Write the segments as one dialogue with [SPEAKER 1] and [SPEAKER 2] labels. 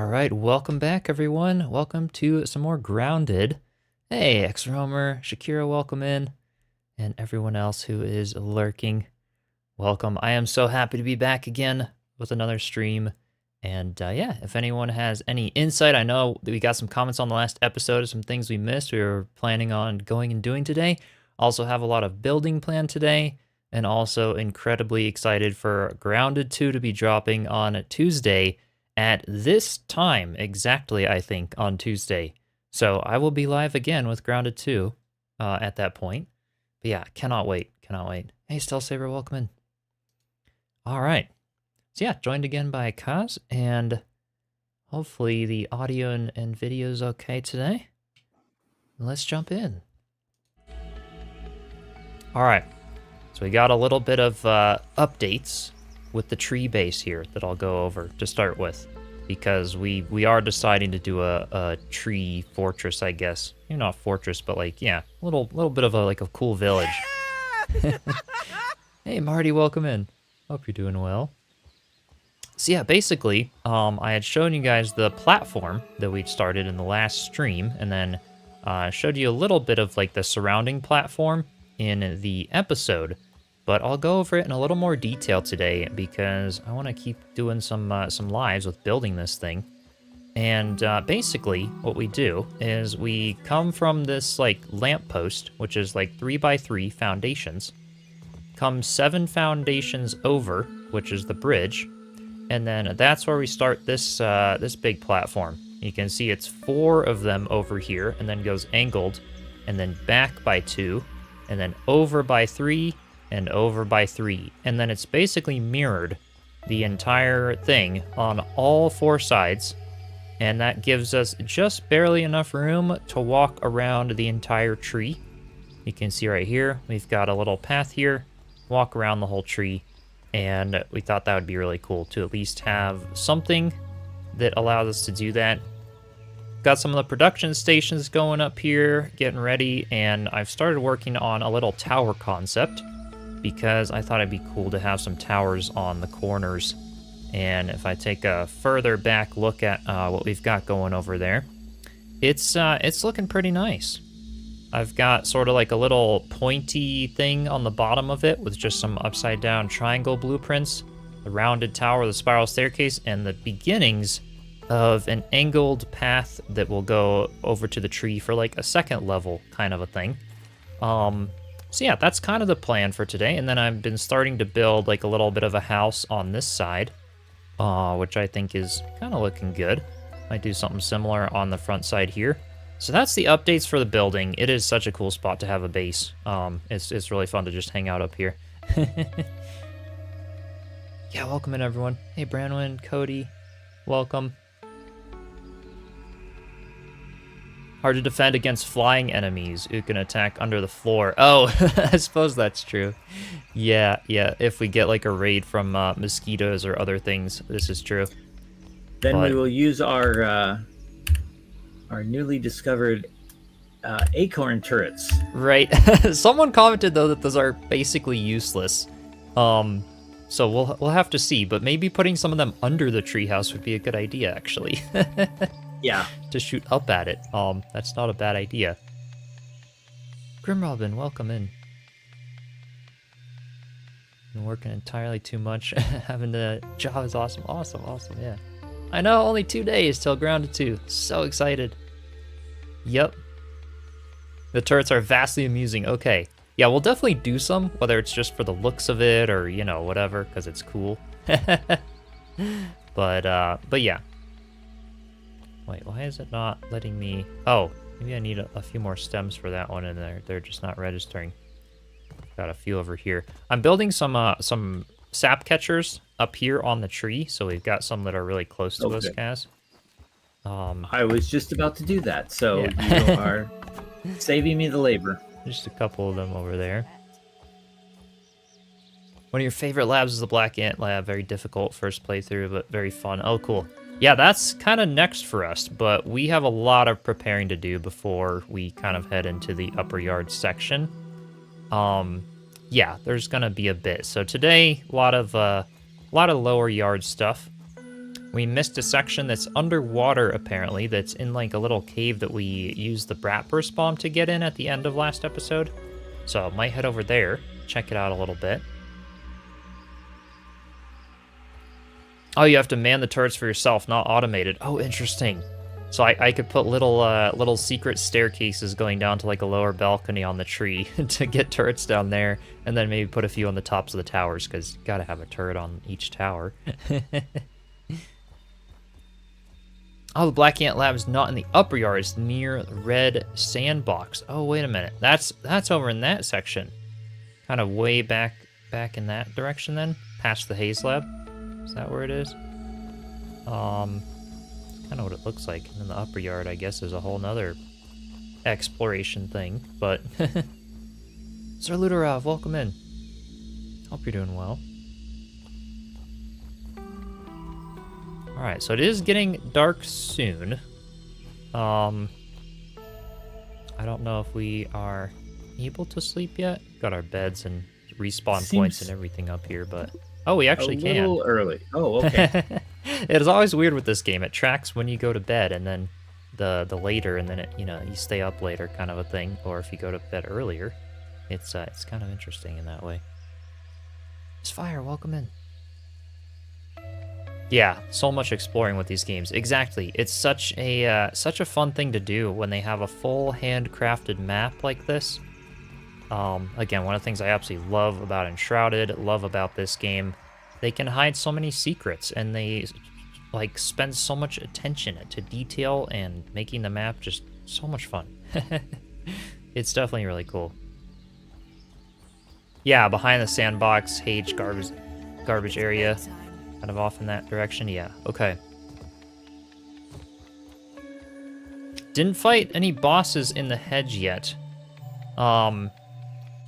[SPEAKER 1] right, welcome back, everyone. Welcome to some more Grounded. Hey, X-Roamer, Shakira, welcome in. And everyone else who is lurking, welcome. I am so happy to be back again with another stream. And yeah, if anyone has any insight, I know that we got some comments on the last episode of some things we missed we were planning on going and doing today. Also have a lot of building planned today. And also incredibly excited for Grounded 2 to be dropping on Tuesday at this time, exactly, I think, on Tuesday. So I will be live again with Grounded 2 at that point. But yeah, cannot wait, cannot wait. Hey, Stealth Saber, welcome in. All right. So yeah, joined again by Kaz, and hopefully the audio and video is okay today. Let's jump in. All right. So we got a little bit of updates with the tree base here that I'll go over to start with, because we are deciding to do a tree fortress, I guess. Not fortress, but like, yeah, a little bit of a cool village. Hey Marty, welcome in. Hope you're doing well. So yeah, basically, I had shown you guys the platform that we'd started in the last stream, and then showed you a little bit of like the surrounding platform in the episode. But I'll go over it in a little more detail today because I want to keep doing some lives with building this thing. And basically, what we do is we come from this like lamppost, which is like 3x3 foundations. Come 7 foundations over, which is the bridge, and then that's where we start this this big platform. You can see it's 4 of them over here, and then goes angled, and then back by 2, and then over by 3. And over by 3, and then it's basically mirrored the entire thing on all 4 sides, and that gives us just barely enough room to walk around the entire tree. You can see right here, we've got a little path here, walk around the whole tree, and we thought that would be really cool to at least have something that allows us to do that. Got some of the production stations going up here, getting ready, and I've started working on a little tower concept, because I thought it'd be cool to have some towers on the corners. And if I take a further back look at what we've got going over there, it's looking pretty nice. I've got sort of like a little pointy thing on the bottom of it with just some upside down triangle blueprints, the rounded tower, the spiral staircase, and the beginnings of an angled path that will go over to the tree for like a second level kind of a thing. So yeah, that's kind of the plan for today, and then I've been starting to build like a little bit of a house on this side, which I think is kind of looking good. Might do something similar on the front side here. So that's the updates for the building. It is such a cool spot to have a base. It's really fun to just hang out up here. Yeah, welcome in everyone. Hey Branwyn, Cody, welcome. Hard to defend against flying enemies who can attack under the floor. Oh, I suppose that's true. Yeah, if we get like a raid from mosquitoes or other things, this is true.
[SPEAKER 2] Then we will use our newly discovered acorn turrets.
[SPEAKER 1] Right. Someone commented though that those are basically useless. So we'll have to see, but maybe putting some of them under the treehouse would be a good idea actually.
[SPEAKER 2] Yeah.
[SPEAKER 1] To shoot up at it. That's not a bad idea. Grim Robin, welcome in. Been working entirely too much. Having the job is awesome. Awesome, yeah. I know, only 2 days till Grounded 2. So excited. Yep. The turrets are vastly amusing. Okay. Yeah, we'll definitely do some, whether it's just for the looks of it or, you know, whatever, because it's cool. But yeah. Wait, why is it not letting me... Oh, maybe I need a few more stems for that one, and they're just not registering. Got a few over here. I'm building some sap catchers up here on the tree, so we've got some that are really close to us, Kaz.
[SPEAKER 2] I was just about to do that, so yeah. You are saving me the labor.
[SPEAKER 1] Just a couple of them over there. One of your favorite labs is the Black Ant lab. Very difficult first playthrough, but very fun. Oh, cool. Yeah, that's kind of next for us, but we have a lot of preparing to do before we kind of head into the upper yard section. Yeah, there's gonna be a bit. So today, a lot of lower yard stuff. We missed a section that's underwater, apparently, that's in like a little cave that we used the Bratburst bomb to get in at the end of last episode. So I might head over there, check it out a little bit. Oh, you have to man the turrets for yourself, not automated. Oh, interesting. So I could put little secret staircases going down to like a lower balcony on the tree to get turrets down there, and then maybe put a few on the tops of the towers, because you gotta have a turret on each tower. Oh, the Black Ant Lab's not in the upper yard. It's near the red sandbox. Oh, wait a minute. That's over in that section. Kind of way back in that direction then? Past the Haze Lab? Is that where it is? Kind of what it looks like. And in the upper yard, I guess, is a whole nother exploration thing. But, Sir Ludarov, welcome in. Hope you're doing well. Alright, so it is getting dark soon. I don't know if we are able to sleep yet. Got our beds and respawn points and everything up here, but... Oh, we actually can.
[SPEAKER 2] A little early. Oh, okay.
[SPEAKER 1] It is always weird with this game. It tracks when you go to bed, and then the later, and then it, you stay up later kind of a thing. Or if you go to bed earlier, it's kind of interesting in that way. It's Fire, welcome in. Yeah, so much exploring with these games. Exactly. It's such a fun thing to do when they have a full handcrafted map like this. Again, one of the things I absolutely love about Enshrouded, love about this game, they can hide so many secrets, and they like spend so much attention to detail and making the map just so much fun. It's definitely really cool. Yeah, behind the sandbox, Hedge garbage area. Kind of off in that direction, yeah, okay. Didn't fight any bosses in the Hedge yet.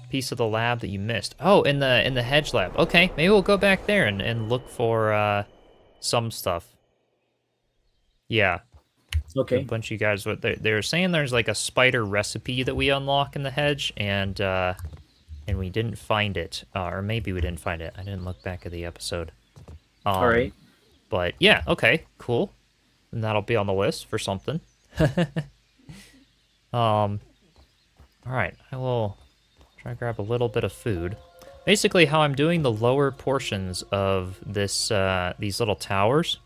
[SPEAKER 1] Piece of the lab that you missed. Oh, in the Hedge lab. Okay, maybe we'll go back there and look for some stuff. Yeah.
[SPEAKER 2] Okay.
[SPEAKER 1] A bunch of you guys, they're saying there's like a spider recipe that we unlock in the Hedge, and we didn't find it, or maybe we didn't find it. I didn't look back at the episode.
[SPEAKER 2] All right.
[SPEAKER 1] But yeah, okay, cool. And that'll be on the list for something. All right, I will try to grab a little bit of food. Basically, how I'm doing the lower portions of this these little towers.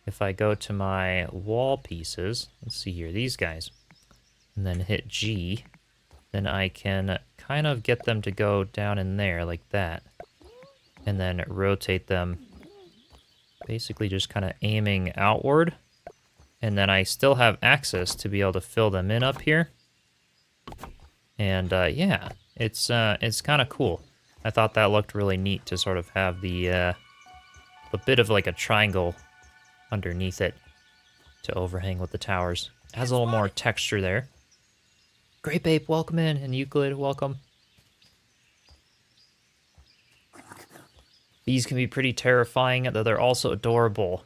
[SPEAKER 1] If I go to my wall pieces, let's see here, these guys, and then hit G, then I can kind of get them to go down in there like that, and then rotate them. Basically just kind of aiming outward, and then I still have access to be able to fill them in up here. And yeah, it's kind of cool. I thought that looked really neat to sort of have the a bit of like a triangle underneath it to overhang with the towers. Has a little more texture there. Grape Ape, welcome in, and Euclid, welcome. Bees can be pretty terrifying, though they're also adorable.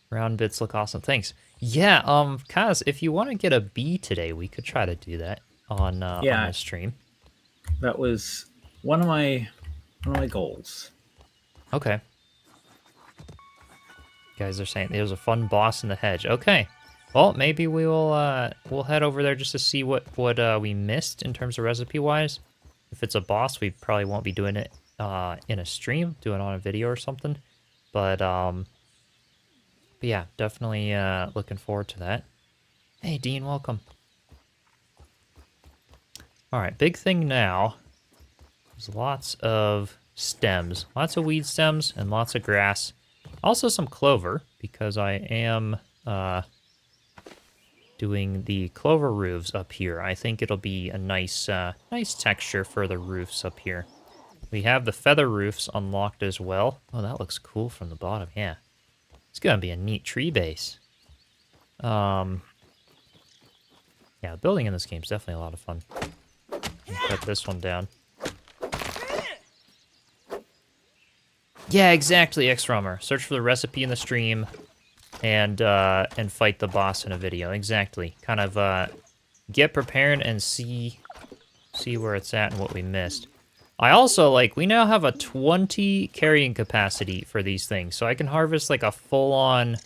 [SPEAKER 1] Round bits look awesome. Thanks. Yeah, Kaz, if you want to get a bee today, we could try to do that on the stream.
[SPEAKER 2] That was one of my goals.
[SPEAKER 1] Okay. Guys are saying there was a fun boss in the Hedge. Okay. Well, maybe we will we'll head over there just to see what we missed in terms of recipe wise. If it's a boss, we probably won't be doing it in a stream, do it on a video or something, but yeah, definitely looking forward to that. Hey Dean, welcome. All right, big thing now is lots of stems, lots of weed stems and lots of grass, also some clover, because I am doing the clover roofs up here. I think it'll be a nice nice texture for the roofs up here. We have the feather roofs unlocked as well. Oh, that looks cool from the bottom, yeah. It's gonna be a neat tree base. Yeah, building in this game is definitely a lot of fun. Cut this one down. Yeah, exactly, X-Rummer. Search for the recipe in the stream and fight the boss in a video. Exactly. Kind of get prepared and see where it's at and what we missed. I also, like, we now have a 20 carrying capacity for these things, so I can harvest, like, a full-on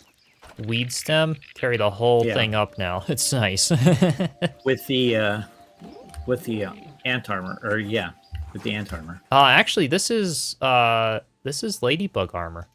[SPEAKER 1] weed stem, carry the whole
[SPEAKER 2] Yeah.
[SPEAKER 1] thing up now. It's nice.
[SPEAKER 2] With the ant armor, or yeah, with the ant armor.
[SPEAKER 1] Actually, this is ladybug armor.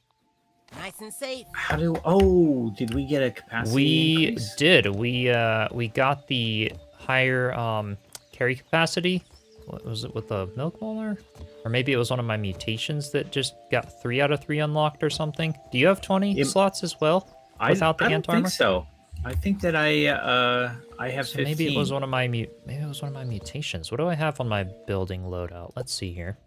[SPEAKER 3] Nice and safe.
[SPEAKER 2] Did we get a capacity
[SPEAKER 1] We
[SPEAKER 2] increase?
[SPEAKER 1] did. We got the higher carry capacity. What was it with the milk molar? Or maybe it was one of my mutations that just got 3 out of 3 unlocked or something. Do you have 20 slots as well without the ant armor?
[SPEAKER 2] I don't think so. I think that I have
[SPEAKER 1] So
[SPEAKER 2] 15.
[SPEAKER 1] maybe it was one of my mutations. What do I have on my building loadout? Let's see here.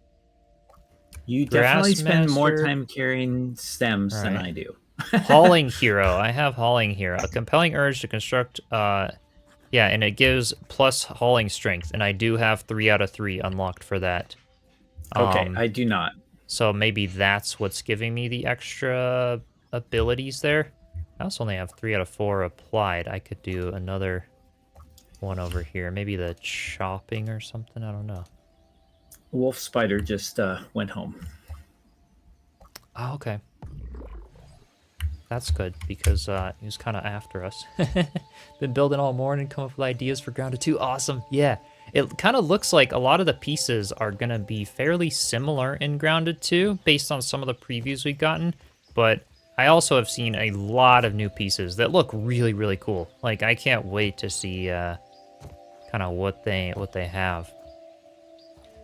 [SPEAKER 2] You definitely spend more
[SPEAKER 1] Grassmaster.
[SPEAKER 2] time carrying stems than I do.
[SPEAKER 1] Hauling Hero. I have Hauling Hero. A compelling urge to construct, yeah, and it gives plus hauling strength, and I do have 3 out of 3 unlocked for that.
[SPEAKER 2] Okay, I do not.
[SPEAKER 1] So maybe that's what's giving me the extra abilities there. I also only have 3 out of 4 applied. I could do another one over here. Maybe the chopping or something. I don't know.
[SPEAKER 2] Wolf Spider just went home.
[SPEAKER 1] Oh, okay. That's good, because he was kind of after us. Been building all morning, come up with ideas for Grounded 2. Awesome. Yeah. It kind of looks like a lot of the pieces are going to be fairly similar in Grounded 2, based on some of the previews we've gotten. But I also have seen a lot of new pieces that look really, really cool. Like, I can't wait to see kind of what they have.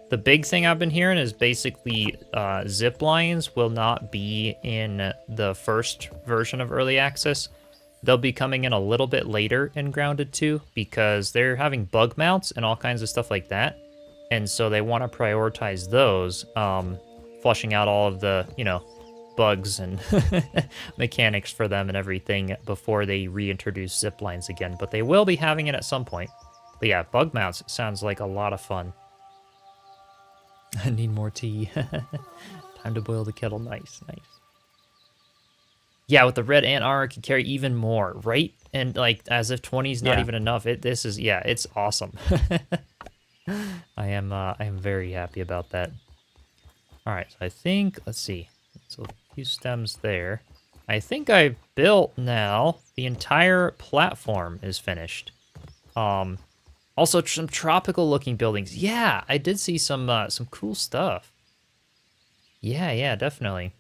[SPEAKER 1] The big thing I've been hearing is basically Ziplines will not be in the first version of Early Access. They'll be coming in a little bit later in Grounded 2 because they're having bug mounts and all kinds of stuff like that. And so they want to prioritize those, flushing out all of the, bugs and mechanics for them and everything before they reintroduce Ziplines again. But they will be having it at some point. But yeah, bug mounts sounds like a lot of fun. I need more tea. Time to boil the kettle. Nice, nice. Yeah, with the red ant armor, can carry even more, right? And like, as if 20 is not even enough. It's awesome. I am very happy about that. All right, so I think, let's see. So a few stems there. I think I built now. The entire platform is finished. Also, some tropical-looking buildings. Yeah, I did see some cool stuff. Yeah, definitely.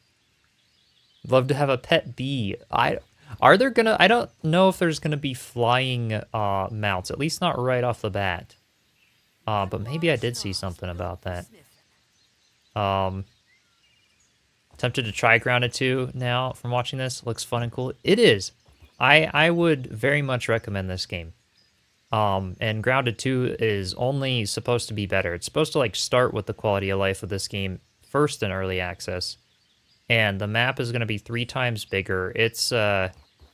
[SPEAKER 1] Love to have a pet bee. I don't know if there's gonna be flying mounts. At least not right off the bat. But maybe I did see something about that. Tempted to try Grounded 2 now from watching this. Looks fun and cool. It is. I would very much recommend this game. And Grounded 2 is only supposed to be better. It's supposed to like start with the quality of life of this game first in early access, and the map is going to be 3 times bigger. It's a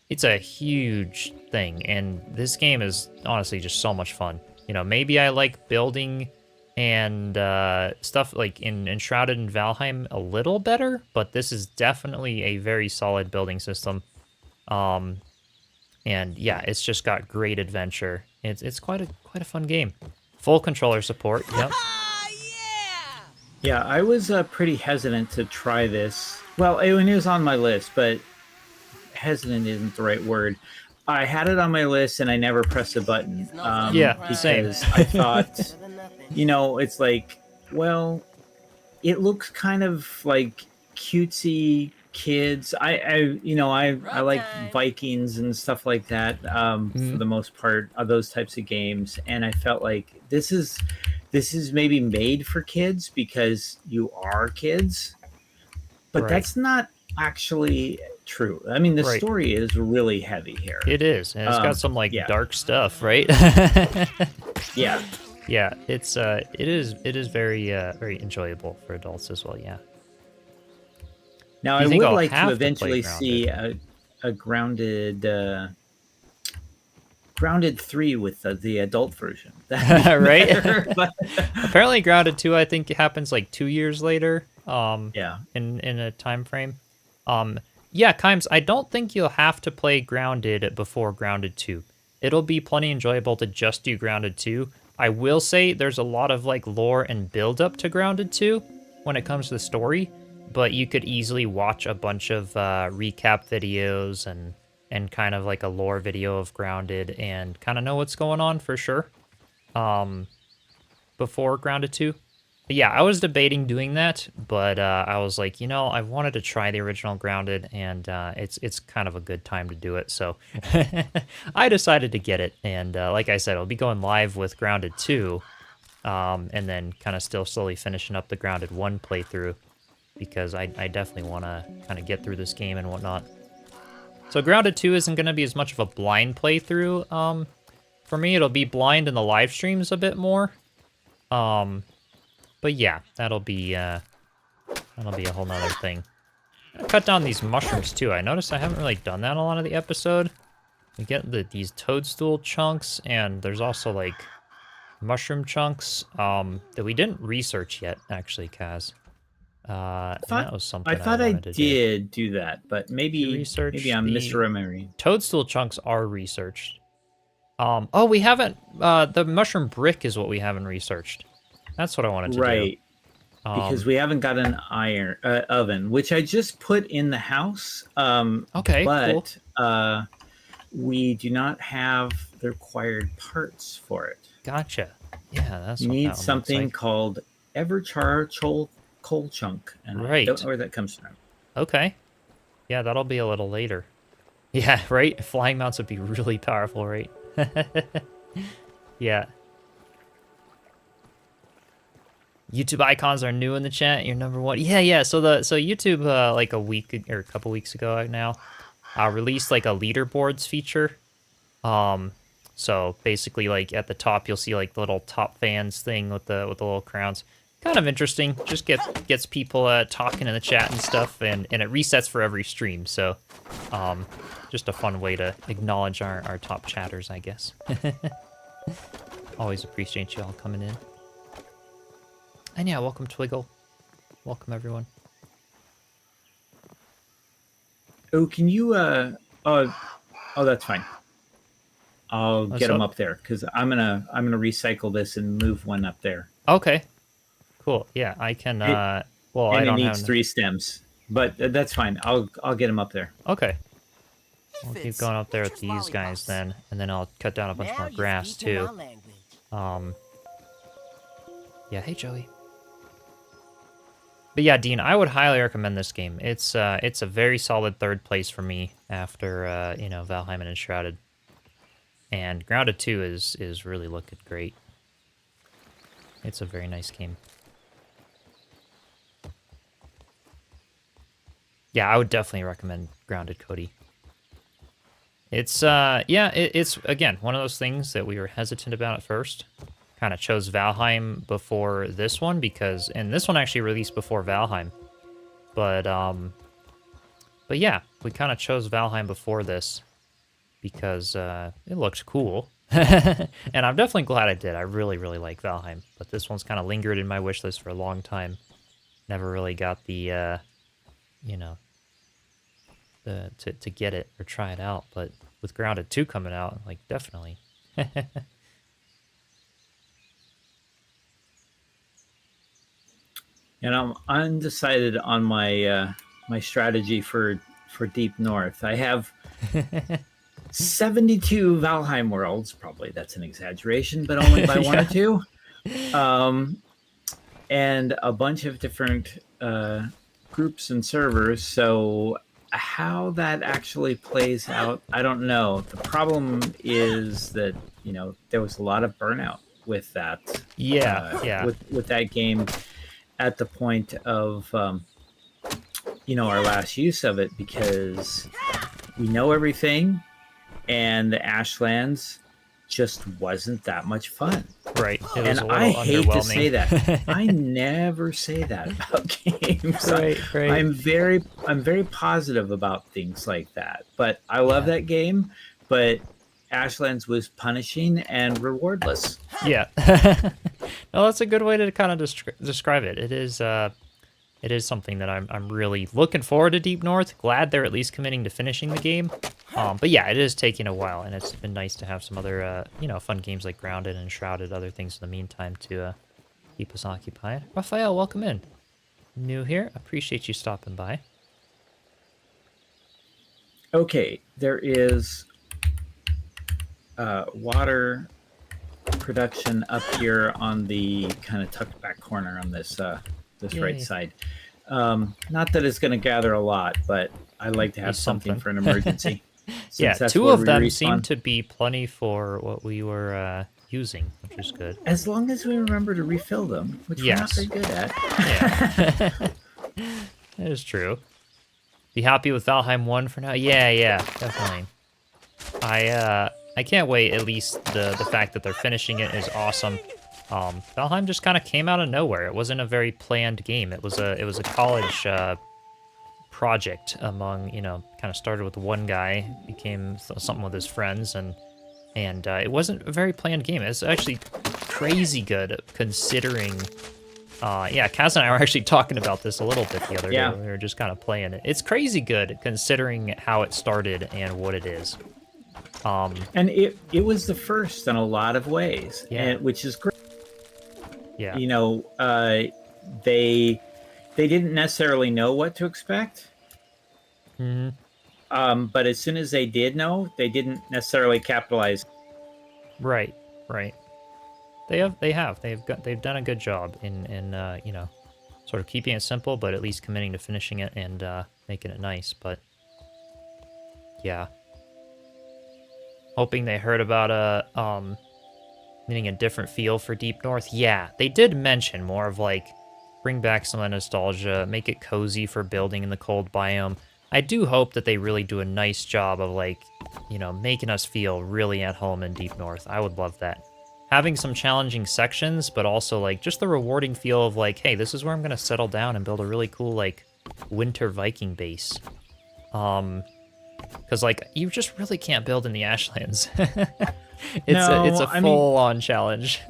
[SPEAKER 1] huge thing, and this game is honestly just so much fun. Maybe I like building and stuff like in Enshrouded and Valheim a little better, but this is definitely a very solid building system. And yeah, it's just got great adventure. It's quite a fun game. Full controller support. Yep.
[SPEAKER 2] Yeah, I was pretty hesitant to try this. Well, it was on my list, but hesitant isn't the right word. I had it on my list and I never pressed a button.
[SPEAKER 1] Because
[SPEAKER 2] I thought, it's like, well, it looks kind of like cutesy kids. I like Vikings and stuff like that for the most part of those types of games, and I felt like this is maybe made for kids because you are kids, but that's not actually true. I mean, the story is really heavy here.
[SPEAKER 1] It is, and it's got some dark stuff, right?
[SPEAKER 2] Yeah.
[SPEAKER 1] Yeah, it is very very enjoyable for adults as well. Yeah.
[SPEAKER 2] Now, I would like to eventually see a Grounded 3 with the adult version.
[SPEAKER 1] Right? But apparently Grounded 2, I think, happens like 2 years later.
[SPEAKER 2] Yeah.
[SPEAKER 1] In a time frame. Yeah, Kimes, I don't think you'll have to play Grounded before Grounded 2. It'll be plenty enjoyable to just do Grounded 2, I will say there's a lot of like lore and build up to Grounded 2 when it comes to the story, but you could easily watch a bunch of recap videos and kind of like a lore video of Grounded and kind of know what's going on for sure. Before Grounded 2. Yeah, I was debating doing that, but I was like, you know, I wanted to try the original Grounded, and it's kind of a good time to do it, so I decided to get it, and like I said, I'll be going live with Grounded 2, and then kind of still slowly finishing up the Grounded 1 playthrough, because I definitely want to kind of get through this game and whatnot. So Grounded 2 isn't going to be as much of a blind playthrough. For me, it'll be blind in the live streams a bit more. But yeah, that'll be a whole nother thing. Cut down these mushrooms too. I noticed I haven't really done that a lot of the episode. We get these toadstool chunks, and there's also like mushroom chunks that we didn't research yet, actually, Kaz. That was something
[SPEAKER 2] I thought I
[SPEAKER 1] wanted to
[SPEAKER 2] do that, but maybe I'm misremembering.
[SPEAKER 1] Toadstool chunks are researched. Oh, we haven't. The mushroom brick is what we haven't researched. That's what I wanted to do.
[SPEAKER 2] Right. Because we haven't got an iron oven, which I just put in the house.
[SPEAKER 1] Okay,
[SPEAKER 2] but
[SPEAKER 1] cool.
[SPEAKER 2] We do not have the required parts for it.
[SPEAKER 1] Gotcha. Yeah, that's
[SPEAKER 2] you
[SPEAKER 1] what
[SPEAKER 2] need
[SPEAKER 1] that
[SPEAKER 2] something
[SPEAKER 1] like.
[SPEAKER 2] called Everchar coal chunk, and
[SPEAKER 1] right.
[SPEAKER 2] I don't know where that comes from.
[SPEAKER 1] Okay. Yeah, that'll be a little later. Yeah, right? Flying mounts would be really powerful, right? Yeah. YouTube icons are new in the chat. You're number one. Yeah. So YouTube like a week or a couple weeks ago now released like a leaderboards feature. So basically like at the top you'll see like the little top fans thing with the little crowns. Kind of interesting. Just gets people talking in the chat and stuff, and it resets for every stream. So just a fun way to acknowledge our top chatters, I guess. Always appreciate you all coming in. And yeah, welcome Twiggle. Welcome everyone.
[SPEAKER 2] Oh, can you oh that's fine. I'll get them up there because I'm gonna recycle this and move one up there.
[SPEAKER 1] Okay. Cool. Yeah, I can well, I don't
[SPEAKER 2] needs 3 stems, but that's fine. I'll get them up there.
[SPEAKER 1] Okay. We'll keep going up there with these guys then, and then I'll cut down a bunch more grass too. Yeah, hey Joey. But yeah, Dean, I would highly recommend this game. It's a very solid 3rd place for me after Valheim and Enshrouded. And Grounded 2 is really looking great. It's a very nice game. Yeah, I would definitely recommend Grounded, Cody. It's it's again one of those things that we were hesitant about at first. Kind of chose Valheim before this one and this one actually released before Valheim. But yeah, we kind of chose Valheim before this because it looked cool. And I'm definitely glad I did. I really, really like Valheim. But this one's kind of lingered in my wish list for a long time. Never really got the, to get it or try it out. But with Grounded 2 coming out, like, definitely.
[SPEAKER 2] And I'm undecided on my my strategy for Deep North. I have 72 Valheim worlds. Probably that's an exaggeration, but only by 1 or 2. And a bunch of different groups and servers. So how that actually plays out, I don't know. The problem is that there was a lot of burnout with that. With that game. At the point of, our last use of it, because we know everything, and the Ashlands just wasn't that much fun.
[SPEAKER 1] Right.
[SPEAKER 2] And I hate to say that. I never say that about games.
[SPEAKER 1] Right.
[SPEAKER 2] I'm very positive about things like that. But I love that game. But Ashlands was punishing and rewardless.
[SPEAKER 1] Yeah. No, that's a good way to kind of describe it. It is something that I'm really looking forward to Deep North. Glad they're at least committing to finishing the game. But yeah, it is taking a while, and it's been nice to have some other, fun games like Grounded and Shrouded, other things in the meantime to keep us occupied. Raphael, welcome in. New here. Appreciate you stopping by.
[SPEAKER 2] Okay, there is water production up here on the kind of tucked back corner on this right
[SPEAKER 1] Yay.
[SPEAKER 2] side. Not that it's going to gather a lot, but I like to have something for an emergency.
[SPEAKER 1] Yeah,
[SPEAKER 2] that's
[SPEAKER 1] 2
[SPEAKER 2] where
[SPEAKER 1] of
[SPEAKER 2] we
[SPEAKER 1] them
[SPEAKER 2] respawn.
[SPEAKER 1] seem to be plenty for what we were using, which is good.
[SPEAKER 2] As long as we remember to refill them, which we're not
[SPEAKER 1] Yes.
[SPEAKER 2] very good at.
[SPEAKER 1] Yeah. That is true. Be happy with Valheim 1 for now? Yeah, definitely. I can't wait, at least the fact that they're finishing it is awesome. Valheim just kind of came out of nowhere. It wasn't a very planned game. It was a college project among, kind of started with one guy, became something with his friends, and it wasn't a very planned game. It's actually crazy good considering. Kaz and I were actually talking about this a little bit the other day. We were just kind of playing it. It's crazy good considering how it started and what it is.
[SPEAKER 2] And it was the first in a lot of ways, which is great.
[SPEAKER 1] Yeah.
[SPEAKER 2] They didn't necessarily know what to expect.
[SPEAKER 1] Mm-hmm.
[SPEAKER 2] But as soon as they did know, they didn't necessarily capitalize.
[SPEAKER 1] Right. They've done a good job in sort of keeping it simple, but at least committing to finishing it and making it nice. But yeah, hoping they heard about needing a different feel for Deep North. Yeah, they did mention more of like bring back some of the nostalgia, make it cozy for building in the cold biome. I do hope that they really do a nice job of like, making us feel really at home in Deep North. I would love that. Having some challenging sections, but also like just the rewarding feel of like, hey, this is where I'm gonna settle down and build a really cool like winter Viking base. Because like you just really can't build in the Ashlands. It's a full-on challenge.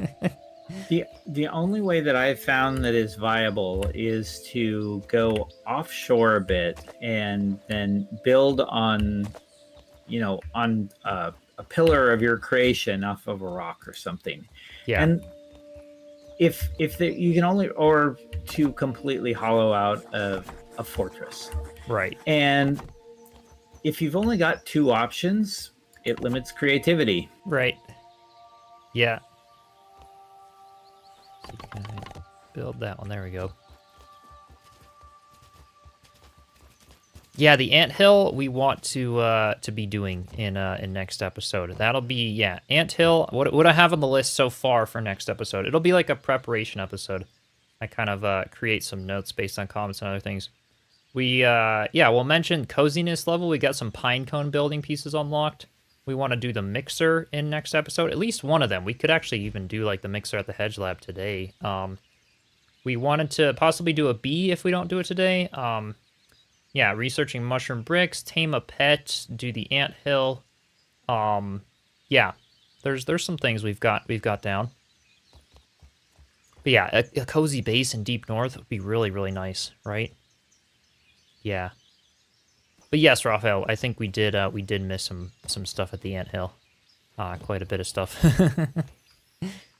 [SPEAKER 2] The only way that I've found that is viable is to go offshore a bit and then build on, a pillar of your creation off of a rock or something.
[SPEAKER 1] Yeah.
[SPEAKER 2] And if you can only, or to completely hollow out a fortress.
[SPEAKER 1] Right.
[SPEAKER 2] And if you've only got 2 options, it limits creativity.
[SPEAKER 1] Right. Yeah. Build that one. There we go. Yeah, the anthill we want to be doing in next episode. That'll be anthill. What I have on the list so far for next episode. It'll be like a preparation episode. I kind of create some notes based on comments and other things. We'll mention coziness level. We got some pine cone building pieces unlocked. We want to do the mixer in next episode. At least one of them. We could actually even do like the mixer at the Hedge Lab today. We wanted to possibly do a bee if we don't do it today. Researching mushroom bricks, tame a pet, do the anthill. There's some things we've got down. But yeah, a cozy base in Deep North would be really, really nice, right? Yeah. But yes, Raphael, I think we did miss some stuff at the anthill. Quite a bit of stuff.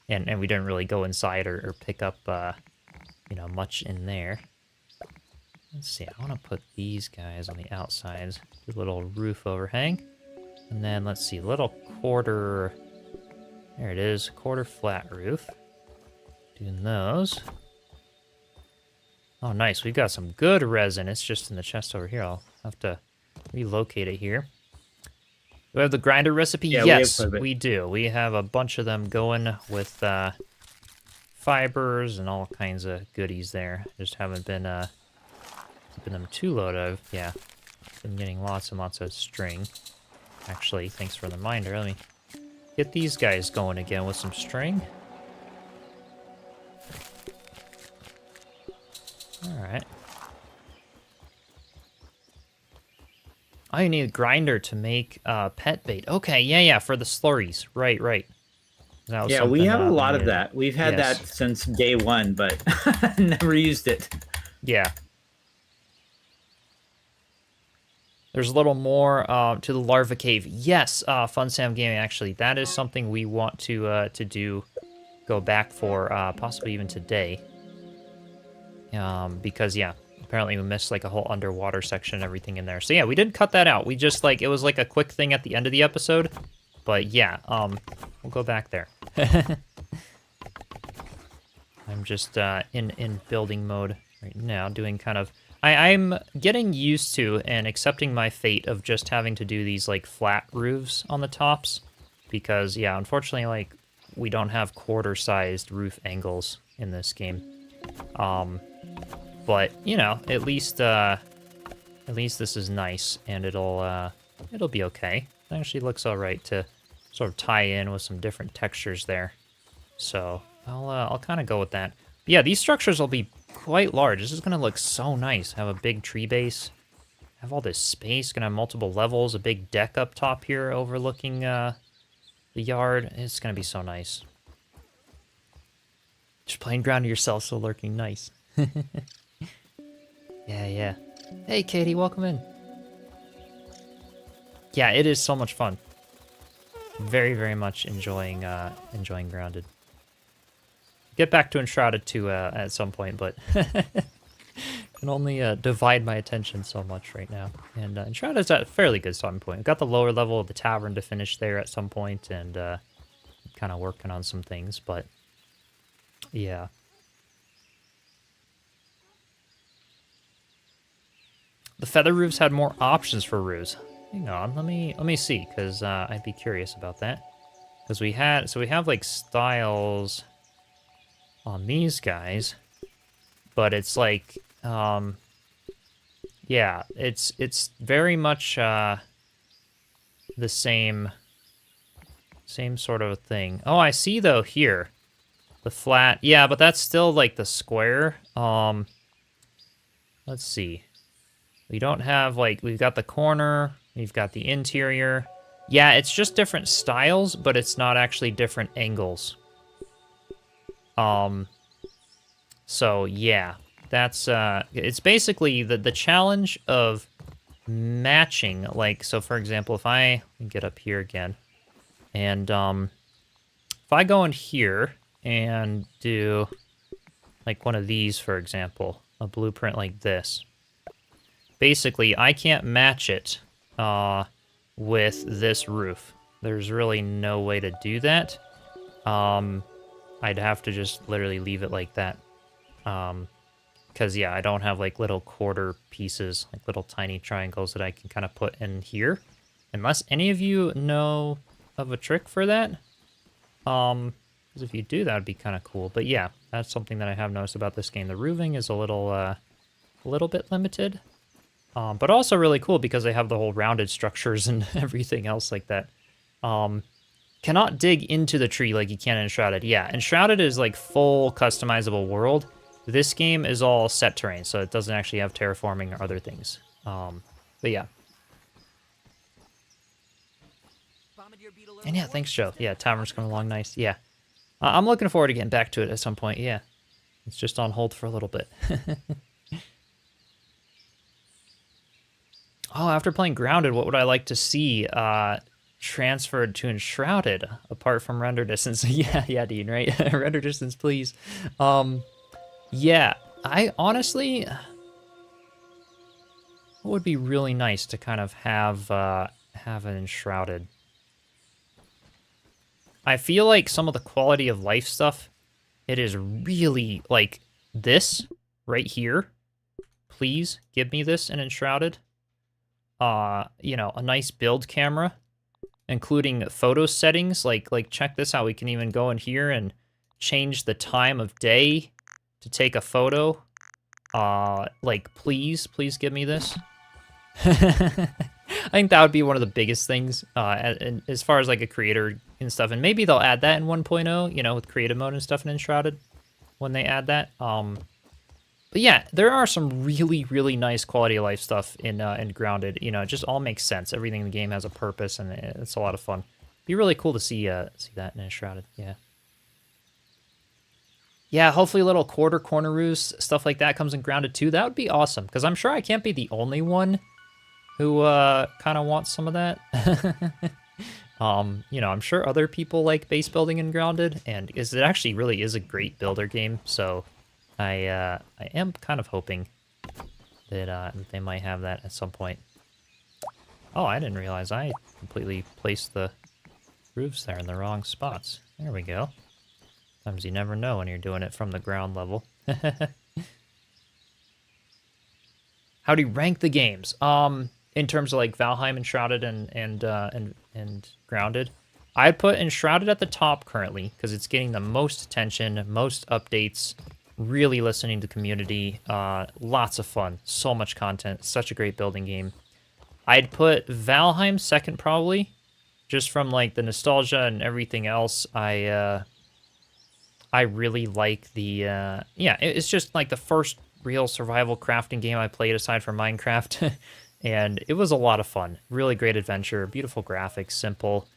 [SPEAKER 1] and we didn't really go inside or pick up much in there. Let's see, I want to put these guys on the outsides. Do a little roof overhang. And then let's see, little quarter, there it is, quarter flat roof. Doing those. Oh, nice, we've got some good resin. It's just in the chest over here. I'll have to relocate it here. Do we have the grinder recipe?
[SPEAKER 2] Yeah,
[SPEAKER 1] yes, we do. We have a bunch of them going with fibers and all kinds of goodies there. Just haven't been keeping them too loaded. Yeah, been getting lots and lots of string. Actually, thanks for the reminder. Let me get these guys going again with some string. Alright. Oh, you need a grinder to make pet bait. Okay, yeah, for the slurries. Right.
[SPEAKER 2] Yeah, we have a lot of that. We've had that since day one, but never used it.
[SPEAKER 1] Yeah. There's a little more to the Larva Cave. Yes, Fun Sam Gaming, actually. That is something we want to do, go back for, possibly even today. Because, yeah, apparently we missed, like, a whole underwater section and everything in there. So, yeah, we didn't cut that out. We just, like, it was, like, a quick thing at the end of the episode. But, yeah, we'll go back there. I'm just in building mode right now, doing kind of... I'm getting used to and accepting my fate of just having to do these, like, flat roofs on the tops. Because, yeah, unfortunately, like, we don't have quarter-sized roof angles in this game. But, you know, at least this is nice, and it'll be okay. It actually looks alright to sort of tie in with some different textures there. So... I'll kind of go with that. But yeah, these structures will be quite large. This is going to look so nice. Have a big tree base. Have all this space. Going to have multiple levels. A big deck up top here overlooking the yard. It's going to be so nice. Just playing ground to yourself, so lurking. Nice. Yeah. Hey, Katie, welcome in. Yeah, it is so much fun. Very, very much enjoying Grounded. Get back to Enshrouded too at some point, but can only divide my attention so much right now. And Enshrouded's at a fairly good starting point. I've got the lower level of the tavern to finish there at some point, and kind of working on some things, but yeah. The feather roofs had more options for roofs. Hang on, let me see, because I'd be curious about that. Because we have like styles on these guys, but it's like, yeah, it's very much the same sort of thing. Oh, I see though here, the flat, yeah, but that's still like the square. Let's see. We don't have like, we've got the corner, we've got the interior. Yeah, it's just different styles, but it's not actually different angles. So yeah, that's, it's basically the challenge of matching, like, so for example, if I get up here again, and, if I go in here and do, like, one of these, for example, a blueprint like this, basically, I can't match it, with this roof. There's really no way to do that. I'd have to just literally leave it like that. Because, yeah, I don't have, like, little quarter pieces, like little tiny triangles that I can kind of put in here. Unless any of you know of a trick for that. Because if you do, that would be kind of cool. But, yeah, that's something that I have noticed about this game. The roofing is a little bit limited. But also really cool because they have the whole rounded structures and everything else like that. Cannot dig into the tree like you can in Enshrouded. Yeah, Enshrouded is like full customizable world. This game is all set terrain, so it doesn't actually have terraforming or other things. But yeah. And yeah, thanks, Joe. Yeah, Tavern's coming along nice. Yeah. I'm looking forward to getting back to it at some point. Yeah. It's just on hold for a little bit. Oh, after playing Grounded, what would I like to see transferred to Enshrouded, apart from render distance? yeah, Dean, right? Render distance, please. Yeah, I honestly... It would be really nice to kind of have an Enshrouded. I feel like some of the quality of life stuff, it is really, like, this right here. Please give me this in Enshrouded. You know, a nice build camera, including photo settings. Like check this out. We can even go in here and change the time of day to take a photo. Like, please give me this. I think that would be one of the biggest things, as far as like a creator and stuff. And maybe they'll add that in 1.0, you know, with creative mode and stuff in Enshrouded when they add that. But yeah, there are some really, really nice quality of life stuff in Grounded. You know, it just all makes sense. Everything in the game has a purpose, and it's a lot of fun. Be really cool to see that in Enshrouded. Yeah. Yeah, hopefully little corner roofs, stuff like that comes in Grounded too. That would be awesome, because I'm sure I can't be the only one who kind of wants some of that. You know, I'm sure other people like base building in Grounded, and it actually really is a great builder game. So I am kind of hoping that they might have that at some point. Oh, I didn't realize I completely placed the roofs there in the wrong spots. There we go. Sometimes you never know when you're doing it from the ground level. How do you rank the games? In terms of like Valheim, Enshrouded, and Grounded, I'd put Enshrouded at the top currently because it's getting the most attention, most updates. Really listening to the community. Lots of fun, so much content, such a great building game. I'd put Valheim second probably, just from like the nostalgia and everything else. I really like the it's just like the first real survival crafting game I played aside from Minecraft. And it was a lot of fun. Really great adventure, beautiful graphics, simple.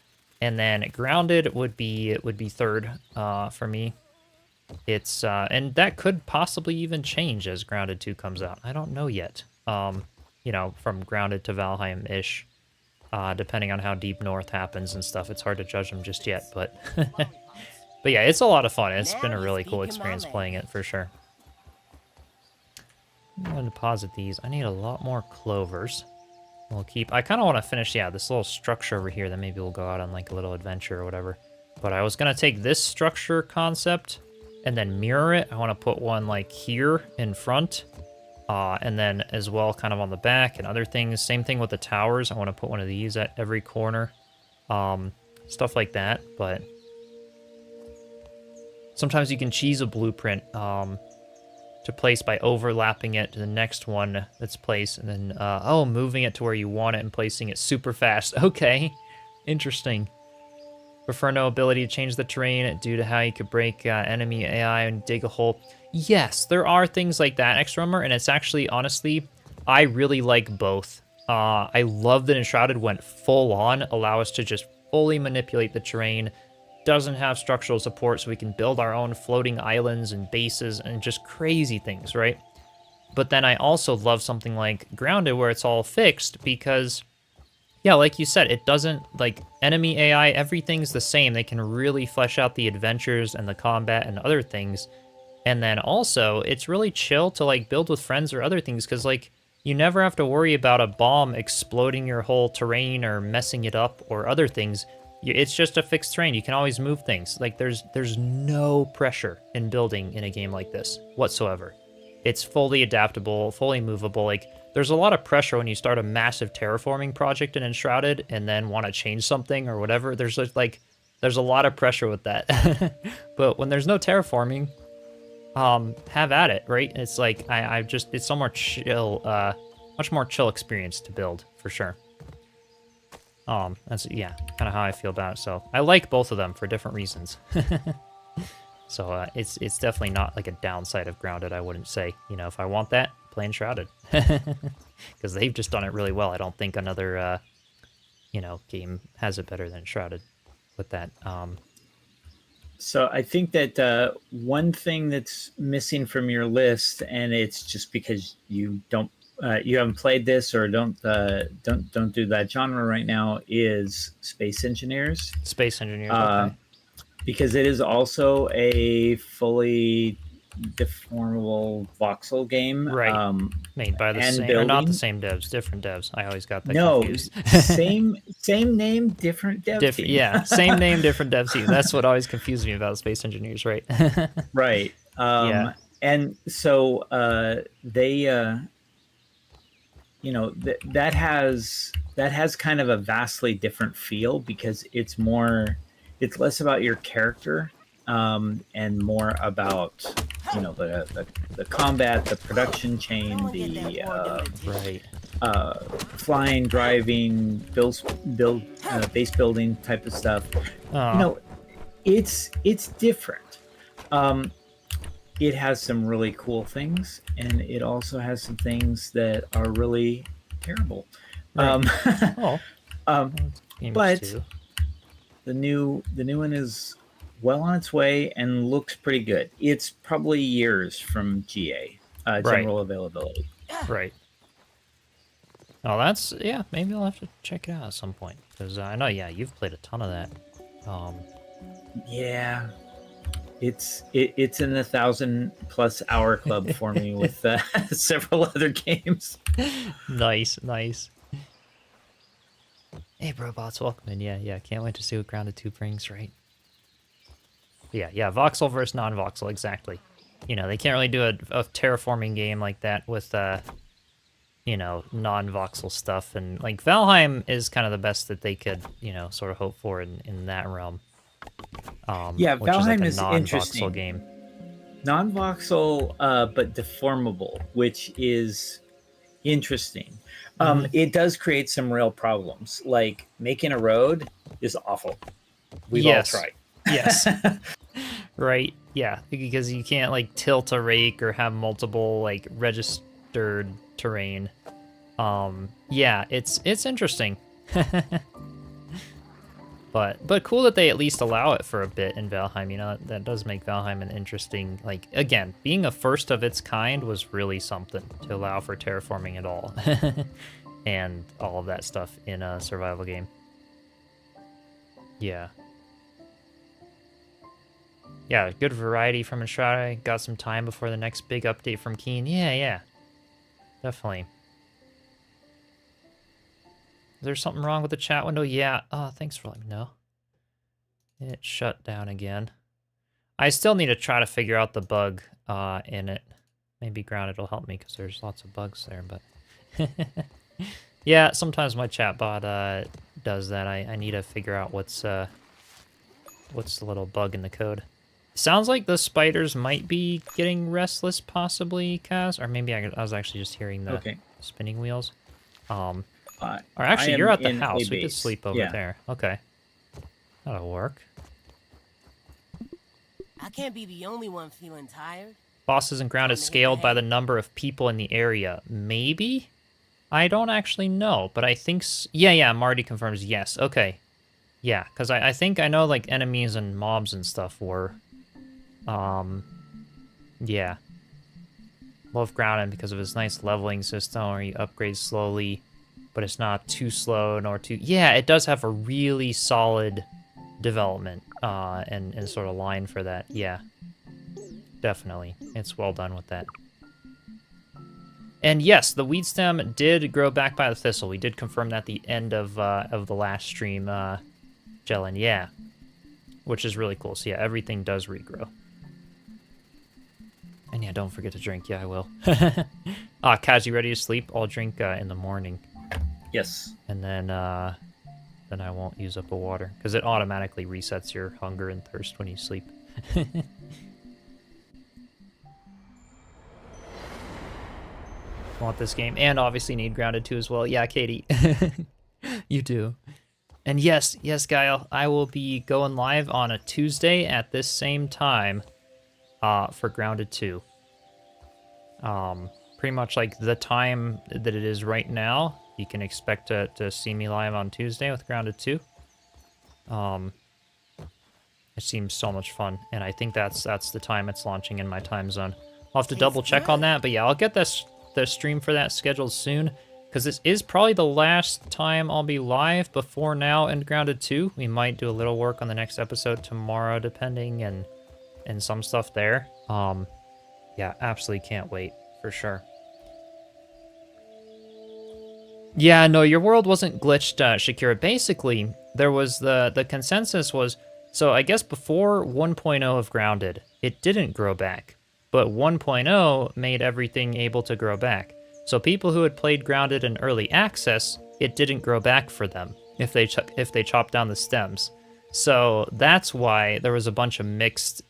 [SPEAKER 1] And then Grounded would be third for me. It's and that could possibly even change as Grounded 2 comes out. I don't know yet. You know, from Grounded to Valheim-ish, depending on how Deep North happens and stuff. It's hard to judge them just yet, but but yeah, it's a lot of fun. It's been a really cool experience playing it for sure. I'm going to deposit these. I need a lot more clovers. We'll keep... I kind of want to finish, this little structure over here. Then maybe we'll go out on like a little adventure or whatever. But I was going to take this structure concept and then mirror it. I want to put one like here in front. And then as well kind of on the back and other things. Same thing with the towers. I want to put one of these at every corner. Stuff like that. But sometimes you can cheese a blueprint to place by overlapping it to the next one that's placed, and then, moving it to where you want it and placing it super fast. Okay, interesting. Prefer no ability to change the terrain due to how you could break enemy AI and dig a hole. Yes, there are things like that, X-Rummer, and it's actually, honestly, I really like both. I love that Enshrouded went full on, allow us to just fully manipulate the terrain. Doesn't have structural support, so we can build our own floating islands and bases and just crazy things, right? But then I also love something like Grounded where it's all fixed because, yeah, like you said, it doesn't, like, enemy AI, everything's the same. They can really flesh out the adventures and the combat and other things. And then also, it's really chill to, like, build with friends or other things because, like, you never have to worry about a bomb exploding your whole terrain or messing it up or other things. It's just a fixed terrain. You can always move things. Like, there's no pressure in building in a game like this whatsoever. It's fully adaptable, fully movable. Like, there's a lot of pressure when you start a massive terraforming project in Enshrouded and then want to change something or whatever. There's a lot of pressure with that. But when there's no terraforming, have at it, right? It's like, it's so more chill, much more chill experience to build, for sure. That's, kind of how I feel about it. So I like both of them for different reasons. So it's definitely not like a downside of Grounded, I wouldn't say. You know, if I want that, play Enshrouded. Because they've just done it really well. I don't think another, game has it better than Enshrouded with that.
[SPEAKER 2] So I think that one thing that's missing from your list, and it's just because you haven't played this or don't do that genre right now, is Space Engineers.
[SPEAKER 1] Space Engineers, okay.
[SPEAKER 2] Because it is also a fully deformable voxel game,
[SPEAKER 1] right? Made by the same, or not the same devs, different devs. I always got that confused.
[SPEAKER 2] same name, different dev team.
[SPEAKER 1] Yeah, same name, different dev team. That's what always confused me about Space Engineers, right?
[SPEAKER 2] Right.
[SPEAKER 1] Yeah.
[SPEAKER 2] And so they. That has kind of a vastly different feel because it's less about your character and more about the combat, the production chain, the flying, driving, base building type of stuff. It's different. It has some really cool things, and it also has some things that are really terrible.
[SPEAKER 1] Right.
[SPEAKER 2] But the new one is well on its way and looks pretty good. It's probably years from GA, general availability.
[SPEAKER 1] Right. Oh, that's, yeah, maybe I'll have to check it out at some point. Because I know, yeah, you've played a ton of that.
[SPEAKER 2] Yeah, it's in the 1,000+ hour club for me with several other games.
[SPEAKER 1] Nice, nice. Hey, Brobots, welcome in. Yeah, can't wait to see what Grounded 2 brings, right? Yeah, Voxel versus non-Voxel, exactly. You know, they can't really do a terraforming game like that with, you know, non-Voxel stuff. And, like, Valheim is kind of the best that they could, you know, sort of hope for in that realm.
[SPEAKER 2] Yeah,
[SPEAKER 1] Which is like
[SPEAKER 2] Valheim
[SPEAKER 1] a
[SPEAKER 2] is
[SPEAKER 1] non-Voxel
[SPEAKER 2] interesting.
[SPEAKER 1] game.
[SPEAKER 2] Non-voxel, but deformable, which is interesting.
[SPEAKER 1] Mhm.
[SPEAKER 2] It does create some real problems. Like making a road is awful. We've all
[SPEAKER 1] Yes.
[SPEAKER 2] tried.
[SPEAKER 1] Yes. Right. Yeah, because you can't like tilt a rake or have multiple like registered terrain. Yeah, it's interesting. But cool that they at least allow it for a bit in Valheim. You know, that does make Valheim an interesting, like, again, being a first of its kind was really something to allow for terraforming at all. And all of that stuff in a survival game. Yeah. Yeah, good variety from Enshrouded. Got some time before the next big update from Keen. Yeah. Definitely. Is there something wrong with the chat window? Yeah. Thanks for letting me know. It shut down again. I still need to try to figure out the bug in it. Maybe Grounded will help me because there's lots of bugs there, but... Yeah, sometimes my chatbot does that. I need to figure out what's the little bug in the code. Sounds like the spiders might be getting restless, possibly, Kaz. Or maybe I was actually just hearing the spinning wheels. Or actually, you're at the house. We could sleep over there. Okay. That'll work.
[SPEAKER 3] I can't be the only one feeling tired.
[SPEAKER 1] Bosses and Grounded scaled by the number of people in the area. Maybe? I don't actually know, but I think... Yeah, Marty confirms yes. Okay. Yeah, because I think I know, like, enemies and mobs and stuff were... Yeah. Love Grounded because of its nice leveling system where you upgrade slowly, but it's not too slow nor too... Yeah, it does have a really solid development and sort of line for that. Yeah. Definitely. It's well done with that. And yes, the weed stem did grow back by the thistle. We did confirm that at the end of the last stream, Jellin. Yeah. Which is really cool. So yeah, everything does regrow. And yeah, don't forget to drink. Yeah, I will. Kaz, you ready to sleep? I'll drink in the morning.
[SPEAKER 2] Yes.
[SPEAKER 1] And then I won't use up the water. Because it automatically resets your hunger and thirst when you sleep. Want this game. And obviously need Grounded 2 as well. Yeah, Katie. You do. And yes, Guile, I will be going live on a Tuesday at this same time for Grounded 2. Pretty much like the time that it is right now, you can expect to see me live on Tuesday with Grounded 2. It seems so much fun, and I think that's the time it's launching in my time zone. I'll have to double check on that, but yeah, I'll get the stream for that scheduled soon. Because this is probably the last time I'll be live before now in Grounded 2. We might do a little work on the next episode tomorrow, depending, and some stuff there. Yeah, absolutely can't wait, for sure. Yeah, no, your world wasn't glitched, Shakira. Basically, there was the consensus was, so I guess before 1.0 of Grounded, it didn't grow back. But 1.0 made everything able to grow back. So people who had played Grounded in early access, it didn't grow back for them if they chopped down the stems. So that's why there was a bunch of mixed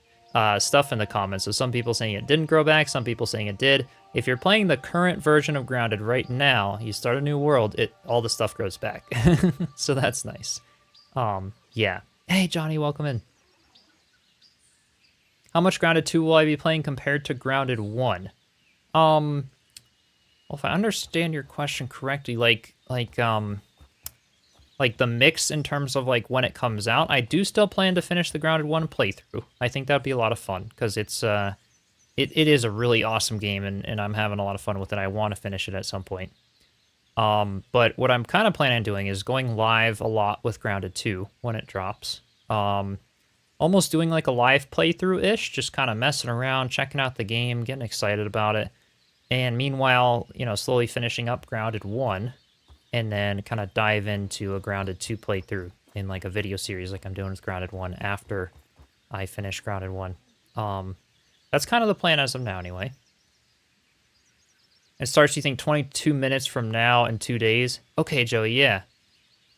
[SPEAKER 1] stuff in the comments. So some people saying it didn't grow back, some people saying it did. If you're playing the current version of Grounded right now, you start a new world, all the stuff grows back. So that's nice. Yeah. Hey Johnny, welcome in. How much Grounded 2 will I be playing compared to Grounded 1? Well, if I understand your question correctly, like the mix in terms of like when it comes out, I do still plan to finish the Grounded 1 playthrough. I think that'd be a lot of fun because it's it is a really awesome game and I'm having a lot of fun with it. I want to finish it at some point. But what I'm kind of planning on doing is going live a lot with Grounded 2 when it drops. Almost doing like a live playthrough-ish, just kind of messing around, checking out the game, getting excited about it. And meanwhile, slowly finishing up Grounded 1, and then kind of dive into a Grounded 2 playthrough in like a video series like I'm doing with Grounded 1 after I finish Grounded 1. That's kind of the plan as of now, anyway. It starts, you think, 22 minutes from now in 2 days? Okay, Joey, yeah.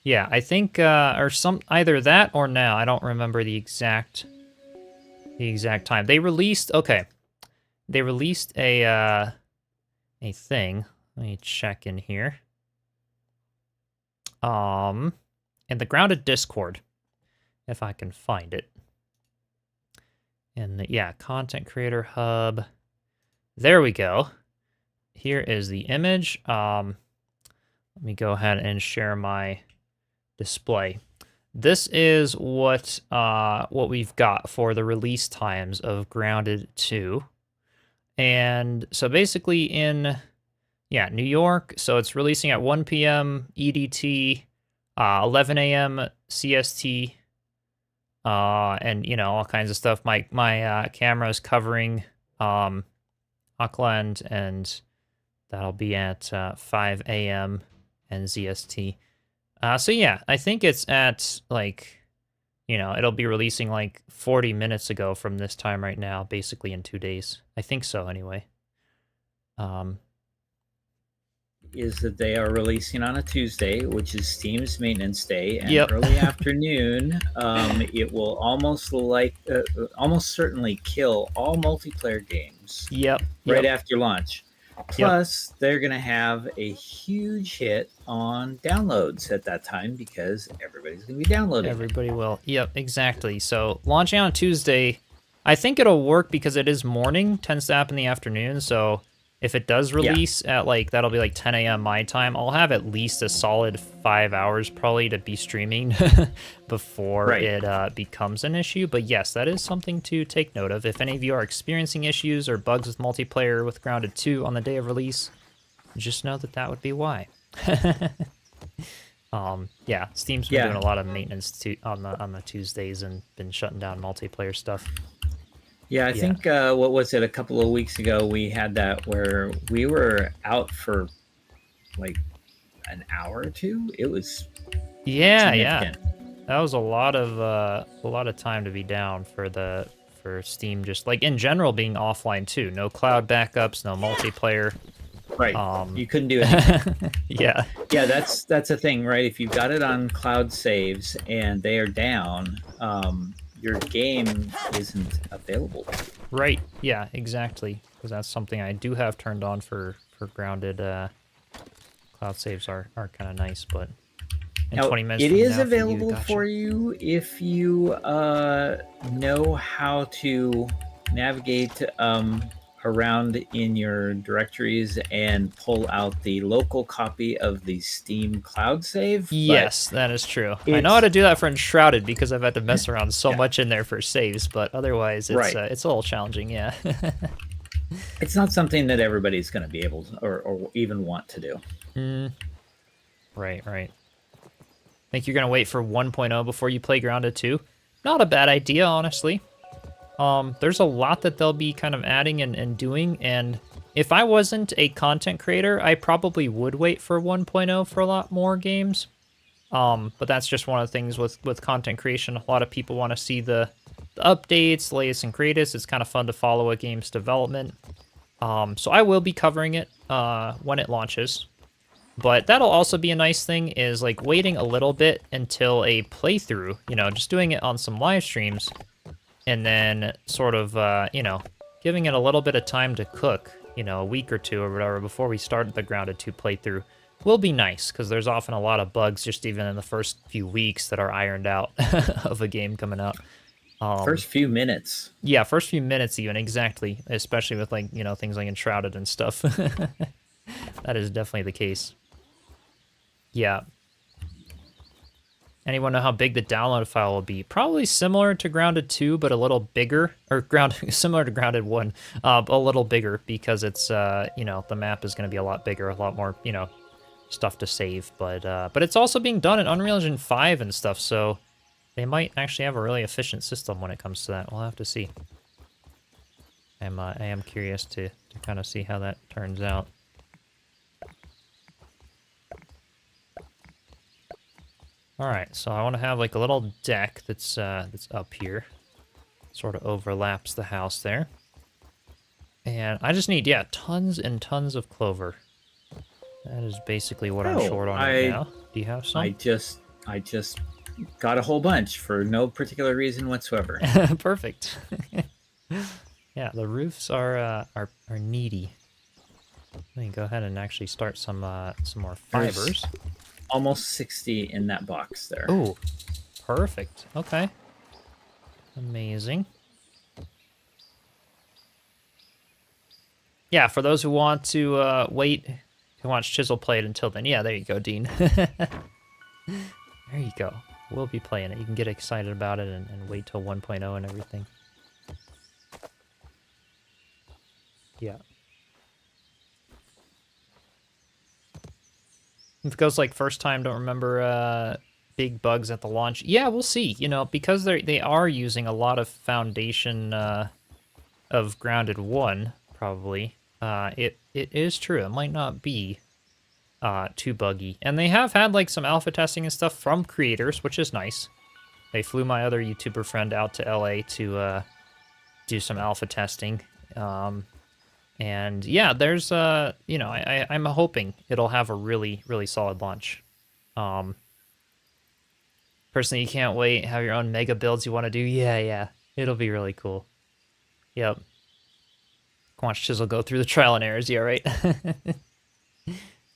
[SPEAKER 1] Yeah, I think, or either that or now. I don't remember the exact time. They released, okay. They released a thing. Let me check in here. In the Grounded Discord, if I can find it. And yeah, Content Creator Hub. There we go. Here is the image. Let me go ahead and share my display. This is what we've got for the release times of Grounded 2. And so basically in New York, so it's releasing at 1 p.m. EDT, 11 a.m. CST, and all kinds of stuff. My camera is covering Auckland, and that'll be at 5 a.m. and ZST. So yeah, I think it's at it'll be releasing like 40 minutes ago from this time right now, basically in 2 days. I think so anyway.
[SPEAKER 2] Is that they are releasing on a Tuesday, which is Steam's maintenance day, and early afternoon. It will almost certainly kill all multiplayer games. Right after launch. Plus, they're going to have a huge hit on downloads at that time because everybody's going to be downloading.
[SPEAKER 1] Everybody will. Yep, exactly. So launching on Tuesday, I think it'll work because it is morning, tends to happen in the afternoon. So if it does release at that'll be like 10 a.m. my time, I'll have at least a solid 5 hours probably to be streaming before it becomes an issue. But yes, that is something to take note of. If any of you are experiencing issues or bugs with multiplayer with Grounded 2 on the day of release, just know that would be why. Steam's been doing a lot of maintenance on the Tuesdays and been shutting down multiplayer stuff.
[SPEAKER 2] Yeah, I think, what was it, a couple of weeks ago, we had that where we were out for like an hour or two. It was significant.
[SPEAKER 1] That was a lot of time to be down for Steam, just like in general being offline too. No cloud backups, no multiplayer.
[SPEAKER 2] Right. You couldn't do anything.
[SPEAKER 1] Yeah,
[SPEAKER 2] that's a thing, right? If you've got it on cloud saves and they are down, your game isn't available.
[SPEAKER 1] Right. Yeah, exactly. Because that's something I do have turned on for Grounded. Cloud saves are kind of nice, but in
[SPEAKER 2] now,
[SPEAKER 1] 20 minutes
[SPEAKER 2] it
[SPEAKER 1] from
[SPEAKER 2] is
[SPEAKER 1] now
[SPEAKER 2] available for you if you know how to navigate around in your directories and pull out the local copy of the Steam cloud save.
[SPEAKER 1] Yes, that is true. I know how to do that for Enshrouded because I've had to mess around so much in there for saves, but otherwise it's a little challenging, yeah.
[SPEAKER 2] It's not something that everybody's going to be able to, or even want to do.
[SPEAKER 1] Right. Think you're going to wait for 1.0 before you play Grounded 2? Not a bad idea, honestly. There's a lot that they'll be kind of adding and doing, and if I wasn't a content creator, I probably would wait for 1.0 for a lot more games. But that's just one of the things with content creation. A lot of people want to see the updates, latest and greatest. It's kind of fun to follow a game's development. So I will be covering it when it launches. But that'll also be a nice thing, is like waiting a little bit until a playthrough, just doing it on some live streams. And then sort of, giving it a little bit of time to cook, a week or two or whatever before we start the Grounded 2 playthrough will be nice, because there's often a lot of bugs just even in the first few weeks that are ironed out of a game coming out.
[SPEAKER 2] First few minutes.
[SPEAKER 1] Yeah, first few minutes even, exactly. Especially with things like Enshrouded and stuff. That is definitely the case. Yeah. Anyone know how big the download file will be? Probably similar to Grounded 2, but a little bigger. Or similar to Grounded 1, a little bigger, because it's, the map is going to be a lot bigger, a lot more, stuff to save, but it's also being done in Unreal Engine 5 and stuff, so they might actually have a really efficient system when it comes to that. We'll have to see. I am curious to kind of see how that turns out. All right, so I want to have like a little deck that's up here, sort of overlaps the house there, and I just need tons and tons of clover. That is basically what I'm short on right now. Do you have some?
[SPEAKER 2] I just got a whole bunch for no particular reason whatsoever.
[SPEAKER 1] Perfect. Yeah, the roofs are needy. Let me go ahead and actually start some more fibers.
[SPEAKER 2] There's almost 60 in that box there.
[SPEAKER 1] Oh, perfect. Okay. Amazing. Yeah, for those who want to wait, who wants Chisel play it until then. Yeah, there you go, Dean. There you go. We'll be playing it. You can get excited about it and wait till 1.0 and everything. Yeah. If it goes like first time, don't remember big bugs at the launch. Yeah, we'll see. You know, because they are using a lot of foundation of Grounded 1, probably. It is true. It might not be too buggy. And they have had like some alpha testing and stuff from creators, which is nice. They flew my other YouTuber friend out to LA to do some alpha testing. And yeah, there's you know, I'm hoping it'll have a really, really solid launch. Personally, you can't wait. Have your own mega builds you want to do. Yeah, it'll be really cool. Yep. Watch Chisel go through the trial and errors. Yeah, right.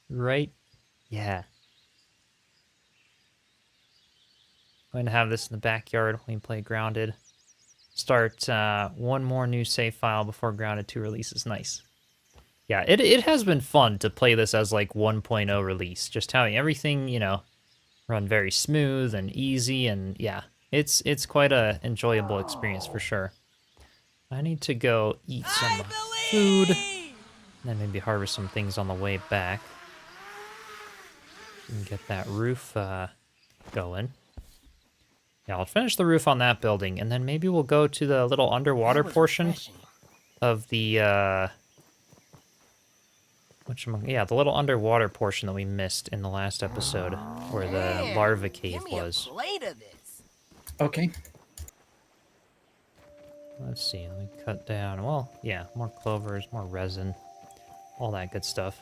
[SPEAKER 1] Right. Yeah. Going to have this in the backyard when we play Grounded. Start one more new save file before Grounded 2 releases. Nice. Yeah, it has been fun to play this as like 1.0 release. Just having everything, you know, run very smooth and easy, and yeah, it's quite a enjoyable experience for sure. I need to go eat some food, and then maybe harvest some things on the way back. And get that roof going. Yeah, I'll finish the roof on that building, and then maybe we'll go to the little underwater portion of the, the little underwater portion that we missed in the last episode, where the larva cave was.
[SPEAKER 2] Okay.
[SPEAKER 1] Let's see, let me cut down, well, yeah, more clovers, more resin, all that good stuff.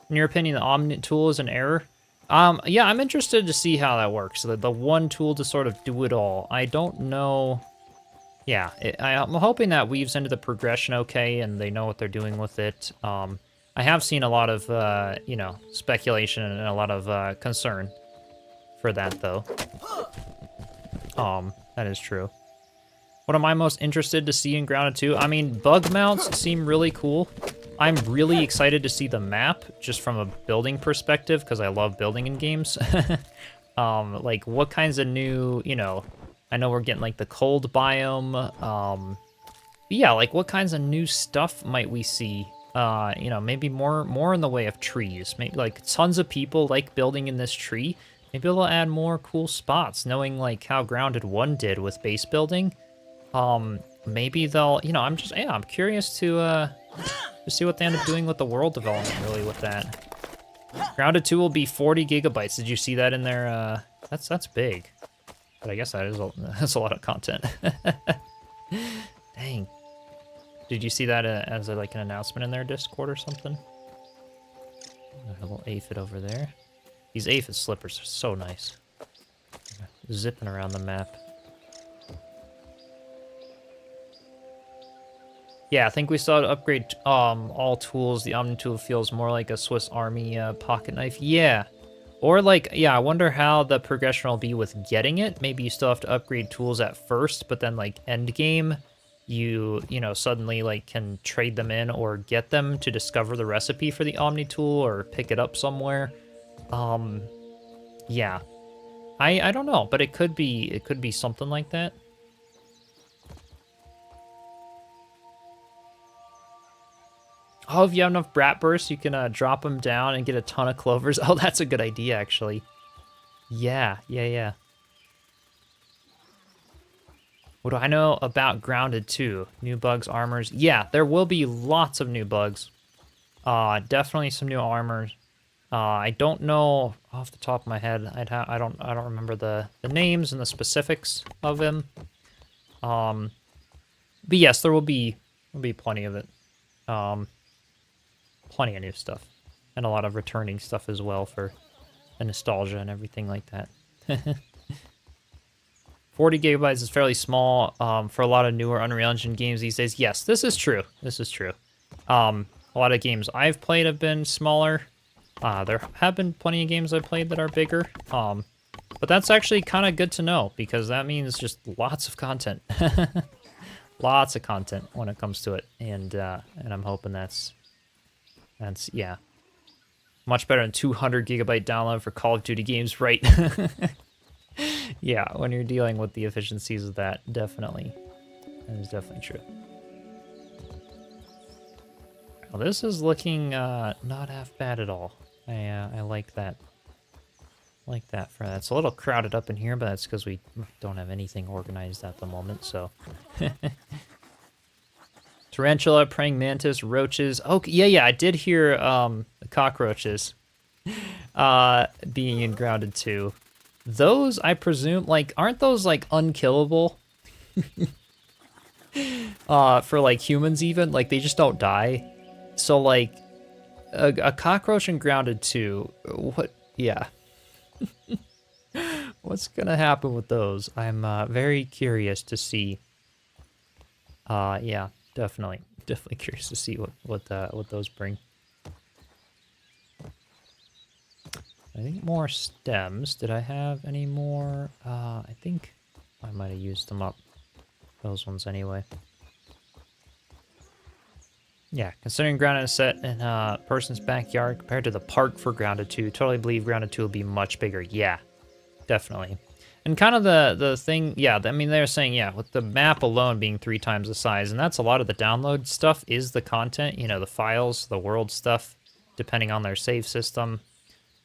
[SPEAKER 1] In your opinion, the Omni tool is an error? Yeah, I'm interested to see how that works. The one tool to sort of do it all. I don't know. Yeah, I'm hoping that weaves into the progression okay, and they know what they're doing with it. I have seen a lot of, you know, speculation and a lot of concern for that, though. That is true. What am I most interested to see in Grounded 2? I mean, bug mounts seem really cool. I'm really excited to see the map, just from a building perspective, because I love building in games. Like, what kinds of new, you know, I know we're getting, like, the cold biome. Yeah, like, what kinds of new stuff might we see? You know, maybe more in the way of trees. Maybe, like, tons of people like building in this tree. Maybe they'll add more cool spots, knowing, like, how Grounded 1 did with base building. Maybe they'll, you know, I'm curious to see what they end up doing with the world development, really, with that. Grounded 2 will be 40 gigabytes. Did you see that in there? That's big. But I guess that's a lot of content. Dang. Did you see that as like an announcement in their Discord or something? A little aphid over there. These aphid slippers are so nice. Zipping around the map. Yeah, I think we still have to upgrade all tools. The Omni tool feels more like a Swiss Army pocket knife. Yeah. Or like, yeah, I wonder how the progression will be with getting it. Maybe you still have to upgrade tools at first, but then like end game, you know, suddenly like can trade them in or get them to discover the recipe for the Omni tool or pick it up somewhere. Yeah. I don't know, but it could be something like that. Oh, if you have enough brat bursts, you can drop them down and get a ton of clovers. Oh, that's a good idea, actually. Yeah. What do I know about Grounded 2? New bugs, armors. Yeah, there will be lots of new bugs. Definitely some new armors. I don't know off the top of my head. I don't remember the names and the specifics of them. But yes, there will be plenty of it. Plenty of new stuff, and a lot of returning stuff as well for the nostalgia and everything like that. 40 gigabytes is fairly small for a lot of newer Unreal Engine games these days. Yes, this is true. A lot of games I've played have been smaller. There have been plenty of games I've played that are bigger. But that's actually kind of good to know, because that means just lots of content. Lots of content when it comes to it. And I'm hoping that's yeah. Much better than 200 gigabyte download for Call of Duty games, right? Yeah, when you're dealing with the efficiencies of that, definitely. That is definitely true. Well, this is looking not half bad at all. I like that. Like that for that. It's a little crowded up in here, but that's because we don't have anything organized at the moment, so. Tarantula, praying mantis, roaches. Oh, yeah, I did hear the cockroaches being in Grounded 2. Those, I presume, like, aren't those, like, unkillable? For, like, humans even? Like, they just don't die. So, like, a cockroach in Grounded 2, what? Yeah. What's gonna happen with those? I'm very curious to see. Yeah, definitely curious to see what those bring. I think more stems. Did I have any more? I think I might have used them up. Those ones anyway. Yeah, considering Grounded is set in a person's backyard compared to the park for Grounded 2, totally believe Grounded 2 will be much bigger. Yeah, definitely. And kind of the thing, yeah, I mean, they were saying, yeah, with the map alone being 3 times the size, and that's a lot of the download stuff is the content, you know, the files, the world stuff, depending on their save system.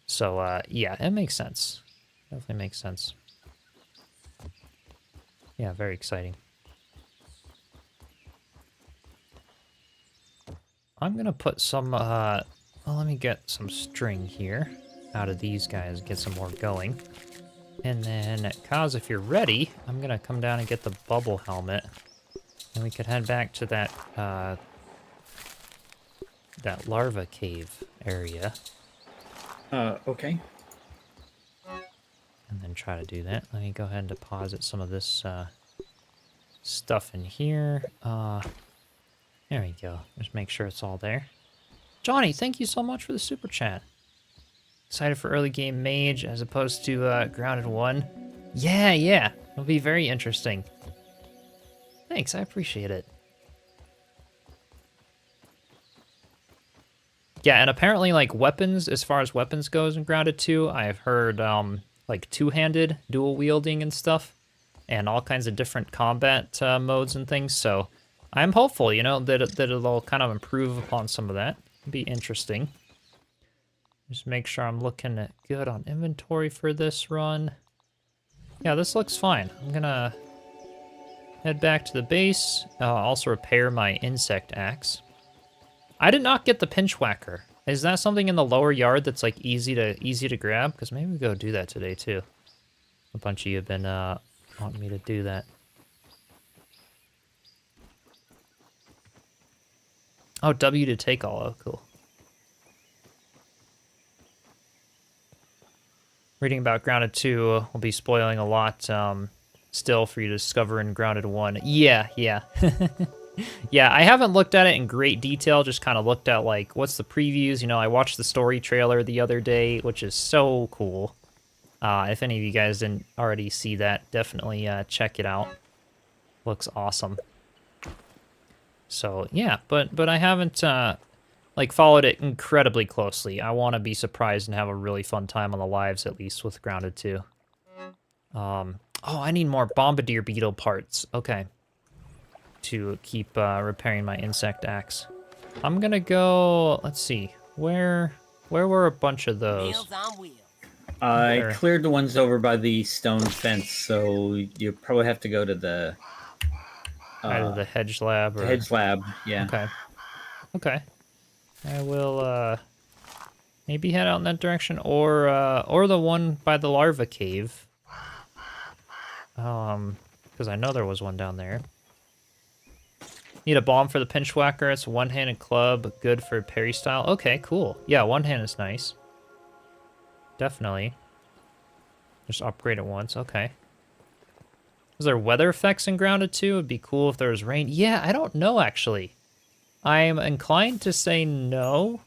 [SPEAKER 1] So, yeah, it makes sense. Definitely makes sense. Yeah, very exciting. I'm gonna put some, well, let me get some string here out of these guys, get some more going. And then, Kaz, if you're ready, I'm gonna come down and get the bubble helmet. And we could head back to that, that larva cave area.
[SPEAKER 2] Okay.
[SPEAKER 1] And then try to do that. Let me go ahead and deposit some of this, stuff in here. There we go. Just make sure it's all there. Johnny, thank you so much for the super chat. Excited for early game Mage as opposed to Grounded 1. Yeah. It'll be very interesting. Thanks, I appreciate it. Yeah, and apparently, like, weapons, as far as weapons goes in Grounded 2, I've heard, like, two-handed dual wielding and stuff, and all kinds of different combat modes and things, so I'm hopeful, you know, that it'll kind of improve upon some of that. It'll be interesting. Just make sure I'm looking at good on inventory for this run. Yeah, this looks fine. I'm gonna head back to the base. Also repair my insect axe. I did not get the pinch whacker. Is that something in the lower yard that's like easy to grab? Because maybe we go do that today too. A bunch of you have been wanting me to do that. Oh, W to take all. Oh, cool. Reading about Grounded 2 will be spoiling a lot still for you to discover in Grounded 1. Yeah. Yeah, I haven't looked at it in great detail, just kind of looked at, like, what's the previews. You know, I watched the story trailer the other day, which is so cool. If any of you guys didn't already see that, definitely check it out. Looks awesome. So, yeah, but I haven't, like, followed it incredibly closely. I want to be surprised and have a really fun time on the lives, at least, with Grounded 2. Oh, I need more bombardier beetle parts. Okay. To keep repairing my insect axe. I'm gonna go, let's see, where were a bunch of those?
[SPEAKER 3] Meals on wheels.
[SPEAKER 2] I
[SPEAKER 1] There.
[SPEAKER 2] cleared the ones over by the stone fence, so you probably have to go to the
[SPEAKER 1] Either the hedge lab or...
[SPEAKER 2] hedge lab. Yeah.
[SPEAKER 1] Okay. Okay. I will, maybe head out in that direction, or the one by the larva cave. Because I know there was one down there. Need a bomb for the pinchwhacker. It's a one-handed club, good for parry style. Okay, cool. Yeah, one hand is nice. Definitely. Just upgrade it once. Okay. Is there weather effects in Grounded 2? It'd be cool if there was rain. Yeah, I don't know, actually. I'm inclined to say no,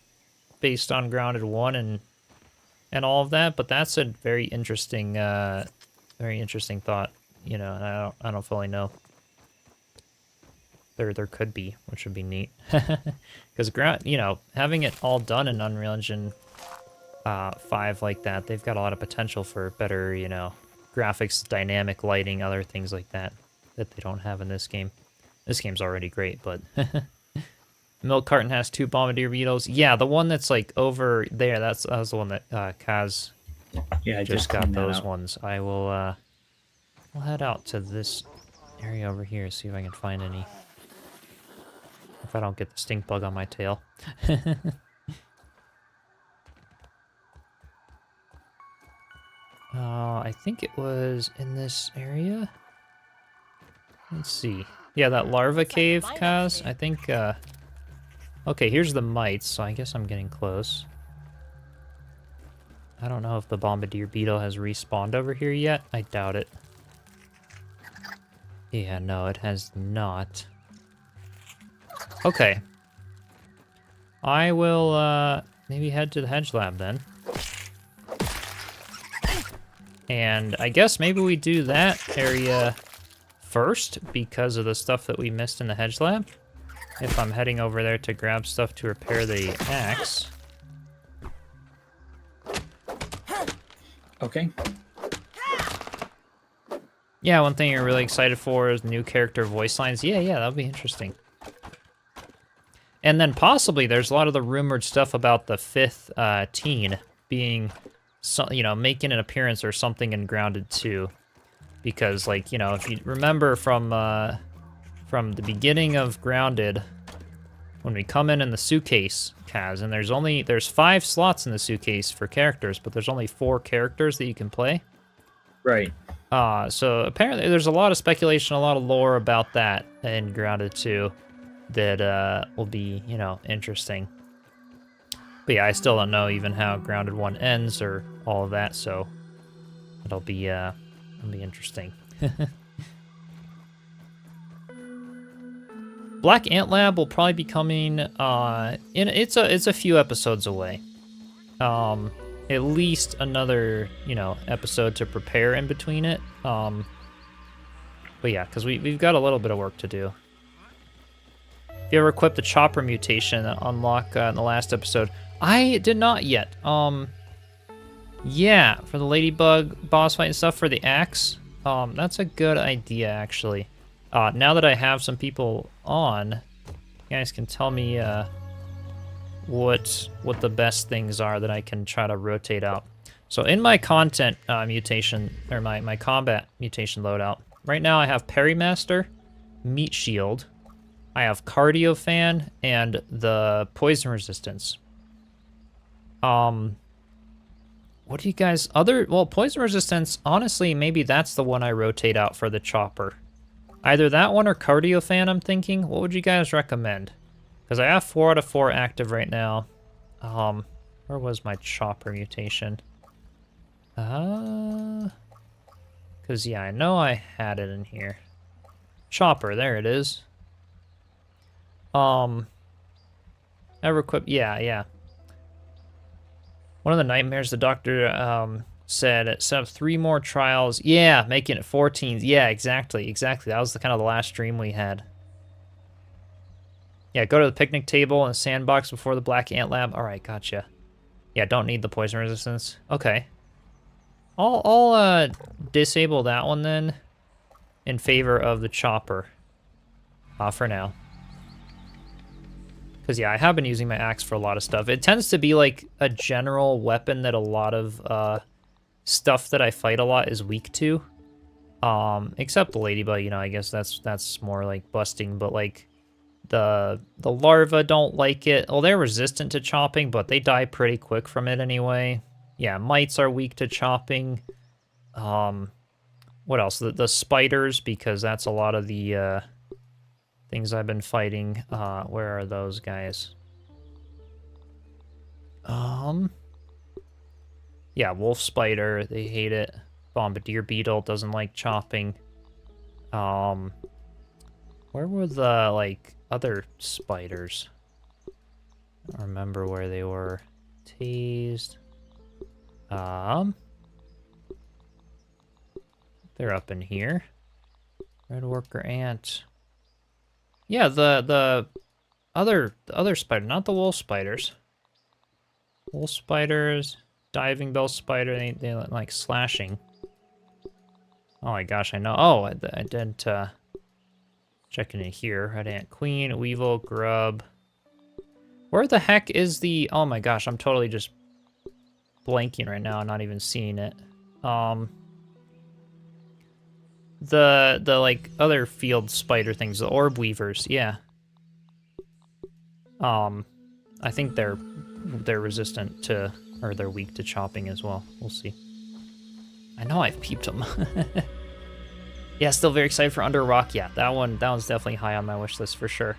[SPEAKER 1] based on Grounded 1 and all of that, but that's a very interesting thought, you know, and I don't fully know. There could be, which would be neat. Because, you know, having it all done in Unreal Engine 5 like that, they've got a lot of potential for better, you know, graphics, dynamic lighting, other things like that they don't have in this game. This game's already great, but... Milk carton has 2 bombardier beetles. Yeah, the one that's like over there, that was the one that Kaz
[SPEAKER 2] I
[SPEAKER 1] just got
[SPEAKER 2] cleaned that
[SPEAKER 1] those
[SPEAKER 2] out.
[SPEAKER 1] ones. I will I'll head out to this area over here, see if I can find any. If I don't get the stink bug on my tail. I think it was in this area. Let's see. Yeah, that larva cave, Kaz. I think, okay, here's the mites, so I guess I'm getting close. I don't know if the bombardier beetle has respawned over here yet. I doubt it. Yeah, no, it has not. Okay. I will, maybe head to the hedge lab then. And I guess maybe we do that area first because of the stuff that we missed in the hedge lab. If I'm heading over there to grab stuff to repair the axe.
[SPEAKER 2] Okay.
[SPEAKER 1] Yeah, one thing you're really excited for is new character voice lines. Yeah, that'll be interesting. And then possibly there's a lot of the rumored stuff about the 5th teen being, you know, making an appearance or something in Grounded 2. Because, like, you know, if you remember from the beginning of Grounded, when we come in the suitcase, Kaz, and there's 5 slots in the suitcase for characters, but there's only 4 characters that you can play.
[SPEAKER 2] Right.
[SPEAKER 1] So apparently there's a lot of speculation, a lot of lore about that in Grounded 2 that will be, you know, interesting. But yeah, I still don't know even how Grounded 1 ends or all of that, so it'll be interesting. Black Ant Lab will probably be coming it's a few episodes away. At least another, you know, episode to prepare in between it. But yeah, because we've got a little bit of work to do. If you ever equipped the chopper mutation that unlock in the last episode, I did not yet. Yeah, for the ladybug boss fight and stuff for the axe. That's a good idea actually. Now that I have some people on, you guys can tell me what the best things are that I can try to rotate out. So in my content mutation, or my combat mutation loadout, right now I have Perimaster, Meat Shield, I have Cardio Fan, and the Poison Resistance. What do you guys, well, Poison Resistance, honestly, maybe that's the one I rotate out for the chopper. Either that one or Cardio Fan, I'm thinking. What would you guys recommend? Because I have 4 out of 4 active right now. Where was my chopper mutation? Because, yeah, I know I had it in here. Chopper, there it is. Ever equip, yeah. One of the nightmares the doctor, said set up 3 more trials. Yeah, making it 14. Yeah, exactly. That was the kind of the last dream we had. Yeah, go to the picnic table and sandbox before the Black Ant Lab. All right, gotcha. Yeah, don't need the poison resistance. Okay. I'll disable that one then in favor of the chopper. For now. Because, yeah, I have been using my axe for a lot of stuff. It tends to be, like, a general weapon that a lot of stuff that I fight a lot is weak to. Except the ladybug, you know, I guess that's more, like, busting. But, like, the larvae don't like it. Well, they're resistant to chopping, but they die pretty quick from it anyway. Yeah, mites are weak to chopping. What else? The spiders, because that's a lot of the things I've been fighting. Where are those guys? Yeah, wolf spider, they hate it. Bombardier beetle doesn't like chopping. Where were the, like, other spiders? I don't remember where they were. Tased. They're up in here. Red worker ant. Yeah, the other spider, not the wolf spiders. Wolf spiders, diving bell spider, they like slashing. Oh my gosh, I know. Oh, I didn't check in here. Red ant queen, weevil, grub. Where the heck is the... Oh my gosh, I'm totally just blanking right now, not even seeing it. The like other field spider things, the orb weavers, yeah. I think they're resistant to, or they're weak to chopping as well. We'll see. I know I've peeped them. Yeah, still very excited for Under Rock. Yeah, that one's definitely high on my wish list for sure.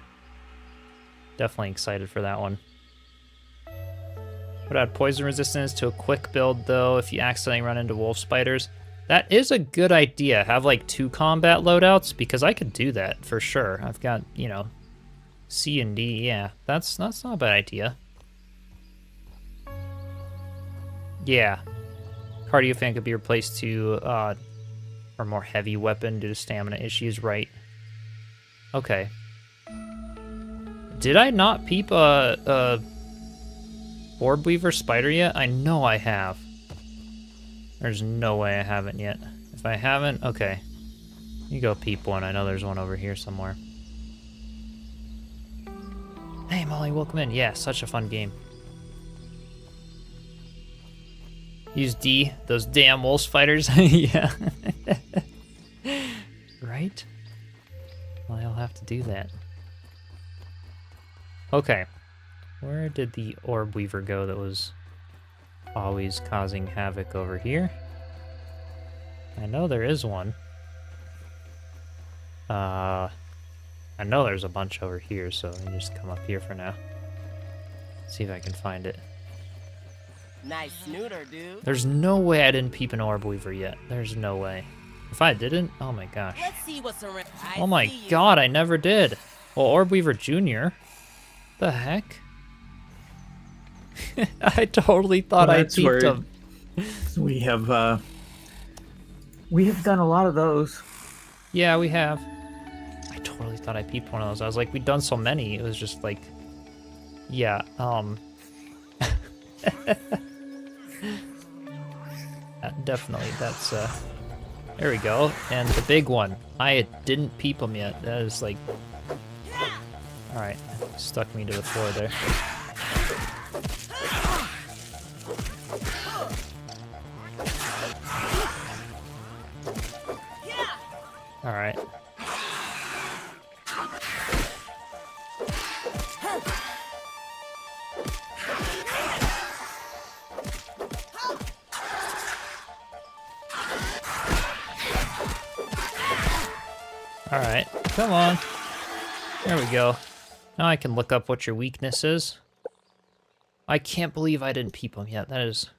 [SPEAKER 1] Definitely excited for that one. Would add poison resistance to a quick build though if you accidentally run into wolf spiders. That is a good idea. Have like 2 combat loadouts, because I could do that for sure. I've got, you know, C and D. Yeah, that's not a bad idea. Yeah, cardio fan could be replaced to or more heavy weapon due to stamina issues, right? Okay. Did I not peep a orb weaver spider yet? I know I have. There's no way I haven't yet. If I haven't, okay. You go peep one. I know there's one over here somewhere. Hey, Molly, welcome in. Yeah, such a fun game. Use D, those damn wolf fighters. Yeah. Right? Well, I'll have to do that. Okay. Where did the orb weaver go that was always causing havoc over here? I know there is one. I know there's a bunch over here, so let me just come up here for now. See if I can find it.
[SPEAKER 3] Nice snooter, dude.
[SPEAKER 1] There's no way I didn't peep an orb weaver yet. There's no way. If I didn't, oh my gosh.
[SPEAKER 3] Let's see what's around.
[SPEAKER 1] Oh my god, I never did. Well, Orb Weaver Jr. The heck? I totally thought I peeped him.
[SPEAKER 2] We have done a lot of those.
[SPEAKER 1] Yeah, we have. I totally thought I peeped one of those. I was like, we've done so many. It was just like, yeah, definitely, that's, there we go. And the big one. I didn't peep him yet. That is like, alright, stuck me to the floor there. Alright. Alright, come on. There we go. Now I can look up what your weakness is. I can't believe I didn't peep them yet. That is...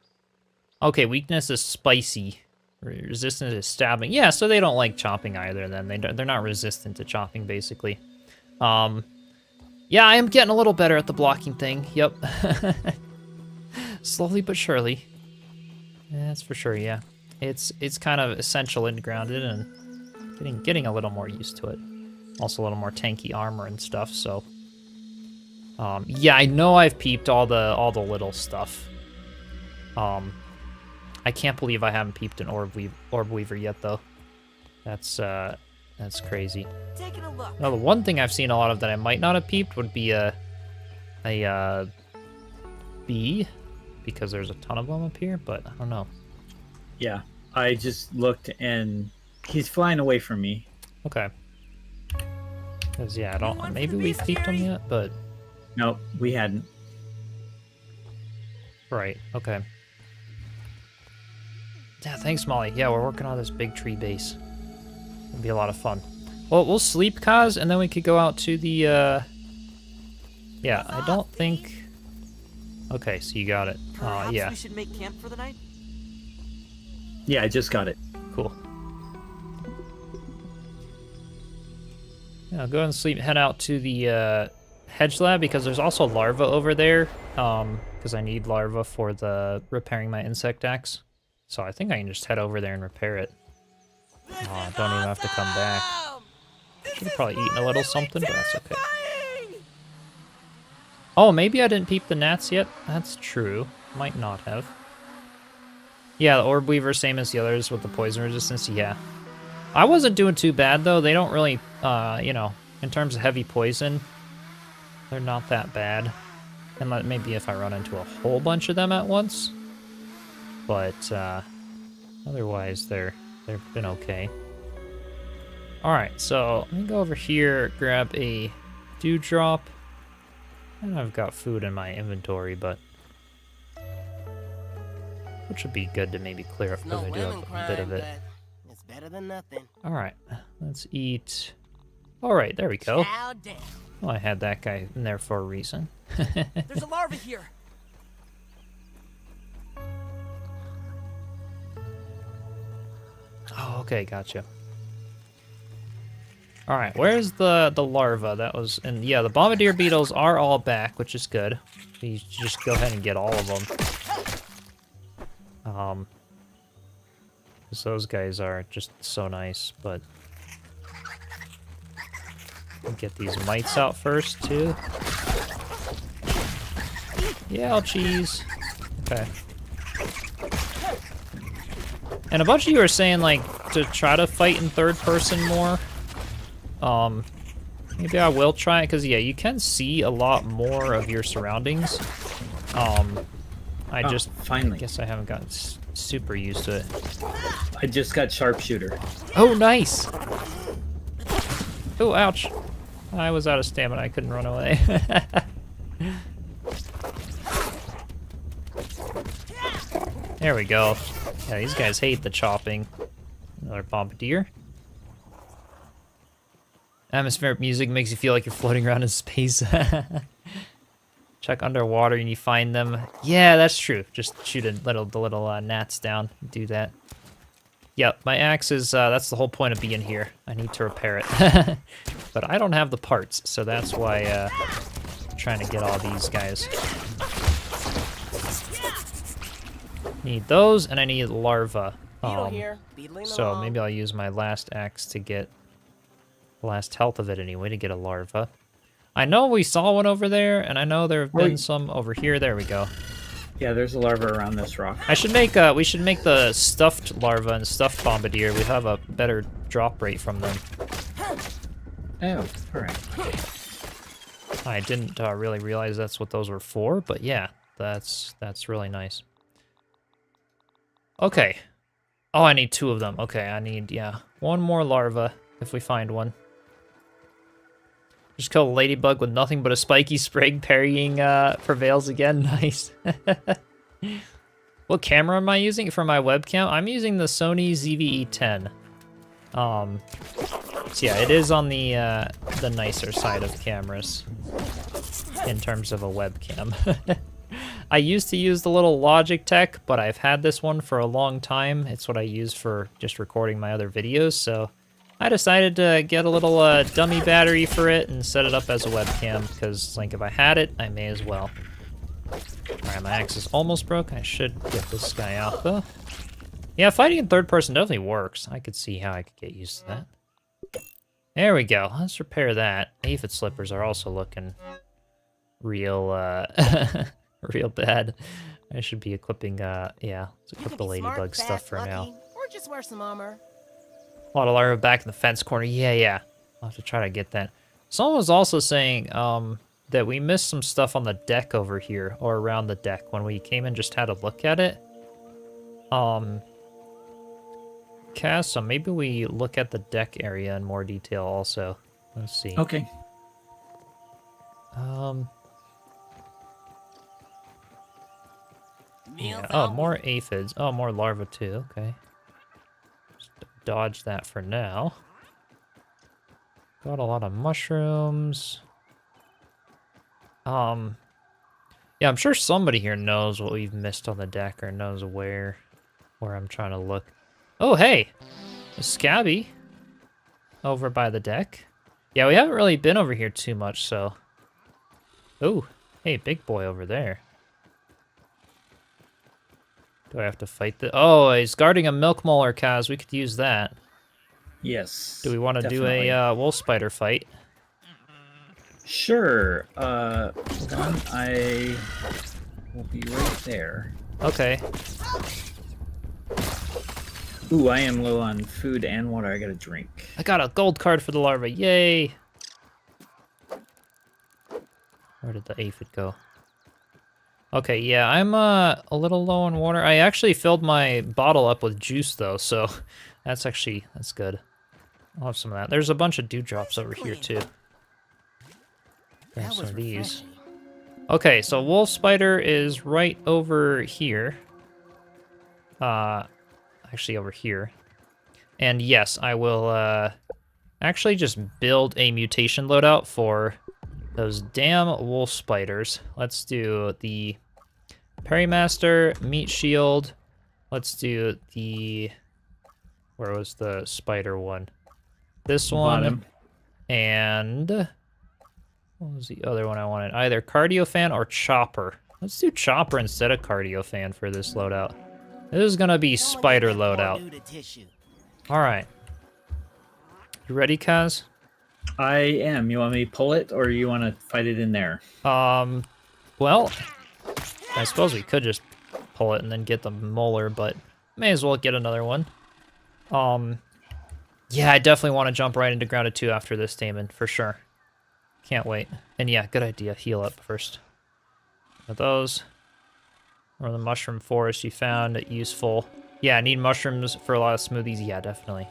[SPEAKER 1] Okay, weakness is spicy. Resistance is stabbing. Yeah, so they don't like chopping either then. They're not resistant to chopping, basically. Yeah, I am getting a little better at the blocking thing. Yep. Slowly but surely. Yeah, that's for sure, yeah. It's kind of essential and grounded and getting a little more used to it. Also a little more tanky armor and stuff, so... yeah, I know I've peeped all the little stuff. I can't believe I haven't peeped an Orb Weaver yet, though. That's crazy.
[SPEAKER 3] Taking a look.
[SPEAKER 1] Now, the one thing I've seen a lot of that I might not have peeped would be a bee because there's a ton of them up here, but I don't know.
[SPEAKER 2] Yeah, I just looked and he's flying away from me.
[SPEAKER 1] Okay. Because, yeah, I don't... Maybe we've peeped him yet, but...
[SPEAKER 2] Nope, we hadn't.
[SPEAKER 1] Right, okay. Yeah, thanks, Molly. Yeah, we're working on this big tree base. It'll be a lot of fun. Well, we'll sleep, Kaz, and then we could go out to the, Yeah, I don't think... Okay, so you got it.
[SPEAKER 4] Perhaps
[SPEAKER 1] yeah.
[SPEAKER 4] we should make camp for the night?
[SPEAKER 2] Yeah, I just got it.
[SPEAKER 1] Cool. Yeah, I'll go ahead and sleep. Head out to the Hedge lab because there's also larvae over there. Because I need larvae for the repairing my insect axe. So I think I can just head over there and repair it. Don't even have to come back. Should have probably eaten a little something, but that's okay. Oh, maybe I didn't peep the gnats yet. That's true. Might not have. Yeah, the orb weaver, same as the others with the poison resistance. Yeah. I wasn't doing too bad, though. They don't really, you know, in terms of heavy poison, they're not that bad. And maybe if I run into a whole bunch of them at once. But, otherwise, they've been okay. Alright, so let me go over here, grab a dewdrop. And I've got food in my inventory, but... which would be good to maybe clear up, because I do have a bit of it.
[SPEAKER 3] It's better than nothing.
[SPEAKER 1] Alright, let's eat... Alright, there we go.
[SPEAKER 3] Chow down.
[SPEAKER 1] Well, I had that guy in there for a reason.
[SPEAKER 4] There's a larva here.
[SPEAKER 1] Oh, okay, gotcha. Alright, where's the larva that was... And yeah, the bombardier beetles are all back, which is good. You just go ahead and get all of them. Because those guys are just so nice, but... I'll get these mites out first, too. Yeah, I'll cheese. Okay. And a bunch of you are saying, like, to try to fight in third person more. Maybe I will try it, because, yeah, you can see a lot more of your surroundings. I
[SPEAKER 2] finally.
[SPEAKER 1] guess I haven't gotten super used to it.
[SPEAKER 2] I just got sharpshooter.
[SPEAKER 1] Oh, nice! Oh, ouch. I was out of stamina, I couldn't run away. There we go. Yeah, these guys hate the chopping. Another bombardier. Atmospheric music makes you feel like you're floating around in space. Check underwater and you find them. Yeah, that's true. Just shoot the little gnats down. Do that. Yep, my axe is, that's the whole point of being here. I need to repair it. But I don't have the parts, so that's why, I'm trying to get all these guys. Need those, and I need larvae.
[SPEAKER 3] Beetle here, beetling
[SPEAKER 1] So
[SPEAKER 3] along.
[SPEAKER 1] maybe I'll use my last axe to get the last health of it anyway, to get a larva. I know we saw one over there, and I know there have been some over here. There we go.
[SPEAKER 2] Yeah, there's a larva around this rock.
[SPEAKER 1] I should make we should make the stuffed larva and stuffed bombardier. We have a better drop rate from them.
[SPEAKER 2] Oh, alright.
[SPEAKER 1] I didn't really realize that's what those were for, but yeah, that's really nice. Okay. Oh, I need 2 of them. Okay, I need, yeah, 1 more larva if we find one. Just kill a ladybug with nothing but a spiky sprig. Parrying prevails again. Nice. What camera am I using for my webcam? I'm using the Sony ZV-E10. So yeah, it is on the nicer side of cameras in terms of a webcam. I used to use the little Logitech, but I've had this one for a long time. It's what I use for just recording my other videos, so I decided to get a little dummy battery for it and set it up as a webcam, because like if I had it, I may as well. Alright, my axe is almost broken. I should get this guy out though. Yeah, fighting in third person definitely works. I could see how I could get used to that. There we go. Let's repair that. Aphid slippers are also looking real, real bad. I should be equipping, yeah, let's equip the ladybug
[SPEAKER 3] Smart,
[SPEAKER 1] stuff
[SPEAKER 3] fast,
[SPEAKER 1] for
[SPEAKER 3] lucky,
[SPEAKER 1] now.
[SPEAKER 3] Or just wear some armor.
[SPEAKER 1] A lot of larvae back in the fence corner. Yeah. I'll have to try to get that. Someone was also saying, that we missed some stuff on the deck over here, or around the deck when we came and just had a look at it. Kaz, so maybe we look at the deck area in more detail also. Let's see.
[SPEAKER 2] Okay.
[SPEAKER 1] Yeah. Oh, more aphids. Oh, more larvae too. Okay. Just dodge that for now. Got a lot of mushrooms. Yeah, I'm sure somebody here knows what we've missed on the deck or knows where I'm trying to look. Oh, hey! A scabby over by the deck. Yeah, we haven't really been over here too much, so... Oh, hey, big boy over there. Do I have to fight the... Oh, he's guarding a milk molar, Kaz. We could use that.
[SPEAKER 2] Yes.
[SPEAKER 1] Do we want to do
[SPEAKER 2] definitely.
[SPEAKER 1] a wolf spider fight?
[SPEAKER 2] Sure. Hold on. I will be right there.
[SPEAKER 1] Okay.
[SPEAKER 2] Ooh, I am low on food and water. I gotta drink.
[SPEAKER 1] I got a gold card for the larva. Yay! Where did the aphid go? Okay, yeah, I'm a little low on water. I actually filled my bottle up with juice, though, so that's good. I'll have some of that. There's a bunch of dewdrops over here, too. Grab some of these. Okay, so wolf spider is right over here. Actually over here. And yes, I will actually just build a mutation loadout for those damn wolf spiders. Let's do the Perimaster, Meat Shield. Let's do the... Where was the spider one? This one.
[SPEAKER 2] Bottom.
[SPEAKER 1] And... What was the other one I wanted? Either Cardiofan or Chopper. Let's do Chopper instead of Cardiofan for this loadout. This is gonna be spider loadout. Alright. You ready, Kaz?
[SPEAKER 2] I am. You want me to pull it, or you want to fight it in there?
[SPEAKER 1] Well, I suppose we could just pull it and then get the molar, but may as well get another one. Yeah, I definitely want to jump right into Grounded 2 after this, Damon, for sure. Can't wait. And yeah, good idea. Heal up first. Got those. Or the mushroom forest you found useful. Yeah, I need mushrooms for a lot of smoothies. Yeah, definitely.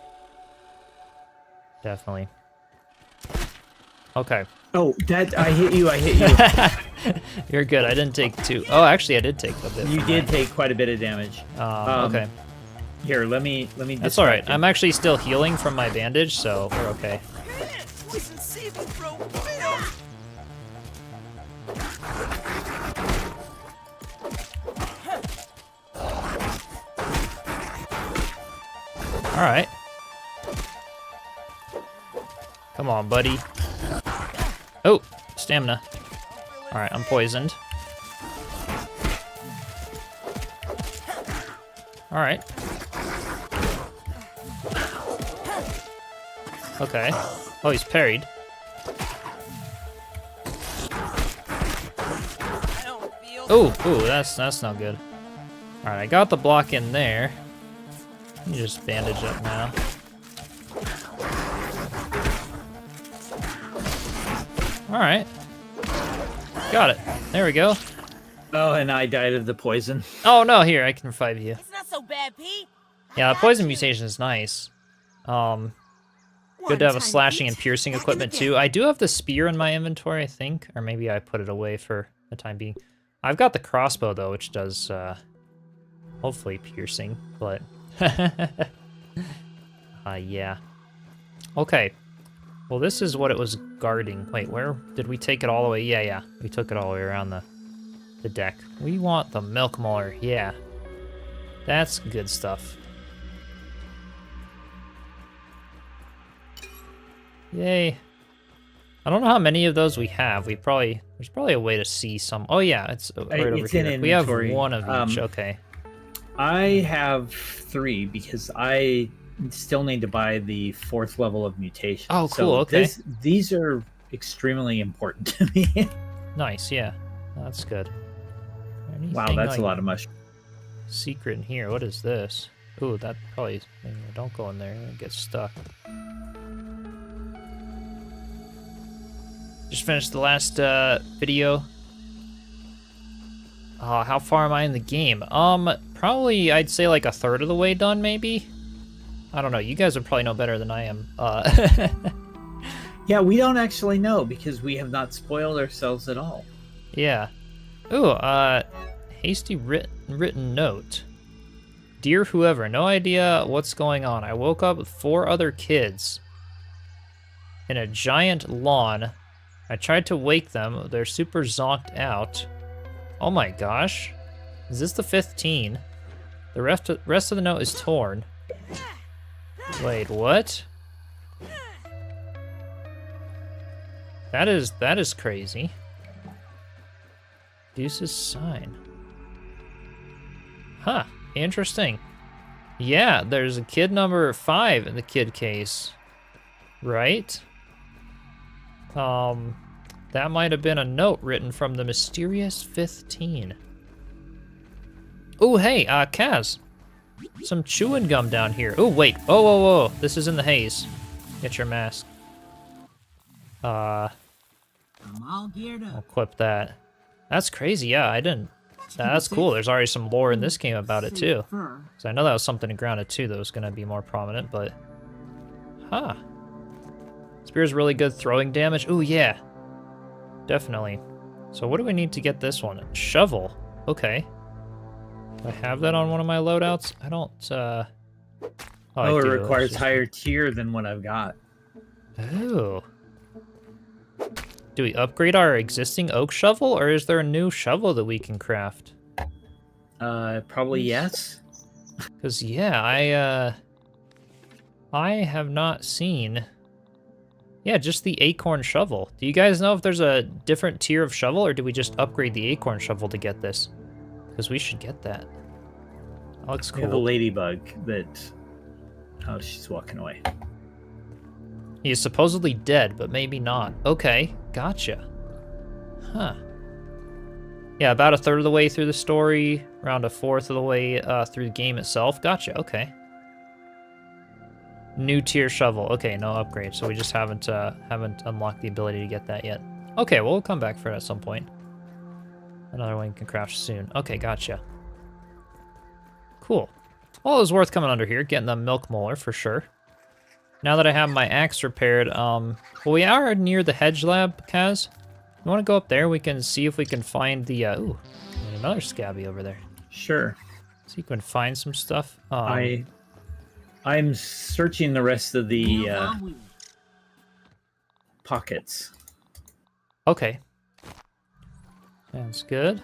[SPEAKER 1] Definitely. Okay.
[SPEAKER 2] Oh, that I hit you. I hit you.
[SPEAKER 1] You're good. I didn't take two. Oh, actually, I did take a bit.
[SPEAKER 2] You did take quite a bit of damage.
[SPEAKER 1] Okay.
[SPEAKER 2] Here, let me.
[SPEAKER 1] That's all right. I'm actually still healing from my bandage, so we're okay. All right. Come on, buddy. Oh, stamina. All right, I'm poisoned. All right. Okay. Oh, he's parried. Oh, that's not good. All right, I got the block in there. You just bandage up now. All right. Got it. There we go.
[SPEAKER 2] Oh, and I died of the poison.
[SPEAKER 1] Oh no, here, I can revive you.
[SPEAKER 3] It's not so bad, Pete.
[SPEAKER 1] Yeah, the poison mutation is nice. Good to have a slashing and piercing equipment too. I do have the spear in my inventory, I think, or maybe I put it away for the time being. I've got the crossbow though, which does hopefully piercing, but yeah. Okay. Well, this is what it was guarding. Wait, where did we take it all the way? Yeah, we took it all the way around the deck. We want the milk molar. Yeah, that's good stuff. Yay. I don't know how many of those we have. There's probably a way to see some. Oh yeah, it's right over
[SPEAKER 2] It's
[SPEAKER 1] here.
[SPEAKER 2] in
[SPEAKER 1] We have
[SPEAKER 2] inventory.
[SPEAKER 1] one of each. Okay.
[SPEAKER 2] I have 3 because I still need to buy the 4th level of mutation.
[SPEAKER 1] Oh, cool. Okay.
[SPEAKER 2] These are extremely important to me.
[SPEAKER 1] Nice. Yeah, that's good.
[SPEAKER 2] Wow,
[SPEAKER 1] Anything
[SPEAKER 2] that's
[SPEAKER 1] like
[SPEAKER 2] a lot of mushrooms.
[SPEAKER 1] secret in here? What is this? Ooh, that probably. Don't go in there. You'll get stuck. Just finished the last video. How far am I in the game? Probably I'd say like a third of the way done, maybe. I don't know. You guys would probably know better than I am.
[SPEAKER 2] Yeah, we don't actually know because we have not spoiled ourselves at all.
[SPEAKER 1] Yeah. Ooh, hasty written note. Dear whoever, no idea what's going on. I woke up with 4 other kids in a giant lawn. I tried to wake them. They're super zonked out. Oh my gosh. Is this the 5th teen? The rest of the note is torn. Wait, what? That is crazy. Deuce's sign. Huh, interesting. Yeah, there's a kid number 5 in the kid case. Right? That might have been a note written from the mysterious 5th teen. Oh, hey, Kaz. Some chewing gum down here. Oh, wait. Oh, whoa, whoa. This is in the haze. Get your mask.
[SPEAKER 3] I'm all geared
[SPEAKER 1] I'll
[SPEAKER 3] up.
[SPEAKER 1] equip that. That's crazy, yeah, I didn't... That's cool, there's already some lore in this game about it, too. So I know that was something in Grounded 2 that was going to be more prominent, but... Huh. Spear's really good throwing damage. Ooh, yeah. Definitely. So what do we need to get this one? Shovel. Okay. Do I have that on one of my loadouts? I don't, Oh, I
[SPEAKER 2] it
[SPEAKER 1] do.
[SPEAKER 2] requires
[SPEAKER 1] It's just-
[SPEAKER 2] higher tier than what I've got.
[SPEAKER 1] Oh. Do we upgrade our existing oak shovel, or is there a new shovel that we can craft?
[SPEAKER 2] Probably yes.
[SPEAKER 1] Because, yeah, I have not seen... Yeah, just the acorn shovel. Do you guys know if there's a different tier of shovel, or do we just upgrade the acorn shovel to get this? Because we should get that. That looks
[SPEAKER 2] We have a
[SPEAKER 1] cool.
[SPEAKER 2] ladybug that... Oh, she's walking away.
[SPEAKER 1] He is supposedly dead, but maybe not. Okay, gotcha. Huh. Yeah, about a third of the way through the story, around a fourth of the way through the game itself. Gotcha, okay. New tier shovel. Okay, no upgrade, so we just haven't unlocked the ability to get that yet. Okay, well, we'll come back for it at some point. Another one you can craft soon. Okay, gotcha. Cool. Well, it was worth coming under here, getting the milk molar for sure. Now that I have my axe repaired, well, we are near the Hedge lab, Kaz. You want to go up there? We can see if we can find the, ooh, another scabby over there.
[SPEAKER 2] Sure.
[SPEAKER 1] See if we can find some stuff.
[SPEAKER 2] I'm searching the rest of the pockets.
[SPEAKER 1] Okay. Sounds good.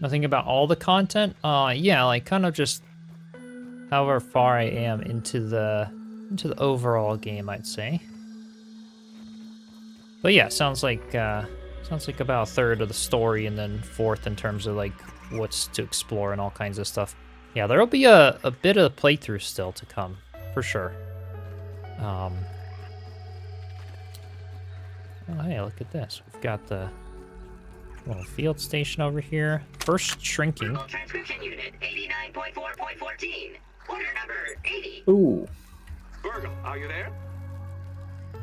[SPEAKER 1] Nothing about all the content? Yeah, like kind of just however far I am into the overall game, I'd say. But yeah, sounds like about a third of the story, and then fourth in terms of like what's to explore and all kinds of stuff. Yeah, there'll be a bit of playthrough still to come, for sure. Oh, hey, look at this. We've got the little field station over here. First shrinking.
[SPEAKER 5] Burgle transcription unit 89.4.14. Order number 80.
[SPEAKER 2] Ooh.
[SPEAKER 6] Burgle, are you there?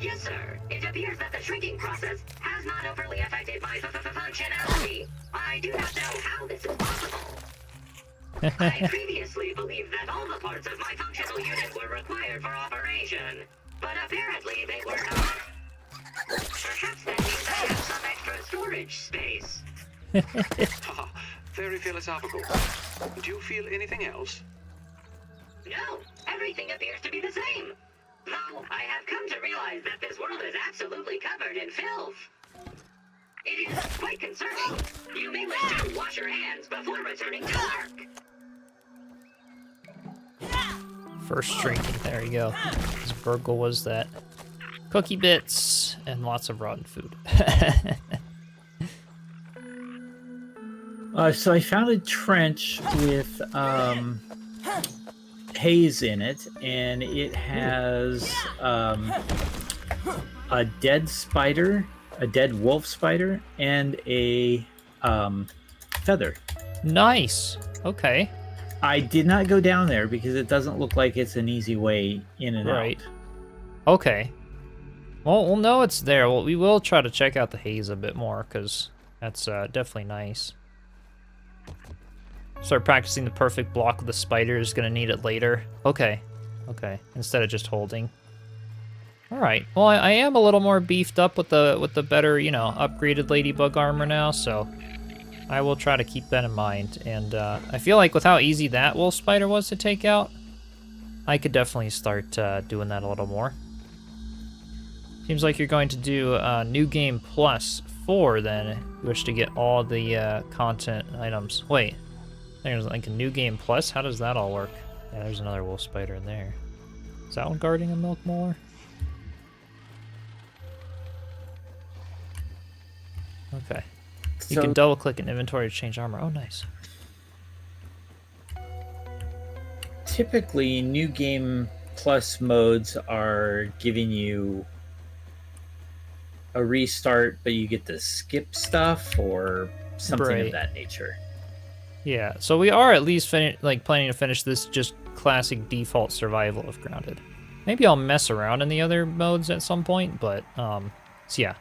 [SPEAKER 5] Yes, sir. It appears that the shrinking process has not overly affected my functionality. I do not know how this is possible. I previously believed that all the parts of my functional unit were required for operation, but apparently they were not. Perhaps that means I have some extra storage space.
[SPEAKER 6] Haha, very philosophical. Do you feel anything else?
[SPEAKER 5] No, everything appears to be the same. Though I have come to realize that this world is absolutely covered in filth. It is quite concerning. You may wish to wash your hands before returning to work.
[SPEAKER 1] First shrinking. There you go. This Burgle was that. Cookie bits and lots of rotten food.
[SPEAKER 2] So I found a trench with haze in it, and it has a dead spider, a dead wolf spider, and a feather.
[SPEAKER 1] Nice. Okay.
[SPEAKER 2] I did not go down there because it doesn't look like it's an easy way in and
[SPEAKER 1] Right.
[SPEAKER 2] out.
[SPEAKER 1] Okay. Well, we'll know it's there. Well, we will try to check out the haze a bit more, because that's definitely nice. Start practicing the perfect block with the spider. Is going to need it later. Okay. Okay. Instead of just holding. All right. Well, I am a little more beefed up with the better, you know, upgraded ladybug armor now, so I will try to keep that in mind. And I feel like with how easy that wolf spider was to take out, I could definitely start doing that a little more. Seems like you're going to do New Game Plus 4 then. You wish to get all the content items. Wait, there's like a New Game Plus? How does that all work? Yeah, there's another wolf spider in there. Is that one guarding a milk molar? Okay. You can double click an inventory to change armor. Oh, nice.
[SPEAKER 2] Typically, New Game Plus modes are giving you a restart, but you get to skip stuff or something
[SPEAKER 1] Right.
[SPEAKER 2] of that nature.
[SPEAKER 1] Yeah, so we are at least planning to finish this just classic default survival of Grounded. Maybe I'll mess around in the other modes at some point, but so yeah,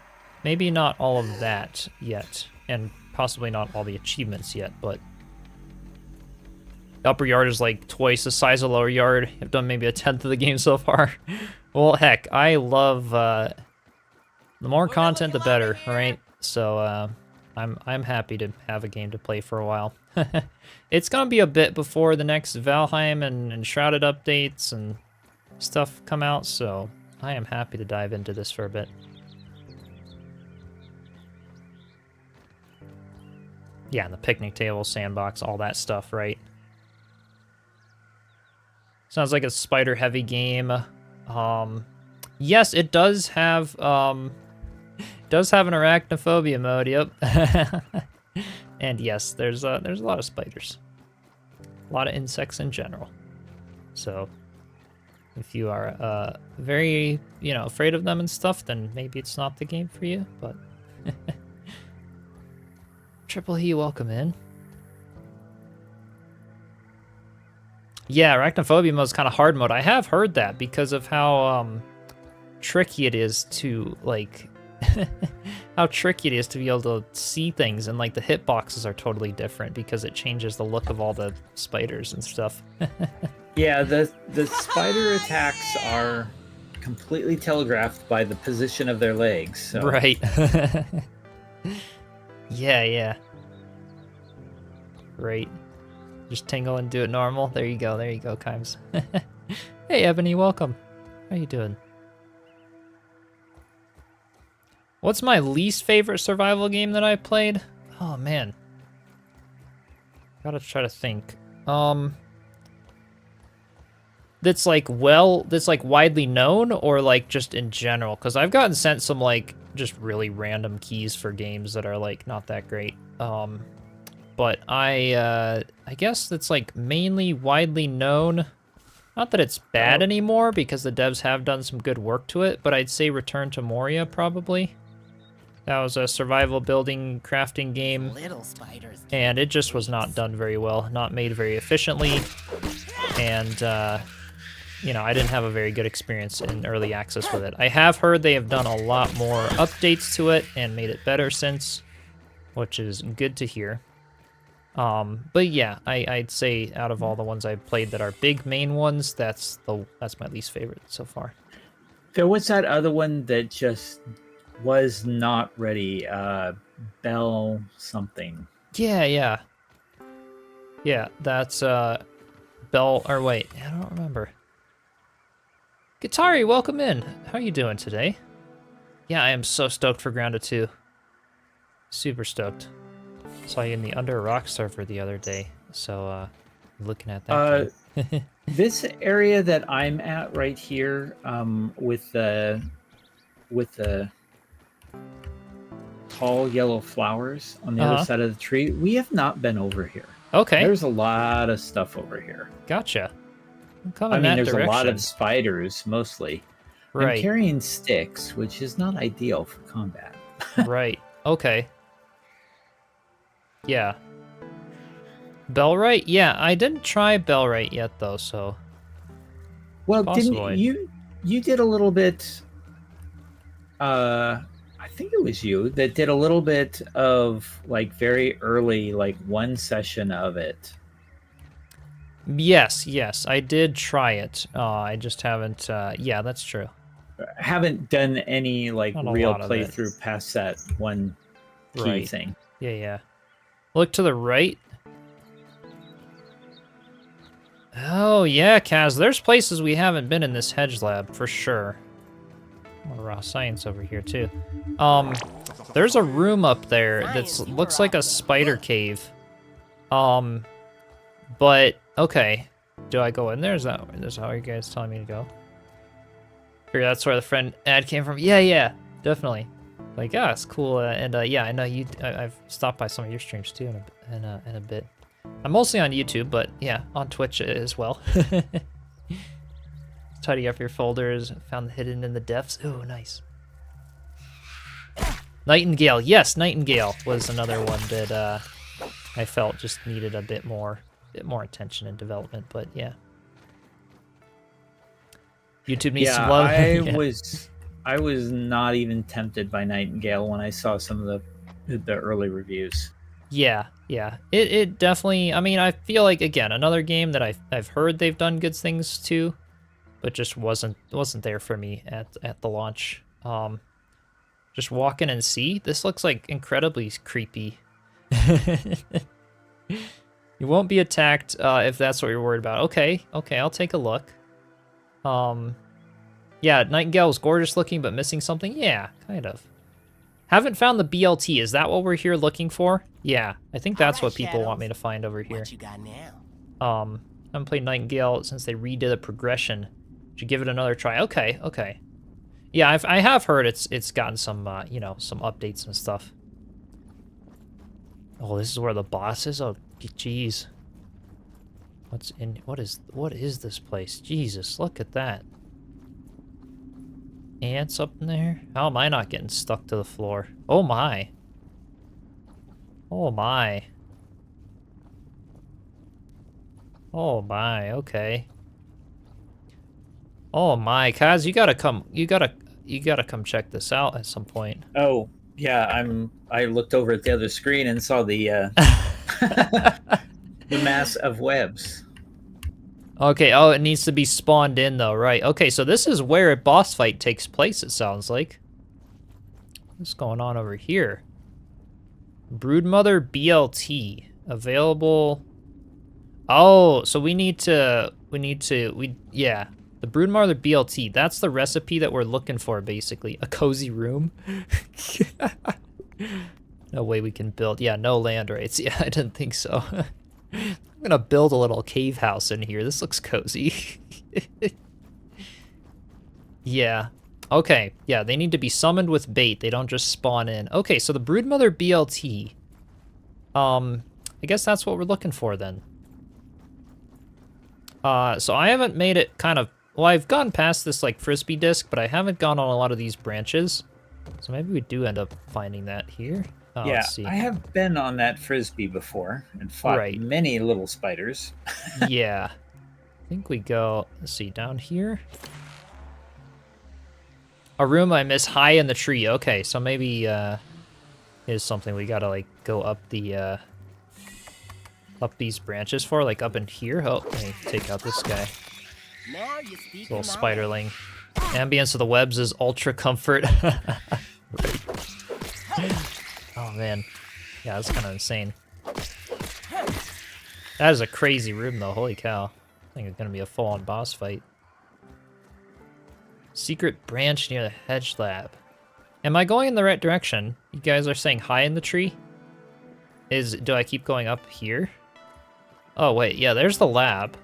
[SPEAKER 1] maybe not all of that yet, and possibly not all the achievements yet, but the upper yard is like twice the size of lower yard. I've done maybe 1/10 of the game so far. Well, heck, I love the more content, the better, right? So I'm happy to have a game to play for a while. It's gonna be a bit before the next Valheim and Shrouded updates and stuff come out, so I am happy to dive into this for a bit. Yeah, and the picnic table, sandbox, all that stuff, right? Sounds like a spider-heavy game. Yes, it does have an arachnophobia mode. Yep. And yes, there's a lot of spiders, a lot of insects in general. So if you are very afraid of them and stuff, then maybe it's not the game for you. But Triple E, welcome in. Yeah, arachnophobia mode is kind of hard mode. I have heard that because of how tricky it is to how tricky it is to be able to see things, and like the hitboxes are totally different because it changes the look of all the spiders and stuff.
[SPEAKER 2] Yeah, the spider attacks are completely telegraphed by the position of their legs. So.
[SPEAKER 1] Right. Yeah. Right. Just tingle and do it normal. There you go, Kimes. Hey, Ebony, welcome. How you doing? What's my least favorite survival game that I played? Oh, man. Gotta try to think. That's widely known, or like just in general? Because I've gotten sent some like just really random keys for games that are like not that great. But I guess it's like mainly widely known. Not that it's bad anymore, because the devs have done some good work to it, but I'd say Return to Moria probably. That was a survival building crafting game,
[SPEAKER 3] Little spiders.
[SPEAKER 1] and it just was not done very well, not made very efficiently, and I didn't have a very good experience in early access with it. I have heard they have done a lot more updates to it and made it better since, which is good to hear. But yeah, I'd say out of all the ones I've played that are big main ones, that's my least favorite so far.
[SPEAKER 2] There was that other one that just was not ready. Bell something.
[SPEAKER 1] Yeah, that's Bell, or wait, I don't remember. Guitari, welcome in. How are you doing today? Yeah, I am so stoked for Grounded 2. Super stoked. Saw you in the Under a Rock server the other day, so looking at that.
[SPEAKER 2] This area that I'm at right here, with the tall yellow flowers on the other side of the tree, we have not been over here.
[SPEAKER 1] Okay.
[SPEAKER 2] There's a lot of stuff over here.
[SPEAKER 1] Gotcha.
[SPEAKER 2] I mean, there's a lot of spiders, mostly.
[SPEAKER 1] Right.
[SPEAKER 2] I'm carrying sticks, which is not ideal for combat.
[SPEAKER 1] Right. Okay. Yeah. Bellrite? Yeah, I didn't try Bellrite yet though, so
[SPEAKER 2] Well,
[SPEAKER 1] possible.
[SPEAKER 2] didn't you did a little bit? I think it was you that did a little bit of like very early, like one session of it.
[SPEAKER 1] Yes, I did try it. I just haven't. Yeah, that's true.
[SPEAKER 2] Haven't done any like
[SPEAKER 1] Not a
[SPEAKER 2] real
[SPEAKER 1] lot of it.
[SPEAKER 2] playthrough past that one key
[SPEAKER 1] Right.
[SPEAKER 2] thing.
[SPEAKER 1] Yeah. Look to the right. Oh yeah, Kaz. There's places we haven't been in this Hedge lab for sure. More raw science over here too. There's a room up there that looks like a spider cave. But okay, do I go in there? Is that how you guys telling me to go? Figure that's where the friend ad came from. Yeah, definitely. Like, yeah, it's cool. Yeah, I know you. I've stopped by some of your streams too in a bit. I'm mostly on YouTube, but yeah, on Twitch as well. Tidy up your folders. Found the hidden in the depths. Ooh, nice. Nightingale. Yes, Nightingale was another one that I felt just needed a bit more attention and development. But yeah, YouTube needs some love.
[SPEAKER 2] I was not even tempted by Nightingale when I saw some of the early reviews.
[SPEAKER 1] Yeah. It definitely. I mean, I feel like again another game that I've heard they've done good things to, but just wasn't there for me at the launch. Just walk in and see. This looks like incredibly creepy. You won't be attacked if that's what you're worried about. Okay, I'll take a look. Yeah, Nightingale was gorgeous looking, but missing something. Yeah, kind of. Haven't found the BLT. Is that what we're here looking for? Yeah, I think that's what people want me to find over here.
[SPEAKER 3] What you got now?
[SPEAKER 1] I haven't played Nightingale since they redid the progression. Should give it another try. Okay. Yeah, I have heard it's gotten some some updates and stuff. Oh, this is where the boss is. Oh, jeez. What is this place? Jesus, look at that. Ants up in there? How am I not getting stuck to the floor? Oh my. Okay. Oh my, Kaz, you gotta come check this out at some point.
[SPEAKER 2] Oh yeah, I looked over at the other screen and saw the the mass of webs.
[SPEAKER 1] Okay, oh, it needs to be spawned in though, right. Okay, so this is where a boss fight takes place, it sounds like. What's going on over here? Broodmother BLT. Available. Oh, so yeah. The Broodmother BLT. That's the recipe that we're looking for, basically. A cozy room. No way we can build. Yeah, no land rights. Yeah, I didn't think so. I'm gonna build a little cave house in here. This looks cozy. Yeah. Okay. Yeah, they need to be summoned with bait. They don't just spawn in. Okay, so the Broodmother BLT. I guess that's what we're looking for then. So I haven't made it kind of... Well, I've gone past this, like, frisbee disc, but I haven't gone on a lot of these branches. So maybe we do end up finding that here.
[SPEAKER 2] Yeah,
[SPEAKER 1] let's see.
[SPEAKER 2] I have been on that frisbee before and fought many little spiders.
[SPEAKER 1] Yeah. I think we go, let's see, down here. A room I miss high in the tree. Okay, so maybe is something we gotta like go up the up these branches for, like up in here. Oh, let me take out this guy.
[SPEAKER 3] Now you speak
[SPEAKER 1] Little spiderling. Ambience of the webs is ultra comfort. Oh man. Yeah, that's kind of insane. That is a crazy room though, holy cow. I think it's gonna be a full-on boss fight. Secret branch near the Hedge lab. Am I going in the right direction? You guys are saying high in the tree? Do I keep going up here? Oh wait, yeah, there's the lab.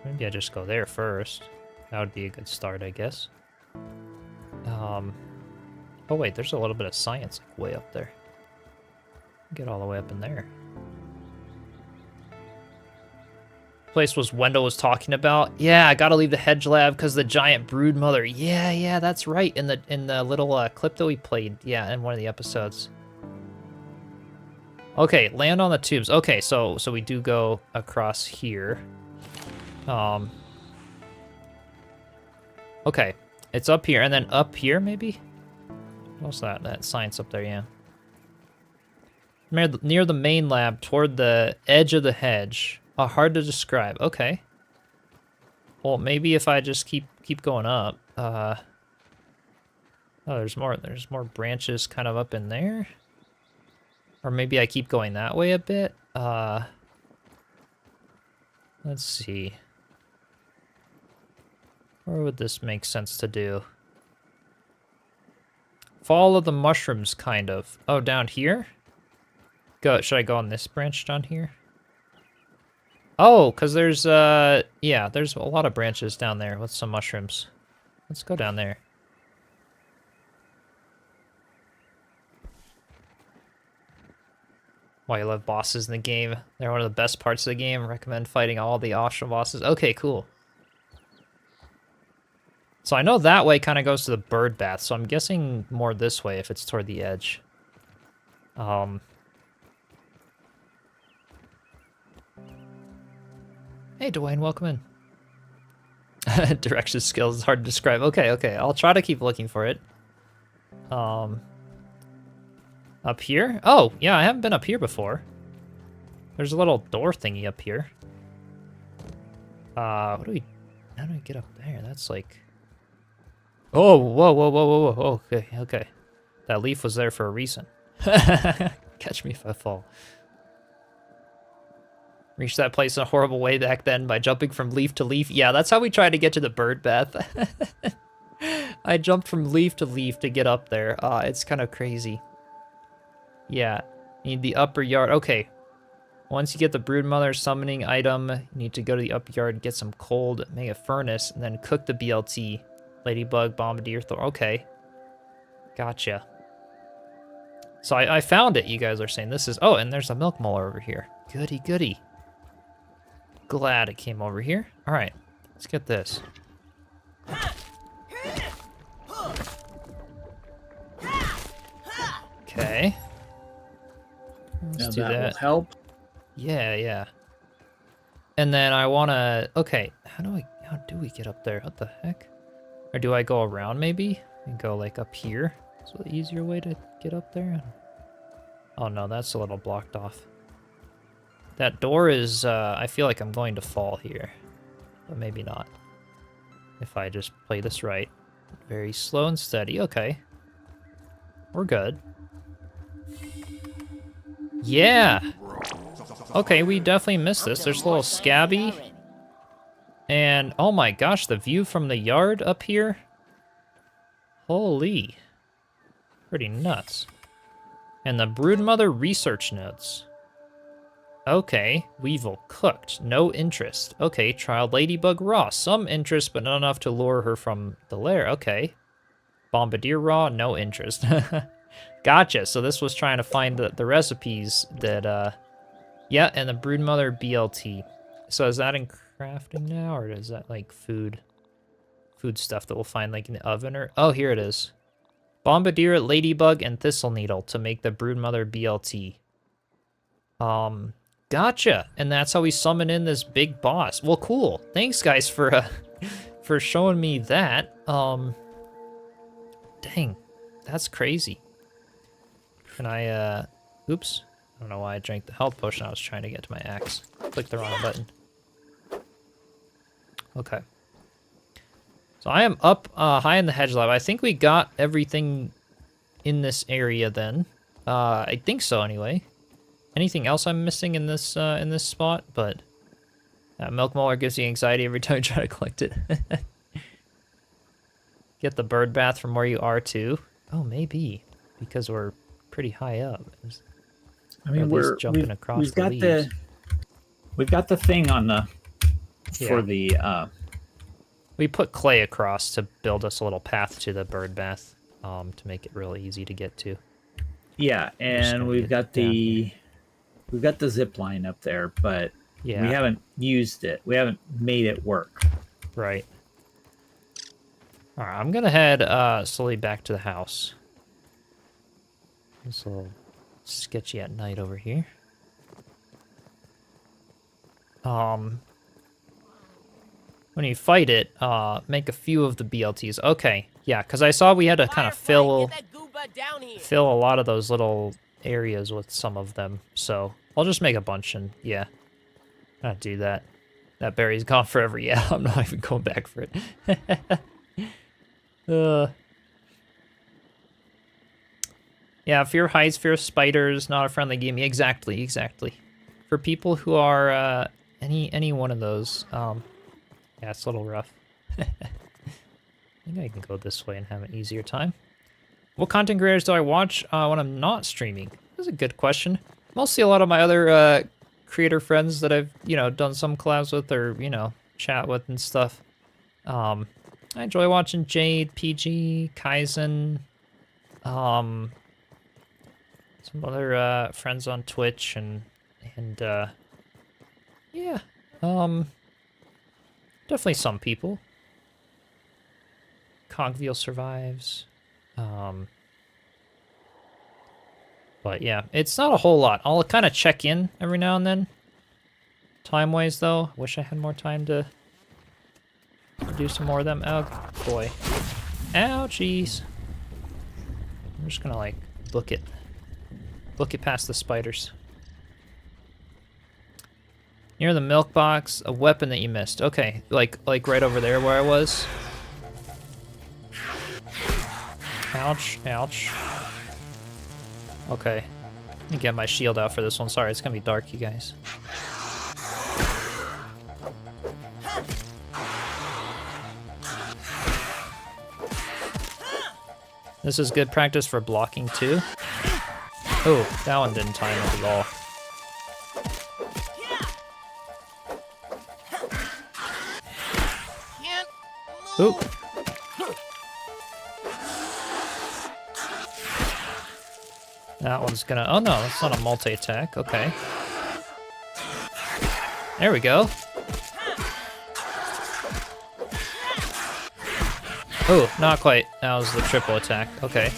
[SPEAKER 1] Maybe I just go there first. That would be a good start, I guess. Oh wait, there's a little bit of science way up there. Get all the way up in there. Place was Wendell was talking about. Yeah, I gotta leave the Hedge lab because the giant Broodmother. Yeah, that's right. In the little clip that we played. Yeah, in one of the episodes. Okay, land on the tubes. Okay, so we do go across here. Okay, it's up here, and then up here, maybe? What's that? That science up there, yeah. Near the main lab, toward the edge of the hedge. Oh, hard to describe. Okay. Well, maybe if I just keep going up. Oh, there's more branches kind of up in there. Or maybe I keep going that way a bit. Let's see. Where would this make sense to do? Follow the mushrooms, kind of. Oh, down here? Should I go on this branch down here? Oh, because there's, yeah, there's a lot of branches down there with some mushrooms. Let's go down there. Why you love bosses in the game. They're one of the best parts of the game. Recommend fighting all the awesome bosses. Okay, cool. So I know that way kind of goes to the bird bath, so I'm guessing more this way if it's toward the edge. Hey, Dwayne, welcome in. Direction skills is hard to describe. Okay, I'll try to keep looking for it. Up here? Oh, yeah, I haven't been up here before. There's a little door thingy up here. How do we get up there? That's like... Oh, whoa. Okay. That leaf was there for a reason. Catch me if I fall. Reached that place in a horrible way back then by jumping from leaf to leaf. Yeah, that's how we tried to get to the bird bath. I jumped from leaf to leaf to get up there. It's kind of crazy. Yeah, need the upper yard. Okay, once you get the Broodmother summoning item, you need to go to the upper yard, get some cold, make a furnace, and then cook the BLT. Ladybug, Bombardier, Thor. Okay, gotcha. So I found it, you guys are saying. This is... Oh, and there's a milk molar over here. Goody. Glad it came over here. All right, let's get this. Okay. Let's do that.
[SPEAKER 2] Will help.
[SPEAKER 1] Yeah. And then I want to... Okay, how do we get up there? What the heck? Or do I go around, maybe? And go, like, up here? Is the easier way to get up there? Oh, no, that's a little blocked off. That door is... I feel like I'm going to fall here. But maybe not. If I just play this right. Very slow and steady. Okay. We're good. Yeah! Okay, we definitely missed this. There's a little scabby. And, oh my gosh, the view from the yard up here? Holy. Pretty nuts. And the Broodmother research notes. Okay, Weevil cooked. No interest. Okay, trial Ladybug raw. Some interest, but not enough to lure her from the lair. Okay. Bombardier raw, no interest. Gotcha. So this was trying to find the recipes that, yeah, and the Broodmother BLT. So is that in crafting now, or is that like food stuff that we'll find like in the oven? Or oh, here it is. Bombardier, Ladybug, and Thistle Needle to make the Broodmother BLT. Gotcha. And that's how we summon in this big boss. Well, cool. Thanks, guys, for showing me that. Dang, that's crazy. Can I, oops. I don't know why I drank the health potion. I was trying to get to my axe. Clicked the wrong button. Okay. So I am up high in the hedge lab. I think we got everything in this area then. I think so anyway. Anything else I'm missing in this spot? But milk molar gives you anxiety every time you try to collect it. Get the bird bath from where you are too. Oh, maybe because we're pretty high up.
[SPEAKER 2] I mean,
[SPEAKER 1] we're jumping across.
[SPEAKER 2] We've got the thing on the for the.
[SPEAKER 1] We put clay across to build us a little path to the bird bath, to make it real easy to get to.
[SPEAKER 2] Yeah, and we've got the zip line up there, but we haven't used it. We haven't made it work.
[SPEAKER 1] Right. All right, I'm gonna head slowly back to the house. This little sketchy at night over here. When you fight it, make a few of the BLTs. Okay, yeah, because I saw we had to kind of
[SPEAKER 3] Firefly, get that gooba down here.
[SPEAKER 1] fill a lot of those little areas with some of them. So I'll just make a bunch and yeah, I'll do that. That berry's gone forever. Yeah, I'm not even going back for it. Yeah, fear heights, fear of spiders, not a friendly game. Exactly, exactly. For people who are any one of those, yeah, it's a little rough. I think I can go this way and have an easier time. What content creators do I watch when I'm not streaming? That's a good question. Mostly a lot of my other creator friends that I've, you know, done some collabs with or, you know, chat with and stuff. I enjoy watching Jade, PG, Kaizen, some other friends on Twitch and yeah, definitely some people. Cogwheel survives. But yeah, it's not a whole lot. I'll kind of check in every now and then. Time-wise, though, wish I had more time to do some more of them. Oh, boy. Ouchies. I'm just gonna, like, book it. Book it past the spiders. Near the milk box, a weapon that you missed. Okay, like right over there where I was. Ouch, ouch. Okay. Let me get my shield out for this one. Sorry, it's gonna be dark, you guys. This is good practice for blocking too. Oh, that one didn't time it at all. Oop. That one's gonna... Oh no, that's not a multi-attack. Okay. There we go. Oh, not quite. That was the triple attack. Okay.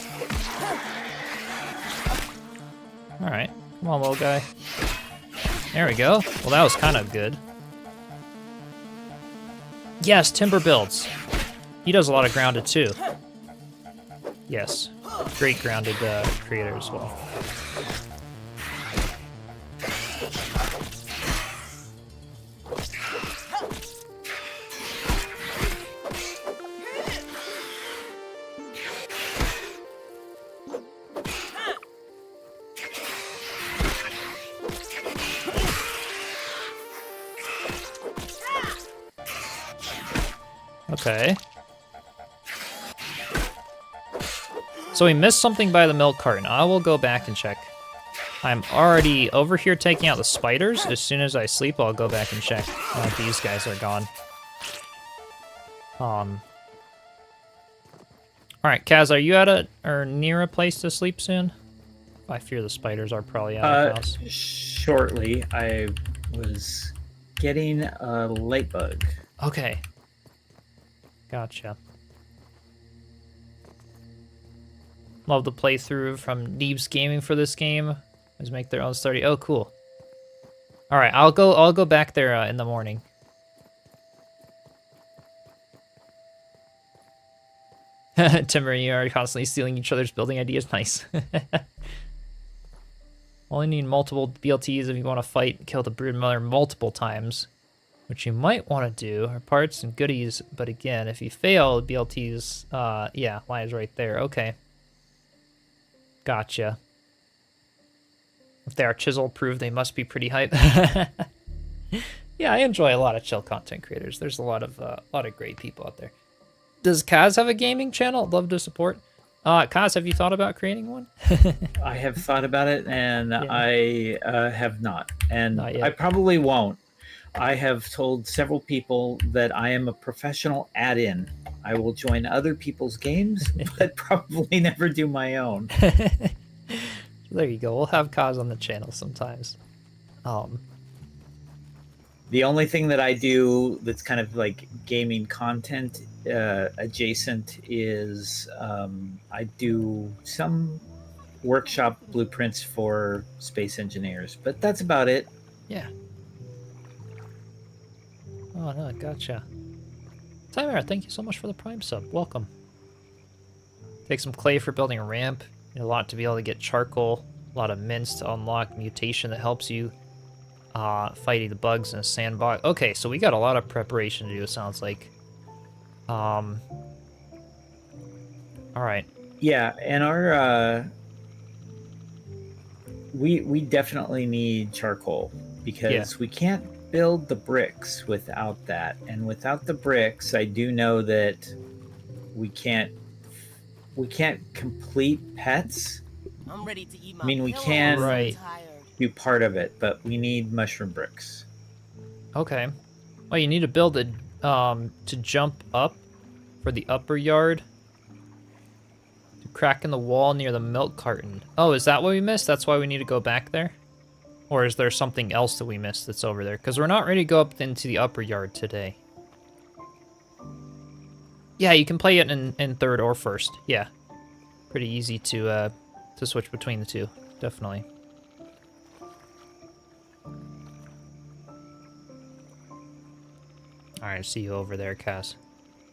[SPEAKER 1] Alright. Come on, little guy. There we go. Well, that was kind of good. Yes, Timber builds. He does a lot of grounded, too. Yes. Great grounded creator as well. Okay. So we missed something by the milk carton. I will go back and check. I'm already over here taking out the spiders. As soon as I sleep, I'll go back and check. These guys are gone. Alright, Kaz, are you at a or near a place to sleep soon? I fear the spiders are probably out of the house.
[SPEAKER 2] Shortly, I was getting a light bug.
[SPEAKER 1] Okay. Gotcha. Love the playthrough from Neebs Gaming for this game. Let's make their own study. Oh, cool. All right, I'll go back there in the morning. Timber and you are constantly stealing each other's building ideas. Nice. Only need multiple BLTs if you want to fight and kill the Broodmother multiple times. What you might want to do are parts and goodies, but again, if you fail, BLTs, yeah, lies right there. Okay. Gotcha. If they are chisel proof, they must be pretty hype. Yeah, I enjoy a lot of chill content creators. There's a lot of great people out there. Does Kaz have a gaming channel? I'd love to support. Kaz, have you thought about creating one?
[SPEAKER 2] I have thought about it, and
[SPEAKER 1] Yeah.
[SPEAKER 2] I have not. And
[SPEAKER 1] Not yet.
[SPEAKER 2] I probably won't. I have told several people that I am a professional add-in. I will join other people's games, but probably never do my own.
[SPEAKER 1] There you go. We'll have Kaz on the channel sometimes.
[SPEAKER 2] The only thing that I do that's kind of like gaming content adjacent is I do some workshop blueprints for space engineers, but that's about it.
[SPEAKER 1] Yeah. Oh, no, gotcha. Timer, thank you so much for the Prime sub. Welcome. Take some clay for building a ramp. Need a lot to be able to get charcoal. A lot of mints to unlock mutation that helps you fighting the bugs in a sandbox. Okay, so we got a lot of preparation to do, it sounds like. Alright.
[SPEAKER 2] Yeah, and our we definitely need charcoal because we can't build the bricks without that. And without the bricks, I do know that we can't complete pets.
[SPEAKER 3] I'm ready to eat my
[SPEAKER 2] I mean, we
[SPEAKER 3] pillow.
[SPEAKER 2] can
[SPEAKER 3] I'm so tired.
[SPEAKER 2] do part of it, but we need mushroom bricks.
[SPEAKER 1] Okay. Well, you need to build it to jump up for the upper yard. To crack in the wall near the milk carton. Oh, is that what we missed? That's why we need to go back there? Or is there something else that we missed that's over there? Because we're not ready to go up into the upper yard today. Yeah, you can play it in third or first. Yeah. Pretty easy to switch between the two. Definitely. Alright, see you over there, Cass.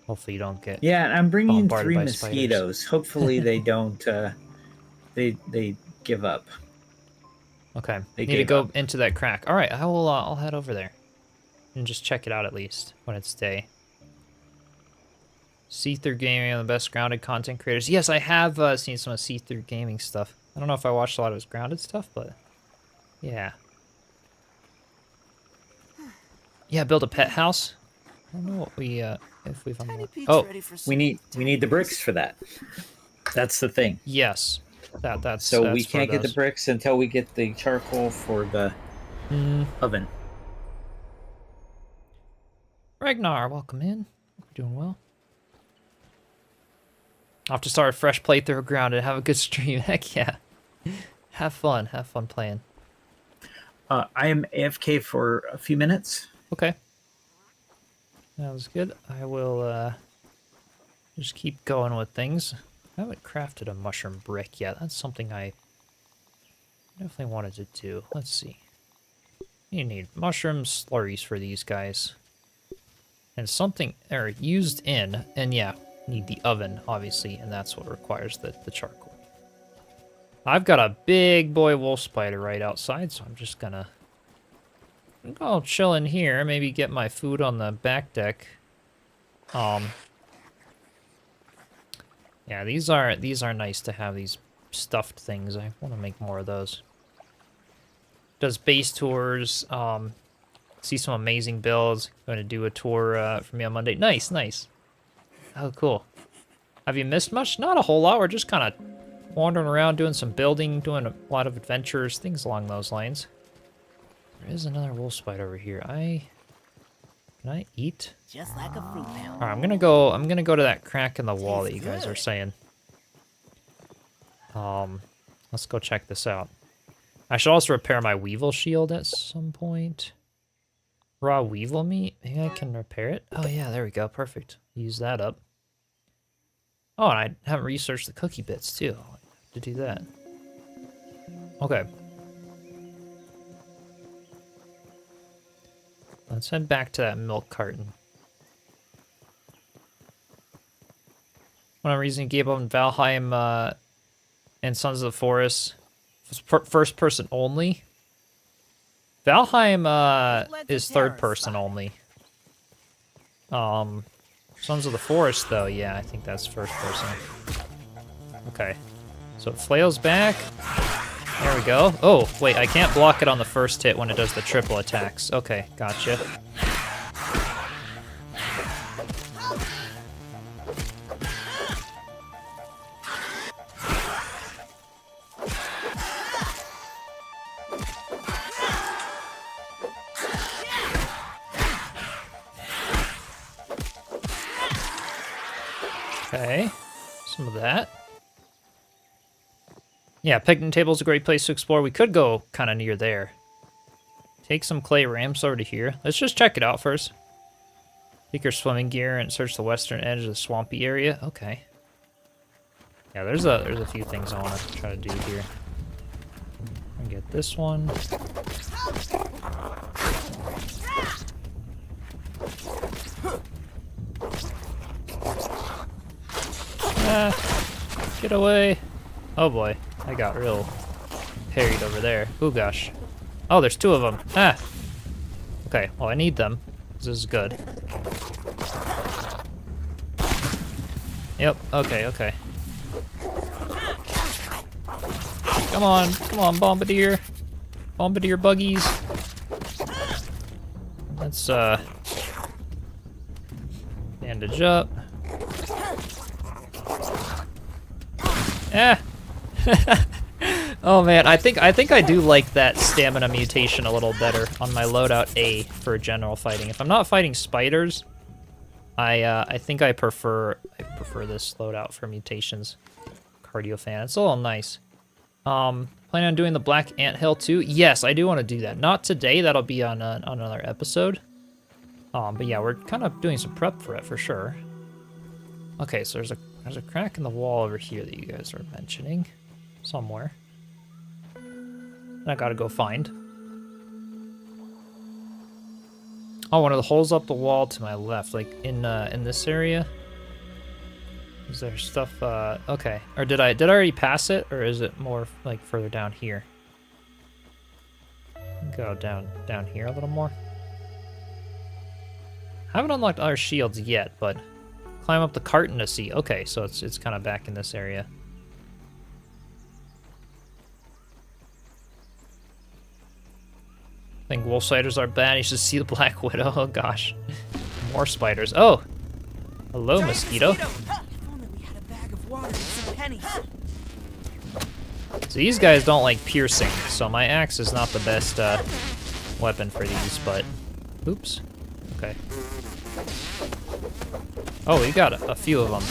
[SPEAKER 1] Hopefully you don't get...
[SPEAKER 2] Yeah, I'm bringing in
[SPEAKER 1] bombarded
[SPEAKER 2] 3
[SPEAKER 1] by
[SPEAKER 2] mosquitoes.
[SPEAKER 1] spiders.
[SPEAKER 2] Hopefully they don't they give up.
[SPEAKER 1] Okay,
[SPEAKER 2] They
[SPEAKER 1] need to
[SPEAKER 2] gave
[SPEAKER 1] go
[SPEAKER 2] up.
[SPEAKER 1] into that crack. Alright, I'll head over there. And just check it out at least, when it's day. See-Through Gaming, one of the best grounded content creators. Yes, I have seen some of See-Through Gaming stuff. I don't know if I watched a lot of his grounded stuff, but... yeah. Yeah, build a pet house. I don't know what we, if we've
[SPEAKER 4] Tiny
[SPEAKER 1] unlocked.
[SPEAKER 4] Pete's
[SPEAKER 1] Oh,
[SPEAKER 4] ready for
[SPEAKER 2] We need
[SPEAKER 4] some
[SPEAKER 2] the bricks for that. That's the thing.
[SPEAKER 1] yes. That's
[SPEAKER 2] So we
[SPEAKER 1] that's
[SPEAKER 2] can't
[SPEAKER 1] for
[SPEAKER 2] get the
[SPEAKER 1] those.
[SPEAKER 2] bricks until we get the charcoal for the oven.
[SPEAKER 1] Ragnar, welcome in. You're doing well. I'll have to start a fresh playthrough of Grounded. Have a good stream. Heck yeah. Have fun playing.
[SPEAKER 2] I am AFK for a few minutes.
[SPEAKER 1] Okay. That was good. I will just keep going with things. I haven't crafted a mushroom brick yet. That's something I definitely wanted to do. Let's see. You need mushroom slurries for these guys. And something, or used in, and yeah, need the oven, obviously, and that's what requires the charcoal. I've got a big boy wolf spider right outside, so I'm just gonna go chill in here, maybe get my food on the back deck. Yeah, these are nice to have, these stuffed things. I want to make more of those. Does base tours, see some amazing builds. Going to do a tour for me on Monday. Nice, nice. Oh, cool. Have you missed much? Not a whole lot. We're just kind of wandering around, doing some building, doing a lot of adventures, things along those lines. There is another wolf spider over here. Can I eat?
[SPEAKER 3] Just like a fruit pound.
[SPEAKER 1] Alright, I'm gonna go to that crack in the wall that you guys are saying. Let's go check this out. I should also repair my weevil shield at some point. Raw weevil meat? Maybe I can repair it? Oh yeah, there we go, perfect. Use that up. Oh, and I haven't researched the cookie bits too. I'll have to do that. Okay. Let's head back to that milk carton. One reason he gave up on Valheim and Sons of the Forest was first person only. Valheim is third person only. Sons of the Forest though, yeah, I think that's first person. Okay. So it flails back. There we go. Oh, wait, I can't block it on the first hit when it does the triple attacks. Okay, gotcha. Okay, some of that. Yeah, picnic table's a great place to explore. We could go kind of near there. Take some clay ramps over to here. Let's just check it out first. Take your swimming gear and search the western edge of the swampy area. Okay. Yeah, there's a few things I want to try to do here. I get this one. Ah, get away. Oh boy, I got real parried over there. Oh gosh. Oh, there's two of them. Ah. Okay, well I need them. This is good. Yep, okay. Come on, Bombardier. Bombardier buggies. Let's, bandage up. Ah! Oh man, I think I do like that stamina mutation a little better on my loadout A for general fighting. If I'm not fighting spiders, I think I prefer this loadout for mutations. Cardio fan. It's a little nice. Planning on doing the Black Anthill too? Yes, I do want to do that. Not today. That'll be on another episode. But yeah, we're kind of doing some prep for it for sure. Okay, so there's a crack in the wall over here that you guys are mentioning somewhere. I gotta go find. Oh, one of the holes up the wall to my left, like in this area. Is there stuff? Okay. Or did I already pass it, or is it more like further down here? Go down here a little more. Haven't unlocked other shields yet, but climb up the carton to see. Okay, so it's kind of back in this area. I think wolf spiders are bad. You should see the Black Widow. Oh gosh, more spiders. Oh, hello, mosquito.
[SPEAKER 4] If only we had a bag of water and some pennies.
[SPEAKER 1] So these guys don't like piercing, so my axe is not the best weapon for these. But, oops. Okay. Oh, we got a few of them.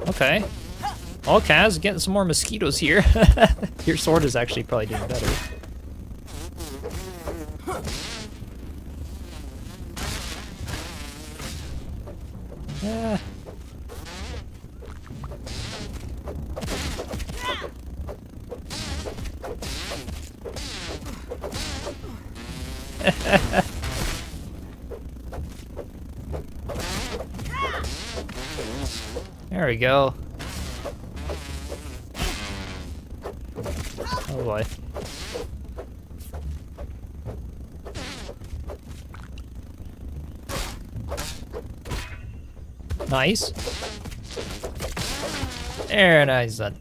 [SPEAKER 1] Okay. Well, Kaz, getting some more mosquitoes here. Your sword is actually probably doing better. Yeah. There we go. Oh boy. Nice. There, nice done.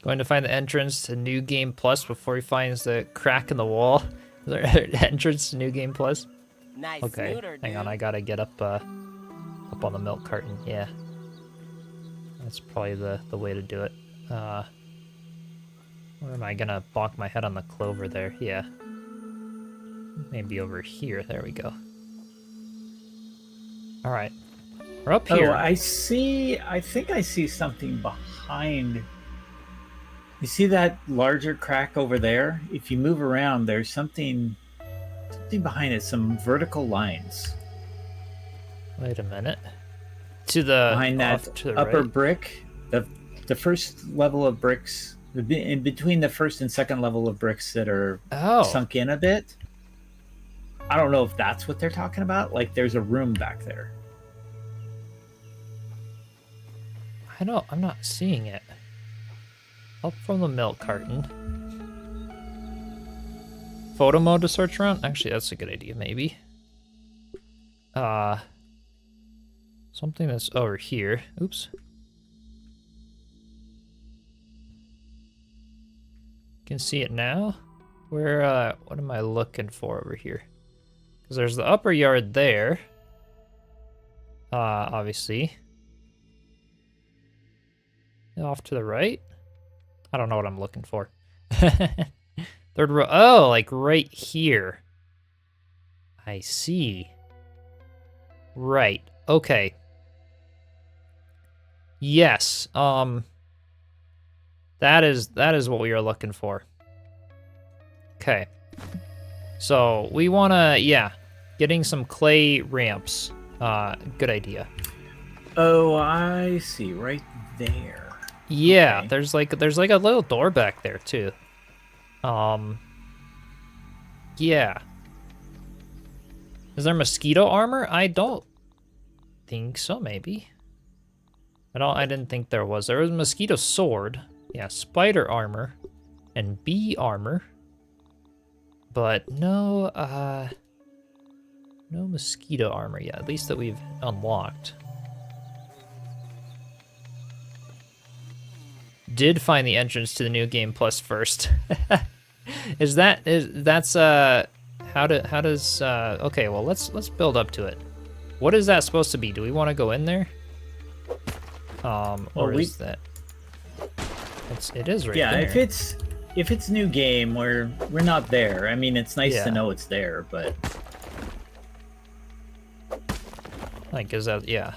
[SPEAKER 1] Going to find the entrance to New Game Plus before he finds the crack in the wall. Is there an entrance to New Game Plus?
[SPEAKER 3] Nice
[SPEAKER 1] Okay,
[SPEAKER 3] snooter,
[SPEAKER 1] hang on,
[SPEAKER 3] dude.
[SPEAKER 1] I gotta get up on the milk carton. Yeah, that's probably the way to do it. Where am I gonna bonk my head on the clover there? Yeah, maybe over here. There we go. All right, we're up here.
[SPEAKER 2] Oh, I think I see something behind. You see that larger crack over there? If you move around, there's something behind it. Some vertical lines.
[SPEAKER 1] Wait a minute. To the
[SPEAKER 2] Behind that
[SPEAKER 1] to the
[SPEAKER 2] upper
[SPEAKER 1] right?
[SPEAKER 2] brick, the first level of bricks, in between the first and second level of bricks that are
[SPEAKER 1] Oh,
[SPEAKER 2] sunk in a bit. I don't know if that's what they're talking about. Like, there's a room back there.
[SPEAKER 1] I'm not seeing it. Up from the milk carton. Photo mode to search around? Actually, that's a good idea, maybe. Something that's over here. Oops. Can see it now? Where, what am I looking for over here? Because there's the upper yard there. Obviously. Off to the right? I don't know what I'm looking for. Third row. Oh, like right here. I see. Right. Okay. Yes. That is what we are looking for. Okay. So we wanna, yeah, getting some clay ramps. Good idea.
[SPEAKER 2] Oh, I see. Right there.
[SPEAKER 1] Yeah,
[SPEAKER 2] Okay.
[SPEAKER 1] there's like a little door back there too. Yeah. Is there mosquito armor? I don't think so, maybe. I didn't think there was. There was mosquito sword. Yeah, spider armor and bee armor. But no no mosquito armor yet, at least that we've unlocked. Did find the entrance to the new game plus first. That's how does okay, well let's build up to it. What is that supposed to be? Do we want to go in there? Or is that it is right there.
[SPEAKER 2] Yeah, if it's new game, we're not there. I mean, it's nice
[SPEAKER 1] Yeah.
[SPEAKER 2] to know it's there, but
[SPEAKER 1] Like, is that, yeah.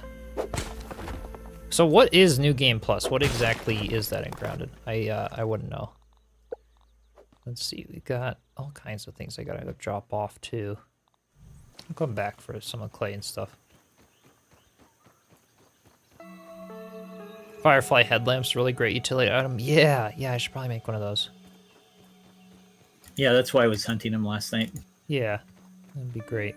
[SPEAKER 1] So what is New Game Plus? What exactly is that in Grounded? I wouldn't know. Let's see, we got all kinds of things I gotta go drop off too. I'll come back for some of clay and stuff. Firefly headlamps, really great utility item. Yeah, I should probably make one of those.
[SPEAKER 2] yeah, that's why I was hunting him last night.
[SPEAKER 1] Yeah, that'd be great.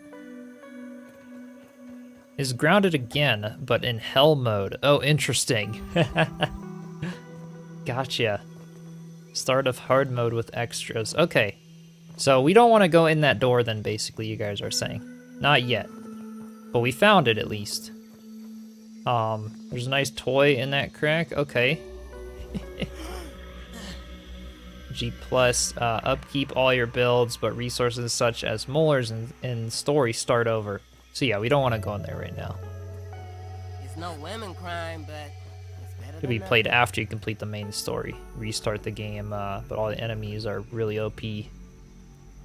[SPEAKER 1] Is Grounded again, but in hell mode. Oh, interesting. Gotcha. Start of hard mode with extras. Okay. So we don't want to go in that door then, basically, you guys are saying. Not yet. But we found it, at least. There's a nice toy in that crack. Okay. G+, upkeep all your builds, but resources such as molars and story start over. So yeah, we don't want to go in there right now.
[SPEAKER 3] It's no women crime, but it's better
[SPEAKER 1] Could be
[SPEAKER 3] than
[SPEAKER 1] played
[SPEAKER 3] nothing.
[SPEAKER 1] after you complete the main story. Restart the game, but all the enemies are really OP. Get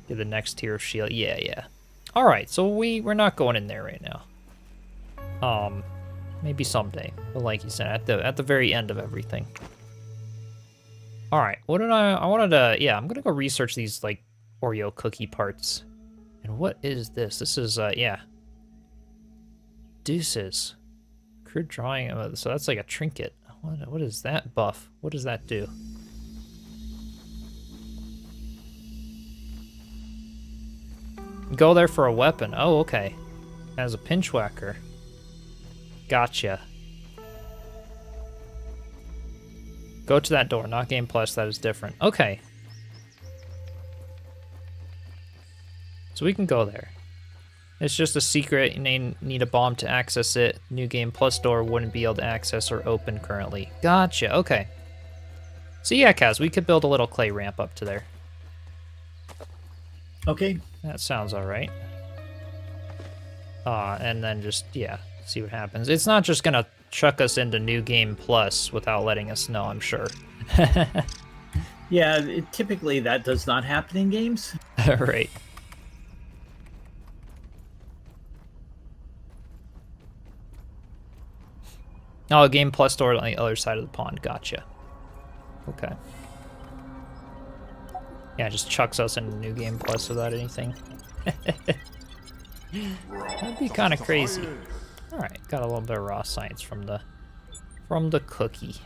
[SPEAKER 1] the next tier of shield. Yeah. Alright, so we're not going in there right now. Maybe someday. But like you said, at the very end of everything. Alright, what did I wanted to, yeah, I'm gonna go research these, like, Oreo cookie parts. And what is this? This is, yeah. Deuces. Crude drawing, so that's like a trinket. What is that buff? What does that do? Go there for a weapon. Oh, okay. As a pinch whacker. Gotcha. Go to that door. Not Game Plus. That is different. Okay. So we can go there. It's just a secret. You need a bomb to access it. New Game Plus door wouldn't be able to access or open currently. Gotcha. Okay. So yeah, Kaz, we could build a little clay ramp up to there.
[SPEAKER 2] Okay.
[SPEAKER 1] That sounds all right. And then just, yeah, see what happens. It's not just gonna chuck us into New Game Plus without letting us know, I'm sure.
[SPEAKER 2] Yeah, typically that does not happen in games.
[SPEAKER 1] Right. Oh, Game Plus door on the other side of the pond. Gotcha. Okay. Yeah, it just chucks us into New Game Plus without anything. That'd be kind of crazy. All right, got a little bit of raw science from the cookie.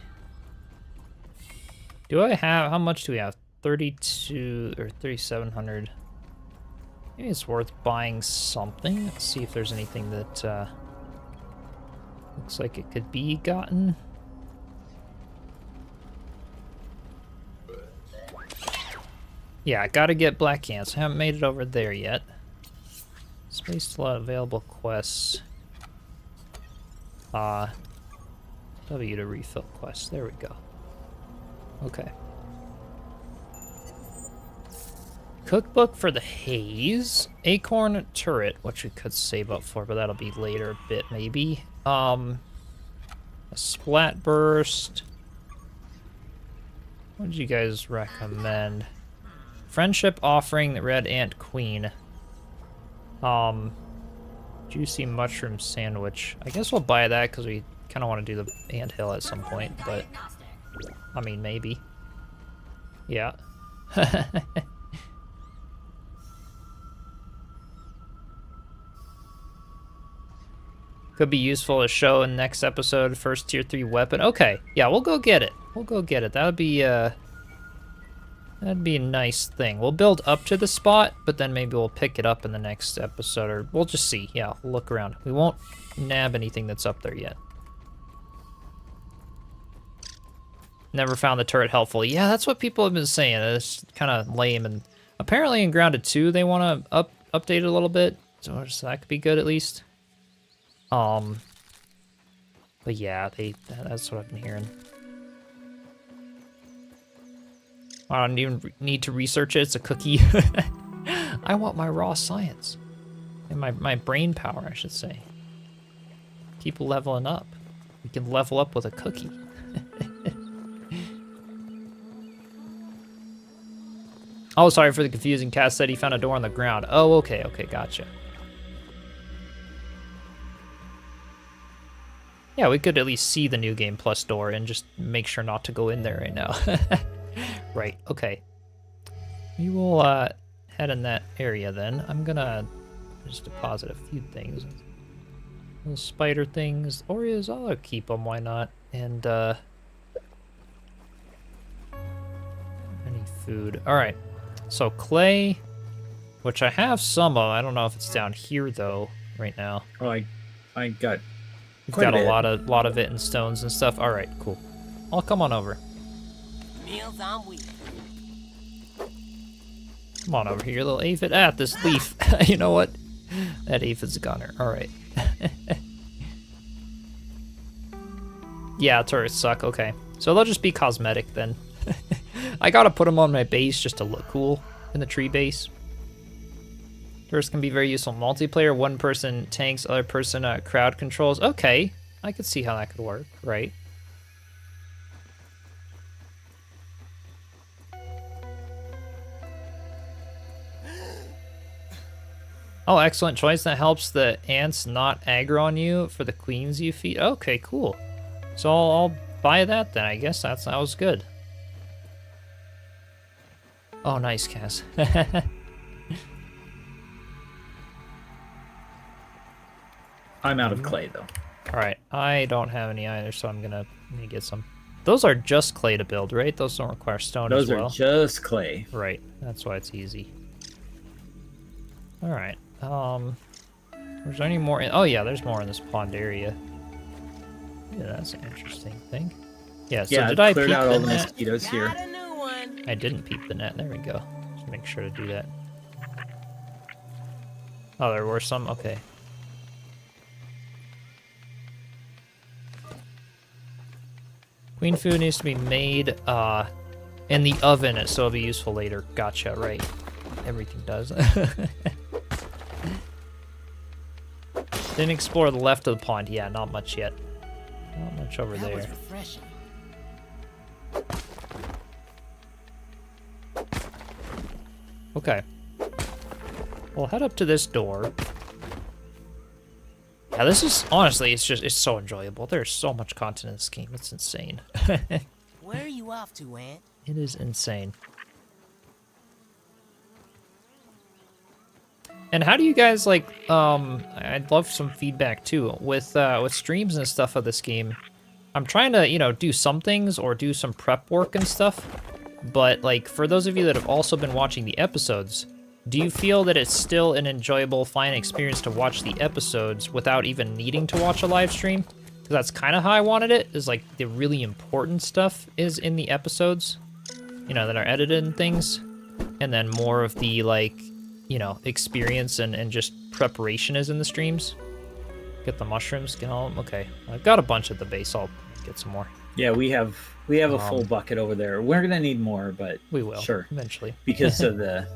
[SPEAKER 1] Do I have, how much do we have? 32 or 3,700. Maybe it's worth buying something. Let's see if there's anything that looks like it could be gotten. Yeah, I gotta get Black Ants. I haven't made it over there yet. Space slot available quests. W to refill quests. There we go. Okay. Cookbook for the Haze. Acorn turret, which we could save up for, but that'll be later a bit maybe. A splat burst. What would you guys recommend? Friendship offering, the red ant queen. Juicy mushroom sandwich. I guess we'll buy that because we kind of want to do the ant hill at some point, but I mean maybe. Yeah. Could be useful to show in next episode, first tier 3 weapon. Okay, yeah, we'll go get it. We'll go get it. That'd be a nice thing. We'll build up to the spot, but then maybe we'll pick it up in the next episode, or we'll just see. Yeah, we'll look around. We won't nab anything that's up there yet. Never found the turret helpful. Yeah, that's what people have been saying. It's kind of lame, and apparently in Grounded 2 they want to update it a little bit, so that could be good at least. But yeah, that's what I've been hearing. I don't even need to research it. It's a cookie. I want my raw science. And my brain power, I should say. Keep leveling up. We can level up with a cookie. Oh, sorry for the confusing. Cass said he found a door on the ground. Oh, okay, gotcha. Yeah, we could at least see the New Game Plus door and just make sure not to go in there right now. Right, okay. We will head in that area then. I'm gonna just deposit a few things. Little spider things. Oreos, I'll keep them, why not? And, any food. Alright, so clay, which I have some of. I don't know if it's down here, though, right now.
[SPEAKER 2] Oh, I got...
[SPEAKER 1] We've got a lot of it in stones and stuff. Alright, cool. I'll come on over.
[SPEAKER 3] Meals on wheels.
[SPEAKER 1] Come on over here, little aphid. Ah, this leaf. You know what? That aphid's a gunner. Alright. Yeah, turrets suck. Okay. So they'll just be cosmetic then. I gotta put them on my base just to look cool in the tree base. Turrets can be very useful in multiplayer. One person tanks, other person crowd controls. Okay. I could see how that could work, right? Oh, excellent choice. That helps the ants not aggro on you for the queens you feed. Okay, cool. So I'll buy that then. I guess that was good. Oh, nice, Cass.
[SPEAKER 2] I'm out of clay though.
[SPEAKER 1] All right, I don't have any either, so I'm gonna get some. Those are just clay to build, right? Those don't require stone as well.
[SPEAKER 2] Those are just clay.
[SPEAKER 1] Right. That's why it's easy. All right. Was there any more? Oh yeah, there's more in this pond area. Yeah, that's an interesting thing. Yeah. So did I peep
[SPEAKER 2] cleared out all
[SPEAKER 1] the
[SPEAKER 2] the
[SPEAKER 1] net?
[SPEAKER 2] mosquitoes here.
[SPEAKER 3] Got a new one.
[SPEAKER 1] I didn't peep the net. There we go. Just make sure to do that. Oh, there were some. Okay. Queen food needs to be made in the oven, so it'll be useful later. Gotcha, right. Everything does. Didn't explore the left of the pond. Yeah, not much yet. Not much over
[SPEAKER 3] That
[SPEAKER 1] there.
[SPEAKER 3] was refreshing.
[SPEAKER 1] Okay. We'll head up to this door. Yeah, this is, honestly, it's so enjoyable. There's so much content in this game. It's insane.
[SPEAKER 3] Where are you off to, Ant?
[SPEAKER 1] It is insane. And how do you guys like, I'd love some feedback too, with streams and stuff of this game. I'm trying to, you know, do some things or do some prep work and stuff, but like, for those of you that have also been watching the episodes, do you feel that it's still an enjoyable, fine experience to watch the episodes without even needing to watch a live stream? Because that's kind of how I wanted it, is like, the really important stuff is in the episodes, you know, that are edited and things, and then more of the, like, you know, experience and just preparation is in the streams. Get the mushrooms, get all of them. Okay, I've got a bunch at the base. I'll get some more.
[SPEAKER 2] Yeah, we have a full bucket over there. We're gonna need more, but
[SPEAKER 1] We will,
[SPEAKER 2] sure,
[SPEAKER 1] eventually.
[SPEAKER 2] because of the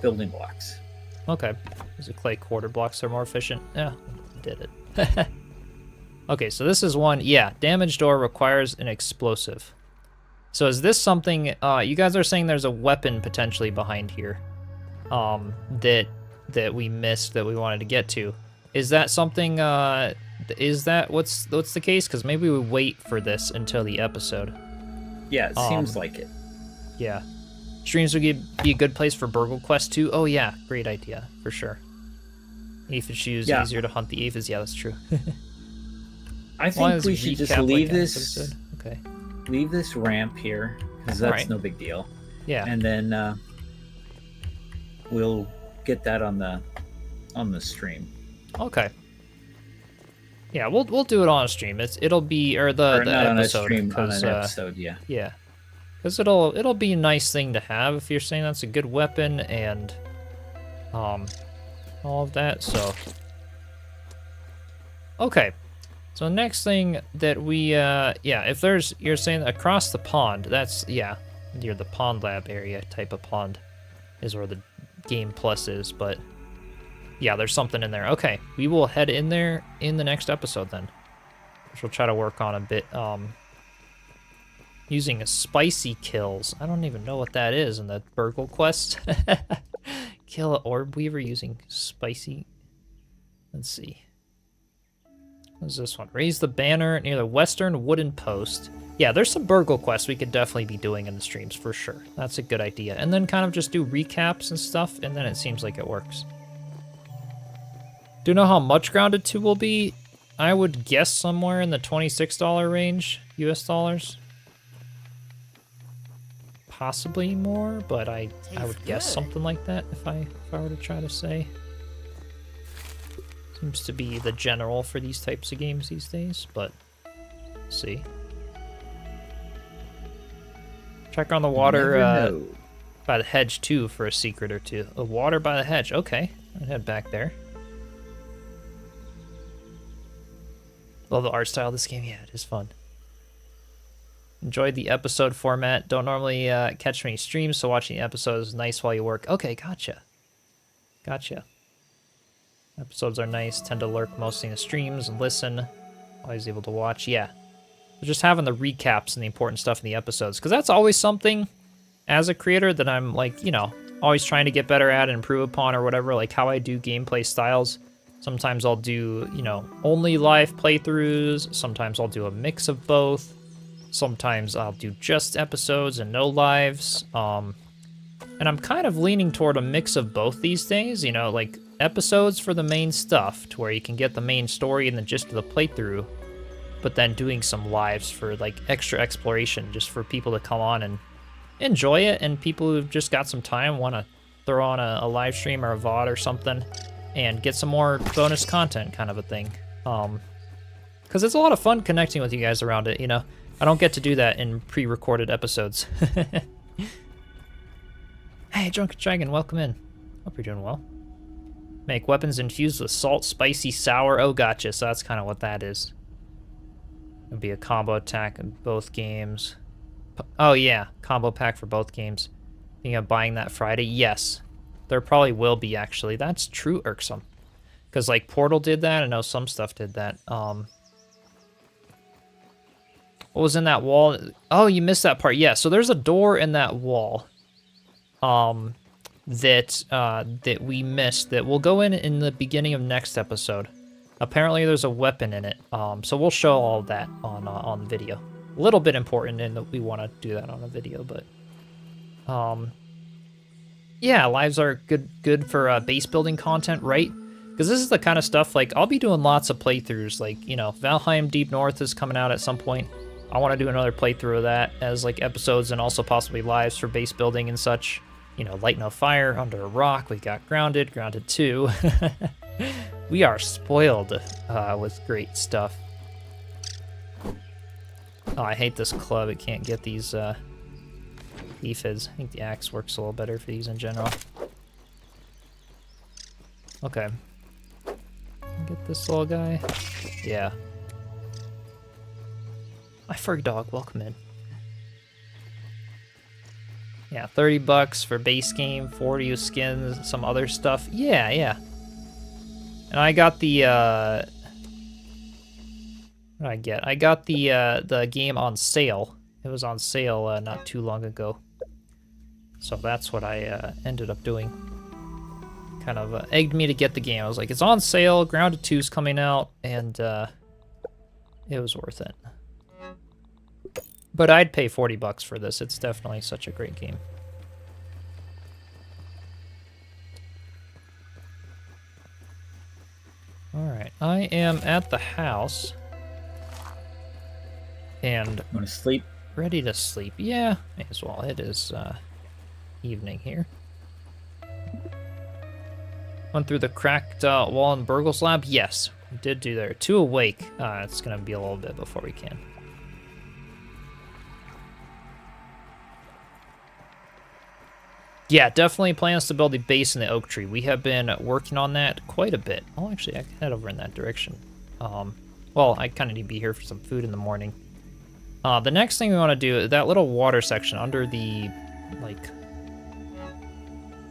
[SPEAKER 2] building blocks.
[SPEAKER 1] Okay, is it clay quarter blocks are more efficient? Yeah, did it. Okay, so this is one. Yeah, damage door requires an explosive. So is this something, you guys are saying there's a weapon potentially behind here, that we missed that we wanted to get to. Is that something, is that what's the case? Because maybe we wait for this until the episode.
[SPEAKER 2] Yeah, it seems like it.
[SPEAKER 1] Yeah. Streams would be a good place for Burgle Quest too. Oh yeah, great idea, for sure. Aphid shoes,
[SPEAKER 2] Yeah.
[SPEAKER 1] easier to hunt the aphids. Yeah, that's true.
[SPEAKER 2] I
[SPEAKER 1] Why
[SPEAKER 2] think
[SPEAKER 1] does
[SPEAKER 2] we should just
[SPEAKER 1] recap,
[SPEAKER 2] leave
[SPEAKER 1] like, an
[SPEAKER 2] this
[SPEAKER 1] episode? Okay.
[SPEAKER 2] leave this ramp here, because that's
[SPEAKER 1] Alright.
[SPEAKER 2] no big deal.
[SPEAKER 1] Yeah.
[SPEAKER 2] And then we'll get that on the stream.
[SPEAKER 1] Okay. Yeah, we'll do it on a stream. It'll be the
[SPEAKER 2] Not on a
[SPEAKER 1] episode,
[SPEAKER 2] stream, on
[SPEAKER 1] 'cause,
[SPEAKER 2] an episode, yeah.
[SPEAKER 1] Yeah, because it'll be a nice thing to have if you're saying that's a good weapon and all of that. So okay, so next thing that we if you're saying across the pond, that's near the pond lab area type of pond is where the game plus is, but yeah, there's something in there. Okay, we will head in there in the next episode then, which we'll try to work on a bit. Using a spicy kills. I don't even know what that is in the Burgle quest. Kill an orb weaver using spicy. Let's see. What's this one? Raise the banner near the western wooden post. Yeah, there's some Burgle quests we could definitely be doing in the streams for sure. That's a good idea. And then kind of just do recaps and stuff, and then it seems like it works. Do you know how much Grounded 2 will be? I would guess somewhere in the $26 range, US dollars. Possibly more, but I would guess
[SPEAKER 4] good.
[SPEAKER 1] something like that if I were to try to say. Seems to be the general for these types of games these days, but see. Check on the water by the hedge too for a secret or two. A water by the hedge. Okay, I'd head back there. Love the art style of this game. Yeah, it is fun. Enjoyed the episode format. Don't normally catch many streams, so watching the episodes is nice while you work. Okay, gotcha. Gotcha. Episodes are nice. Tend to lurk mostly in the streams and listen. Always able to watch. Yeah. Just having the recaps and the important stuff in the episodes, because that's always something as a creator that I'm like, always trying to get better at and improve upon or whatever, like how I do gameplay styles. Sometimes I'll do, only live playthroughs. Sometimes I'll do a mix of both. Sometimes I'll do just episodes and no lives. And I'm kind of leaning toward a mix of both these days, like episodes for the main stuff to where you can get the main story and the gist of the playthrough, but then doing some lives for like extra exploration just for people to come on and enjoy it, and people who've just got some time want to throw on a live stream or a VOD or something and get some more bonus content kind of a thing. Because it's a lot of fun connecting with you guys around it, I don't get to do that in pre-recorded episodes. Hey, Drunken Dragon, welcome in. Hope you're doing well. Make weapons infused with salt, spicy, sour. Oh, gotcha. So that's kind of what that is. It'll be a combo attack in both games. Oh, yeah. Combo pack for both games. Thinking of buying that Friday? Yes. There probably will be, actually. That's true irksome. Because, like, Portal did that. I know some stuff did that. What was in that wall? Oh, you missed that part. Yeah, so there's a door in that wall that we missed that we'll go in the beginning of next episode. Apparently there's a weapon in it, so we'll show all that on video. A little bit important in that we want to do that on a video, but yeah, lives are good for base building content, right? Because this is the kind of stuff, like, I'll be doing lots of playthroughs, like, Valheim Deep North is coming out at some point. I want to do another playthrough of that as, like, episodes and also possibly lives for base building and such. Light No Fire, Under a Rock, we got Grounded 2. We are spoiled with great stuff. Oh, I hate this club. It can't get these aphids. I think the axe works a little better for these in general. Okay. Get this little guy. Yeah. My fur dog, welcome in. Yeah, $30 for base game, 40 with skins, some other stuff. Yeah, yeah. And I got the what did I get? I got the game on sale. It was on sale not too long ago. So that's what I ended up doing. Kind of egged me to get the game. I was like, it's on sale, Grounded 2's coming out, and it was worth it. But I'd pay 40 bucks for this. It's definitely such a great game. Alright, I am at the house. And
[SPEAKER 2] Want to sleep?
[SPEAKER 1] ready to sleep. Yeah, may as well. It is evening here. Went through the cracked wall in Burgle's lab? Yes, we did do there. 2 awake. It's going to be a little bit before we can. Yeah, definitely plans to build a base in the oak tree. We have been working on that quite a bit. Oh, actually, I can head over in that direction. Well, I kind of need to be here for some food in the morning. The next thing we want to do, that little water section under the, like,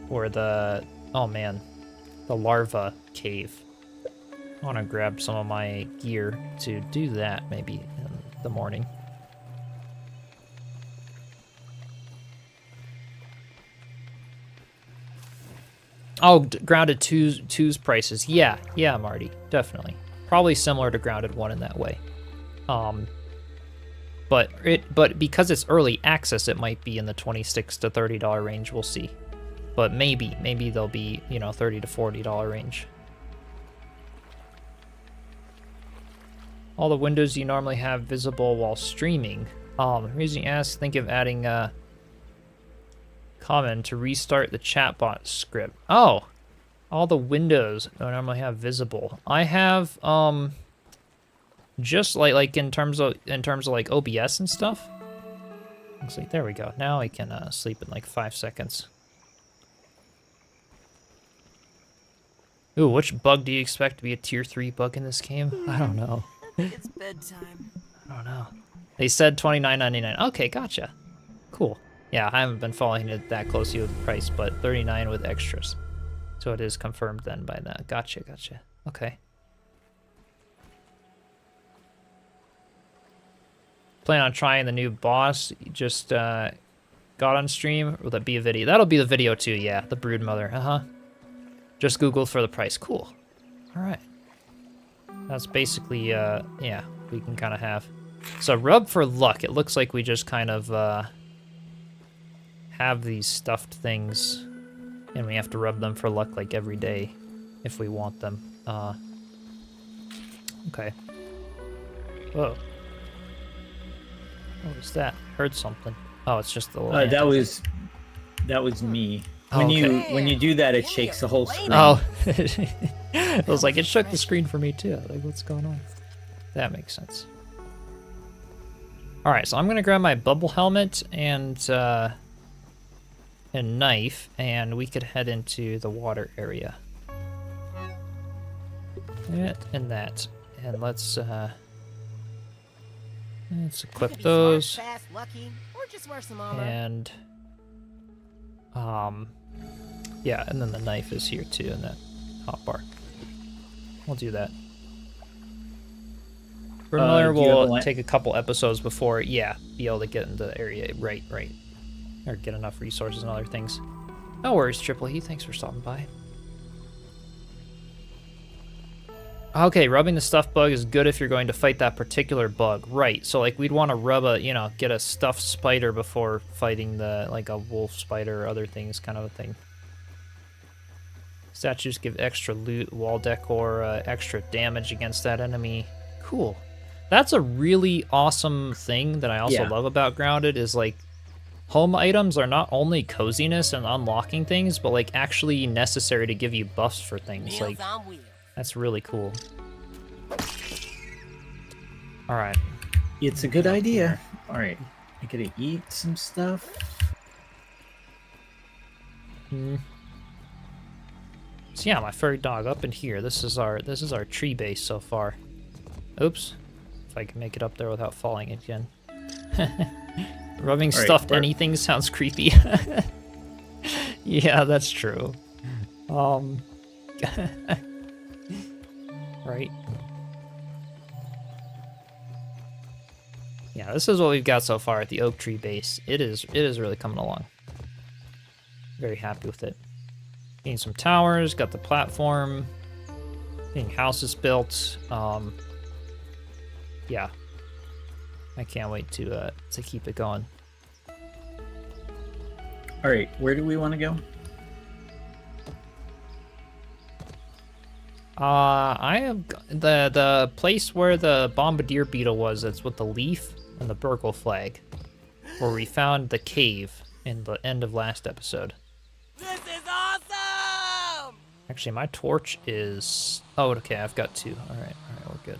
[SPEAKER 1] where the, oh man, the larva cave. I want to grab some of my gear to do that maybe in the morning. Oh, Grounded 2's prices. Yeah, Marty, definitely. Probably similar to Grounded 1 in that way. But because it's early access, it might be in the $26 to $30 range. We'll see. But maybe they'll be, you know, $30 to $40 range. All the windows you normally have visible while streaming. The reason you ask, think of adding comment to restart the chatbot script. Oh, all the windows I normally have visible. I have just like in terms of like OBS and stuff. Looks like there we go. Now I can sleep in like 5 seconds. Ooh, which bug do you expect to be a tier 3 bug in this game? I don't know.
[SPEAKER 4] It's bedtime.
[SPEAKER 1] I don't know. They said $29.99. Okay, gotcha. Cool. Yeah, I haven't been following it that closely with the price, but $39 with extras. So it is confirmed then by that. Gotcha. Okay. Plan on trying the new boss you just got on stream? Will that be a video? That'll be the video too, yeah. The Broodmother, Just Google for the price. Cool. Alright. That's basically, yeah, we can kind of have. So rub for luck. It looks like we just kind of have these stuffed things, and we have to rub them for luck like every day if we want them. Okay. Whoa. What was that? Heard something. Oh, it's just the little
[SPEAKER 2] that was me.
[SPEAKER 1] Oh,
[SPEAKER 2] When
[SPEAKER 1] okay.
[SPEAKER 2] you do that, it shakes the whole screen.
[SPEAKER 1] Oh. I was like, it shook the screen for me too. Like, what's going on? That makes sense. All right, so I'm gonna grab my bubble helmet and knife, and we could head into the water area. That and that, and let's equip those.
[SPEAKER 3] Fast, lucky, or just wear some armor.
[SPEAKER 1] And yeah, and then the knife is here too in that hotbar. We'll do that. Broodmother
[SPEAKER 2] do you have a
[SPEAKER 1] will take a couple episodes before, yeah, be able to get into the area. Right. Or get enough resources and other things. No worries, Triple E. Thanks for stopping by. Okay, rubbing the stuffed bug is good if you're going to fight that particular bug. Right, so like we'd want to rub get a stuffed spider before fighting like a wolf spider or other things, kind of a thing. Statues give extra loot, wall decor, extra damage against that enemy. Cool. That's a really awesome thing that I also love about Grounded is like home items are not only coziness and unlocking things, but like actually necessary to give you buffs for things. Like
[SPEAKER 3] Meals on wheels.
[SPEAKER 1] that's really cool. All right.
[SPEAKER 2] It's a good idea. All right, I gotta eat some stuff.
[SPEAKER 1] So yeah, my furry dog up in here. This is our tree base so far. Oops. If I can make it up there without falling again. Rubbing
[SPEAKER 2] All right,
[SPEAKER 1] stuffed
[SPEAKER 2] we're-
[SPEAKER 1] anything sounds creepy. Yeah, that's true. Right. Yeah, this is what we've got so far at the oak tree base. It is really coming along. Very happy with it. Getting some towers, got the platform, getting houses built. Yeah. I can't wait to keep it going.
[SPEAKER 2] All right, where do we want to go?
[SPEAKER 1] I have the place where the bombardier beetle was. It's with the leaf and the Burgle flag, where we found the cave in the end of last episode.
[SPEAKER 3] This is awesome!
[SPEAKER 1] Actually, my torch is... Oh, okay, I've got 2. All right, we're good.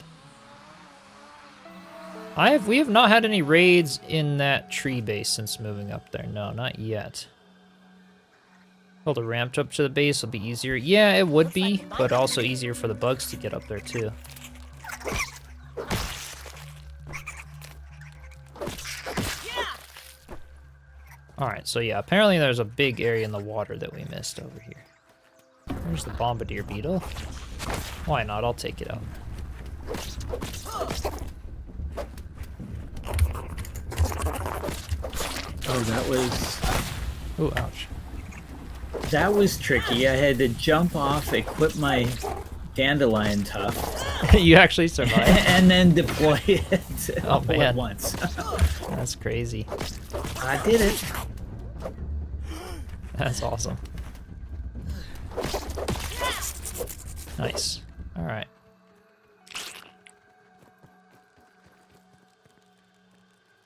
[SPEAKER 1] We have not had any raids in that tree base since moving up there. No, not yet. Well, the ramp up to the base will be easier. Yeah, it would be, but also easier for the bugs to get up there too. Alright, so yeah, apparently there's a big area in the water that we missed over here. There's the bombardier beetle. Why not? I'll take it out.
[SPEAKER 2] Oh, that was...
[SPEAKER 1] Ooh, ouch.
[SPEAKER 2] That was tricky. I had to jump off, equip my dandelion tuft,
[SPEAKER 1] You actually survived.
[SPEAKER 2] and then deploy it
[SPEAKER 1] Oh,
[SPEAKER 2] all
[SPEAKER 1] man.
[SPEAKER 2] at once.
[SPEAKER 1] That's crazy.
[SPEAKER 2] I did it.
[SPEAKER 1] That's awesome. Nice. Alright.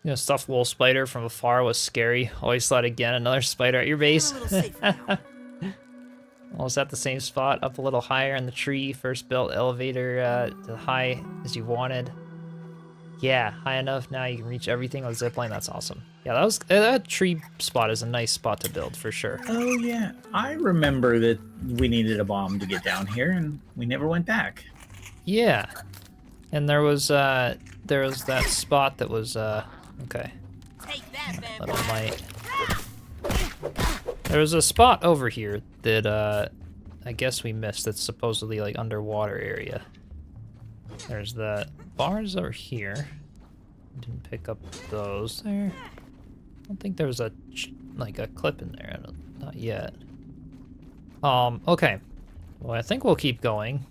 [SPEAKER 1] You know, stuffed wool spider from afar was scary. Always thought again, another spider at your base.
[SPEAKER 4] A little safer now.
[SPEAKER 1] Well, was at the same spot, up a little higher in the tree. First built elevator to high as you wanted. Yeah, high enough now you can reach everything with zipline. That's awesome. Yeah, that tree spot is a nice spot to build for sure.
[SPEAKER 2] Oh, yeah. I remember that we needed a bomb to get down here, and we never went back.
[SPEAKER 1] Yeah, and there was that spot that was okay.
[SPEAKER 3] Take that,
[SPEAKER 1] Little
[SPEAKER 3] vampire!
[SPEAKER 1] light. There was a spot over here that I guess we missed. That's supposedly like underwater area. There's the bars over here. Didn't pick up those there. I don't think there was a clip in there. Not yet. Okay. Well, I think we'll keep going.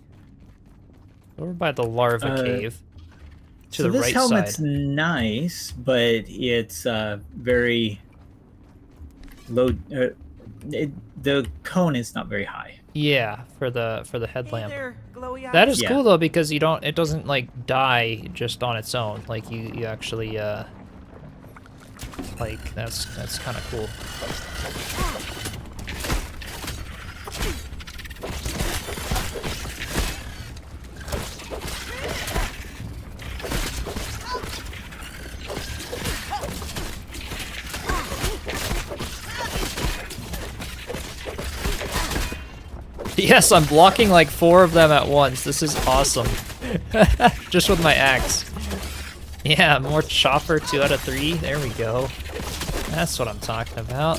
[SPEAKER 1] Over by the larva cave. To
[SPEAKER 2] So
[SPEAKER 1] the
[SPEAKER 2] this
[SPEAKER 1] right
[SPEAKER 2] helmet's
[SPEAKER 1] side.
[SPEAKER 2] nice, but it's very low. The cone is not very high.
[SPEAKER 1] Yeah, for the
[SPEAKER 4] Hey
[SPEAKER 1] headlamp.
[SPEAKER 4] there, glowy eyes.
[SPEAKER 1] That is
[SPEAKER 2] Yeah.
[SPEAKER 1] cool though, because it doesn't like die just on its own. Like you actually like that's kind of cool. Yes, I'm blocking like 4 of them at once. This is awesome. Just with my axe. Yeah, more chopper, 2 out of 3. There we go. That's what I'm talking about.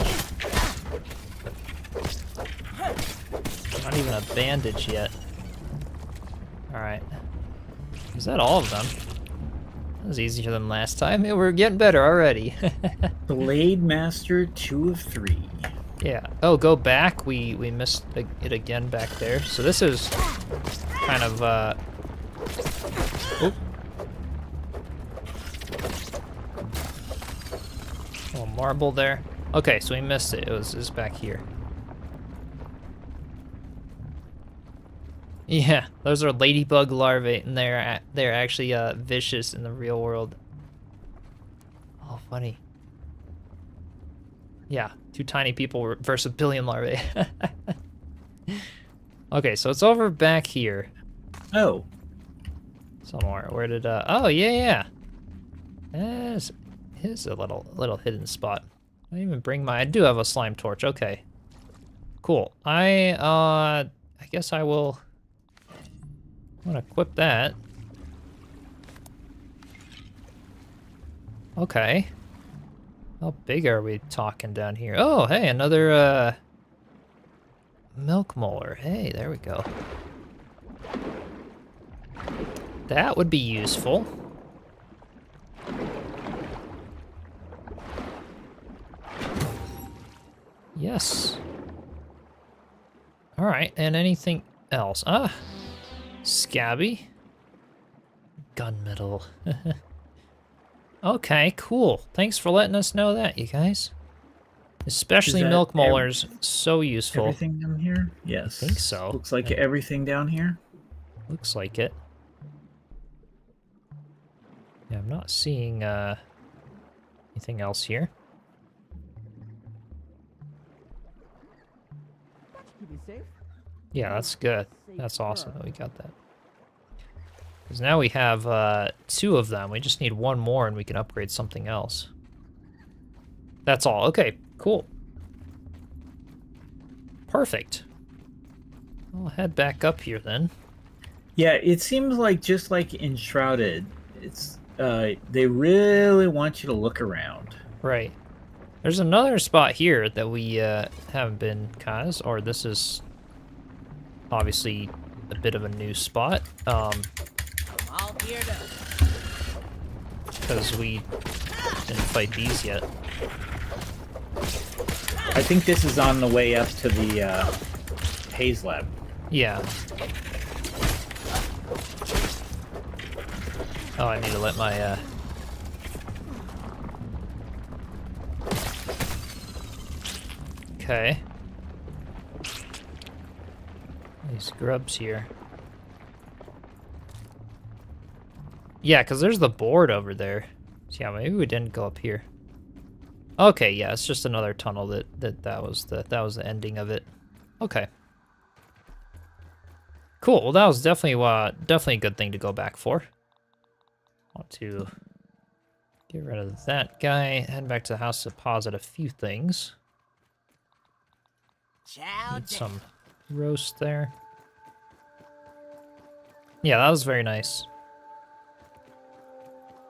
[SPEAKER 1] Not even a bandage yet. Alright. Is that all of them? That was easier than last time. Yeah, we're getting better already.
[SPEAKER 2] Blade Master 2 of 3.
[SPEAKER 1] Yeah. Oh, go back. We missed it again back there. So this is kind of oop. Little marble there. Okay, so we missed it. It was back here. Yeah, those are ladybug larvae, and they're actually vicious in the real world. Oh, funny. Yeah, 2 tiny people versus a billion larvae. Okay, so it's over back here
[SPEAKER 2] Oh,
[SPEAKER 1] somewhere. Where did oh yeah. Here's a little hidden spot. I didn't even bring I do have a slime torch. Okay. Cool. I guess I will I'm gonna equip that. Okay. How big are we talking down here? Oh, hey, another milk molar. Hey, there we go. That would be useful. Yes. All right, and anything else? Scabby. Gunmetal. Okay, cool. Thanks for letting us know that, you guys. Especially
[SPEAKER 2] Is that
[SPEAKER 1] milk molars, so useful.
[SPEAKER 2] Everything down here? Yes.
[SPEAKER 1] think so.
[SPEAKER 2] Looks like everything down here.
[SPEAKER 1] Looks like it. Yeah, I'm not seeing anything else here.
[SPEAKER 3] Keep you safe.
[SPEAKER 1] Yeah, that's good. That's awesome that we got that. Because now we have 2 of them. We just need 1 more and we can upgrade something else. That's all. Okay, cool. Perfect. I'll head back up here then.
[SPEAKER 2] Yeah, it seems like just like in Shrouded, it's they really want you to look around.
[SPEAKER 1] Right. There's another spot here that we haven't been, Kaz, or this is obviously a bit of a new spot.
[SPEAKER 3] I'm all geared up.
[SPEAKER 1] Because we didn't fight these yet.
[SPEAKER 2] I think this is on the way up to the Haze Lab.
[SPEAKER 1] Yeah. Oh, I need to let my Okay. These grubs here. Yeah, because there's the board over there. So yeah, maybe we didn't go up here. Okay, yeah, it's just another tunnel that was the ending of it. Okay. Cool. Well, that was definitely a good thing to go back for. Want to get rid of that guy. Head back to the house to deposit a few things.
[SPEAKER 3] Chow
[SPEAKER 1] Need
[SPEAKER 3] down.
[SPEAKER 1] some roast there. Yeah, that was very nice.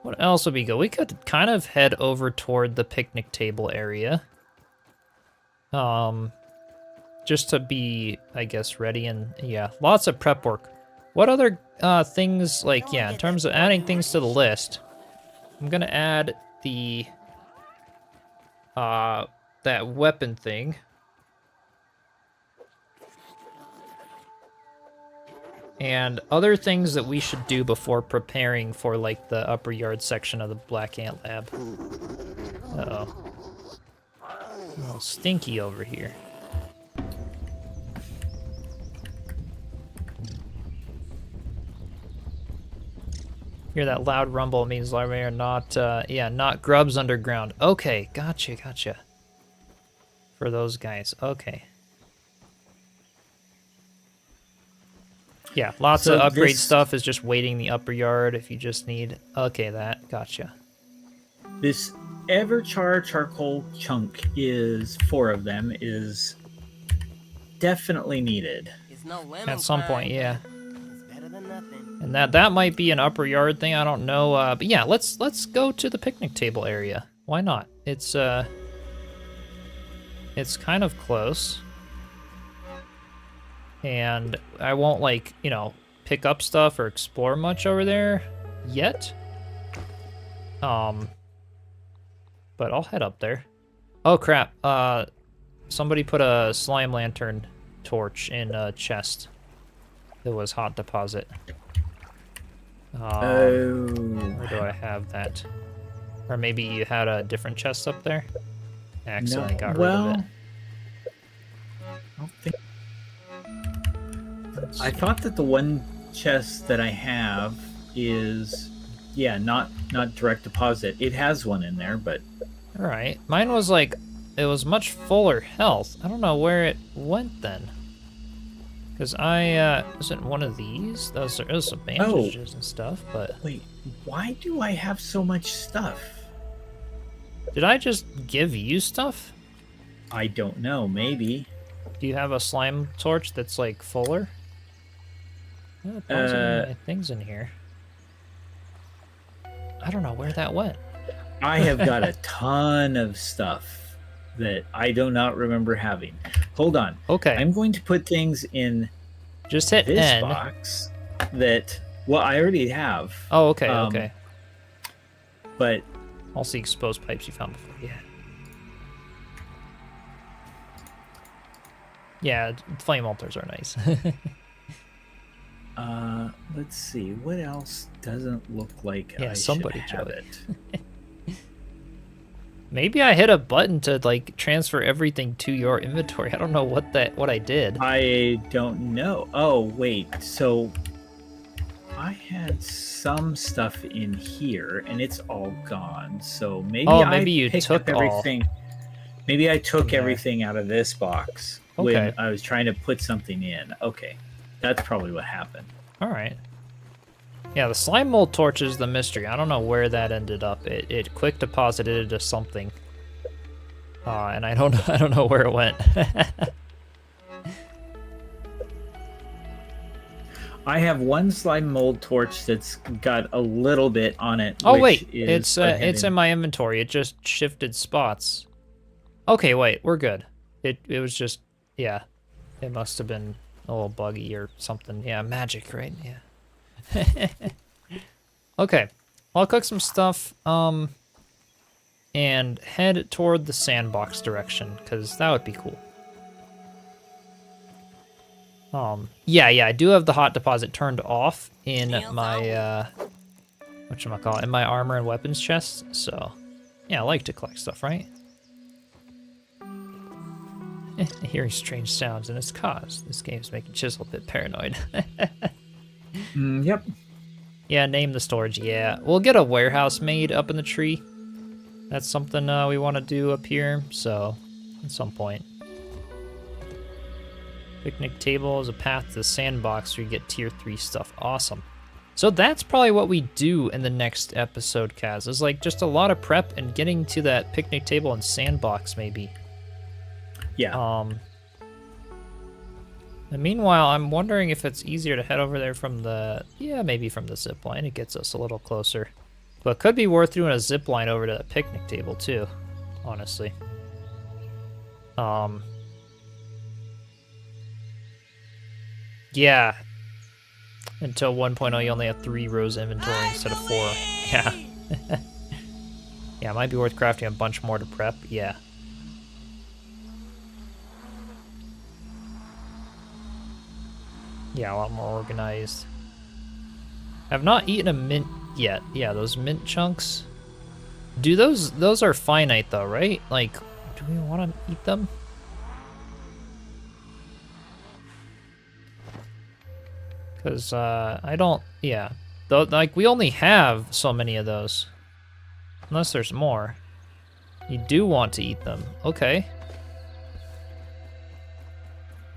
[SPEAKER 1] What else would be good? We could kind of head over toward the picnic table area. Just to be, I guess, ready and, yeah, lots of prep work. What other things, like, yeah, in terms of adding things to the list, I'm gonna add the, that weapon thing. And other things that we should do before preparing for, like, the upper yard section of the Black Ant Lab. Uh-oh. A little stinky over here. Hear that loud rumble, it means larvae are not, yeah, not grubs underground. Okay, gotcha. For those guys, okay. Yeah, lots
[SPEAKER 2] So
[SPEAKER 1] of upgrade
[SPEAKER 2] this-
[SPEAKER 1] stuff is just waiting the upper yard if you just need... Okay, that, gotcha.
[SPEAKER 2] This Everchar charcoal chunk is 4 of them is definitely needed.
[SPEAKER 3] It's no women
[SPEAKER 1] At some point,
[SPEAKER 3] crime,
[SPEAKER 1] yeah.
[SPEAKER 3] but It's better than nothing.
[SPEAKER 1] And that might be an upper yard thing, I don't know. But yeah, let's go to the picnic table area. Why not? It's kind of close. And I won't, like, you know, pick up stuff or explore much over there yet. But I'll head up there. Oh, crap. Somebody put a slime lantern torch in a chest. It was hot deposit.
[SPEAKER 2] Oh.
[SPEAKER 1] Where do I have that? Or maybe you had a different chest up there? I accidentally got rid of it.
[SPEAKER 2] I don't think... I thought that the one chest that I have is, yeah, not direct deposit. It has one in there, but
[SPEAKER 1] Alright. Mine was like, it was much fuller health. I don't know where it went then. Because wasn't one of these? Those are some bandages and stuff, but...
[SPEAKER 2] wait, why do I have so much stuff?
[SPEAKER 1] Did I just give you stuff?
[SPEAKER 2] I don't know, maybe.
[SPEAKER 1] Do you have a slime torch that's like fuller? Yeah, my things in here. I don't know where that went.
[SPEAKER 2] I have got a ton of stuff that I do not remember having. Hold on.
[SPEAKER 1] Okay.
[SPEAKER 2] I'm going to put things in
[SPEAKER 1] Just hit
[SPEAKER 2] this
[SPEAKER 1] N.
[SPEAKER 2] box that, well, I already have.
[SPEAKER 1] Oh, okay, okay.
[SPEAKER 2] But
[SPEAKER 1] All the exposed pipes you found before. Yeah. Yeah, flame altars are nice.
[SPEAKER 2] let's see, what else doesn't look like
[SPEAKER 1] Yeah,
[SPEAKER 2] I
[SPEAKER 1] somebody
[SPEAKER 2] should have
[SPEAKER 1] Joey.
[SPEAKER 2] it.
[SPEAKER 1] Maybe I hit a button to like transfer everything to your inventory. I don't know what I did.
[SPEAKER 2] I don't know. Oh, wait. So I had some stuff in here and it's all gone. So maybe
[SPEAKER 1] maybe
[SPEAKER 2] I
[SPEAKER 1] you
[SPEAKER 2] picked
[SPEAKER 1] took
[SPEAKER 2] up everything. Maybe I took
[SPEAKER 1] there.
[SPEAKER 2] everything out of this box
[SPEAKER 1] Okay.
[SPEAKER 2] when I was trying to put something in. Okay. That's probably what happened.
[SPEAKER 1] All right. Yeah, the slime mold torch is the mystery. I don't know where that ended up. It quick deposited into something, and I don't know where it went.
[SPEAKER 2] I have one slime mold torch that's got a little bit on it.
[SPEAKER 1] Oh
[SPEAKER 2] which
[SPEAKER 1] wait,
[SPEAKER 2] is
[SPEAKER 1] it's in my inventory. It just shifted spots. Okay, wait, we're good. It was just, yeah, it must have been a little buggy or something. Yeah, magic, right? Yeah. Okay, I'll cook some stuff and head toward the sandbox direction, because that would be cool. Yeah, I do have the hot deposit turned off in my whatchamacallit, in my armor and weapons chest, so yeah, I like to collect stuff, right? Hearing strange sounds and its cause. This game's making Chisel a bit paranoid.
[SPEAKER 2] Yep.
[SPEAKER 1] Yeah, name the storage. Yeah, we'll get a warehouse made up in the tree. That's something we want to do up here, so at some point. Picnic table is a path to the sandbox where you get tier 3 stuff. Awesome. So that's probably what we do in the next episode, Kaz. Is like just a lot of prep and getting to that picnic table and sandbox, maybe.
[SPEAKER 2] Yeah.
[SPEAKER 1] And meanwhile, I'm wondering if it's easier to head over there from the... Yeah, maybe from the zipline. It gets us a little closer. But it could be worth doing a zipline over to the picnic table, too. Honestly. Yeah. Until 1.0, you only have 3 rows inventory instead of 4. Yeah. Yeah, it might be worth crafting a bunch more to prep. Yeah. Yeah, a lot more organized. I've not eaten a mint yet. Yeah, those mint chunks. Do those are finite though, right? Like, do we want to eat them? Because I don't, yeah. Though, like, we only have so many of those. Unless there's more. You do want to eat them. Okay.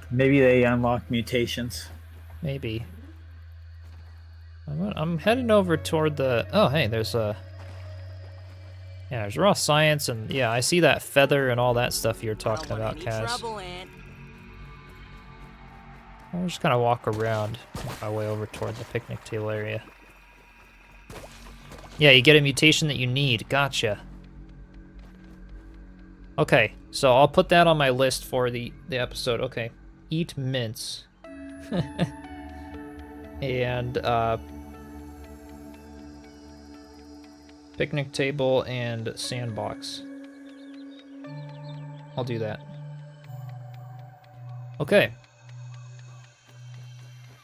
[SPEAKER 2] Maybe they unlock mutations.
[SPEAKER 1] Maybe. I'm heading over toward the... Oh, hey, there's a... Yeah, there's raw science, and yeah, I see that feather and all that stuff you're talking about, Kaz. I'll just kind of walk around, make my way over toward the picnic table area. Yeah, you get a mutation that you need. Gotcha. Okay, so I'll put that on my list for the episode. Okay, eat mints. And picnic table and sandbox. I'll do that. Okay.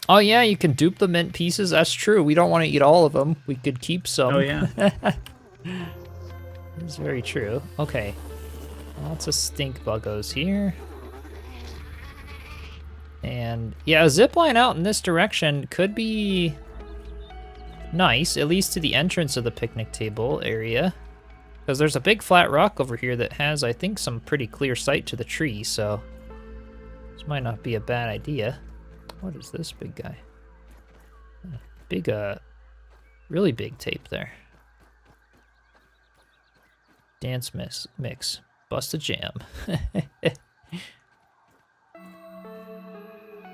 [SPEAKER 1] Oh yeah, you can dupe the mint pieces. That's true. We don't want to eat all of them. We could keep some.
[SPEAKER 2] Oh yeah.
[SPEAKER 1] That's very true. Okay. Lots of stink buggos here. And yeah, a zipline out in this direction could be nice, at least to the entrance of the picnic table area. Because there's a big flat rock over here that has, I think, some pretty clear sight to the tree, so this might not be a bad idea. What is this big guy? Big, really big tape there. Dance mix. Bust a jam.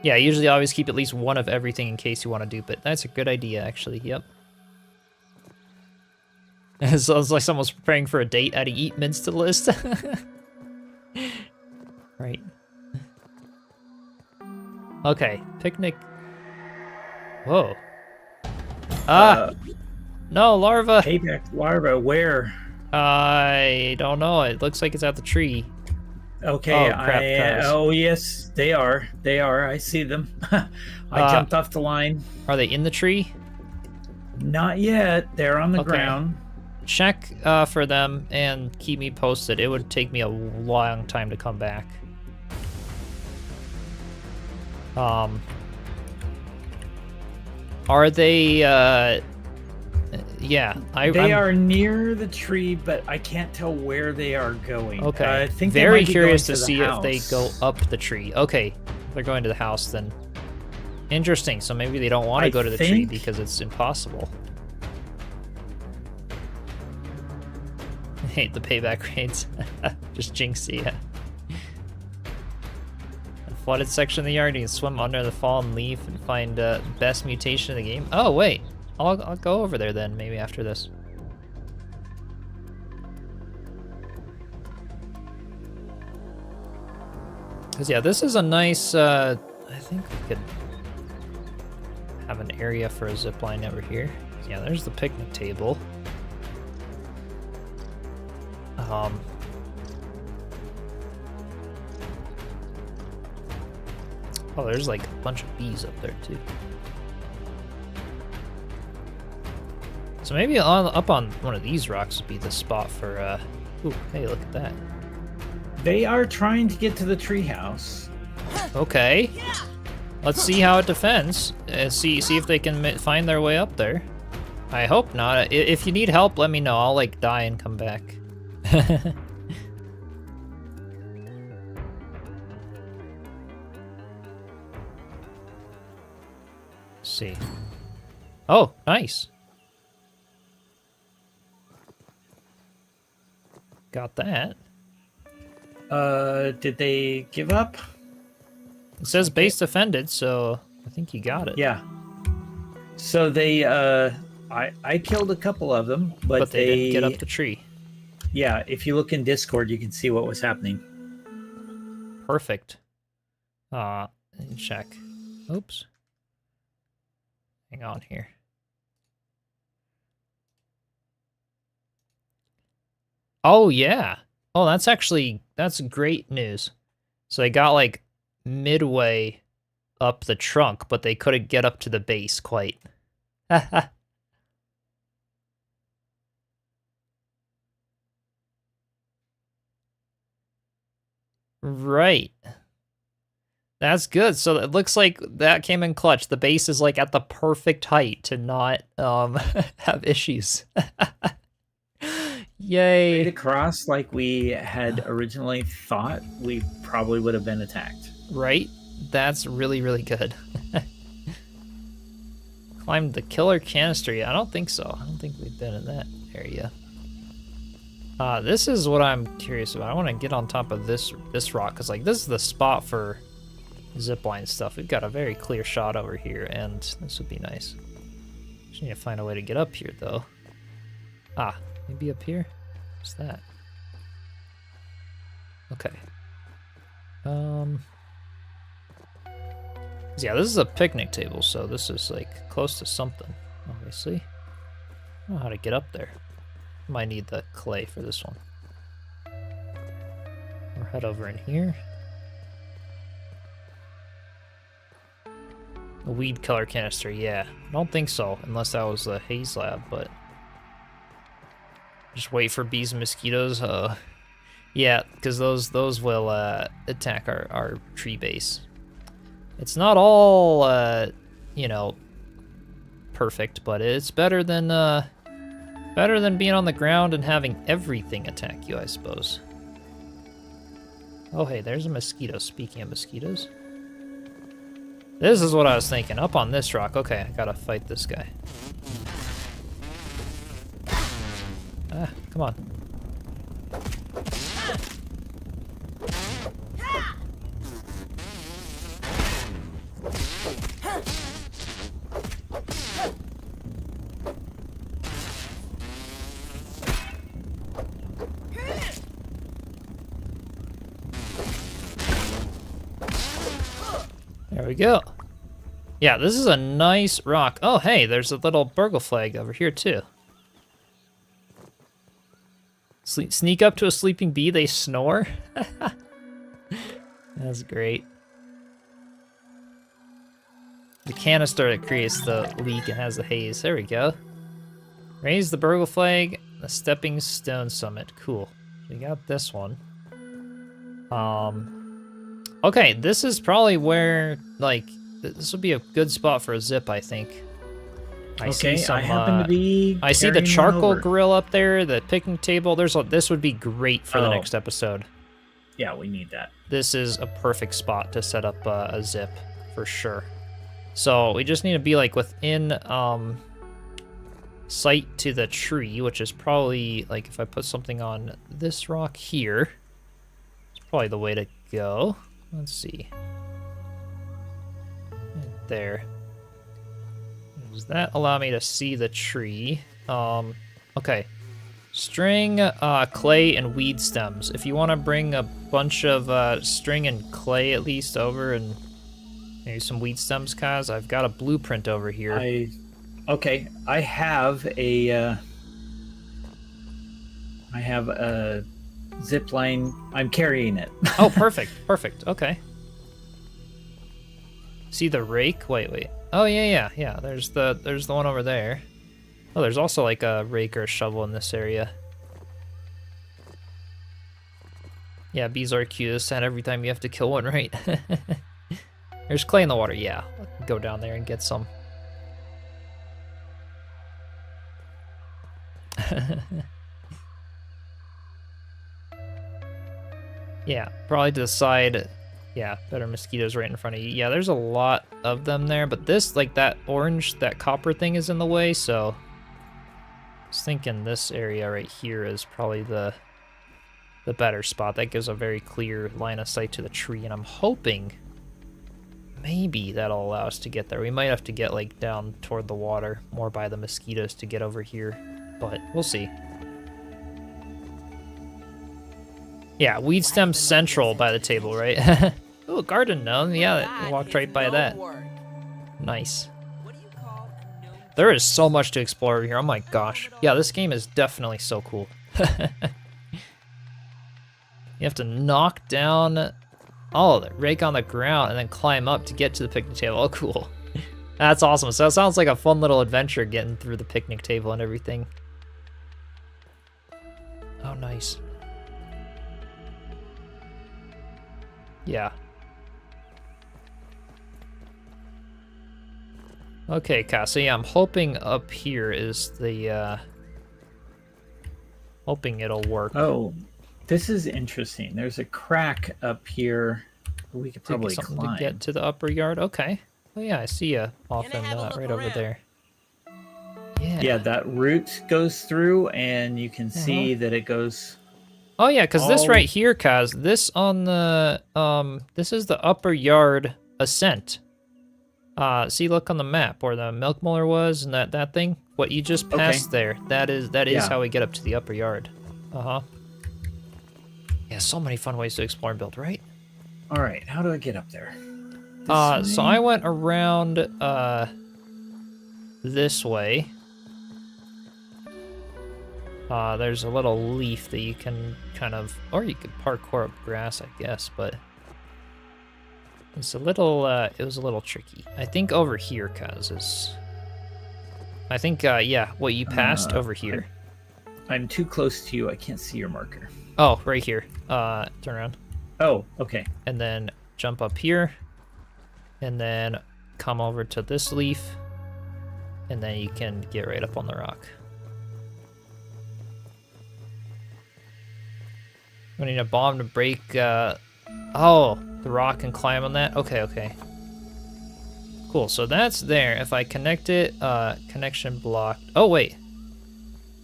[SPEAKER 1] Yeah, I usually always keep at least one of everything in case you want to dupe it. That's a good idea, actually. Yep. It sounds like someone's preparing for a date. Adding eat mints to the list. Right. Okay, picnic. Whoa. Ah! No, larva!
[SPEAKER 2] Payback larva, where?
[SPEAKER 1] I don't know. It looks like it's at the tree.
[SPEAKER 2] Okay,
[SPEAKER 1] Oh, crap, Kaz.
[SPEAKER 2] oh yes, they are. They are. I see them. I jumped off the line.
[SPEAKER 1] Are they in the tree?
[SPEAKER 2] Not yet. They're on the
[SPEAKER 1] Okay.
[SPEAKER 2] ground.
[SPEAKER 1] check for them and keep me posted. It would take me a long time to come back. Are they, yeah,
[SPEAKER 2] They are near the tree, but I can't tell where they are going.
[SPEAKER 1] Okay.
[SPEAKER 2] I think they
[SPEAKER 1] very
[SPEAKER 2] might be
[SPEAKER 1] curious
[SPEAKER 2] going
[SPEAKER 1] to
[SPEAKER 2] the
[SPEAKER 1] see if they
[SPEAKER 2] house.
[SPEAKER 1] go up the tree. Okay, if they're going to the house, then interesting. So maybe they don't want to
[SPEAKER 2] I
[SPEAKER 1] go to the tree
[SPEAKER 2] think-
[SPEAKER 1] because it's impossible. I hate the payback raids. Just jinx it, yeah. A flooded section of the yard, you can swim under the fallen leaf and find best mutation in the game. Oh, wait. I'll go over there then, maybe after this. Because, yeah, this is a nice, I think we could have an area for a zipline over here. Yeah, there's the picnic table. Oh, there's like a bunch of bees up there too. So maybe up on one of these rocks would be the spot for, ooh, hey, look at that.
[SPEAKER 2] They are trying to get to the treehouse.
[SPEAKER 1] Okay. Let's see how it defends. See if they can find their way up there. I hope not. If you need help, let me know. I'll, like, die and come back. See. Oh, nice. Got that.
[SPEAKER 2] Did they give up?
[SPEAKER 1] It says base defended, so I think you got it.
[SPEAKER 2] Yeah. So they, I killed a couple of them, but
[SPEAKER 1] they didn't get up the tree.
[SPEAKER 2] Yeah, if you look in Discord, you can see what was happening.
[SPEAKER 1] Perfect. Check. Oops. Hang on here. Oh, yeah. Oh, that's great news. So they got, like, midway up the trunk, but they couldn't get up to the base quite. Right. That's good. So it looks like that came in clutch. The base is like at the perfect height to not have issues. Yay.
[SPEAKER 2] Straight across like we had originally thought, we probably would have been attacked.
[SPEAKER 1] Right? That's really, really good. Climbed the killer canister. I don't think so. I don't think we've been in that area. This is what I'm curious about. I want to get on top of this rock, because like this is the spot for zipline stuff. We've got a very clear shot over here, and this would be nice. Just need to find a way to get up here, though. Ah, maybe up here? What's that? Okay. Yeah, this is a picnic table, so this is like close to something, obviously. I don't know how to get up there. Might need the clay for this one. Or head over in here. A weed color canister, yeah. I don't think so, unless that was the haze lab, but... Just wait for bees and mosquitoes. Yeah, because those will attack our tree base. It's not all, you know, perfect, but it's better than being on the ground and having everything attack you, I suppose. Oh, hey, there's a mosquito. Speaking of mosquitoes. This is what I was thinking. Up on this rock. Okay, I gotta fight this guy. Ah, come on. There we go. Yeah, this is a nice rock. Oh, hey, there's a little Burgle flag over here, too. Sneak up to a sleeping bee, they snore? That's great. The canister that creates the leak and has the haze. There we go. Raise the Burgle flag The Stepping Stone Summit. Cool. We got this one. Okay, this is probably where, like, this would be a good spot for a zip, I think. I see some,
[SPEAKER 2] I happen to be.
[SPEAKER 1] I see the
[SPEAKER 2] carrying one
[SPEAKER 1] charcoal
[SPEAKER 2] over.
[SPEAKER 1] grill up there, the picnic table. This would be great for the
[SPEAKER 2] Oh.
[SPEAKER 1] next episode.
[SPEAKER 2] Yeah, we need that.
[SPEAKER 1] This is a perfect spot to set up a zip, for sure. So we just need to be, like, within, sight to the tree, which is probably, like, if I put something on this rock here, it's probably the way to go. Let's see. Right there. Does that allow me to see the tree? Okay. String, clay, and weed stems. If you want to bring a bunch of string and clay at least over, and maybe some weed stems, Kaz, I've got a blueprint over here.
[SPEAKER 2] Okay, I have a zip line. I'm carrying it.
[SPEAKER 1] Oh, perfect, perfect. Okay. See the rake? Wait. Oh yeah. There's the one over there. Oh, there's also like a rake or a shovel in this area. Yeah, bees are cutest, and every time you have to kill one, right? There's clay in the water. Yeah, go down there and get some. Yeah, probably to the side. Yeah, better mosquitoes right in front of you. Yeah, there's a lot of them there, but this, like, that orange, that copper thing is in the way, so I was thinking this area right here is probably the better spot. That gives a very clear line of sight to the tree, and I'm hoping maybe that'll allow us to get there. We might have to get, like, down toward the water, more by the mosquitoes to get over here, but we'll see. Yeah, weed stem central by the table, right? Oh, garden gnome. Yeah, we walked right by that. Nice. There is so much to explore over here. Oh my gosh. Yeah, this game is definitely so cool. You have to knock down all of it, rake on the ground, and then climb up to get to the picnic table. Oh, cool. That's awesome. So it sounds like a fun little adventure getting through the picnic table and everything. Oh, nice. Yeah. Okay, Cass, so yeah, I'm hoping up here is the, hoping it'll work.
[SPEAKER 2] Oh, this is interesting. There's a crack up here. We could probably
[SPEAKER 1] something
[SPEAKER 2] climb.
[SPEAKER 1] to get to the upper yard. Okay. Oh yeah, I see you often right over there. Yeah.
[SPEAKER 2] Yeah, that root goes through, and you can see that it goes.
[SPEAKER 1] Oh yeah, because this right here, Kaz, this on the this is the upper yard ascent. See, look on the map where the milk molar was, and that thing. What you just passed there, that is how we get up to the upper yard. Yeah, so many fun ways to explore and build, right?
[SPEAKER 2] All right, how do I get up there?
[SPEAKER 1] So I went around this way. There's a little leaf that you can kind of, or you could parkour up grass, I guess, but it's a little, it was a little tricky. I think over here, Kaz, is, I think, yeah, what you passed over here.
[SPEAKER 2] I'm too close to you. I can't see your marker.
[SPEAKER 1] Oh, right here. Turn around.
[SPEAKER 2] Oh, okay.
[SPEAKER 1] And then jump up here, and then come over to this leaf, and then you can get right up on the rock. We need a bomb to break, oh, the rock and climb on that? Okay. Cool, so that's there. If I connect it, connection blocked. Oh, wait.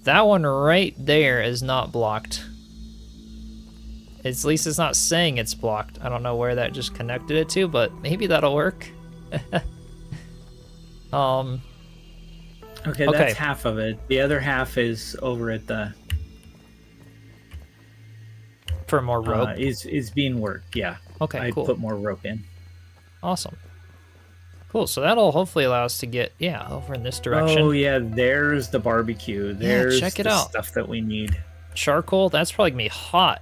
[SPEAKER 1] That one right there is not blocked. At least it's not saying it's blocked. I don't know where that just connected it to, but maybe that'll work.
[SPEAKER 2] Okay, that's half of it. The other half is over at the...
[SPEAKER 1] For more rope?
[SPEAKER 2] Is being worked, yeah.
[SPEAKER 1] Okay, cool.
[SPEAKER 2] I put more rope in.
[SPEAKER 1] Awesome. Cool, so that'll hopefully allow us to get, yeah, over in this direction.
[SPEAKER 2] Oh, yeah, there's the barbecue. There's
[SPEAKER 1] check it
[SPEAKER 2] the
[SPEAKER 1] out.
[SPEAKER 2] stuff that we need.
[SPEAKER 1] Charcoal, that's probably gonna be hot.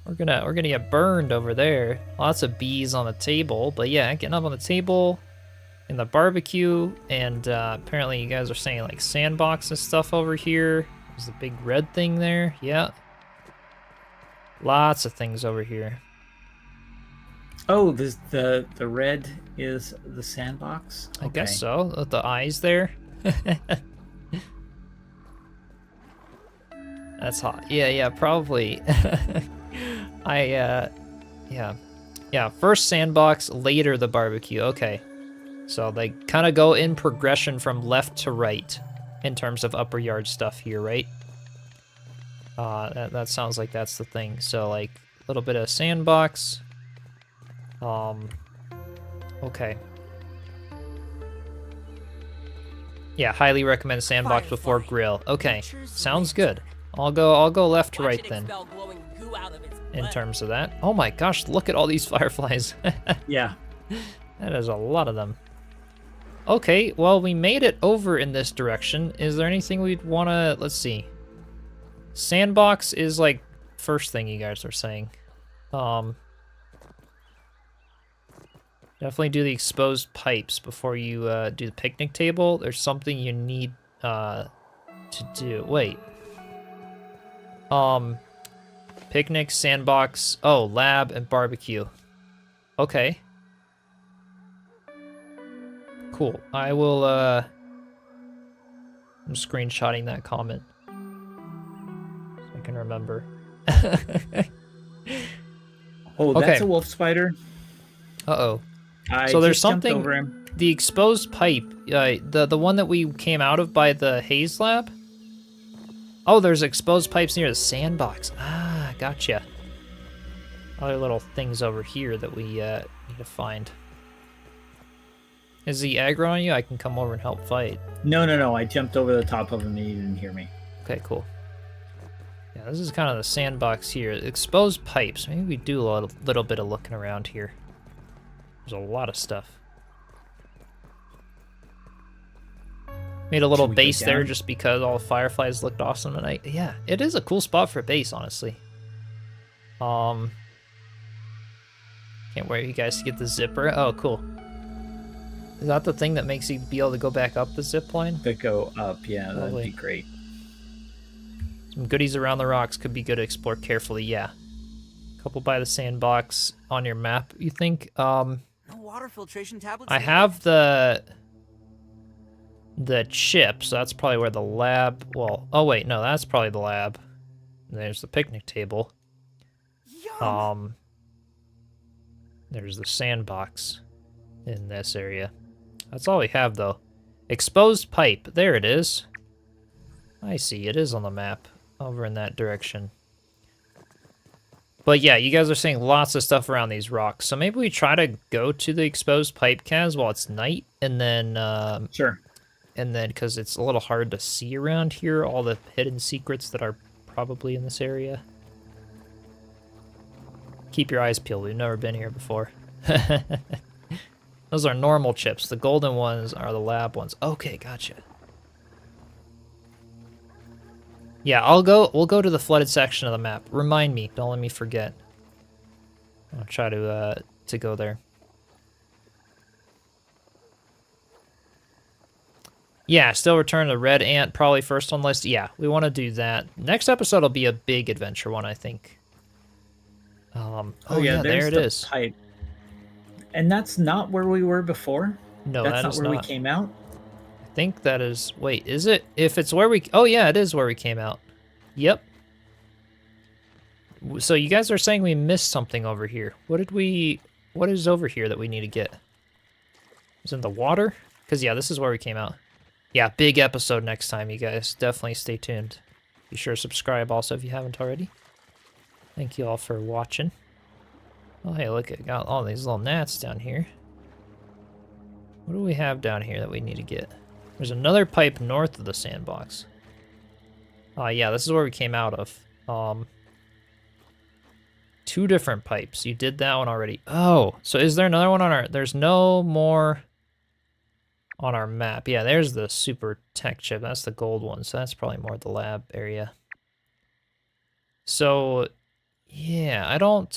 [SPEAKER 1] We're gonna get burned over there. Lots of bees on the table, but yeah, getting up on the table. in the barbecue, and apparently you guys are saying like sandbox and stuff over here. There's the big red thing there. Yeah. Lots of things over here.
[SPEAKER 2] Oh, the red is the sandbox?
[SPEAKER 1] I guess so. The eyes there. That's hot. Yeah, probably. Yeah. First sandbox, later the barbecue. Okay. So they kind of go in progression from left to right in terms of upper yard stuff here, right? That sounds like that's the thing. So like a little bit of sandbox. Okay. Yeah, highly recommend sandbox before grill. Okay, sounds good. I'll go left to right then. In terms of that. Oh my gosh, look at all these fireflies.
[SPEAKER 2] Yeah.
[SPEAKER 1] That is a lot of them. Okay, well, we made it over in this direction. Is there anything we'd want to... Let's see. Sandbox is, like, first thing you guys are saying. Definitely do the exposed pipes before you do the picnic table. There's something you need to do. Wait. Picnic, sandbox, oh, lab, and barbecue. Okay. Cool. I will, I'm screenshotting that comment. So I can remember.
[SPEAKER 2] Oh,
[SPEAKER 1] Okay.
[SPEAKER 2] that's a wolf spider.
[SPEAKER 1] Uh-oh.
[SPEAKER 2] So
[SPEAKER 1] there's
[SPEAKER 2] jumped
[SPEAKER 1] something-
[SPEAKER 2] over him.
[SPEAKER 1] The exposed pipe, the one that we came out of by the haze lab? Oh, there's exposed pipes near the sandbox. Ah, gotcha. Other little things over here that we need to find. Is he aggro on you? I can come over and help fight.
[SPEAKER 2] No. I jumped over the top of him and he didn't hear me.
[SPEAKER 1] Okay, cool. Yeah, this is kind of the sandbox here. Exposed pipes. Maybe we do a little bit of looking around here. There's a lot of stuff. Made a little
[SPEAKER 2] Should we go
[SPEAKER 1] base there
[SPEAKER 2] down?
[SPEAKER 1] just because all the fireflies looked awesome tonight. Yeah, it is a cool spot for a base, honestly. Can't wait for you guys to get the zipper. Oh, cool. Is that the thing that makes you be able to go back up the zip line?
[SPEAKER 2] That go up, yeah, that'd
[SPEAKER 1] Lovely.
[SPEAKER 2] be great.
[SPEAKER 1] Some goodies around the rocks could be good to explore carefully, yeah. Couple by the sandbox on your map, you think?
[SPEAKER 4] No water filtration tablets.
[SPEAKER 1] I
[SPEAKER 4] needed.
[SPEAKER 1] have the chip, so that's probably where the lab, well, oh wait, no, that's probably the lab. There's the picnic table.
[SPEAKER 4] Yum.
[SPEAKER 1] There's the sandbox in this area. That's all we have, though. Exposed pipe, there it is. I see, it is on the map, over in that direction. But yeah, you guys are seeing lots of stuff around these rocks, so maybe we try to go to the exposed pipe, Kaz, while it's night, and then,
[SPEAKER 2] Sure.
[SPEAKER 1] because it's a little hard to see around here, all the hidden secrets that are probably in this area. Keep your eyes peeled, we've never been here before. Those are normal chips, the golden ones are the lab ones. Okay, gotcha. Yeah, we'll go to the flooded section of the map. Remind me, don't let me forget. I'll try to go there. Yeah, still return the red ant, probably first on list. Yeah, we want to do that. Next episode will be a big adventure one, I think. Oh yeah, there
[SPEAKER 2] there's
[SPEAKER 1] it
[SPEAKER 2] the
[SPEAKER 1] is.
[SPEAKER 2] Pipe. And that's not where we were before?
[SPEAKER 1] No,
[SPEAKER 2] That's
[SPEAKER 1] that
[SPEAKER 2] not
[SPEAKER 1] is
[SPEAKER 2] where
[SPEAKER 1] not.
[SPEAKER 2] we came out?
[SPEAKER 1] I think that is... Wait, is it? If it's where we... Oh yeah, it is where we came out. Yep. So you guys are saying we missed something over here. What is over here that we need to get? Is it in the water? Because yeah, this is where we came out. Yeah, big episode next time, you guys. Definitely stay tuned. Be sure to subscribe also if you haven't already. Thank you all for watching. Oh, hey, look, I got all these little gnats down here. What do we have down here that we need to get? There's another pipe north of the sandbox. Yeah, this is where we came out of. 2 different pipes. You did that one already. Oh, so is there another one on our... There's no more on our map. Yeah, there's the super tech chip. That's the gold one, so that's probably more the lab area. So, yeah, I don't...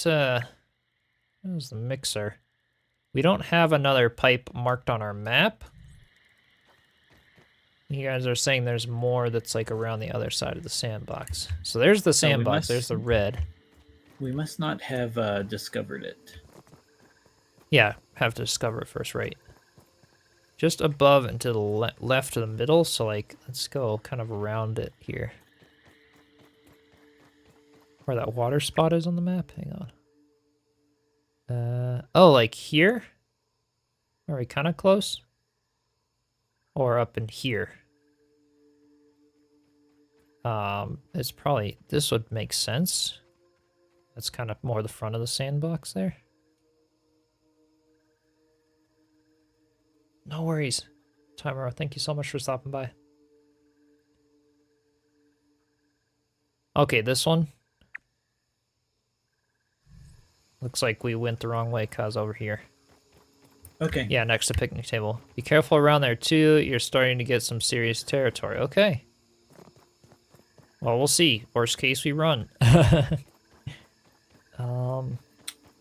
[SPEAKER 1] That was the mixer. We don't have another pipe marked on our map. You guys are saying there's more that's like around the other side of the sandbox. So there's the sandbox, there's the red.
[SPEAKER 2] We must not have discovered it.
[SPEAKER 1] Yeah, have to discover it first, right? Just above and to the left to the middle, so like, let's go kind of around it here. Where that water spot is on the map, hang on. Oh, like here? Are we kind of close? Or up in here? It's probably, this would make sense. That's kind of more the front of the sandbox there. No worries. Timer, thank you so much for stopping by. Okay, this one. Looks like we went the wrong way, cuz over here.
[SPEAKER 2] Okay.
[SPEAKER 1] Yeah, next to picnic table. Be careful around there too. You're starting to get some serious territory. Okay. Well, we'll see. Worst case, we run.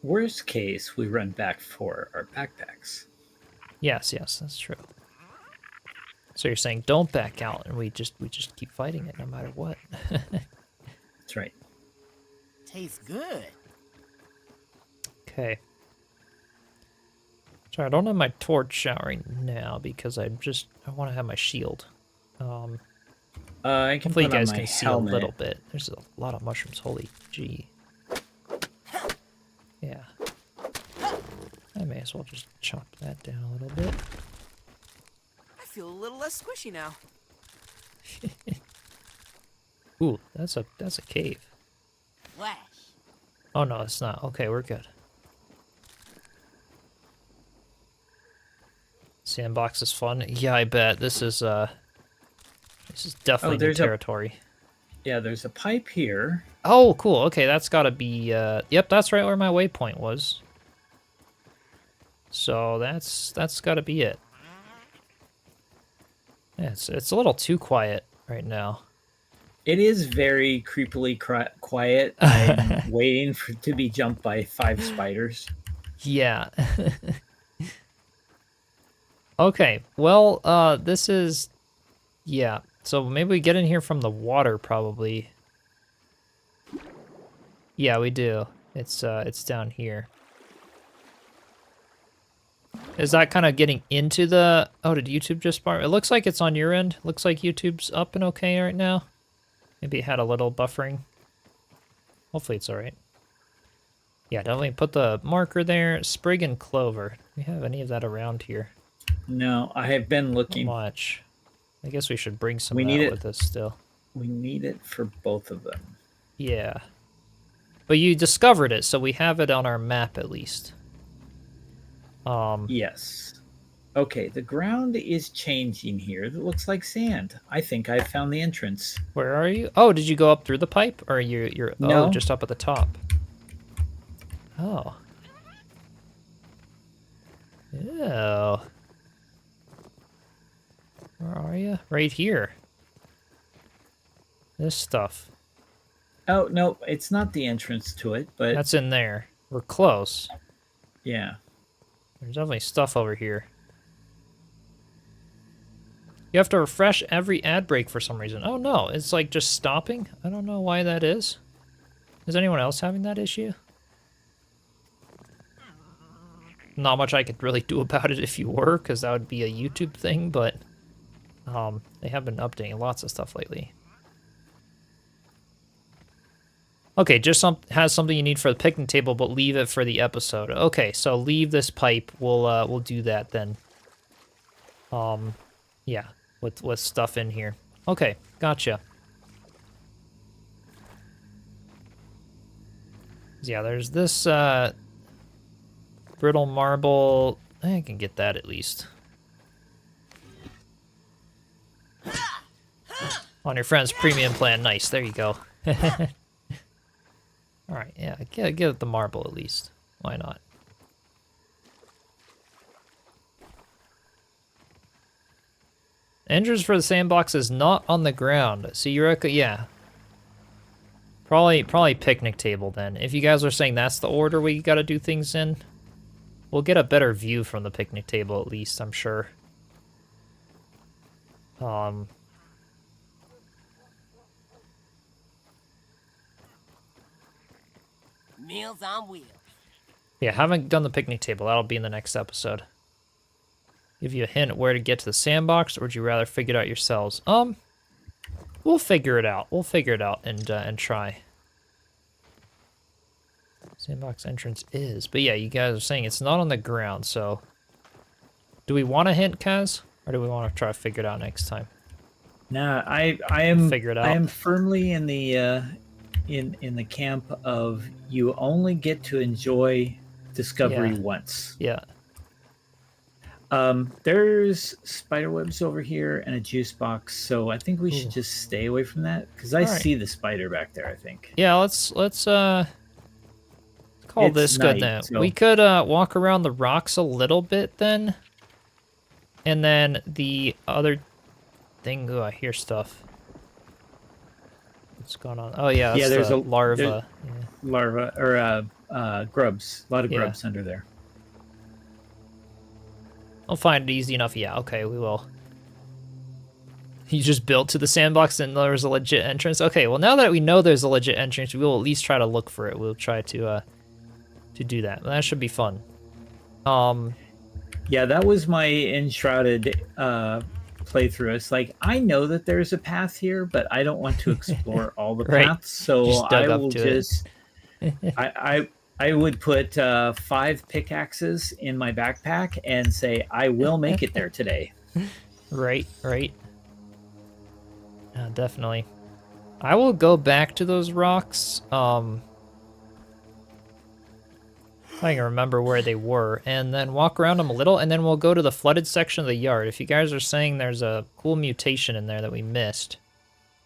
[SPEAKER 2] Worst case, we run back for our backpacks.
[SPEAKER 1] Yes, that's true. So you're saying don't back out, and we just keep fighting it no matter what.
[SPEAKER 2] That's right.
[SPEAKER 3] Tastes good.
[SPEAKER 1] Okay. Sorry, I don't have my torch out right now because I want to have my shield.
[SPEAKER 2] I can
[SPEAKER 1] Hopefully you
[SPEAKER 2] put on
[SPEAKER 1] guys
[SPEAKER 2] my
[SPEAKER 1] can see
[SPEAKER 2] helmet.
[SPEAKER 1] a little bit. There's a lot of mushrooms. Holy gee. Yeah. I may as well just chop that down a little bit.
[SPEAKER 4] I feel a little less squishy now.
[SPEAKER 1] Ooh, that's a cave.
[SPEAKER 3] Flash.
[SPEAKER 1] Oh no, it's not. Okay, we're good. Sandbox is fun. Yeah, I bet. This is definitely new
[SPEAKER 2] there's
[SPEAKER 1] territory.
[SPEAKER 2] Yeah, there's a pipe here.
[SPEAKER 1] Oh, cool. Okay, that's gotta be yep, that's right where my waypoint was. So that's gotta be it. Yeah, it's a little too quiet right now.
[SPEAKER 2] It is very creepily quiet. I'm waiting to be jumped by 5 spiders.
[SPEAKER 1] Yeah. Okay, well, this is... Yeah, so maybe we get in here from the water, probably. Yeah, we do. It's down here. Is that kind of getting into the... Oh, did YouTube just bar? It looks like it's on your end. Looks like YouTube's up and okay right now. Maybe it had a little buffering. Hopefully it's alright. Yeah, definitely put the marker there. Sprig and Clover. Do we have any of that around here?
[SPEAKER 2] No, I have been looking.
[SPEAKER 1] Not much. I guess we should bring some
[SPEAKER 2] We
[SPEAKER 1] of
[SPEAKER 2] need
[SPEAKER 1] that
[SPEAKER 2] it.
[SPEAKER 1] with us still.
[SPEAKER 2] We need it for both of them.
[SPEAKER 1] Yeah. But you discovered it, so we have it on our map at least.
[SPEAKER 2] Yes. Okay, the ground is changing here. It looks like sand. I think I found the entrance.
[SPEAKER 1] Where are you? Oh, did you go up through the pipe? Or you're
[SPEAKER 2] No.
[SPEAKER 1] oh, just up at the top. Oh. Ew. Where are you? Right here. This stuff.
[SPEAKER 2] Oh, no, it's not the entrance to it, but
[SPEAKER 1] That's in there. We're close.
[SPEAKER 2] yeah.
[SPEAKER 1] There's definitely stuff over here. You have to refresh every ad break for some reason. Oh no, it's like just stopping? I don't know why that is. Is anyone else having that issue? Not much I could really do about it if you were, because that would be a YouTube thing, but they have been updating lots of stuff lately. Okay, just has something you need for the picnic table, but leave it for the episode. Okay, so leave this pipe. We'll do that then. Yeah, with stuff in here. Okay, gotcha. Yeah, there's this brittle marble. I can get that at least. On your friend's premium plan. Nice, there you go. Alright, yeah, get the marble at least. Why not? Entrance for the sandbox is not on the ground. So you reckon, yeah. Probably picnic table then. If you guys are saying that's the order we gotta do things in, we'll get a better view from the picnic table at least, I'm sure.
[SPEAKER 3] Meals on wheels.
[SPEAKER 1] Yeah, haven't done the picnic table. That'll be in the next episode. Give you a hint where to get to the sandbox, or would you rather figure it out yourselves? We'll figure it out. We'll figure it out and try. Sandbox entrance is, but yeah, you guys are saying it's not on the ground. So, do we want a hint, Kaz, or do we want to try to figure it out next time?
[SPEAKER 2] Nah, I am
[SPEAKER 1] Figure it out.
[SPEAKER 2] I am firmly in the camp of you only get to enjoy discovery
[SPEAKER 1] Yeah.
[SPEAKER 2] once.
[SPEAKER 1] Yeah.
[SPEAKER 2] There's spider webs over here and a juice box, so I think we should just stay away from that because I
[SPEAKER 1] Alright.
[SPEAKER 2] see the spider back there. I think.
[SPEAKER 1] Yeah. Let's call
[SPEAKER 2] It's
[SPEAKER 1] this
[SPEAKER 2] night,
[SPEAKER 1] good then.
[SPEAKER 2] so-
[SPEAKER 1] We could walk around the rocks a little bit then, and then the other thing. Ooh, I hear stuff. What's going on? Oh yeah, that's
[SPEAKER 2] there's
[SPEAKER 1] the
[SPEAKER 2] a
[SPEAKER 1] larva. Yeah.
[SPEAKER 2] Larva or grubs. A lot of
[SPEAKER 1] Yeah.
[SPEAKER 2] grubs under there.
[SPEAKER 1] I'll find it easy enough. Yeah, okay, we will. You just built to the sandbox and there was a legit entrance? Okay, well now that we know there's a legit entrance, we will at least try to look for it. We'll try to do that. That should be fun.
[SPEAKER 2] Yeah, that was my enshrouded playthrough. It's like, I know that there's a path here, but I don't want to explore all the
[SPEAKER 1] Right.
[SPEAKER 2] paths, so
[SPEAKER 1] Just dug
[SPEAKER 2] I
[SPEAKER 1] up
[SPEAKER 2] will
[SPEAKER 1] to it.
[SPEAKER 2] just I would put 5 pickaxes in my backpack and say, I will make it there today.
[SPEAKER 1] Right. Definitely. I will go back to those rocks. I can remember where they were, and then walk around them a little, and then we'll go to the flooded section of the yard. If you guys are saying there's a cool mutation in there that we missed.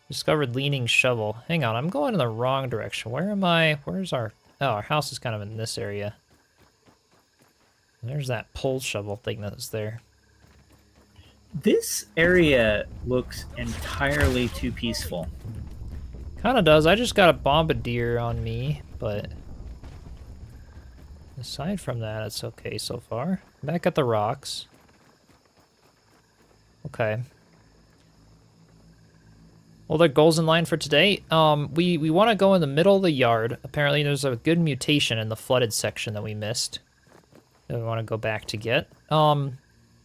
[SPEAKER 1] Discovered leaning shovel. Hang on, I'm going in the wrong direction. Where am I? Where's our... Oh, our house is kind of in this area. There's that pole shovel thing that's there.
[SPEAKER 2] This area looks entirely too peaceful.
[SPEAKER 1] Kind of does. I just got a bombardier on me, but... Aside from that, it's okay so far. Back at the rocks. Okay. Well, the goals in line for today. We want to go in the middle of the yard. Apparently, there's a good mutation in the flooded section that we missed. That we want to go back to get. A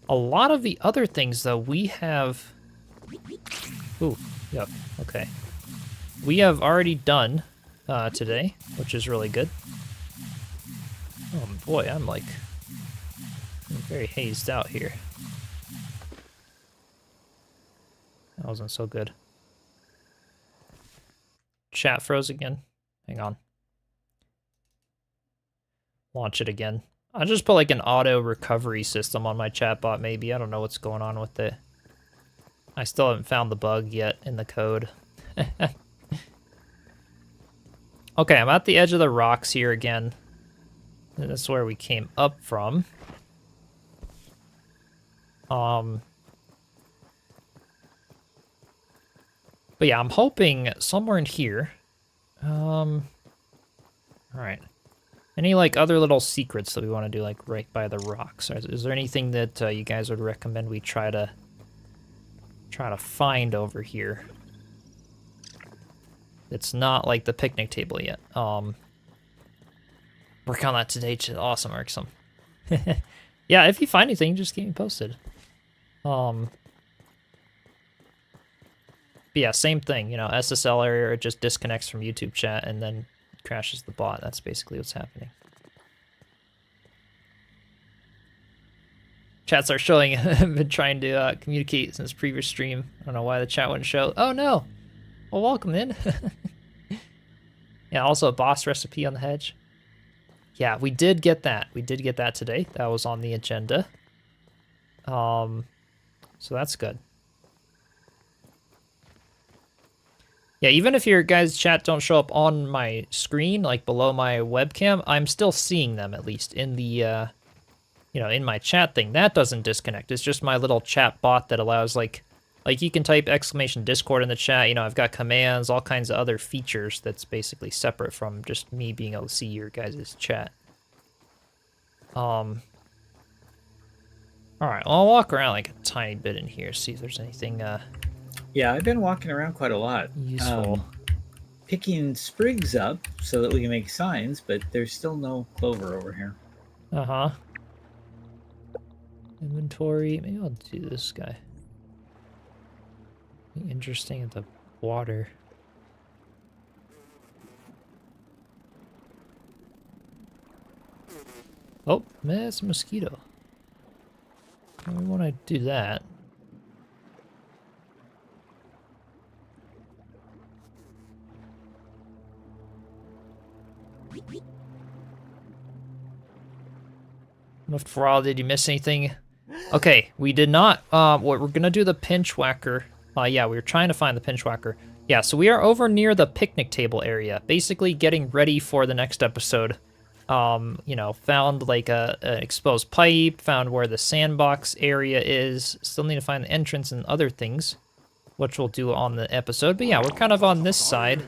[SPEAKER 1] lot of the other things, though, we have... Ooh, yep, okay. We have already done today, which is really good. Oh boy, I'm very hazed out here. That wasn't so good. Chat froze again. Hang on. Launch it again. I'll just put like an auto recovery system on my chatbot maybe. I don't know what's going on with it. I still haven't found the bug yet in the code. Okay, I'm at the edge of the rocks here again. And that's where we came up from. But yeah, I'm hoping somewhere in here. Alright. Any like other little secrets that we want to do like right by the rocks? Is there anything that you guys would recommend we try to find over here? It's not like the picnic table yet. Work on that today. Awesome, Erksum. Yeah, if you find anything, just keep me posted. But yeah, same thing. You know, SSL error, it just disconnects from YouTube chat and then crashes the bot. That's basically what's happening. Chats are showing. I've been trying to communicate since previous stream. I don't know why the chat wouldn't show. Oh no! Well, welcome in. Yeah, also a boss recipe on the hedge. Yeah, we did get that. We did get that today. That was on the agenda. So that's good. Yeah, even if your guys' chat don't show up on my screen, like below my webcam, I'm still seeing them at least in the, you know, in my chat thing. That doesn't disconnect. It's just my little chat bot that allows, like you can type exclamation Discord in the chat. You know, I've got commands, all kinds of other features that's basically separate from just me being able to see your guys' chat. All right, well, I'll walk around like a tiny bit in here, see if there's anything
[SPEAKER 2] Yeah, I've been walking around quite a lot.
[SPEAKER 1] useful.
[SPEAKER 2] Picking sprigs up so that we can make signs, but there's still no clover over here.
[SPEAKER 1] Uh-huh. Inventory. Maybe I'll do this guy. Be interesting at the water. Oh, man, it's a mosquito. I want to do that. For all, did you miss anything? Okay, we did not. We're gonna do the pinch whacker. Yeah, we were trying to find the pinch whacker. Yeah, so we are over near the picnic table area, basically getting ready for the next episode. You know, found like an exposed pipe, found where the sandbox area is. Still need to find the entrance and other things, which we'll do on the episode. But yeah, we're kind of on this side,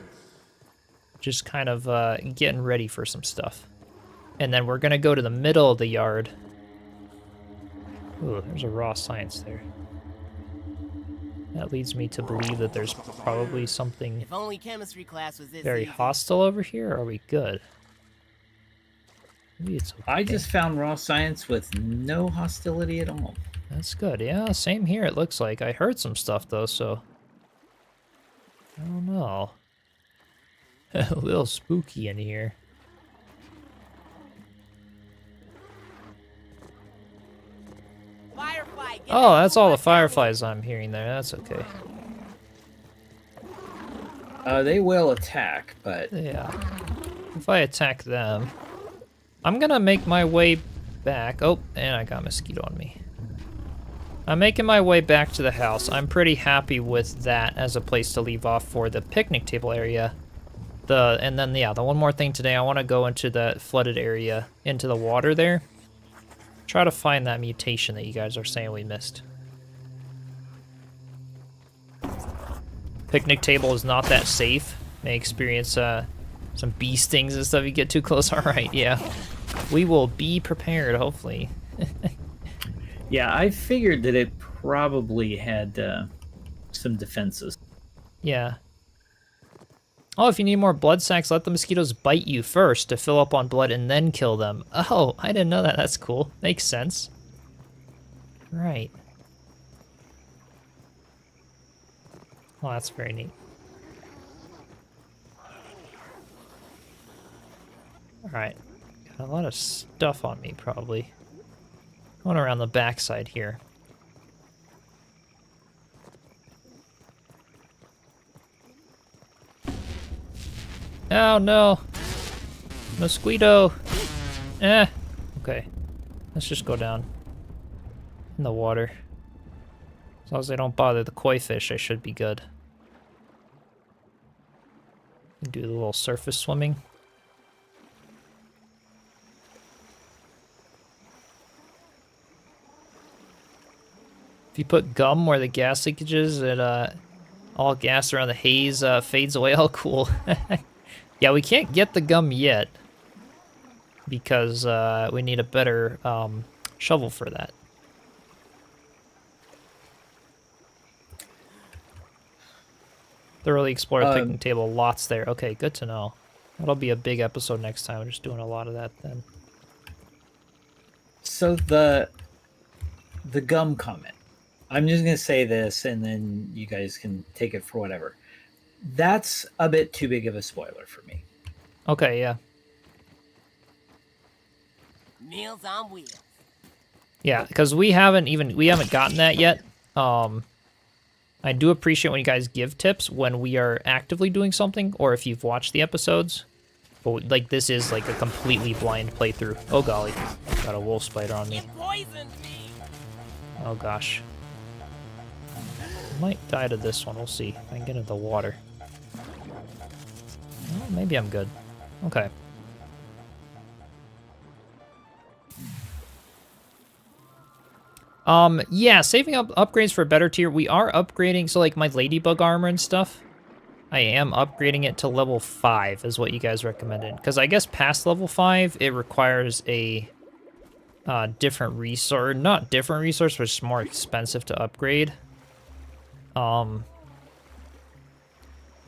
[SPEAKER 1] just kind of getting ready for some stuff. And then we're gonna go to the middle of the yard. Ooh, there's a raw science there. That leads me to believe that there's probably something
[SPEAKER 3] If only chemistry class was this
[SPEAKER 1] very
[SPEAKER 3] easy.
[SPEAKER 1] hostile over here. Are we good? Maybe it's okay.
[SPEAKER 2] I just found raw science with no hostility at all.
[SPEAKER 1] That's good. Yeah, same here, it looks like. I heard some stuff, though, so... I don't know. A little spooky in here.
[SPEAKER 3] Firefly, get
[SPEAKER 1] Oh,
[SPEAKER 3] that
[SPEAKER 1] that's all the
[SPEAKER 3] food back down
[SPEAKER 1] fireflies I'm hearing there. That's okay.
[SPEAKER 2] They will attack, but
[SPEAKER 1] Yeah. If I attack them... I'm gonna make my way back. Oh, and I got a mosquito on me. I'm making my way back to the house. I'm pretty happy with that as a place to leave off for the picnic table area. And then, yeah, the one more thing today, I want to go into the flooded area, into the water there. Try to find that mutation that you guys are saying we missed. Picnic table is not that safe. May experience some bee stings and stuff if you get too close. All right, yeah. We will be prepared, hopefully.
[SPEAKER 2] yeah, I figured that it probably had some defenses.
[SPEAKER 1] Yeah. Oh, if you need more blood sacks, let the mosquitoes bite you first to fill up on blood and then kill them. Oh, I didn't know that. That's cool. Makes sense. Right. Oh, that's very neat. Alright. Got a lot of stuff on me, probably. Going around the backside here. Oh no! Mosquito! Okay. Let's just go down in the water. As long as they don't bother the koi fish, I should be good. Do a little surface swimming. If you put gum where the gas leakage is, it all gas around the haze fades away. Oh, cool. Yeah, we can't get the gum yet because we need a better shovel for that. Thoroughly explore the picnic table. Lots there. Okay, good to know. That'll be a big episode next time. We're just doing a lot of that then.
[SPEAKER 2] So the gum comment. I'm just gonna say this, and then you guys can take it for whatever. That's a bit too big of a spoiler for me.
[SPEAKER 1] Okay, yeah.
[SPEAKER 3] Meals on wheels.
[SPEAKER 1] Yeah, because we haven't gotten that yet. I do appreciate when you guys give tips when we are actively doing something, or if you've watched the episodes. But like this is like a completely blind playthrough. Oh golly, got a wolf spider on me.
[SPEAKER 3] It poisoned me.
[SPEAKER 1] Oh gosh. I might die to this one. We'll see. If I can get into the water. Well, maybe I'm good. Okay. Yeah, saving up upgrades for a better tier. We are upgrading, so like my ladybug armor and stuff, I am upgrading it to level 5 is what you guys recommended. Because I guess past level 5, it requires a different resource, not different resource, but it's more expensive to upgrade. So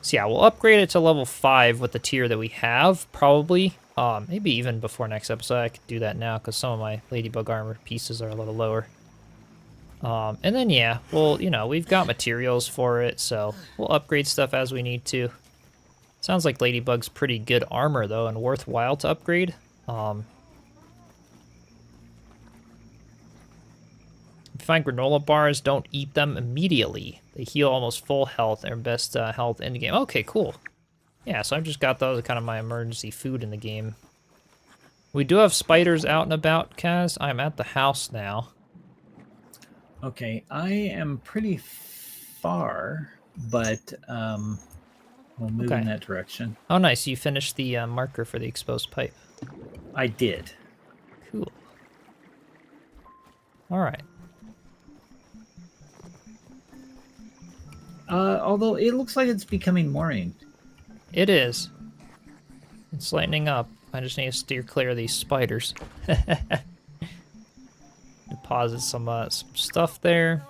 [SPEAKER 1] yeah, we'll upgrade it to level 5 with the tier that we have, probably. Maybe even before next episode, I could do that now, because some of my ladybug armor pieces are a little lower. And then, yeah, well, you know, we've got materials for it, so we'll upgrade stuff as we need to. Sounds like ladybug's pretty good armor, though, and worthwhile to upgrade. If you find granola bars, don't eat them immediately. They heal almost full health and best health in the game. Okay, cool. Yeah, so I've just got those as kind of my emergency food in the game. We do have spiders out and about, Kaz. I'm at the house now.
[SPEAKER 2] Okay, I am pretty far, but we'll move in that direction.
[SPEAKER 1] Oh, nice. You finished the marker for the exposed pipe.
[SPEAKER 2] I did.
[SPEAKER 1] Cool. All right.
[SPEAKER 2] Although it looks like it's becoming morning.
[SPEAKER 1] It is. It's lightening up. I just need to steer clear of these spiders. Deposit some stuff there.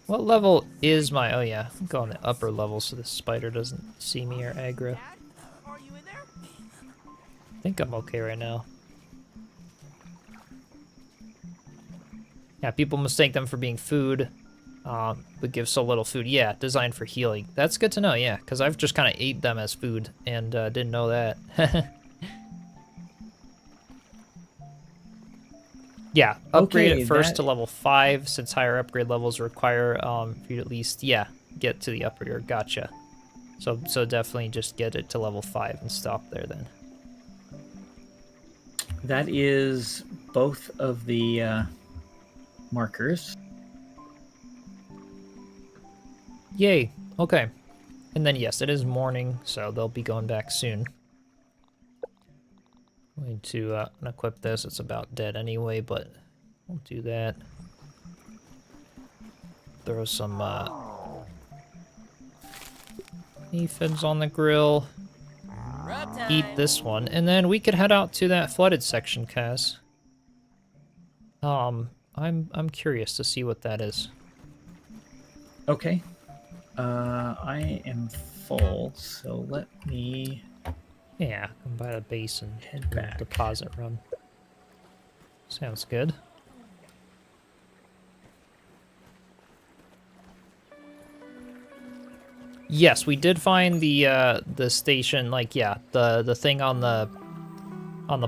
[SPEAKER 1] What level is my... Oh, yeah. I'm going the upper level so the spider doesn't see me or aggro.
[SPEAKER 4] Are you in there?
[SPEAKER 1] I think I'm okay right now. Yeah, people mistake them for being food, but give so little food. Yeah, designed for healing. That's good to know, yeah, because I've just kind of ate them as food and didn't know that. Yeah, upgrade it first to level 5, since higher upgrade levels require for you to at least, yeah, get to the upper tier. Gotcha. So definitely just get it to level 5 and stop there then.
[SPEAKER 2] That is both of the markers.
[SPEAKER 1] Yay. Okay. And then, yes, it is morning, so they'll be going back soon. We need to unequip this. It's about dead anyway, but we'll do that. Throw some aphids on the grill. Eat this one, and then we could head out to that flooded section, Kaz. I'm curious to see what that is.
[SPEAKER 2] Okay. I am full, so let me...
[SPEAKER 1] Yeah, come by the base and
[SPEAKER 2] head back.
[SPEAKER 1] Deposit room. Sounds good. Yes, we did find the station, like, yeah, the thing on the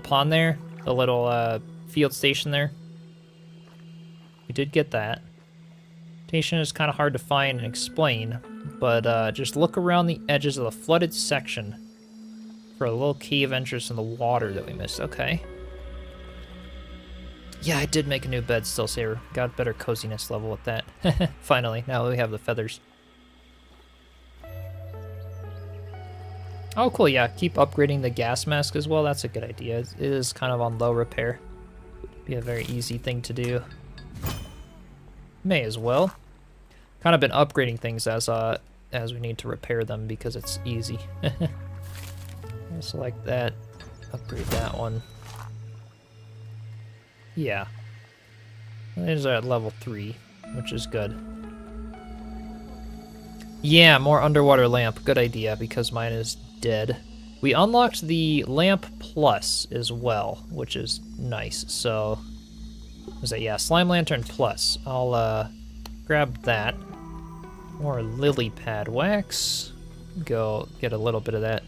[SPEAKER 1] pond there, the little field station there. We did get that. Station is kind of hard to find and explain, but just look around the edges of the flooded section for a little cave entrance in the water that we missed. Okay. Yeah, I did make a new bed still saver. Got better coziness level with that. Finally, now we have the feathers. Oh, cool, yeah. Keep upgrading the gas mask as well. That's a good idea. It is kind of on low repair. Be a very easy thing to do. May as well. Kind of been upgrading things as we need to repair them because it's easy. I'll select that. Upgrade that one. Yeah. These are at level 3, which is good. Yeah, more underwater lamp. Good idea, because mine is dead. We unlocked the lamp plus as well, which is nice. So, what was that? Yeah, slime lantern plus. I'll grab that. More lily pad wax. Go get a little bit of that.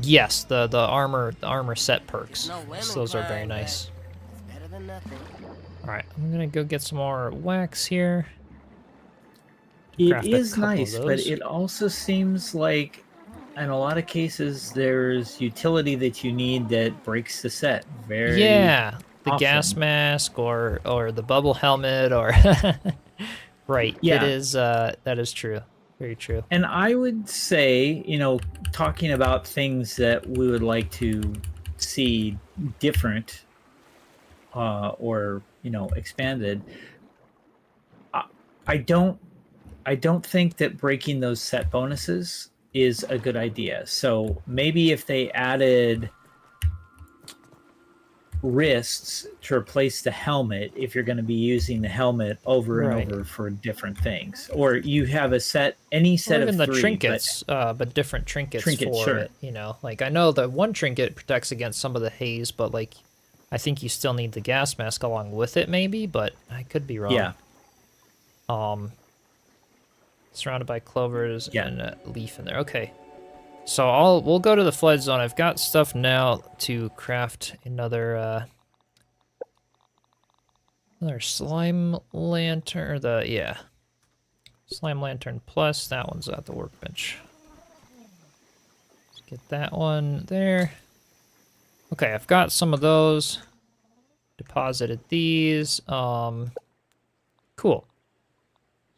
[SPEAKER 1] Yes, the armor set perks. So those are very nice. Alright, I'm gonna go get some more wax here.
[SPEAKER 2] It is nice, but it also seems like in a lot of cases there's utility that you need that breaks the set very
[SPEAKER 1] yeah, the
[SPEAKER 2] often.
[SPEAKER 1] gas mask or the bubble helmet or right.
[SPEAKER 2] Yeah.
[SPEAKER 1] It is that is true. Very true.
[SPEAKER 2] And I would say, you know, talking about things that we would like to see different or, you know, expanded, I don't think that breaking those set bonuses is a good idea. So maybe if they added wrists to replace the helmet if you're going to be using the helmet over
[SPEAKER 1] Right.
[SPEAKER 2] and over for different things, or you have any
[SPEAKER 1] Or
[SPEAKER 2] set
[SPEAKER 1] even
[SPEAKER 2] of
[SPEAKER 1] the
[SPEAKER 2] three,
[SPEAKER 1] trinkets, but different trinkets
[SPEAKER 2] Trinkets,
[SPEAKER 1] for
[SPEAKER 2] sure.
[SPEAKER 1] it, you know? Like, I know that one trinket protects against some of the haze, but, like, I think you still need the gas mask along with it, maybe, but I could be wrong.
[SPEAKER 2] Yeah.
[SPEAKER 1] Surrounded by clovers
[SPEAKER 2] Yeah.
[SPEAKER 1] and a leaf in there. Okay. So we'll go to the flood zone. I've got stuff now to craft another slime lantern, or slime lantern plus. That one's at the workbench. Let's get that one there. Okay, I've got some of those. Deposited these. Cool.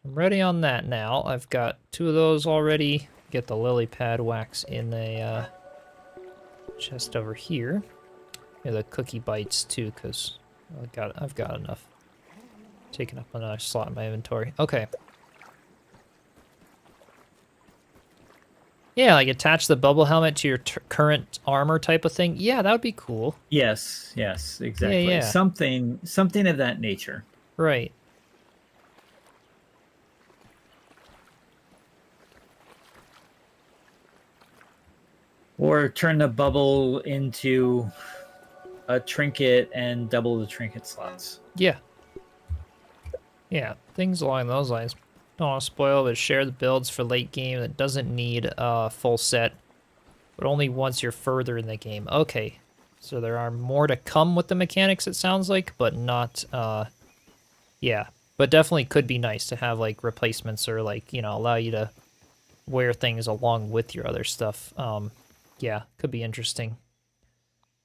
[SPEAKER 1] I'm ready on that now. I've got 2 of those already. Get the lily pad wax in a chest over here. Yeah, the cookie bites too, because I've got enough. Taking up another slot in my inventory. Okay. Yeah, like attach the bubble helmet to your current armor type of thing. Yeah, that would be cool.
[SPEAKER 2] Yes, exactly.
[SPEAKER 1] Yeah.
[SPEAKER 2] Something of that nature.
[SPEAKER 1] Right.
[SPEAKER 2] Or turn the bubble into a trinket and double the trinket slots.
[SPEAKER 1] Yeah. Yeah, things along those lines. Don't want to spoil, but share the builds for late game that doesn't need a full set, but only once you're further in the game. Okay, so there are more to come with the mechanics, it sounds like, but not, yeah. But definitely could be nice to have, like, replacements or, like, you know, allow you to wear things along with your other stuff. Yeah, could be interesting.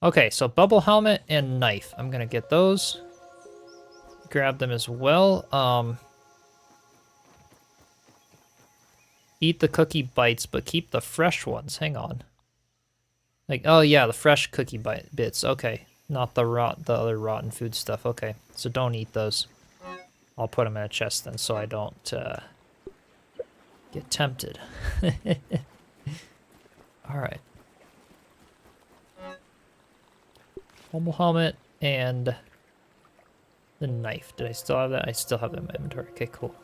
[SPEAKER 1] Okay, so bubble helmet and knife. I'm gonna get those. Grab them as well. Eat the cookie bites, but keep the fresh ones. Hang on. Like, oh yeah, the fresh cookie bits. Okay, not the other rotten food stuff. Okay, so don't eat those. I'll put them in a chest then, so I don't get tempted. All right. Bubble helmet and the knife. Did I still have that? I still have that in my inventory. Okay, cool.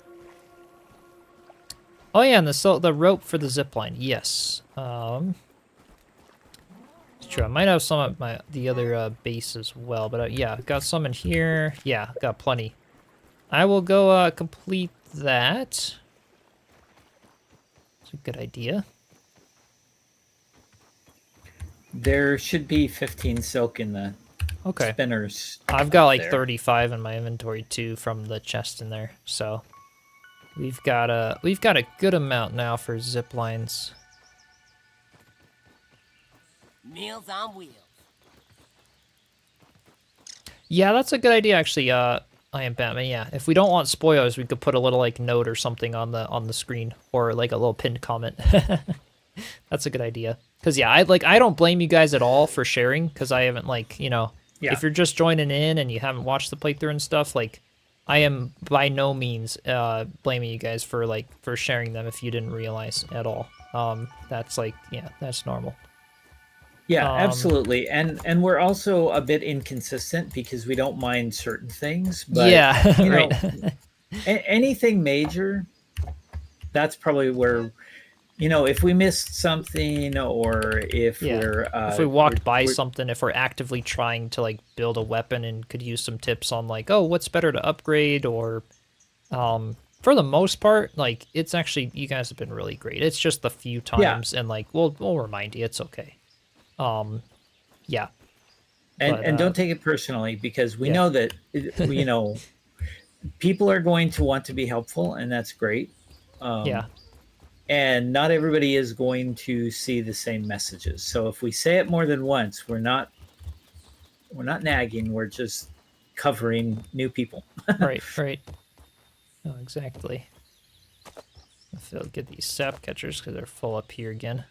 [SPEAKER 1] Oh yeah, and the rope for the zipline. Yes. It's true. I might have some at the other base as well, but yeah, I've got some in here. Yeah, got plenty. I will go complete that. It's a good idea.
[SPEAKER 2] There should be 15 silk in the spinners.
[SPEAKER 1] I've got like
[SPEAKER 2] there.
[SPEAKER 1] 35 in my inventory too from the chest in there, so we've got a good amount now for zip lines.
[SPEAKER 3] Meals on wheels.
[SPEAKER 1] Yeah, that's a good idea actually. I am Batman. Yeah, if we don't want spoilers, we could put a little like note or something on the screen, or like a little pinned comment. That's a good idea. Cause yeah, I don't blame you guys at all for sharing, cause I haven't like, you know, if you're just joining in and you haven't watched the playthrough and stuff, like I am by no means blaming you guys for sharing them if you didn't realize at all. That's like, yeah, that's normal.
[SPEAKER 2] Yeah, absolutely. And we're also a bit inconsistent because we don't mind certain things, but
[SPEAKER 1] yeah,
[SPEAKER 2] you know,
[SPEAKER 1] right.
[SPEAKER 2] anything major, that's probably where, you know, if we missed something, or if
[SPEAKER 1] if we walked by something, if we're actively trying to like build a weapon and could use some tips on like, oh, what's better to upgrade, or for the most part, like it's actually, you guys have been really great. It's just the few times, and like we'll remind you, it's okay. Yeah.
[SPEAKER 2] And don't take it personally, because we know that you know, people are going to want to be helpful, and that's great.
[SPEAKER 1] Yeah.
[SPEAKER 2] And not everybody is going to see the same messages. So if we say it more than once, we're not nagging, we're just covering new people.
[SPEAKER 1] Right. Oh, exactly. I'll get these sap catchers because they're full up here again.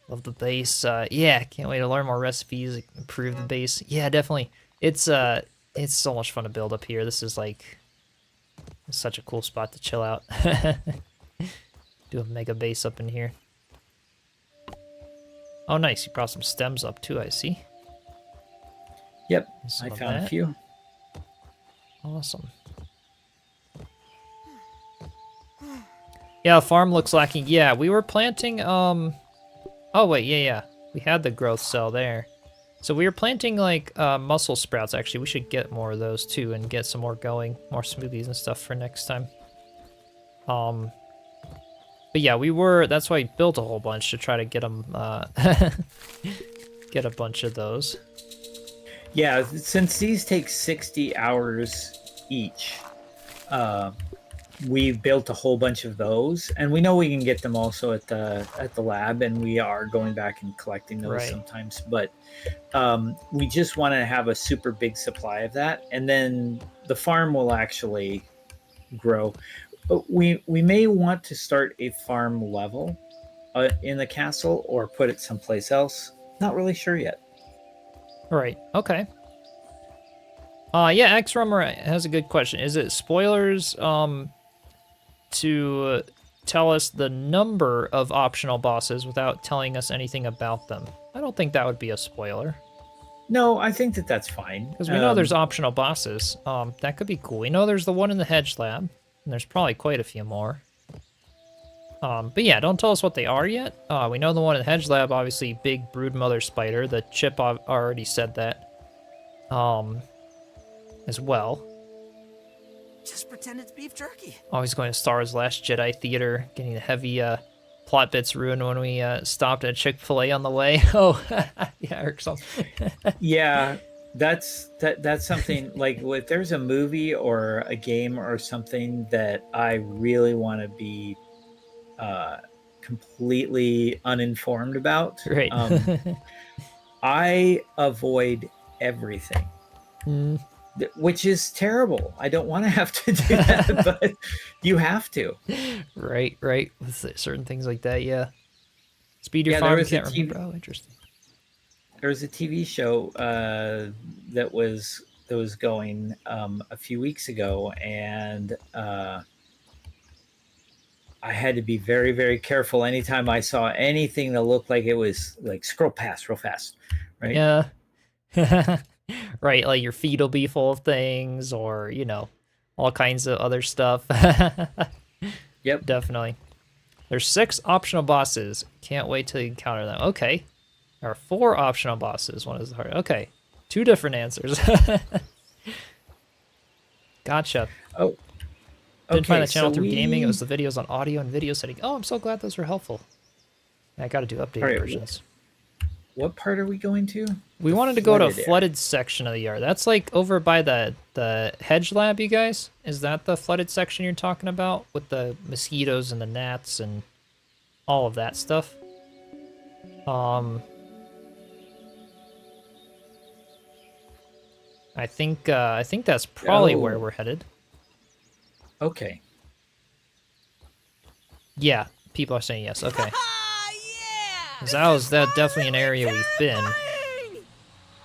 [SPEAKER 1] Love the base. Yeah, can't wait to learn more recipes, improve the base. Yeah, definitely. It's so much fun to build up here. This is like such a cool spot to chill out. Do a mega base up in here. Oh, nice. You brought some stems up too, I see.
[SPEAKER 2] Yep,
[SPEAKER 1] Some
[SPEAKER 2] I
[SPEAKER 1] of
[SPEAKER 2] found a
[SPEAKER 1] that.
[SPEAKER 2] few.
[SPEAKER 1] Awesome. Yeah, farm looks lacking. Yeah, we were planting, oh wait, yeah. We had the growth cell there. So we were planting like mussel sprouts actually. We should get more of those too and get some more going, more smoothies and stuff for next time. But yeah, that's why I built a whole bunch to try to get them, get a bunch of those.
[SPEAKER 2] Yeah, since these take 60 hours each, we built a whole bunch of those, and we know we can get them also at the lab, and we are going back and collecting those
[SPEAKER 1] Right.
[SPEAKER 2] sometimes. But we just want to have a super big supply of that, and then the farm will actually grow. But we may want to start a farm level in the castle or put it someplace else. Not really sure yet.
[SPEAKER 1] Right, okay. Yeah, X-Rummer has a good question. Is it spoilers, to tell us the number of optional bosses without telling us anything about them? I don't think that would be a spoiler.
[SPEAKER 2] No, I think that's fine.
[SPEAKER 1] Because we know there's optional bosses. That could be cool. We know there's the one in the Hedge lab, and there's probably quite a few more. But yeah, don't tell us what they are yet. We know the one in the Hedge lab, obviously, big Broodmother spider. The Chip already said that. As well.
[SPEAKER 4] Just pretend it's beef jerky.
[SPEAKER 1] Always going to Star Wars Last Jedi Theater, getting the heavy plot bits ruined when we stopped at Chick-fil-A on the way. Oh, yeah, or something.
[SPEAKER 2] Yeah, that's something like if there's a movie or a game or something that I really want to be completely uninformed about.
[SPEAKER 1] Right.
[SPEAKER 2] I avoid everything. Which is terrible. I don't want to have to do that, but you have to.
[SPEAKER 1] Right. With certain things like that, yeah. Speed your
[SPEAKER 2] Yeah,
[SPEAKER 1] farm, can't remember. Oh, interesting.
[SPEAKER 2] There was a TV show that was going a few weeks ago, and I had to be very, very careful anytime I saw anything that looked like it was like scroll past real fast, right?
[SPEAKER 1] Yeah. Right, like your feed will be full of things, or, all kinds of other stuff.
[SPEAKER 2] Yep.
[SPEAKER 1] Definitely. There's 6 optional bosses. Can't wait till you encounter them. Okay. There are 4 optional bosses. One is the hard. Okay. 2 different answers. Gotcha.
[SPEAKER 2] Oh.
[SPEAKER 1] Didn't find the channel
[SPEAKER 2] so
[SPEAKER 1] through gaming. It was the videos on audio and video setting. Oh, I'm so glad those were helpful. I got to do updated versions.
[SPEAKER 2] What part are we going to?
[SPEAKER 1] We wanted to go to a flooded section of the yard. That's like over by the Hedge lab, you guys. Is that the flooded section you're talking about? With the mosquitoes and the gnats and all of that stuff? I think that's probably where we're headed.
[SPEAKER 2] Okay.
[SPEAKER 1] Yeah, people are saying yes. Okay. That's definitely an area we've been.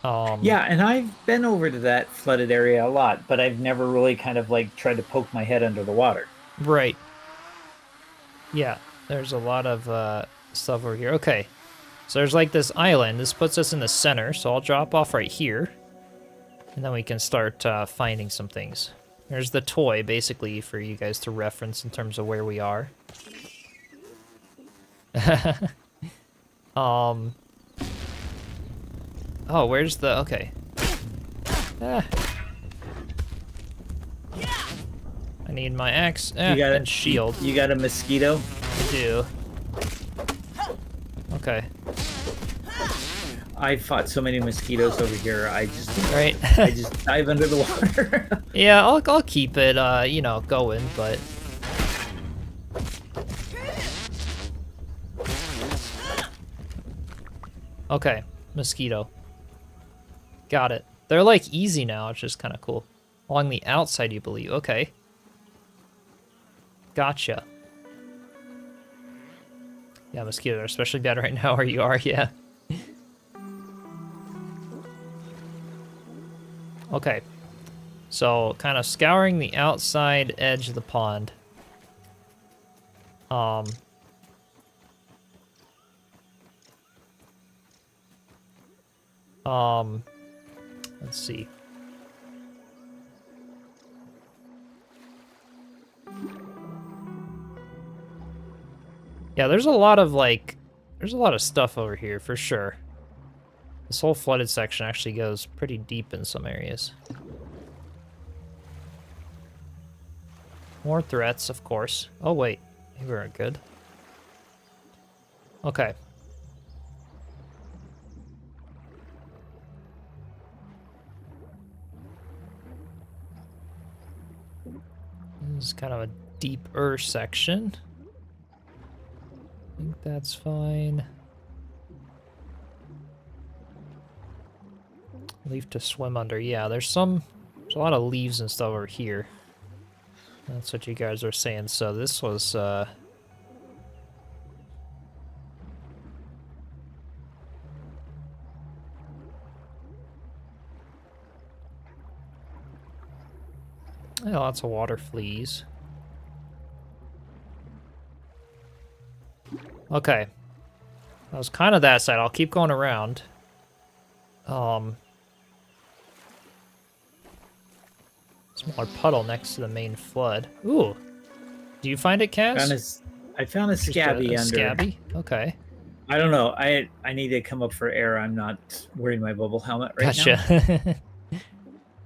[SPEAKER 2] Yeah, and I've been over to that flooded area a lot, but I've never really kind of like tried to poke my head under the water.
[SPEAKER 1] Right. Yeah, there's a lot of stuff over here. Okay, so there's like this island. This puts us in the center, so I'll drop off right here. And then we can start finding some things. There's the toy, basically, for you guys to reference in terms of where we are. Oh, where's the... Okay. I need my axe and shield.
[SPEAKER 2] You got a mosquito?
[SPEAKER 1] I do. Okay.
[SPEAKER 2] I fought so many mosquitoes over here. I just dive under the water.
[SPEAKER 1] Yeah, I'll keep it, going, but... Okay, mosquito. Got it. They're like easy now, which is kind of cool. Along the outside, you believe. Okay. Gotcha. Yeah, mosquitoes are especially bad right now where you are, yeah. Okay. So, kind of scouring the outside edge of the pond. Let's see. Yeah, there's a lot of stuff over here for sure. This whole flooded section actually goes pretty deep in some areas. More threats, of course. Oh wait, maybe we're good. Okay. This is kind of a deeper section. I think that's fine. Leaf to swim under. Yeah, there's a lot of leaves and stuff over here. That's what you guys are saying. So this was yeah, lots of water fleas. Okay. That was kind of that side. I'll keep going around. Smaller puddle next to the main flood. Ooh. Do you find it, Kaz?
[SPEAKER 2] I found a scabby under.
[SPEAKER 1] Scabby? Okay.
[SPEAKER 2] I don't know. I need to come up for air. I'm not wearing my bubble helmet right now.
[SPEAKER 1] Gotcha.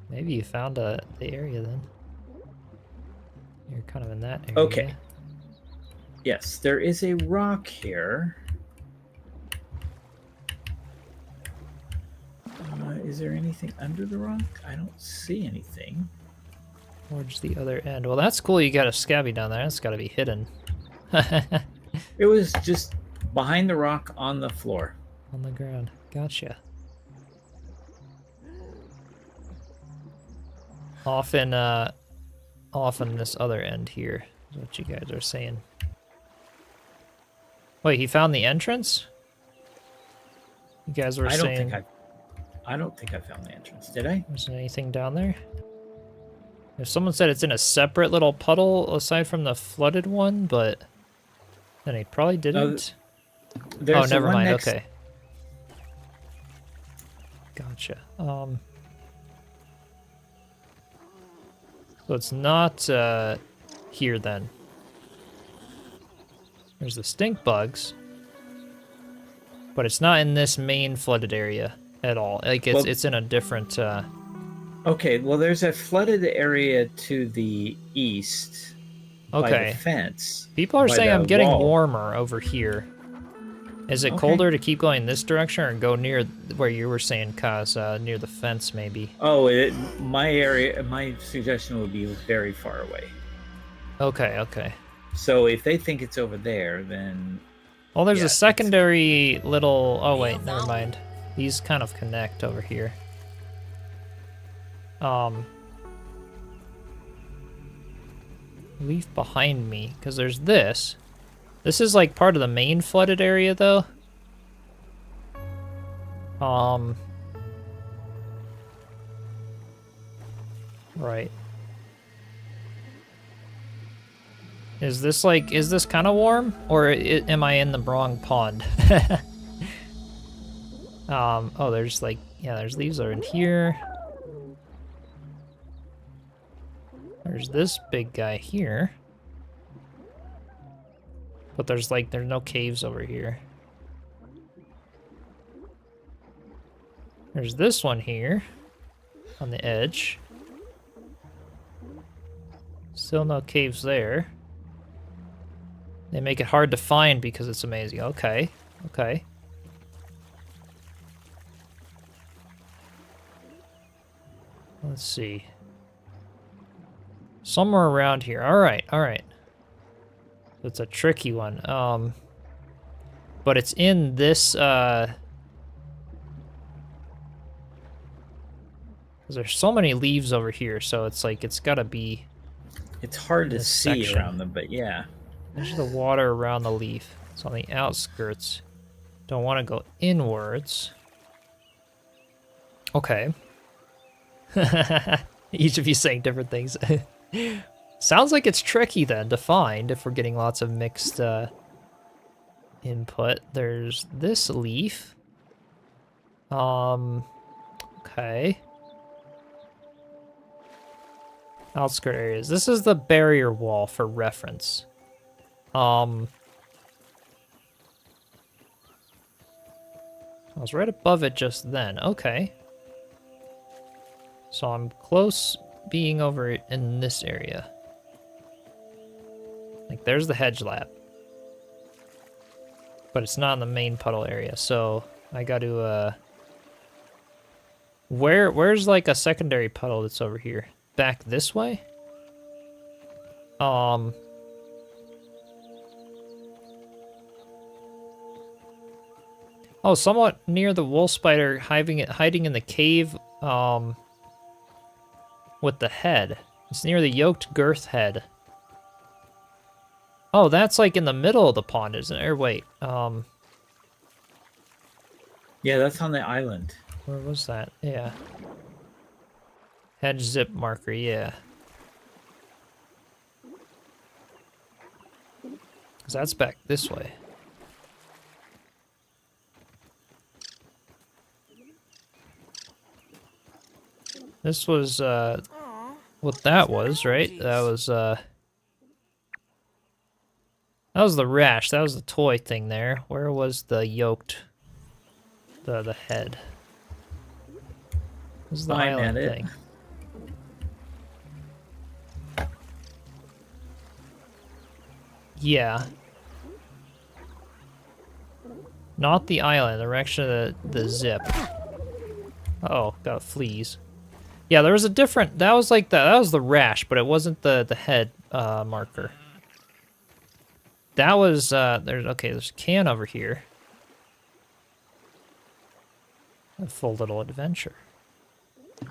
[SPEAKER 1] Maybe you found the area then. You're kind of in that area.
[SPEAKER 2] Okay. Yes, there is a rock here. Is there anything under the rock? I don't see anything.
[SPEAKER 1] Towards the other end. Well, that's cool. You got a scabby down there. That's got to be hidden.
[SPEAKER 2] It was just behind the rock on the floor.
[SPEAKER 1] On the ground. Gotcha. Often this other end here is what you guys are saying. Wait, he found the entrance? You guys were saying...
[SPEAKER 2] I don't think I found the entrance. Did I?
[SPEAKER 1] Is there anything down there? If someone said it's in a separate little puddle aside from the flooded one, but then he probably didn't. Oh, never mind. Okay. Gotcha. So it's not here then. There's the stink bugs, but it's not in this main flooded area at all. Like it's in a different.
[SPEAKER 2] Okay, well, there's a flooded area to the east.
[SPEAKER 1] Okay.
[SPEAKER 2] By the fence.
[SPEAKER 1] People are saying I'm getting
[SPEAKER 2] wall.
[SPEAKER 1] warmer over here. Is it colder to keep going this direction or go near where you were saying, Kaz, near the fence maybe?
[SPEAKER 2] Oh, my suggestion would be very far away.
[SPEAKER 1] Okay, okay.
[SPEAKER 2] So if they think it's over there, then...
[SPEAKER 1] Well, there's a secondary little... Oh, wait, never mind. These kind of connect over here. Leaf behind me, because there's this. This is like part of the main flooded area, though. Right. Is this kind of warm, or am I in the wrong pond? Oh, there's there's leaves are in here. There's this big guy here. But there's no caves over here. There's this one here on the edge. Still no caves there. They make it hard to find because it's amazing. Okay, okay. Let's see. Somewhere around here. All right, all right. It's a tricky one. But it's in this, 'cause there's so many leaves over here, so it's like, it's gotta be...
[SPEAKER 2] It's hard to see
[SPEAKER 1] section.
[SPEAKER 2] around them, but yeah.
[SPEAKER 1] There's the water around the leaf. It's on the outskirts. Don't want to go inwards. Okay. Each of you saying different things. Sounds like it's tricky then to find if we're getting lots of mixed input. There's this leaf. Okay. Outskirt areas. This is the barrier wall for reference. I was right above it just then. Okay. So I'm close being over in this area. Like, there's the hedge lab. But it's not in the main puddle area, so I got to, Where's, like, a secondary puddle that's over here? Back this way? Oh, somewhat near the wolf spider hiding in the cave, with the head. It's near the yoked girth head. Oh, that's like in the middle of the pond, isn't it? Or wait,
[SPEAKER 2] Yeah, that's on the island.
[SPEAKER 1] where was that? Yeah. Hedge zip marker, yeah. 'Cause that's back this way. This was, what that was, right? That was the rash. That was the toy thing there. Where was the yoked, the head? This is the
[SPEAKER 2] I'm
[SPEAKER 1] island
[SPEAKER 2] at it.
[SPEAKER 1] thing. Yeah. Not the island, the direction of the zip. Oh, got fleas. Yeah, there was a different, that was like that was the rash, but it wasn't the head marker. That was there's a can over here. A full little adventure. Is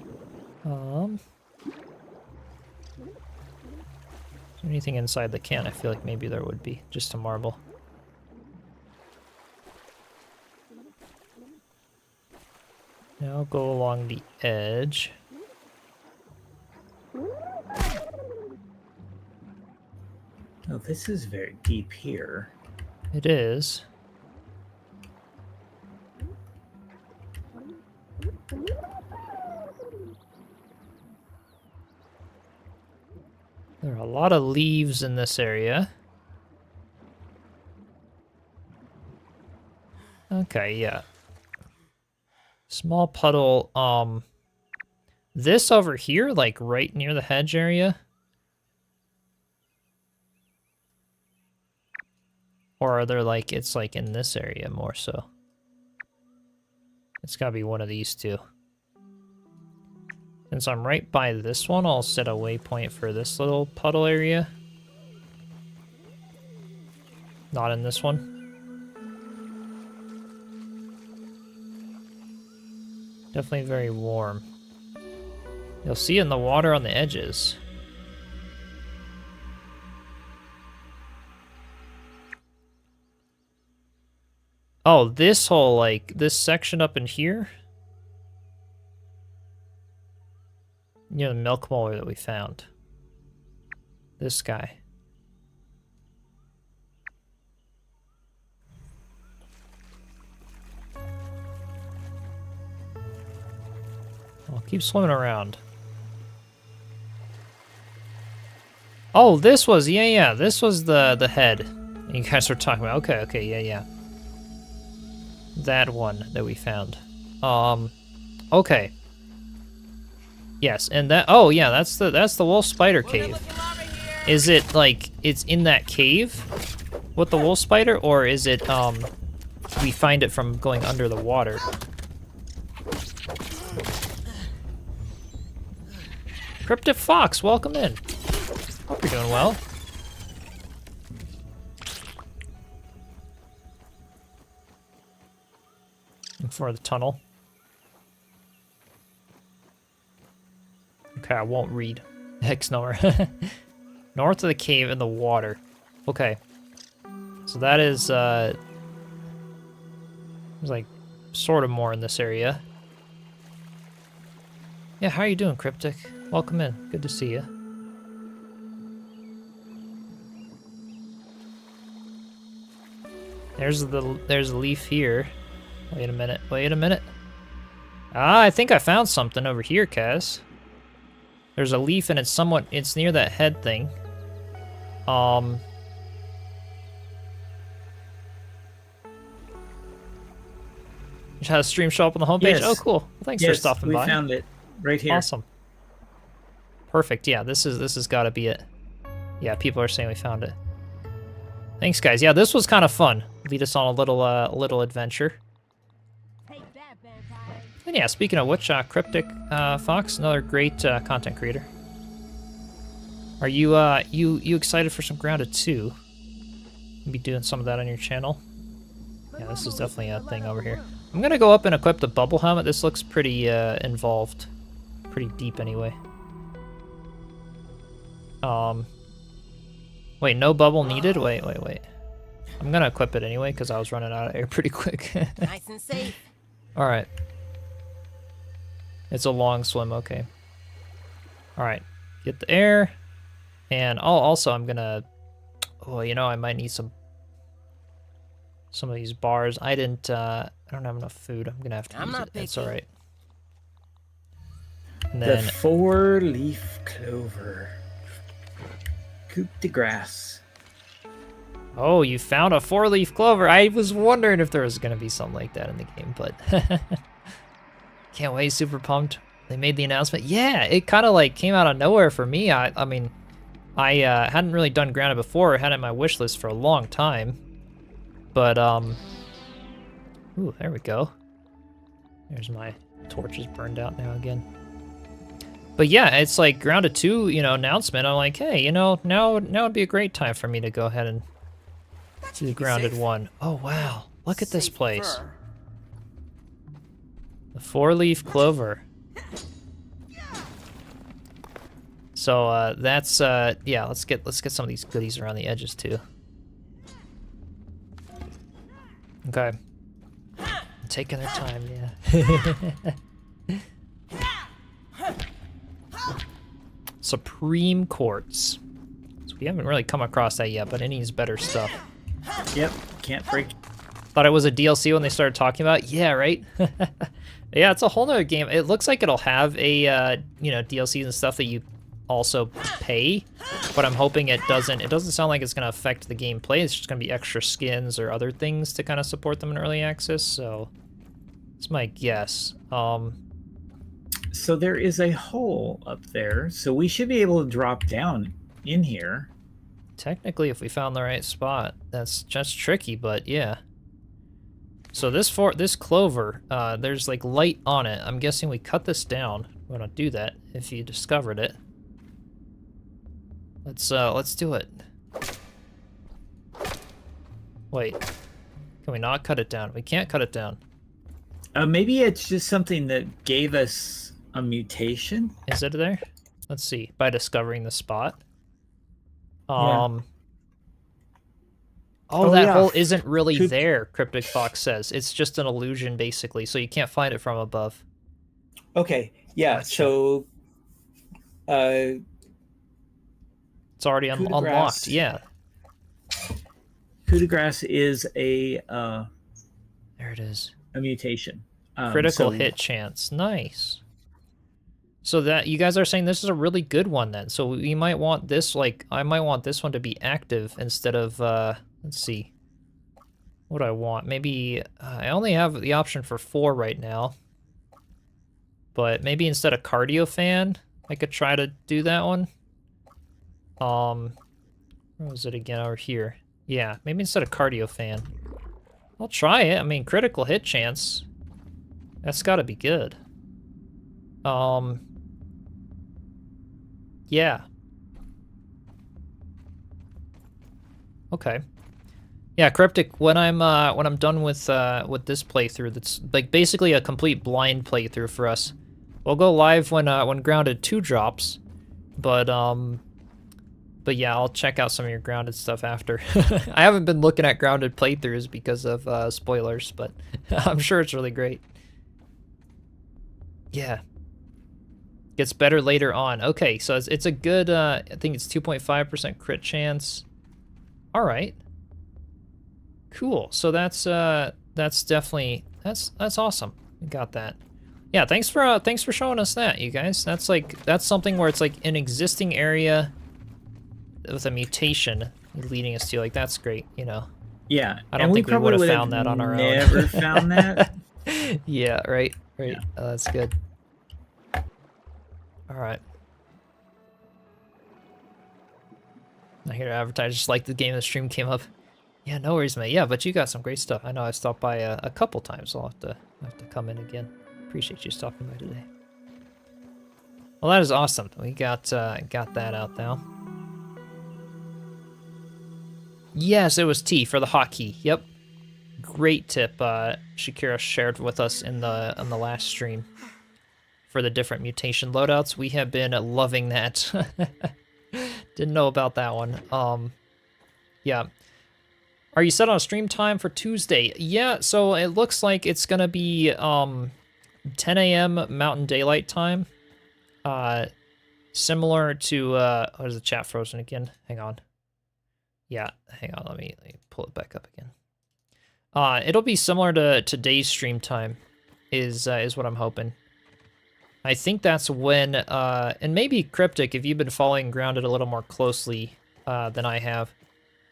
[SPEAKER 1] there anything inside the can? I feel like maybe there would be, just a marble. Now go along the edge.
[SPEAKER 2] Oh, this is very deep here.
[SPEAKER 1] It is. There are a lot of leaves in this area. Okay, yeah. Small puddle, this over here, like right near the hedge area? Or are there like, it's like in this area more so? It's gotta be one of these two. Since I'm right by this one, I'll set a waypoint for this little puddle area. Not in this one. Definitely very warm. You'll see it in the water on the edges. Oh, this whole, like, this section up in here? You know, the milk molar that we found. This guy. I'll keep swimming around. Oh, this was, yeah, this was the head you guys were talking about. Okay, yeah. That one that we found. Okay. Yes, and that, oh yeah, that's the wolf spider cave. Is it like it's in that cave with the wolf spider, or is it we find it from going under the water? Cryptic Fox, welcome in. Hope you're doing well. Looking for the tunnel. Okay, I won't read. Hex nowhere. North of the cave in the water. Okay. So that is, there's like, sort of more in this area. Yeah, how are you doing, Cryptic? Welcome in. Good to see you. There's a leaf here. Wait a minute. Ah, I think I found something over here, Kaz. There's a leaf and it's near that head thing. Just had a stream show up on the homepage.
[SPEAKER 2] Yes.
[SPEAKER 1] Oh, cool. Well, thanks for stopping by.
[SPEAKER 2] We found it right here.
[SPEAKER 1] Awesome. Perfect. Yeah, this has got to be it. Yeah, people are saying we found it. Thanks, guys. Yeah, this was kind of fun. Lead us on a little adventure. And yeah, speaking of which, Cryptic Fox, another great content creator. Are you you excited for some Grounded 2? You'll be doing some of that on your channel. Yeah, this is definitely a thing over here. I'm gonna go up and equip the bubble helmet. This looks pretty involved, pretty deep anyway. Wait, no bubble needed? Wait. I'm gonna equip it anyway because I was running out of air pretty quick.
[SPEAKER 3] Nice and safe.
[SPEAKER 1] All right. It's a long swim, okay. All right, get the air, and also I'm gonna. Oh, you know, I might need some of these bars. I don't have enough food. I'm gonna have to use it. It's all right. And then
[SPEAKER 2] the 4-leaf clover. Coup de grace.
[SPEAKER 1] Oh, you found a 4-leaf clover. I was wondering if there was gonna be something like that in the game, but can't wait. Super pumped. They made the announcement. Yeah, it kind of like came out of nowhere for me. I mean, I hadn't really done Grounded before. I had it on my wish list for a long time. But, ooh, there we go. There's my torches burned out now again. But yeah, it's like Grounded 2, you know, announcement. I'm like, hey, you know, now would be a great time for me to go ahead and do Grounded 1. Oh, wow. Look at this place. The 4-leaf clover. So that's yeah. Let's get some of these goodies around the edges too. Okay. Taking their time, yeah. Supreme Quartz. So we haven't really come across that yet, but it needs better stuff.
[SPEAKER 2] Yep, can't break.
[SPEAKER 1] Thought it was a DLC when they started talking about it. Yeah, right? Yeah, it's a whole nother game. It looks like it'll have a, you know, DLCs and stuff that you also pay, but I'm hoping it doesn't. It doesn't sound like it's going to affect the gameplay. It's just going to be extra skins or other things to kind of support them in early access, so that's my guess.
[SPEAKER 2] So there is a hole up there, so we should be able to drop down in here.
[SPEAKER 1] Technically, if we found the right spot. That's just tricky, but yeah. So this clover, there's like light on it. I'm guessing we cut this down. We're gonna do that if you discovered it. Let's do it. Wait, can we not cut it down? We can't cut it down.
[SPEAKER 2] Maybe it's just something that gave us a mutation.
[SPEAKER 1] Is it there? Let's see. By discovering the spot.
[SPEAKER 2] Yeah.
[SPEAKER 1] Oh,
[SPEAKER 2] Oh,
[SPEAKER 1] that
[SPEAKER 2] yeah.
[SPEAKER 1] hole isn't really there, Cryptic Fox says. It's just an illusion, basically, so you can't find it from above.
[SPEAKER 2] Okay, yeah,
[SPEAKER 1] Gotcha.
[SPEAKER 2] so
[SPEAKER 1] It's already
[SPEAKER 2] Coup de
[SPEAKER 1] unlocked,
[SPEAKER 2] grace.
[SPEAKER 1] yeah.
[SPEAKER 2] coup de grace is a
[SPEAKER 1] There it is.
[SPEAKER 2] mutation.
[SPEAKER 1] Critical
[SPEAKER 2] so-
[SPEAKER 1] hit chance. Nice. So that you guys are saying this is a really good one then. So we might want this, like, I might want this one to be active instead of, let's see. What do I want? Maybe, I only have the option for 4 right now. But maybe instead of cardio fan, I could try to do that one. Where was it again? Over here. Yeah, maybe instead of cardio fan. I'll try it. I mean, critical hit chance. That's gotta be good. Yeah. Okay. Yeah, Cryptic, when I'm done with this playthrough, that's like basically a complete blind playthrough for us. We'll go live when Grounded 2 drops, but yeah, I'll check out some of your Grounded stuff after. I haven't been looking at Grounded playthroughs because of spoilers, but I'm sure it's really great. Yeah. Gets better later on. Okay, so it's a good, I think it's 2.5% crit chance. All right. Cool. So that's definitely, that's awesome. We got that. Yeah, thanks for showing us that, you guys. That's something where it's like an existing area with a mutation leading us to, like, that's great, you know.
[SPEAKER 2] Yeah,
[SPEAKER 1] I don't
[SPEAKER 2] and
[SPEAKER 1] think we would
[SPEAKER 2] probably
[SPEAKER 1] have found that on our own.
[SPEAKER 2] never found that.
[SPEAKER 1] Yeah, right.
[SPEAKER 2] Yeah.
[SPEAKER 1] Oh, that's good. All right. Not here to advertise, just like the game the stream came up. Yeah, no worries, mate. Yeah, but you got some great stuff. I know I stopped by a couple times, so I'll have to come in again. Appreciate you stopping by today. Well, that is awesome. We got that out now. Yes, it was T for the hotkey. Yep. Great tip Shakira shared with us on the last stream for the different mutation loadouts. We have been loving that. Didn't know about that one. Yeah. Are you set on a stream time for Tuesday? Yeah, so it looks like it's gonna be 10 a.m. Mountain Daylight Time. Similar to what is the chat frozen again? Hang on. Yeah, hang on, let me pull it back up again. It'll be similar to today's stream time, is what I'm hoping. I think that's when, and maybe Cryptic, if you've been following Grounded a little more closely than I have,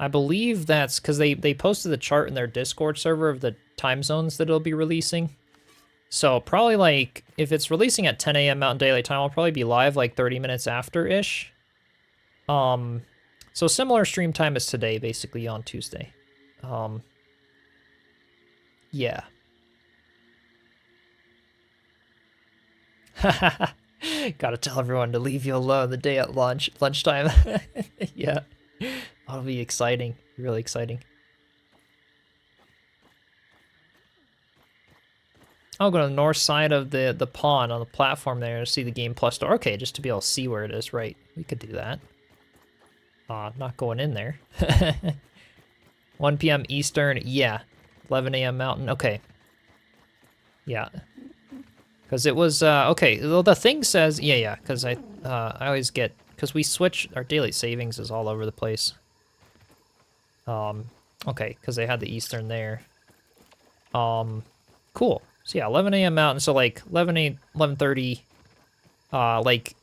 [SPEAKER 1] I believe that's because they posted the chart in their Discord server of the time zones that it'll be releasing. So probably like, if it's releasing at 10 a.m. Mountain Daylight Time, I'll probably be live like 30 minutes after-ish. So similar stream time as today, basically, on Tuesday. Yeah. Gotta tell everyone to leave you alone the day at lunchtime. Yeah. That'll be exciting. Really exciting. I'll go to the north side of the pond on the platform there to see the Game Plus store. Okay, just to be able to see where it is, right. We could do that. Not going in there. 1 p.m. Eastern, yeah. 11 a.m. Mountain, okay. Yeah. Because it was, okay, well, the thing says, yeah, because I always get, because we switch, our daily savings is all over the place. Okay, because they had the Eastern there. Cool. So yeah, 11 a.m. Mountain, so like 11:30, like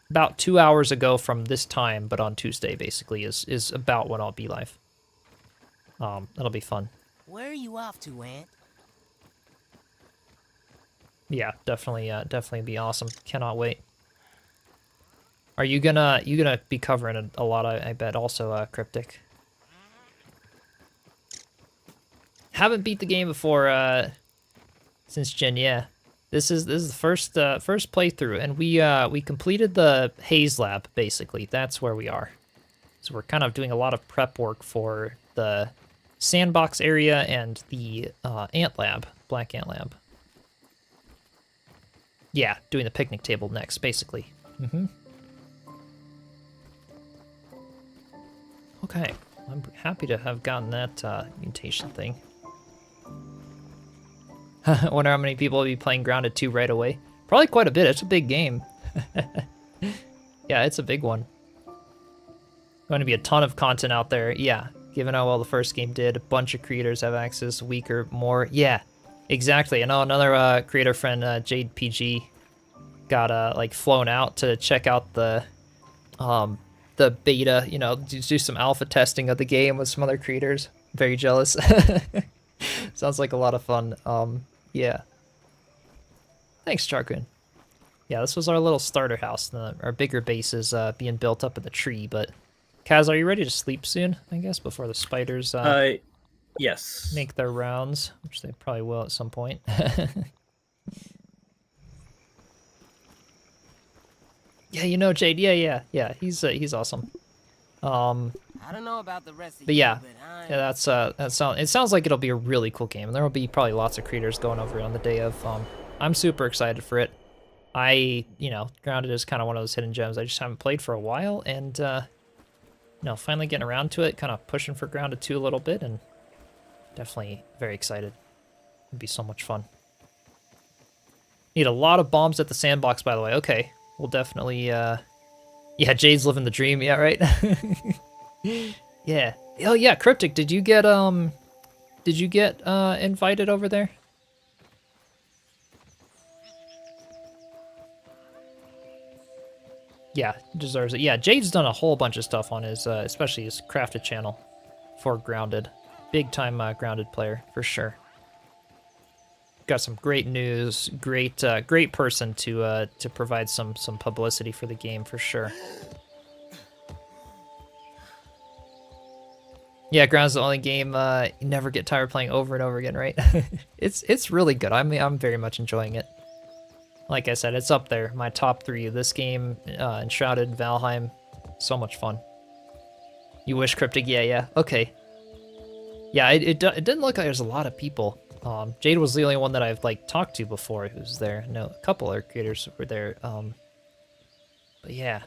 [SPEAKER 1] about 2 hours ago from this time, but on Tuesday basically is about when I'll be live. That'll be fun.
[SPEAKER 3] Where are you off to, Ant?
[SPEAKER 1] Yeah, definitely be awesome. Cannot wait. Are you gonna be covering a lot? I bet also Cryptic. Haven't beat the game before since Gen. Yeah, this is the first playthrough, and we completed the Haze Lab basically. That's where we are. So we're kind of doing a lot of prep work for the sandbox area and the ant lab, black ant lab. Yeah, doing the picnic table next, basically. Okay, I'm happy to have gotten that mutation thing. I wonder how many people will be playing Grounded 2 right away. Probably quite a bit, it's a big game. Yeah, it's a big one. Going to be a ton of content out there, yeah. Given how well the first game did, a bunch of creators have access, week or more. Yeah, exactly. I know another creator friend, Jade PG, got like flown out to check out the beta, you know, do some alpha testing of the game with some other creators. Very jealous. Sounds like a lot of fun. Yeah. Thanks, Charquin. Yeah, this was our little starter house. Our bigger base is being built up in the tree, but Kaz, are you ready to sleep soon, I guess, before the spiders
[SPEAKER 2] yes.
[SPEAKER 1] make their rounds, which they probably will at some point. Yeah, you know Jade. Yeah. He's awesome.
[SPEAKER 3] I don't know about the rest of
[SPEAKER 1] But
[SPEAKER 3] you,
[SPEAKER 1] yeah,
[SPEAKER 3] but
[SPEAKER 1] yeah, it sounds like it'll be a really cool game, and there will be probably lots of creators going over it on the day of. I'm super excited for it. Grounded is kind of one of those hidden gems I just haven't played for a while, and finally getting around to it, kind of pushing for Grounded 2 a little bit, and definitely very excited. It'd be so much fun. Need a lot of bombs at the sandbox, by the way. Okay, we'll definitely, yeah, Jade's living the dream, yeah, right? Yeah. Oh yeah, Cryptic, did you get invited over there? Yeah, deserves it. Yeah, Jade's done a whole bunch of stuff on his, especially his crafted channel for Grounded. Big time Grounded player for sure. Got some great news. Great person to provide some publicity for the game for sure. Yeah, Ground's the only game you never get tired of playing over and over again, right? It's really good. I'm very much enjoying it. Like I said, it's up there. My top 3. This game, Enshrouded, Valheim, so much fun. You wish Cryptic? Yeah. Okay. Yeah, it didn't look like there's a lot of people. Jade was the only one that I've like talked to before who was there. No, a couple other creators were there. But yeah.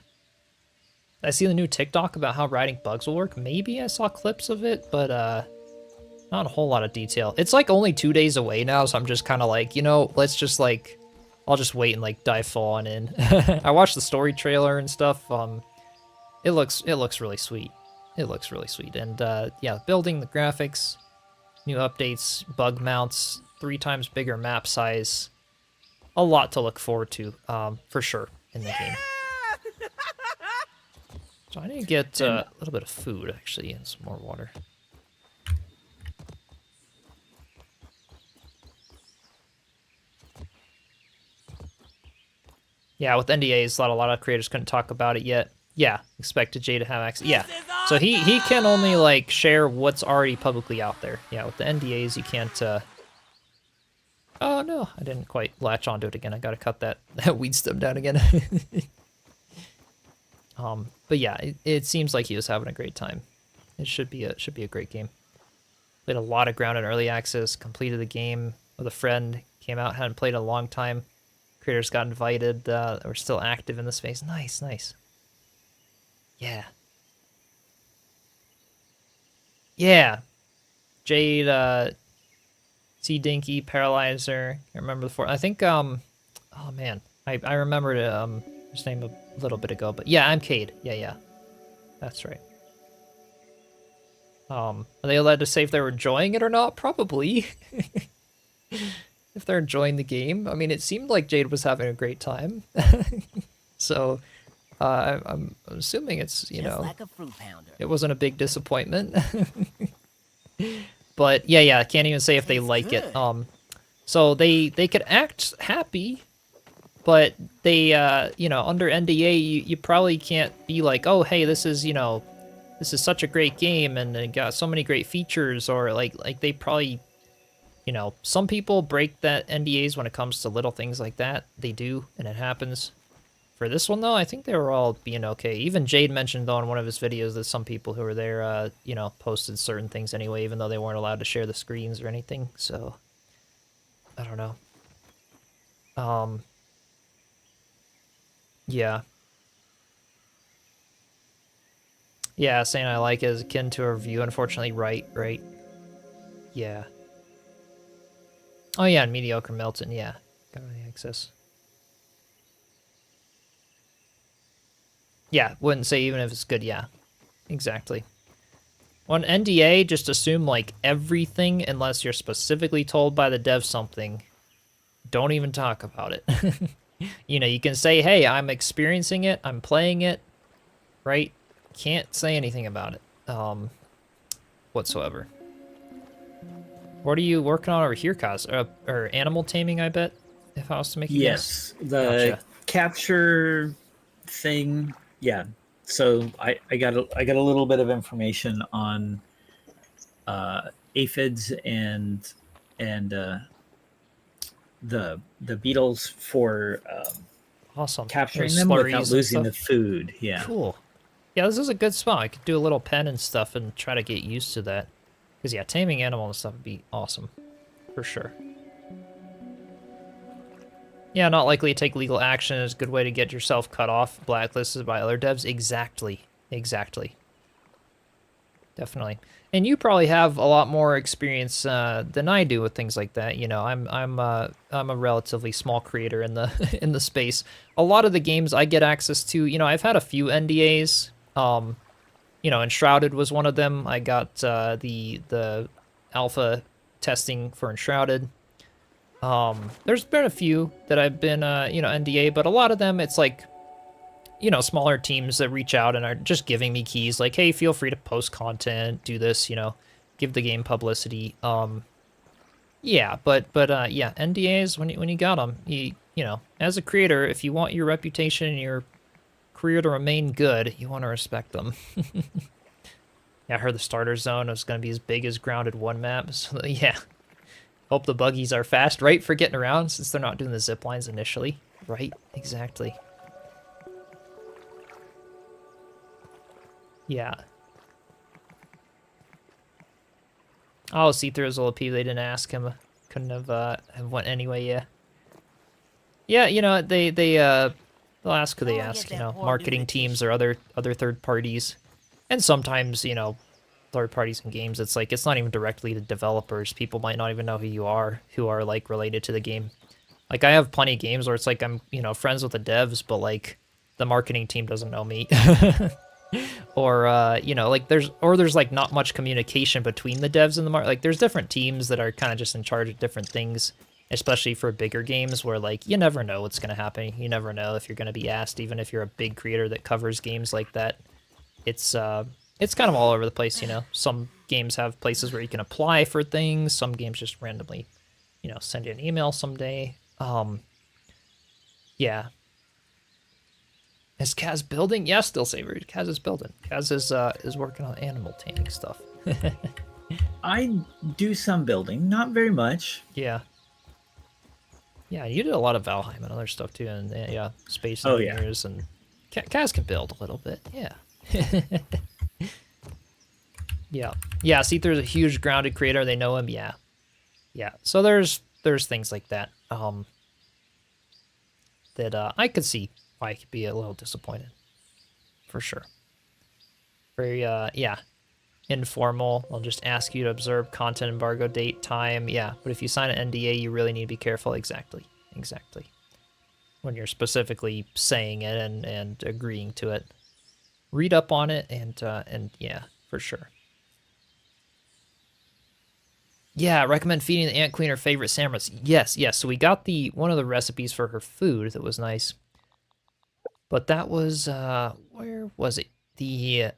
[SPEAKER 1] I see the new TikTok about how riding bugs will work. Maybe I saw clips of it, but not a whole lot of detail. It's like only 2 days away now, so I'm just kind of like, you know, let's just like, I'll just wait and like dive full on in. I watched the story trailer and stuff. It looks really sweet. It looks really sweet. And yeah, building, the graphics, new updates, bug mounts, 3 times bigger map size. A lot to look forward to, for sure, in the game. So I need to get a little bit of food, actually, and some more water. Yeah, with NDAs, a lot of creators couldn't talk about it yet. Yeah, expected Jay to have access. Yeah, so he can only like share what's already publicly out there. Yeah, with the NDAs, you can't. Oh no, I didn't quite latch onto it again. I gotta cut that weed stem down again. But yeah, it seems like he was having a great time. It should be a great game. Played a lot of ground in early access. Completed the game with a friend. Came out, hadn't played in a long time. Creators got invited. We're still active in the space. Nice. Yeah. Yeah. Jade, C Dinky, Paralyzer. I remember before. I think oh man. I remembered his name a little bit ago, but yeah, I'm Cade. Yeah. That's right. Are they allowed to say if they're enjoying it or not? Probably. If they're enjoying the game. I mean, it seemed like Jade was having a great time. So, I'm assuming it's, you know,
[SPEAKER 3] like a fruit pounder.
[SPEAKER 1] It wasn't a big disappointment. But yeah, I can't even say if they like it. So they could act happy, but they, you know, under NDA, you probably can't be like, oh, hey, this is, you know, this is such a great game and it got so many great features, or like they probably, you know, some people break that NDAs when it comes to little things like that. They do, and it happens. For this one, though, I think they were all being okay. Even Jade mentioned, though, in one of his videos that some people who were there, you know, posted certain things anyway, even though they weren't allowed to share the screens or anything. So, I don't know. Yeah. Yeah, saying I like it is akin to a review. Unfortunately, right. Yeah. Oh, yeah, and Mediocre Milton, yeah. Got any access. Yeah, wouldn't say even if it's good, yeah. Exactly. On NDA, just assume, like, everything, unless you're specifically told by the dev something. Don't even talk about it. You know, you can say, hey, I'm experiencing it, I'm playing it, right? Can't say anything about it, whatsoever. What are you working on over here, Kaz? Or animal taming, I bet, if I was to make a guess?
[SPEAKER 2] Yes, the
[SPEAKER 1] Gotcha.
[SPEAKER 2] capture thing. Yeah, so I got a little bit of information on aphids and the beetles for
[SPEAKER 1] Awesome.
[SPEAKER 2] capturing
[SPEAKER 1] Those
[SPEAKER 2] them
[SPEAKER 1] slurries
[SPEAKER 2] without
[SPEAKER 1] and
[SPEAKER 2] losing the
[SPEAKER 1] stuff.
[SPEAKER 2] food. Yeah.
[SPEAKER 1] Cool. Yeah, this is a good spot. I could do a little pen and stuff and try to get used to that. Because, yeah, taming animal and stuff would be awesome. For sure. Yeah, not likely to take legal action is a good way to get yourself cut off, blacklisted by other devs. Exactly. Definitely. And you probably have a lot more experience than I do with things like that. You know, I'm a relatively small creator in the in the space. A lot of the games I get access to, you know, I've had a few NDAs. You know, Enshrouded was one of them. I got the alpha testing for Enshrouded. There's been a few that I've been, you know, NDA, but a lot of them, it's like, you know, smaller teams that reach out and are just giving me keys like, hey, feel free to post content, do this, you know, give the game publicity. Yeah, but yeah, NDAs when you got them, you know, as a creator, if you want your reputation and your career to remain good, you want to respect them. Yeah, I heard the starter zone is going to be as big as Grounded 1 map, so yeah. Hope the buggies are fast, right, for getting around, since they're not doing the ziplines initially. Right, exactly. Yeah. Oh, see-throughs will appeal. They didn't ask him. Couldn't have went anyway, yeah. Yeah, you know, they'll ask who they ask, you know, marketing teams or other third parties. And sometimes, you know, third parties in games, it's like, it's not even directly to developers. People might not even know who you are, who are, like, related to the game. Like, I have plenty of games where it's like I'm, you know, friends with the devs, but, like, the marketing team doesn't know me. Or, you know, like, there's like, not much communication between the devs and the like, there's different teams that are kind of just in charge of different things, especially for bigger games where, like, you never know what's going to happen. You never know if you're going to be asked, even if you're a big creator that covers games like that. It's kind of all over the place, you know. Some games have places where you can apply for things. Some games just randomly, you know, send you an email someday. Yeah. Is Kaz building? Yeah, still Saver. Kaz is building. Kaz is working on animal taming stuff.
[SPEAKER 2] I do some building, not very much.
[SPEAKER 1] Yeah. Yeah, you did a lot of Valheim and other stuff too, and yeah, Space
[SPEAKER 2] Oh, yeah.
[SPEAKER 1] Engineers, and Kaz can build a little bit. Yeah. Yeah. Yeah, see-through's a huge Grounded creator. They know him. Yeah. Yeah. So there's things like that. That I could see why I could be a little disappointed. For sure. Very yeah. Informal. I'll just ask you to observe content embargo, date, time. Yeah. But if you sign an NDA, you really need to be careful. Exactly. Exactly. When you're specifically saying it and agreeing to it. Read up on it and yeah, for sure. Yeah, recommend feeding the ant queen her favorite sandwiches. Yes, yes. So we got one of the recipes for her food that was nice. But that was where was it? The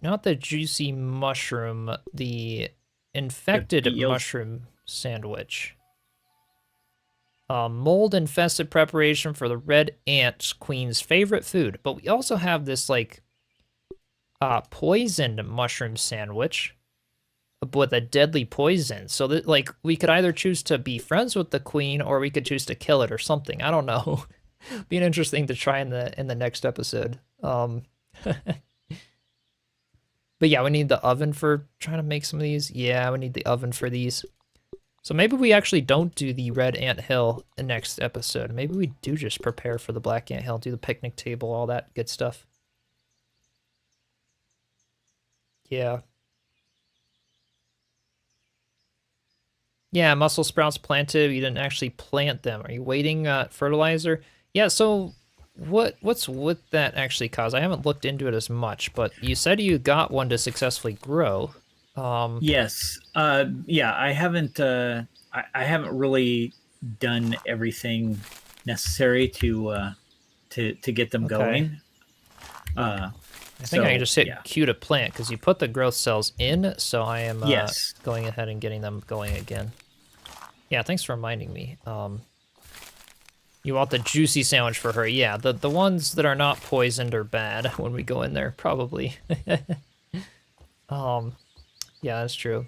[SPEAKER 1] not the juicy mushroom, the infected mushroom sandwich. Mold infested preparation for the red ant queen's favorite food. But we also have this like poisoned mushroom sandwich with a deadly poison. So that like we could either choose to be friends with the queen or we could choose to kill it or something. I don't know. Be interesting to try in the next episode. But yeah, we need the oven for trying to make some of these. Yeah, we need the oven for these. So maybe we actually don't do the red ant hill in next episode. Maybe we do just prepare for the black ant hill, do the picnic table, all that good stuff. Yeah. Yeah, mussel sprouts planted. You didn't actually plant them. Are you waiting fertilizer? Yeah, so what's with that actually cause? I haven't looked into it as much, but you said you got one to successfully grow.
[SPEAKER 2] Yes. Yeah, I haven't really done everything necessary to get them going.
[SPEAKER 1] I think I can just hit Q to plant because you put the growth cells in, so I am going ahead and getting them going again. Yeah, thanks for reminding me. You want the juicy sandwich for her. Yeah, the ones that are not poisoned or bad when we go in there, probably. Yeah, that's true.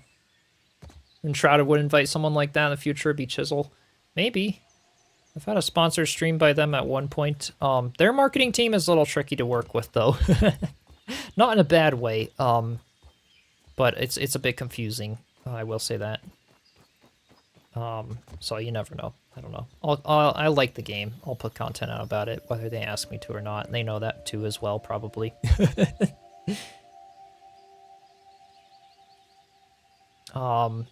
[SPEAKER 1] And Shrouded would invite someone like that in the future, be Chisel. Maybe. I've had a sponsor stream by them at one point. Their marketing team is a little tricky to work with, though. Not in a bad way, but it's a bit confusing. I will say that. So you never know. I don't know. I like the game. I'll put content out about it, whether they ask me to or not. And they know that too as well, probably. What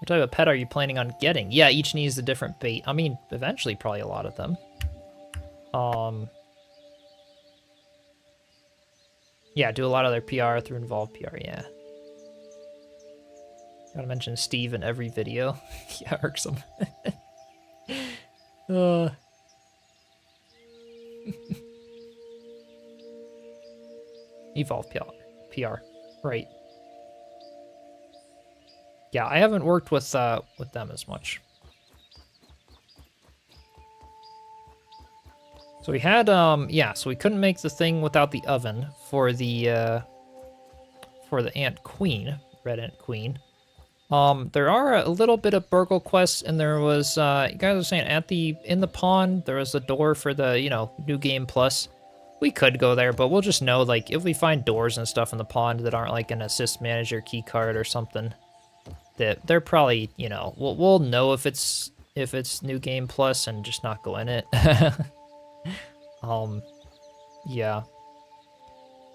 [SPEAKER 1] type of pet are you planning on getting? Yeah, each needs a different bait. I mean, eventually probably a lot of them. Yeah, do a lot of their PR through involved PR, yeah. Gotta mention Steve in every video. Yeah, irksome. Evolve PR. Right. Yeah, I haven't worked with them as much. So we had, yeah, so we couldn't make the thing without the oven for the Ant Queen, Red Ant Queen. There are a little bit of Burgle quests, and there was, you guys were saying, in the pond, there was a door for the, New Game Plus. We could go there, but we'll just know, like, if we find doors and stuff in the pond that aren't, like, an assist manager key card or something, that they're probably, we'll know if it's New Game Plus and just not go in it. Yeah.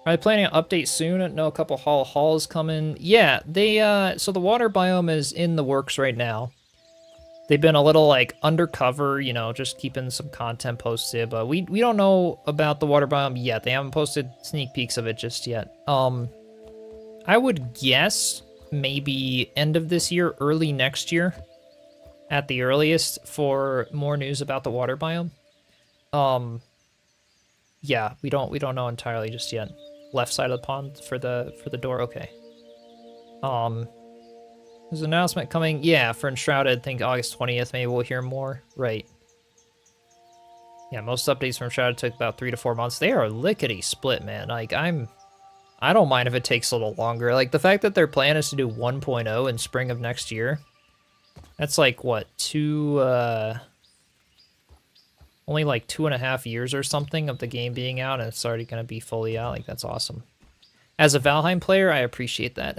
[SPEAKER 1] Are they planning an update soon? I know a couple hauls coming. Yeah, they, so the water biome is in the works right now. They've been a little, like, undercover, just keeping some content posted, but we don't know about the water biome yet. They haven't posted sneak peeks of it just yet. I would guess maybe end of this year, early next year, at the earliest, for more news about the water biome. Yeah, we don't know entirely just yet. Left side of the pond for the door. Okay. There's an announcement coming. Yeah, for Enshrouded. I think August 20th. Maybe we'll hear more. Right. Yeah, most updates from Enshrouded took about 3 to 4 months. They are lickety split, man. Like I don't mind if it takes a little longer. Like the fact that their plan is to do 1.0 in spring of next year. That's like what, only like 2.5 years or something of the game being out, and it's already going to be fully out. Like, that's awesome. As a Valheim player, I appreciate that.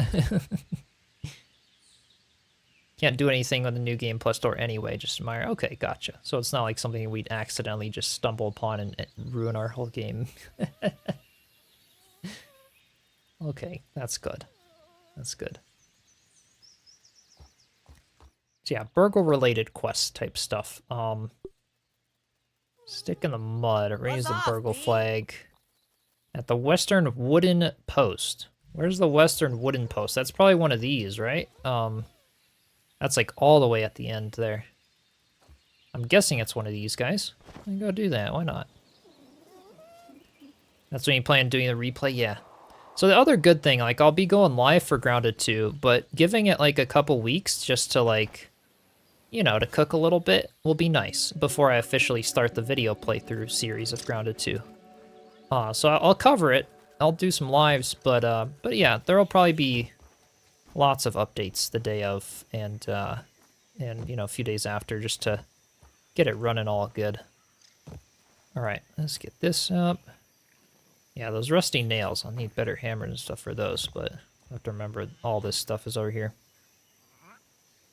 [SPEAKER 1] Can't do anything with the New Game Plus store anyway, just admire. Okay, gotcha. So it's not like something we'd accidentally just stumble upon and ruin our whole game. Okay, that's good. That's good. So yeah, Burgle-related quest type stuff. Stick in the mud, raise the Burgle flag at the western wooden post. Where's the western wooden post? That's probably one of these, right? That's like all the way at the end there. I'm guessing it's one of these guys. I can go do that, why not? That's when you plan on doing the replay? Yeah. So the other good thing, like, I'll be going live for Grounded 2, but giving it like a couple weeks just to like, to cook a little bit will be nice before I officially start the video playthrough series of Grounded 2. So I'll cover it. I'll do some lives, but yeah, there'll probably be lots of updates the day of and a few days after just to get it running all good. All right, let's get this up. Yeah, those rusty nails. I'll need better hammers and stuff for those, but I have to remember all this stuff is over here.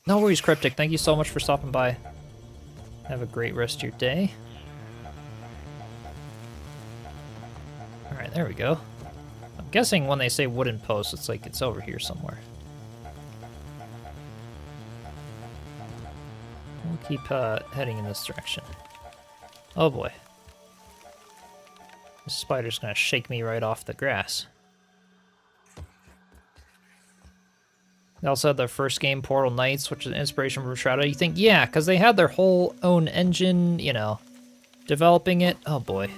[SPEAKER 1] No worries, Cryptic. Thank you so much for stopping by. Have a great rest of your day. Alright, there we go. I'm guessing when they say wooden post, it's like it's over here somewhere. We'll keep heading in this direction. Oh boy. This spider's gonna shake me right off the grass. They also had their first game, Portal Knights, which is an inspiration from Shroud. You think, yeah, because they had their whole own engine, developing it. Oh boy.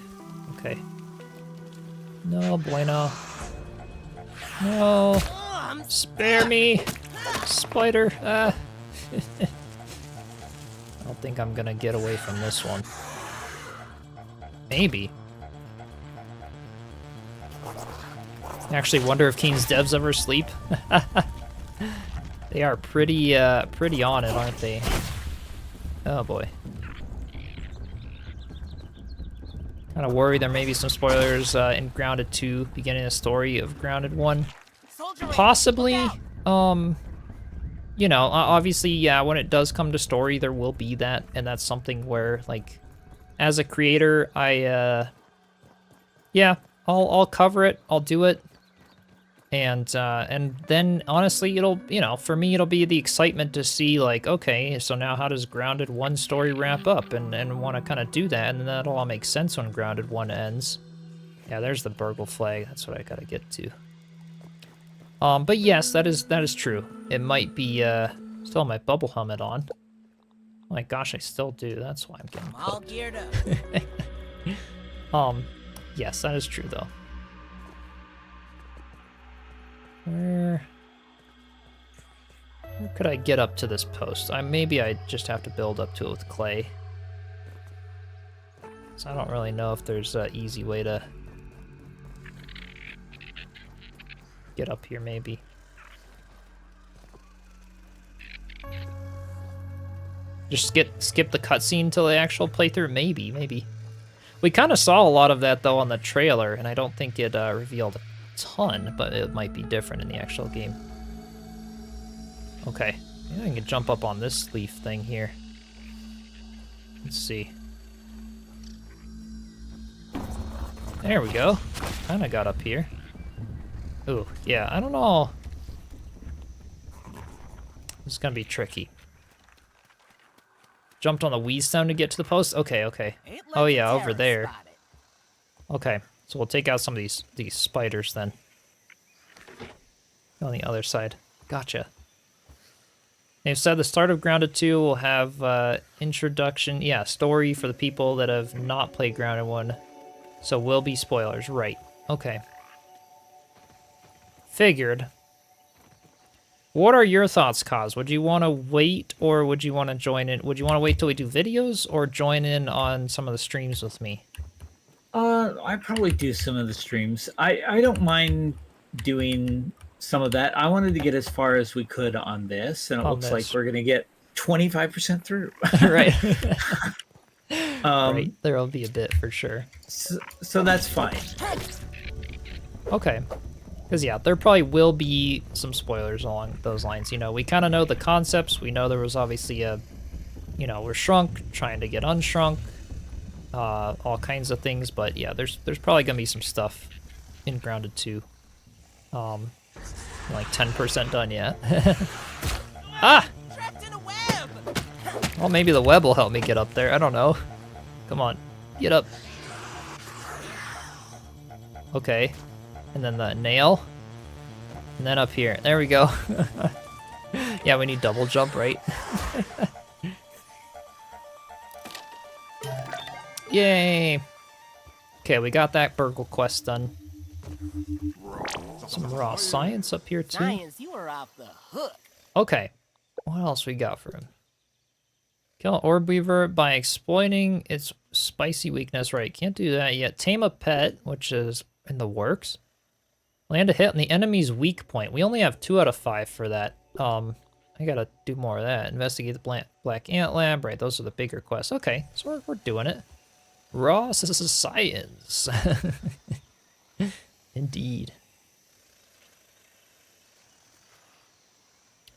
[SPEAKER 1] Okay. No bueno. No. Spare me, spider. I don't think I'm gonna get away from this one. Maybe. I actually wonder if Keen's devs ever sleep. They are pretty on it, aren't they? Oh boy. Kind of worried there may be some spoilers in Grounded 2, beginning the story of Grounded 1. Possibly. Obviously, yeah, when it does come to story, there will be that, and that's something where, like, as a creator, yeah, I'll cover it, I'll do it. And then honestly, it'll, for me, it'll be the excitement to see, like, okay, so now how does Grounded 1 story wrap up, and want to kind of do that, and then that'll all make sense when Grounded 1 ends. Yeah, there's the Burgle flag. That's what I gotta get to. But yes, that is true. It might be still have my bubble helmet on. Oh my gosh, I still do. That's why I'm getting
[SPEAKER 3] all geared up.
[SPEAKER 1] Yes, that is true though. Where could I get up to this post? Maybe I just have to build up to it with clay. So I don't really know if there's an easy way to get up here, maybe. Just skip the cutscene till the actual playthrough? Maybe. We kind of saw a lot of that, though, on the trailer, and I don't think it revealed a ton, but it might be different in the actual game. Okay. Maybe I can jump up on this leaf thing here. Let's see. There we go. Kind of got up here. Ooh, yeah, I don't know. This is gonna be tricky. Jumped on the Wii stone to get to the post? Okay. Oh yeah, over there. Okay, so we'll take out some of these spiders then. On the other side. Gotcha. They've said the start of Grounded 2 will have introduction, yeah, story for the people that have not played Grounded 1. So will be spoilers, right. Okay. Figured. What are your thoughts, Kaz? Would you want to wait, or would you want to join in? Would you want to wait till we do videos, or join in on some of the streams with me?
[SPEAKER 2] I probably do some of the streams. I don't mind doing some of that. I wanted to get as far as we could on this, and it looks like we're gonna get 25% through.
[SPEAKER 1] Right. Right. There will be a bit for sure.
[SPEAKER 2] So that's fine.
[SPEAKER 1] Okay. Because, yeah, there probably will be some spoilers along those lines. You know, we kind of know the concepts. We know there was obviously a, you know, we're shrunk, trying to get unshrunk, all kinds of things. But, yeah, there's probably going to be some stuff in Grounded 2. Like 10% done yet. Ah!
[SPEAKER 4] Trapped in a web.
[SPEAKER 1] Well, maybe the web will help me get up there. I don't know. Come on. Get up. Okay. And then the nail. And then up here. There we go. Yeah, we need double jump, right? Yay! Okay, we got that Burgle quest done. Some raw science up here, too.
[SPEAKER 3] Science, you are off the hook.
[SPEAKER 1] Okay. What else we got for him? Kill an orb weaver by exploiting its spicy weakness. Right, can't do that yet. Tame a pet, which is in the works. Land a hit on the enemy's weak point. We only have 2 out of 5 for that. I gotta do more of that. Investigate the Black Ant Lab. Right, those are the bigger quests. Okay, so we're doing it. Raw science. Indeed.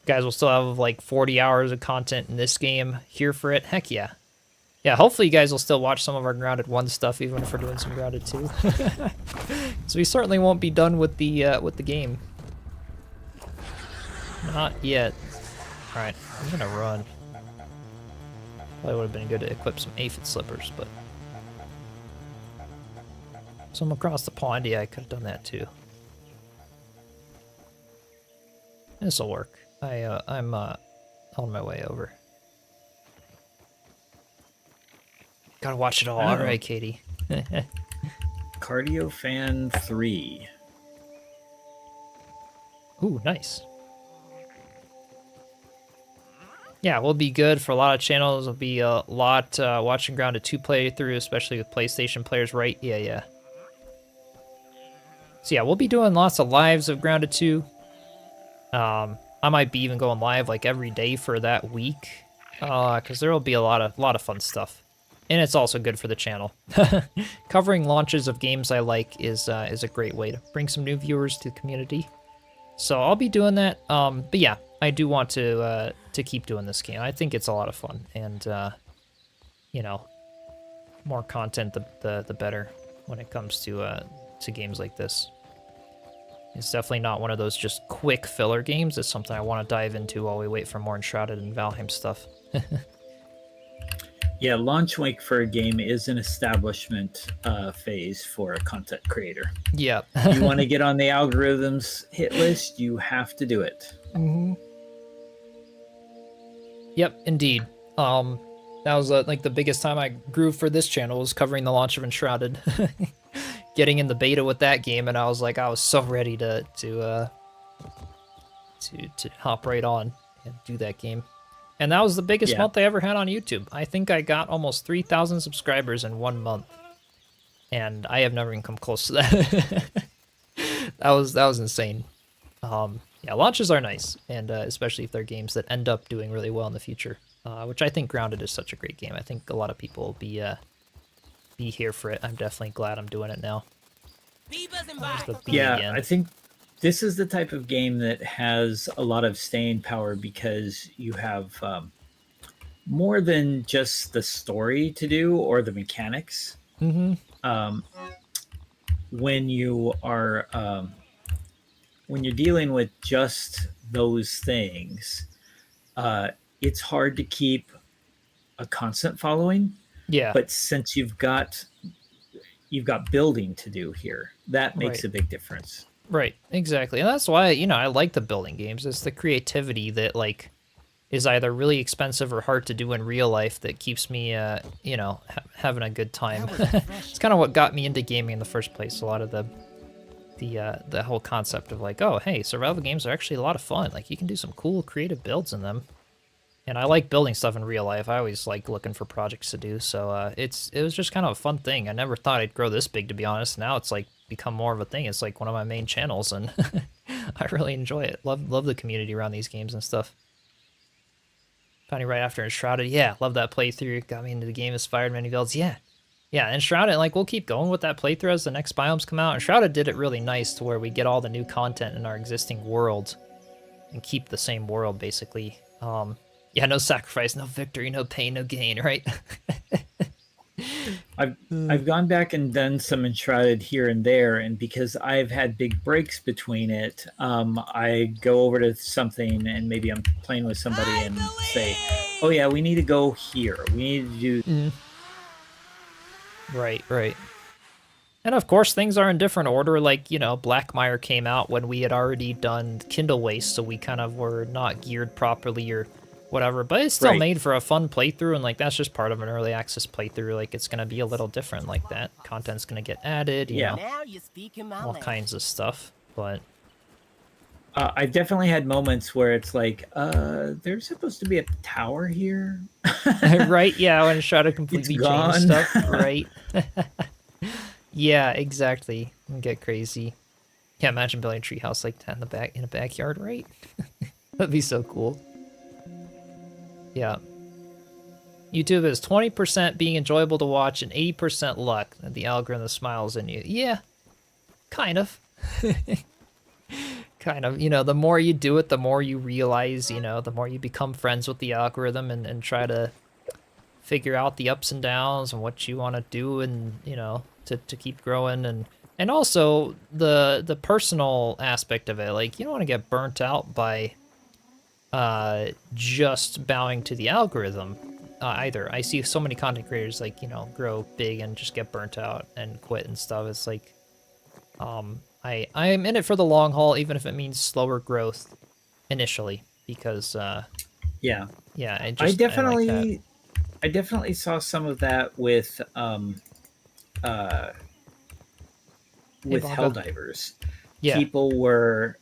[SPEAKER 1] Guys will still have like 40 hours of content in this game here for it. Heck yeah. Yeah, hopefully you guys will still watch some of our Grounded 1 stuff, even if we're doing some Grounded 2. So we certainly won't be done with the game. Not yet. Alright, I'm gonna run. Probably would have been good to equip some aphid slippers, but... Some across the pond, yeah, I could have done that too. This'll work. I'm on my way over. Gotta watch it all. All right, Katie.
[SPEAKER 2] Cardio Fan 3.
[SPEAKER 1] Ooh, nice. Yeah, will be good for a lot of channels. It'll be a lot watching Grounded 2 playthrough, especially with PlayStation players, right? Yeah. So yeah, we'll be doing lots of lives of Grounded 2. I might be even going live like every day for that week, because there will be a lot of fun stuff, and it's also good for the channel. Covering launches of games I like is a great way to bring some new viewers to the community. So I'll be doing that. But yeah, I do want to keep doing this game. I think it's a lot of fun, and you know, more content the better when it comes to games like this. It's definitely not one of those just quick filler games. It's something I want to dive into while we wait for more Enshrouded and Valheim stuff.
[SPEAKER 2] Yeah, launch week for a game is an establishment phase for a content creator.
[SPEAKER 1] Yeah.
[SPEAKER 2] You want to get on the algorithm's hit list, you have to do it.
[SPEAKER 1] Mm-hmm. Yep, indeed. That was like the biggest time I grew for this channel was covering the launch of Enshrouded. Getting in the beta with that game, and I was like, I was so ready to hop right on and do that game. And that was the biggest month I ever had on YouTube. I think I got almost 3,000 subscribers in 1 month. And I have never even come close to that. that was insane. Yeah, launches are nice, and especially if they're games that end up doing really well in the future, which I think Grounded is such a great game. I think a lot of people will be here for it. I'm definitely glad I'm doing it now.
[SPEAKER 2] Yeah,
[SPEAKER 1] again.
[SPEAKER 2] I think this is the type of game that has a lot of staying power because you have more than just the story to do or the mechanics.
[SPEAKER 1] Mm-hmm.
[SPEAKER 2] When you are when you're dealing with just those things, it's hard to keep a constant following.
[SPEAKER 1] Yeah.
[SPEAKER 2] But since you've got building to do here, that makes a big difference.
[SPEAKER 1] Right, exactly. And that's why, I like the building games. It's the creativity that, like, is either really expensive or hard to do in real life that keeps me, having a good time. It's kind of what got me into gaming in the first place. A lot of the whole concept of, like, oh, hey, survival games are actually a lot of fun. Like, you can do some cool creative builds in them. And I like building stuff in real life. I always like looking for projects to do. So it was just kind of a fun thing. I never thought I'd grow this big, to be honest. Now it's like become more of a thing. It's like one of my main channels, and I really enjoy it. Love the community around these games and stuff. Finally, right after Enshrouded, yeah, love that playthrough. Got me into the game, inspired many builds. Yeah, Enshrouded, like, we'll keep going with that playthrough as the next biomes come out. Enshrouded did it really nice to where we get all the new content in our existing world and keep the same world, basically. Yeah, no sacrifice, no victory, no pain, no gain, right?
[SPEAKER 2] I've gone back and done some Enshrouded here and there, and because I've had big breaks between it, I go over to something and maybe I'm playing with somebody and say, oh yeah, we need to go here. We need to do...
[SPEAKER 1] Right. And of course, things are in different order. Like, Blackmire came out when we had already done Kindle Waste, so we kind of were not geared properly or whatever, but it's still made for a fun playthrough, and like that's just part of an early access playthrough. Like, it's gonna be a little different like that. Content's gonna get added, you know,
[SPEAKER 3] Now you're speaking my
[SPEAKER 1] all
[SPEAKER 3] language.
[SPEAKER 1] kinds of stuff. But
[SPEAKER 2] I've definitely had moments where it's like, there's supposed to be a tower here.
[SPEAKER 1] right, yeah, when it's trying to completely change
[SPEAKER 2] gone.
[SPEAKER 1] stuff, right? Yeah, exactly. And get crazy. Yeah, imagine building a treehouse like that in a backyard, right? That'd be so cool. Yeah. YouTube is 20% being enjoyable to watch and 80% luck. And the algorithm smiles in you. Yeah, kind of. Kind of. The more you do it, the more you realize, the more you become friends with the algorithm and try to figure out the ups and downs and what you want to do and, to keep growing. And also the personal aspect of it. Like, you don't want to get burnt out by just bowing to the algorithm either. I see so many content creators like, grow big and just get burnt out and quit and stuff. It's like, I'm in it for the long haul, even if it means slower growth initially, because I definitely saw some of that with Helldivers. Yeah.
[SPEAKER 2] People were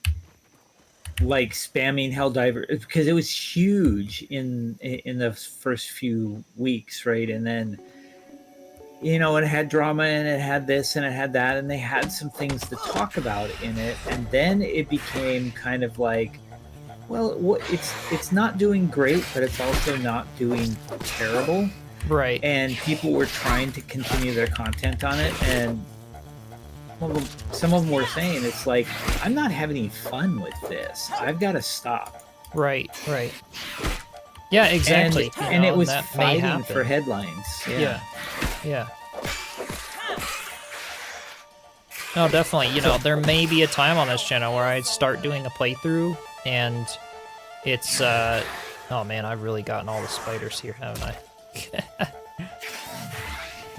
[SPEAKER 2] like spamming Helldiver because it was huge in the first few weeks, right? And then it had drama and it had this and it had that, and they had some things to talk about in it, and then it became kind of like, well, it's not doing great, but it's also not doing terrible,
[SPEAKER 1] right?
[SPEAKER 2] And people were trying to continue their content on it, and some of them were saying, it's like, I'm not having any fun with this. I've got to stop.
[SPEAKER 1] Right. Yeah, exactly.
[SPEAKER 2] And it was fighting for headlines.
[SPEAKER 1] Yeah. No, definitely. There may be a time on this channel where I start doing a playthrough, and it's, oh man, I've really gotten all the spiders here, haven't I?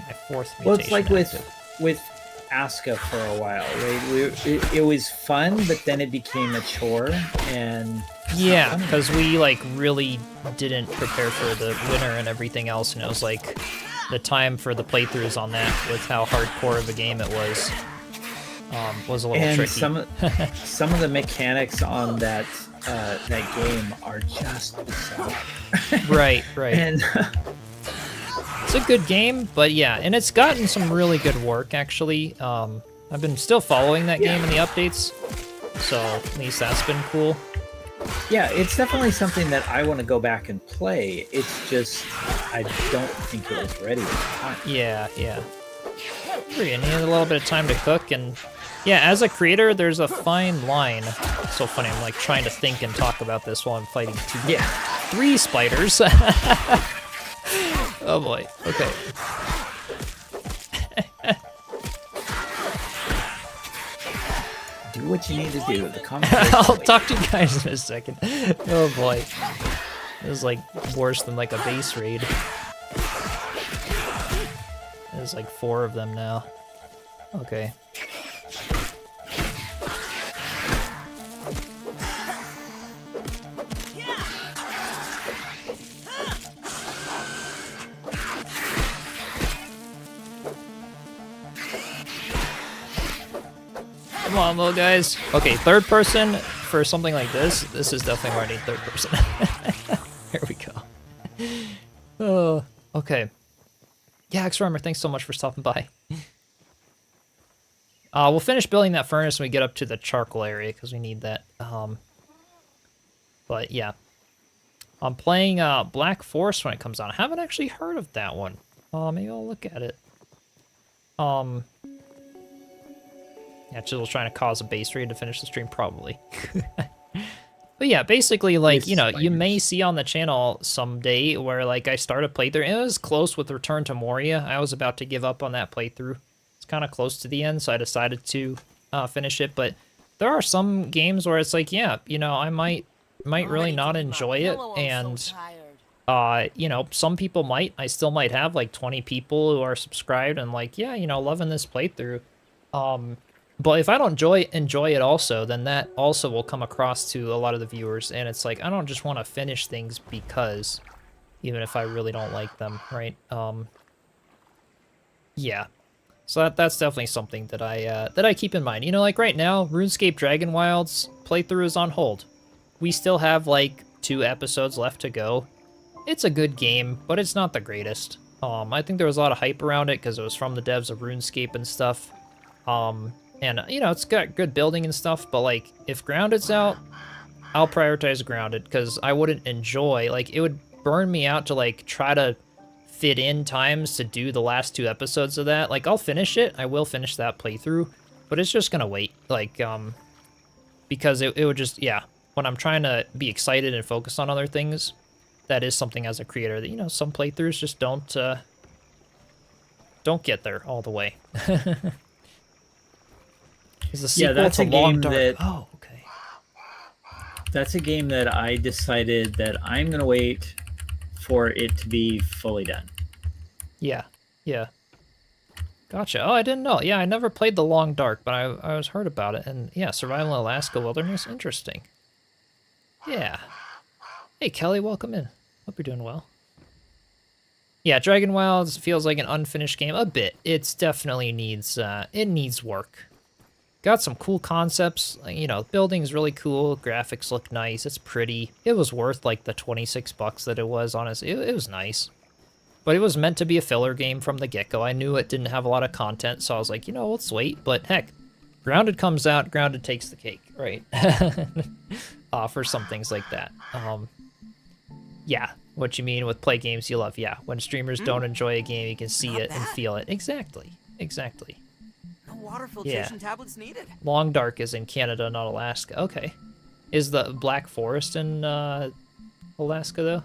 [SPEAKER 1] My fourth mutation.
[SPEAKER 2] Well, it's like with Aska for a while, right? It was fun, but then it became a chore, and
[SPEAKER 1] Yeah, because we like really didn't prepare for the winter and everything else, and it was like the time for the playthroughs on that with how hardcore of a game it was a little
[SPEAKER 2] And
[SPEAKER 1] tricky.
[SPEAKER 2] some of the mechanics on that game are just bizarre.
[SPEAKER 1] Right.
[SPEAKER 2] And
[SPEAKER 1] It's a good game, but yeah, and it's gotten some really good work actually. I've been still following that game in the updates, so at least that's been cool.
[SPEAKER 2] yeah, it's definitely something that I want to go back and play. It's just I don't think it was ready at the time.
[SPEAKER 1] Yeah. You need a little bit of time to cook, and yeah, as a creator, there's a fine line. It's so funny, I'm like trying to think and talk about this while I'm fighting 3 spiders. Oh boy, okay.
[SPEAKER 2] Do what you need to do. The conversation.
[SPEAKER 1] I'll talk to you guys in a second. Oh boy. This is like worse than like a base raid. There's like 4 of them now. Okay. Come on, little guys. Okay, third person for something like this. This is definitely where I need third person. Here we go. Oh, okay. Yeah, X-Rummer, thanks so much for stopping by. We'll finish building that furnace when we get up to the charcoal area, because we need that. But yeah. I'm playing Black Forest when it comes out. I haven't actually heard of that one. Maybe I'll look at it. Yeah, Chisel's trying to cause a base raid to finish the stream, probably. But yeah, basically, like, you know, you may see on the channel someday where, like, I start a playthrough. It was close with Return to Moria. I was about to give up on that playthrough. It's kind of close to the end, so I decided to finish it. But there are some games where it's like, yeah, you know, I might really not enjoy it. And, you know, some people might. I still might have, like, 20 people who are subscribed and, like, yeah, you know, loving this playthrough. But if I don't enjoy it also, then that also will come across to a lot of the viewers, and it's like, I don't just want to finish things because, even if I really don't like them, right? Yeah. So that's definitely something that I keep in mind. You know, like right now, RuneScape Dragon Wilds playthrough is on hold. We still have like 2 episodes left to go. It's a good game, but it's not the greatest. I think there was a lot of hype around it because it was from the devs of RuneScape and stuff. And, you know, it's got good building and stuff, but, like, if Grounded's out, I'll prioritize Grounded, because I wouldn't enjoy, like, it would burn me out to, like, try to fit in times to do the last 2 episodes of that. Like, I'll finish it, I will finish that playthrough, but it's just gonna wait, like, because it would just, yeah, when I'm trying to be excited and focus on other things, that is something as a creator that, you know, some playthroughs just don't get there all the way. Is the sequel
[SPEAKER 2] that's
[SPEAKER 1] to
[SPEAKER 2] a
[SPEAKER 1] Long
[SPEAKER 2] game
[SPEAKER 1] Dark?
[SPEAKER 2] that-
[SPEAKER 1] Oh, okay.
[SPEAKER 2] That's a game that I decided that I'm going to wait for it to be fully done.
[SPEAKER 1] Yeah. Gotcha. Oh, I didn't know. Yeah, I never played the Long Dark, but I was heard about it. And yeah, Survival in Alaska Wilderness, interesting. Yeah. Hey, Kelly, welcome in. Hope you're doing well. Yeah, Dragon Wilds feels like an unfinished game a bit. It's definitely needs work. Got some cool concepts, you know, building's really cool, graphics look nice, it's pretty. It was worth like the $26 that it was, honestly. It was nice. But it was meant to be a filler game from the get-go. I knew it didn't have a lot of content, so I was like, you know, let's wait. But heck, Grounded comes out, Grounded takes the cake, right? For some things like that. Yeah, what you mean with play games you love. Yeah, when streamers don't enjoy a game, you can see
[SPEAKER 4] Not
[SPEAKER 1] it and
[SPEAKER 4] bad.
[SPEAKER 1] feel it. Exactly.
[SPEAKER 4] No water filtration tablets needed.
[SPEAKER 1] Long Dark is in Canada, not Alaska. Okay. Is the Black Forest in Alaska, though?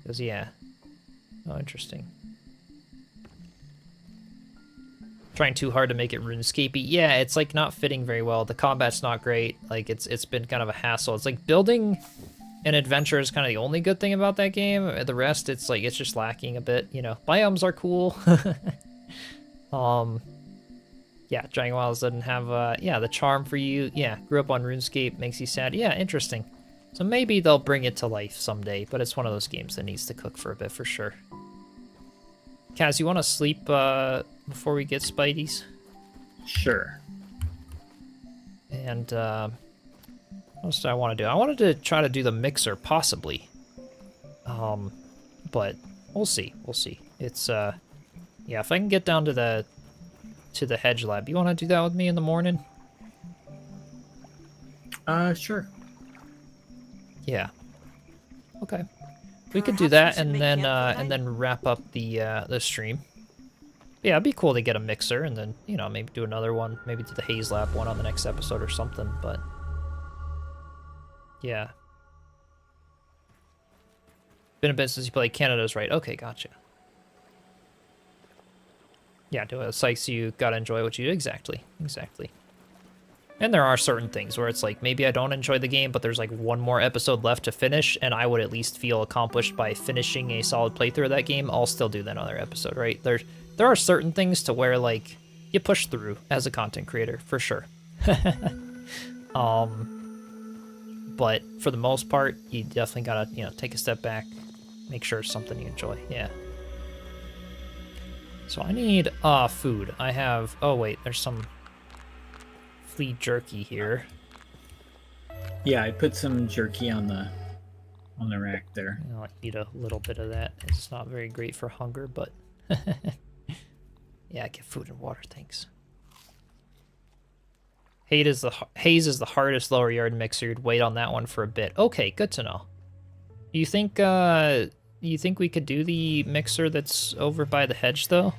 [SPEAKER 1] Because, yeah. Oh, interesting. Trying too hard to make it RuneScape-y. Yeah, it's, like, not fitting very well. The combat's not great. Like, it's been kind of a hassle. It's, like, building an adventure is kind of the only good thing about that game. The rest, it's, like, it's just lacking a bit, you know. Biomes are cool. Yeah, Dragon Wilds doesn't have, yeah, the charm for you. Yeah, grew up on RuneScape, makes you sad. Yeah, interesting. So maybe they'll bring it to life someday, but it's one of those games that needs to cook for a bit for sure. Kaz, you want to sleep before we get Spideys?
[SPEAKER 2] Sure.
[SPEAKER 1] And what else do I want to do? I wanted to try to do the mixer, possibly. But we'll see. We'll see. It's yeah, if I can get down to the Hedge lab, you want to do that with me in the morning?
[SPEAKER 2] Sure.
[SPEAKER 1] Yeah. Okay. We could do that and then wrap up the stream. Yeah, it'd be cool to get a mixer and then, you know, maybe do another one, maybe do the Haze Lab one on the next episode or something, but yeah. Been a bit since you played Canada's right. Okay, gotcha. Yeah, do it. Sykes, you gotta enjoy what you do. Exactly. Exactly. And there are certain things where it's like, maybe I don't enjoy the game, but there's like one more episode left to finish, and I would at least feel accomplished by finishing a solid playthrough of that game. I'll still do that other episode, right? There are certain things to where, like, you push through as a content creator, for sure. But for the most part, you definitely gotta, you know, take a step back, make sure it's something you enjoy, yeah. So I need, food. I have, oh wait, there's some flea jerky here.
[SPEAKER 2] Yeah, I put some jerky on the rack there.
[SPEAKER 1] I'll eat a little bit of that. It's not very great for hunger, but yeah, get food and water, thanks. Haze is the hardest lower yard mixer. You'd wait on that one for a bit. Okay, good to know. You think we could do the mixer that's over by the hedge though?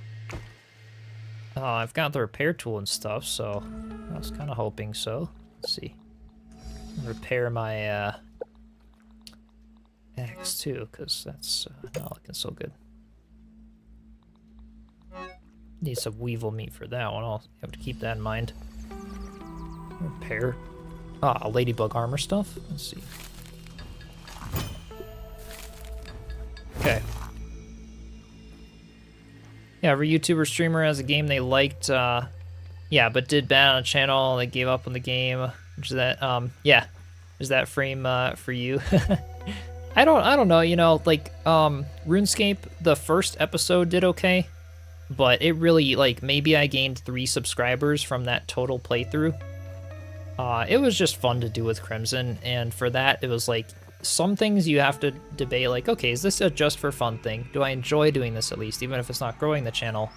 [SPEAKER 1] I've got the repair tool and stuff, so I was kind of hoping so. Let's see. Repair my axe too, because that's not looking so good. Need some weevil meat for that one. I'll have to keep that in mind. Repair. Ladybug armor stuff. Let's see. Okay. Yeah, every YouTuber streamer has a game they liked, yeah, but did bad on a channel, they gave up on the game. Which is that, yeah. Is that frame, for you? I don't know, you know, like, RuneScape, the first episode did okay, but it really, like, maybe I gained 3 subscribers from that total playthrough. It was just fun to do with Crimson, and for that, it was like, some things you have to debate, like, okay, is this a just for fun thing? Do I enjoy doing this at least, even if it's not growing the channel?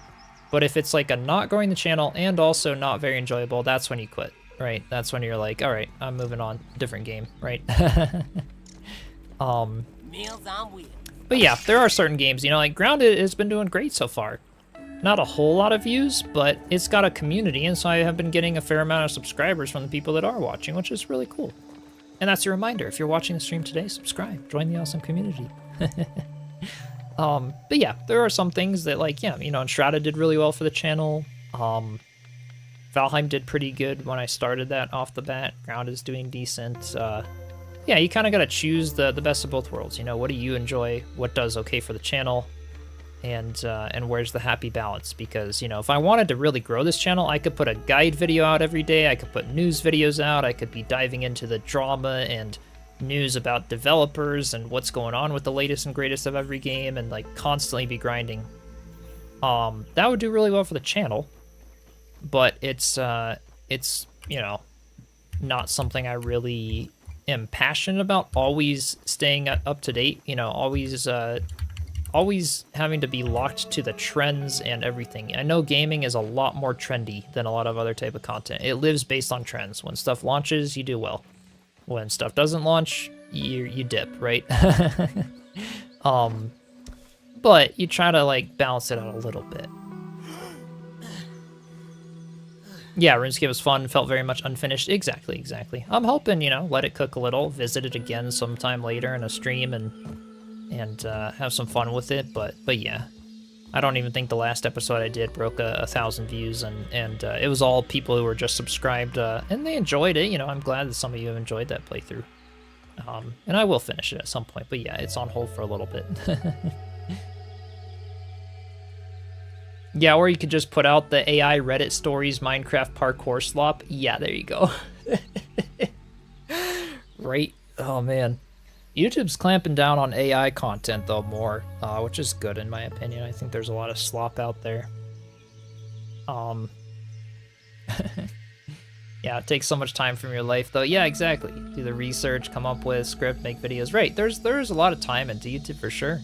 [SPEAKER 1] But if it's like a not growing the channel and also not very enjoyable, that's when you quit, right? That's when you're like, all right, I'm moving on, different game, right?
[SPEAKER 3] Meals on wheels.
[SPEAKER 1] But yeah, there are certain games, you know, like Grounded has been doing great so far. Not a whole lot of views, but it's got a community, and so I have been getting a fair amount of subscribers from the people that are watching, which is really cool. And that's your reminder, if you're watching the stream today, subscribe, join the awesome community. But yeah, there are some things that, like, yeah, you know, Enshrouded did really well for the channel. Valheim did pretty good when I started that off the bat. Ground is doing decent. Yeah, you kind of got to choose the best of both worlds. You know, what do you enjoy? What does okay for the channel? And where's the happy balance? Because, you know, if I wanted to really grow this channel, I could put a guide video out every day. I could put news videos out. I could be diving into the drama and news about developers and what's going on with the latest and greatest of every game, and like constantly be grinding. That would do really well for the channel, but it's you know, not something I really am passionate about. Always staying up to date, you know, always having to be locked to the trends and everything. I know gaming is a lot more trendy than a lot of other type of content. It lives based on trends. When stuff launches, you do well. When stuff doesn't launch, you dip, right? But you try to, like, balance it out a little bit. Yeah, RuneScape was fun, felt very much unfinished. Exactly. I'm hoping, you know, let it cook a little, visit it again sometime later in a stream, and have some fun with it, but yeah, I don't even think the last episode I did broke 1,000 views, and it was all people who were just subscribed, and they enjoyed it. You know, I'm glad that some of you have enjoyed that playthrough, and I will finish it at some point, but yeah, it's on hold for a little bit. Yeah, or you could just put out the AI Reddit stories Minecraft parkour slop. Yeah, there you go. Right? Oh man, YouTube's clamping down on AI content though more, which is good in my opinion. I think there's a lot of slop out there. Yeah, it takes so much time from your life though. Yeah, exactly. Do the research, come up with script, make videos. Right, there's a lot of time into YouTube for sure.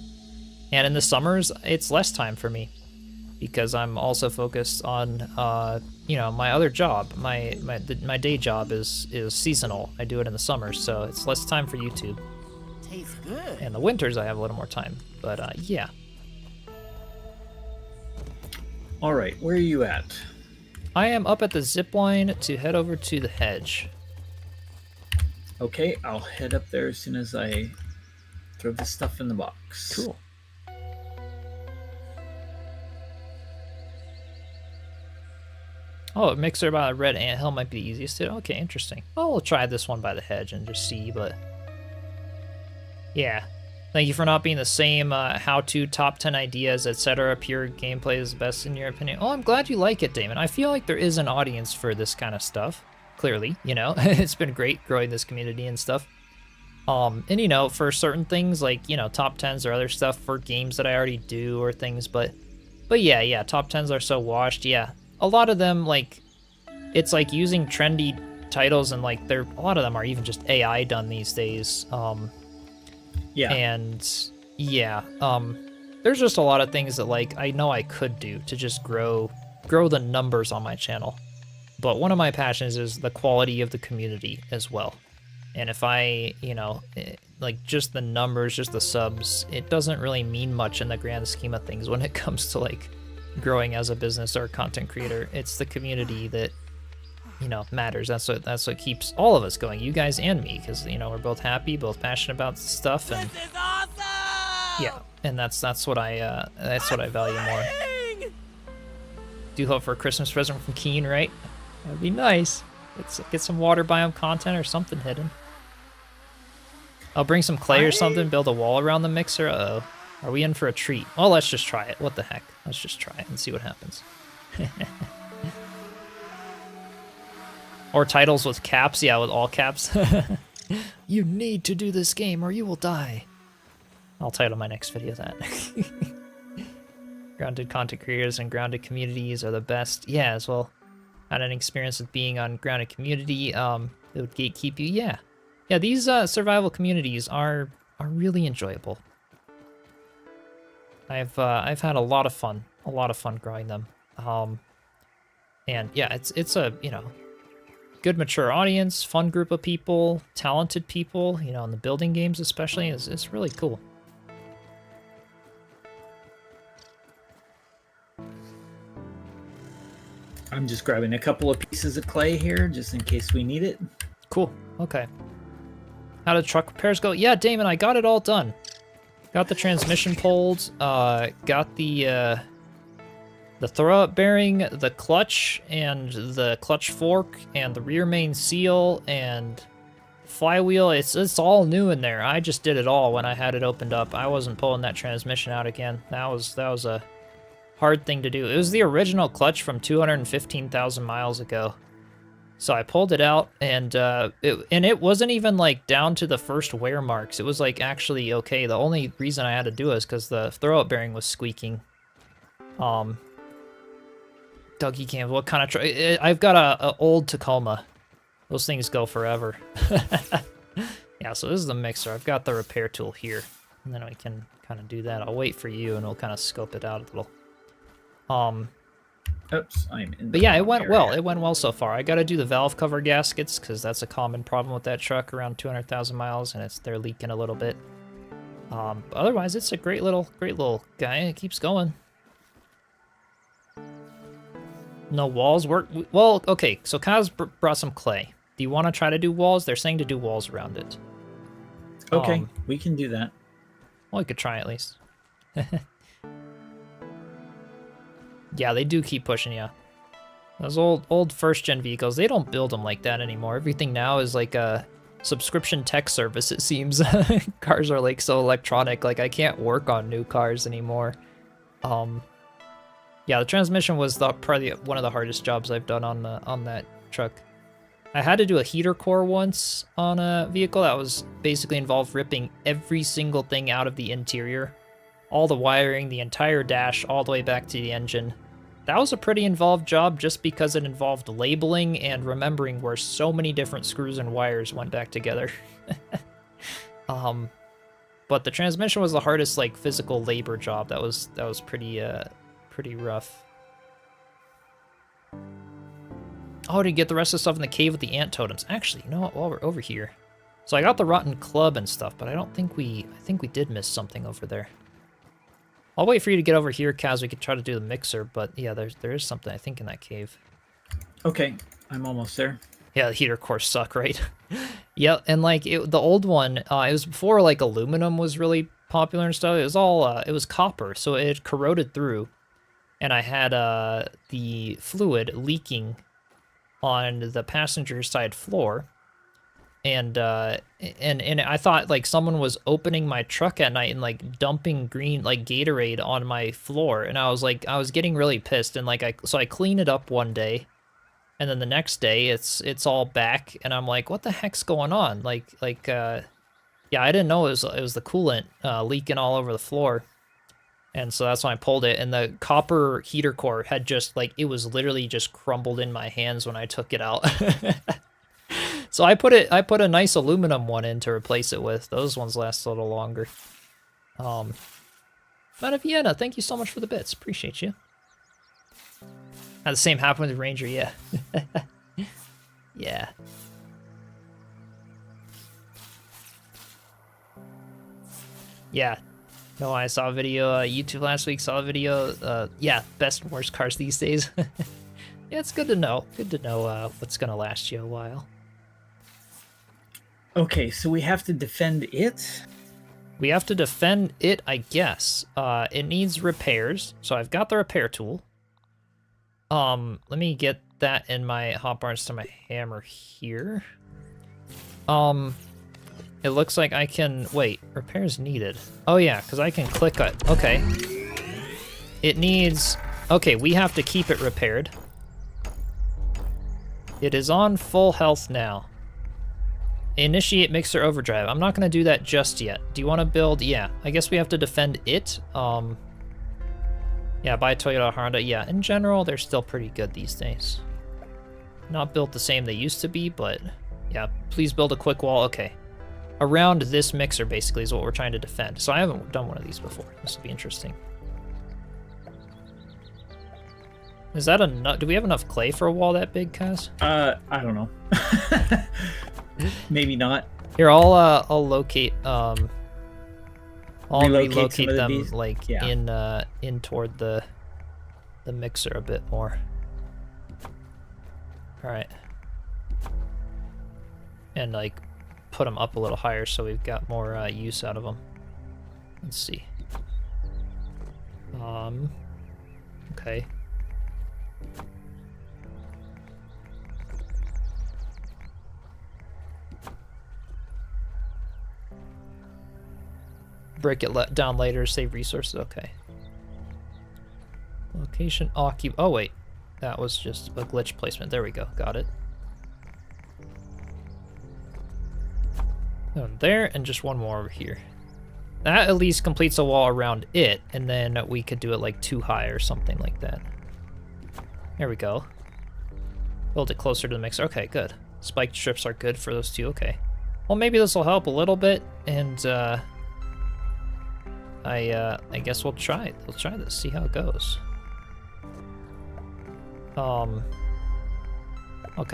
[SPEAKER 1] And in the summers, it's less time for me because I'm also focused on, you know, my other job. My day job is seasonal. I do it in the summer, so it's less time for YouTube.
[SPEAKER 3] Tastes good.
[SPEAKER 1] In the winters, I have a little more time. But yeah.
[SPEAKER 2] All right, where are you at?
[SPEAKER 1] I am up at the zipline to head over to the hedge.
[SPEAKER 2] Okay, I'll head up there as soon as I throw the stuff in the box.
[SPEAKER 1] Cool. Oh, a mixer by the red anthill might be the easiest to. Okay, interesting. Well, we'll try this one by the hedge and just see, but yeah. Thank you for not being the same how-to, top 10 ideas, etc. Pure gameplay is best in your opinion. Oh, I'm glad you like it, Damon. I feel like there is an audience for this kind of stuff. Clearly, you know, it's been great growing this community and stuff. And you know, for certain things like, you know, top 10s or other stuff for games that I already do or things, but yeah, top 10s are so washed. Yeah, a lot of them, like, it's like using trendy titles and like a lot of them are even just AI done these days.
[SPEAKER 2] Yeah.
[SPEAKER 1] And yeah, there's just a lot of things that like I know I could do to just grow the numbers on my channel. But one of my passions is the quality of the community as well. And if I, you know, like just the numbers, just the subs, it doesn't really mean much in the grand scheme of things when it comes to like growing as a business or a content creator. It's the community that, you know, matters. That's what keeps all of us going, you guys and me, because, you know, we're both happy, both passionate about stuff, and
[SPEAKER 3] This is awesome!
[SPEAKER 1] yeah, and that's what I value more. Do hope for a Christmas present from Keen, right? That'd be nice. Let's get some water biome content or something hidden. I'll bring some clay or something, build a wall around the mixer. Uh-oh. Are we in for a treat? Well, let's just try it. What the heck? Let's just try it and see what happens. Or titles with caps. Yeah, with all caps. You need to do this game or you will die. I'll title my next video that. Grounded content creators and grounded communities are the best. Yeah, as well. Had an experience with being on grounded community. It would gatekeep you. Yeah. Yeah, these survival communities are really enjoyable. I've had a lot of fun growing them. And yeah, it's a, you know, good mature audience, fun group of people, talented people, you know, in the building games especially, it's really cool.
[SPEAKER 2] I'm just grabbing a couple of pieces of clay here just in case we need it.
[SPEAKER 1] Cool. Okay. How did truck repairs go? Yeah, Damon, I got it all done. Got the transmission pulled, got the throw-up bearing, the clutch, and the clutch fork, and the rear main seal, and flywheel. It's all new in there. I just did it all when I had it opened up. I wasn't pulling that transmission out again. That was a hard thing to do. It was the original clutch from 215,000 miles ago. So I pulled it out, and it wasn't even like down to the first wear marks. It was like actually okay. The only reason I had to do it is because the throw-up bearing was squeaking. Dougie cams, what kind of truck? I've got a old Tacoma. Those things go forever. Yeah, so this is the mixer. I've got the repair tool here, and then we can kind of do that. I'll wait for you, and we'll kind of scope it out a little.
[SPEAKER 2] Oops, I'm in.
[SPEAKER 1] But yeah, it went well. It went well so far. I got to do the valve cover gaskets because that's a common problem with that truck around 200,000 miles, and they're leaking a little bit. But otherwise, it's a great little guy. It keeps going. No walls work. Well, okay. So Kaz brought some clay. Do you want to try to do walls? They're saying to do walls around it.
[SPEAKER 2] Okay, we can do that.
[SPEAKER 1] Well, we could try at least. Yeah, they do keep pushing you. Those old first-gen vehicles, they don't build them like that anymore. Everything now is like a subscription tech service, it seems. Cars are like so electronic, like I can't work on new cars anymore. Yeah, the transmission was probably one of the hardest jobs I've done on that truck. I had to do a heater core once on a vehicle that was basically involved ripping every single thing out of the interior. All the wiring, the entire dash, all the way back to the engine. That was a pretty involved job just because it involved labeling and remembering where so many different screws and wires went back together. But the transmission was the hardest, like, physical labor job. That was pretty rough. Oh, to get the rest of the stuff in the cave with the ant totems. Actually, you know what? While we're over here, so I got the rotten club and stuff, but I think we did miss something over there. I'll wait for you to get over here, Kaz. We could try to do the mixer, but yeah, there is something I think in that cave.
[SPEAKER 2] Okay, I'm almost there.
[SPEAKER 1] Yeah, the heater cores suck, right? Yeah, and like the old one, it was before like aluminum was really popular and stuff. It was all it was copper, so it corroded through, and I had the fluid leaking on the passenger side floor, and I thought like someone was opening my truck at night and like dumping green like Gatorade on my floor, and I was getting really pissed, and like I cleaned it up one day, and then the next day it's all back, and I'm like, what the heck's going on? Yeah, I didn't know it was the coolant leaking all over the floor. And so that's when I pulled it, and the copper heater core had just, like, it was literally just crumbled in my hands when I took it out. So I put a nice aluminum one in to replace it with. Those ones last a little longer. Meta Vienna, thank you so much for the bits. Appreciate you. Had the same happen with the Ranger, yeah. Yeah. Yeah. No, I saw a video, YouTube last week, saw a video, yeah, best and worst cars these days. Yeah, it's good to know. Good to know what's going to last you a while.
[SPEAKER 2] Okay, so we have to defend it?
[SPEAKER 1] We have to defend it, I guess. It needs repairs, so I've got the repair tool. Let me get that in my hotbars to my hammer here. It looks like I can... Wait, repairs needed. Oh yeah, because I can click it. Okay. It needs... Okay, we have to keep it repaired. It is on full health now. Initiate mixer overdrive. I'm not going to do that just yet. Do you want to build... Yeah, I guess we have to defend it. Yeah, buy Toyota Honda. Yeah, in general, they're still pretty good these days. Not built the same they used to be, but... Yeah, please build a quick wall. Okay. Around this mixer, basically, is what we're trying to defend. So I haven't done one of these before. This will be interesting. Is that enough? Do we have enough clay for a wall that big, Kaz?
[SPEAKER 2] I don't know. Maybe not.
[SPEAKER 1] Here, I'll locate, I'll relocate them,
[SPEAKER 2] these?
[SPEAKER 1] like,
[SPEAKER 2] Yeah.
[SPEAKER 1] in toward the mixer a bit more. Alright. And, like, put them up a little higher so we've got more use out of them. Let's see. Okay. Break it down later, save resources. Okay. Location occup. Oh wait, that was just a glitch placement. There we go. Got it. One there, and just one more over here. That at least completes a wall around it, and then we could do it like 2 high or something like that. There we go. Build it closer to the mixer. Okay, good. Spiked strips are good for those two. Okay. Well, maybe this will help a little bit, and I guess we'll try it. We'll try this, see how it goes. Okay,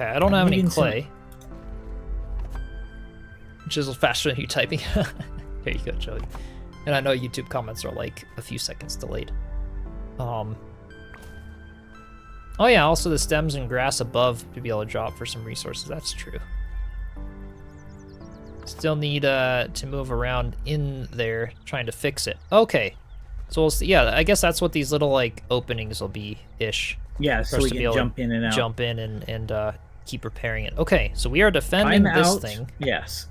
[SPEAKER 1] I don't have any clay. Chisel faster than you typing. There you go, Joey. And I know YouTube comments are like a few seconds delayed. Oh yeah, also the stems and grass above to be able to drop for some resources. That's true. Still need to move around in there trying to fix it. Okay. So we'll see. Yeah, I guess that's what these little like openings will be ish.
[SPEAKER 2] Yeah, so we can jump in and out.
[SPEAKER 1] Jump in and keep repairing it. Okay, so we are defending this thing.
[SPEAKER 2] Yes.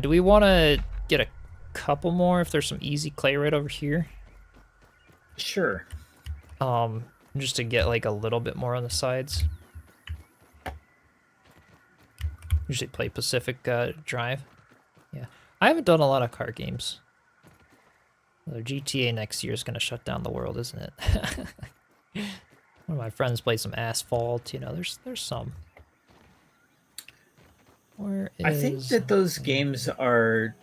[SPEAKER 1] Do we want to get a couple more if there's some easy clay right over here?
[SPEAKER 2] Sure.
[SPEAKER 1] Just to get like a little bit more on the sides. Usually play Pacific Drive. Yeah. I haven't done a lot of car games. GTA next year is going to shut down the world, isn't it? One of my friends played some Asphalt. You know, there's some.
[SPEAKER 2] I think that those games are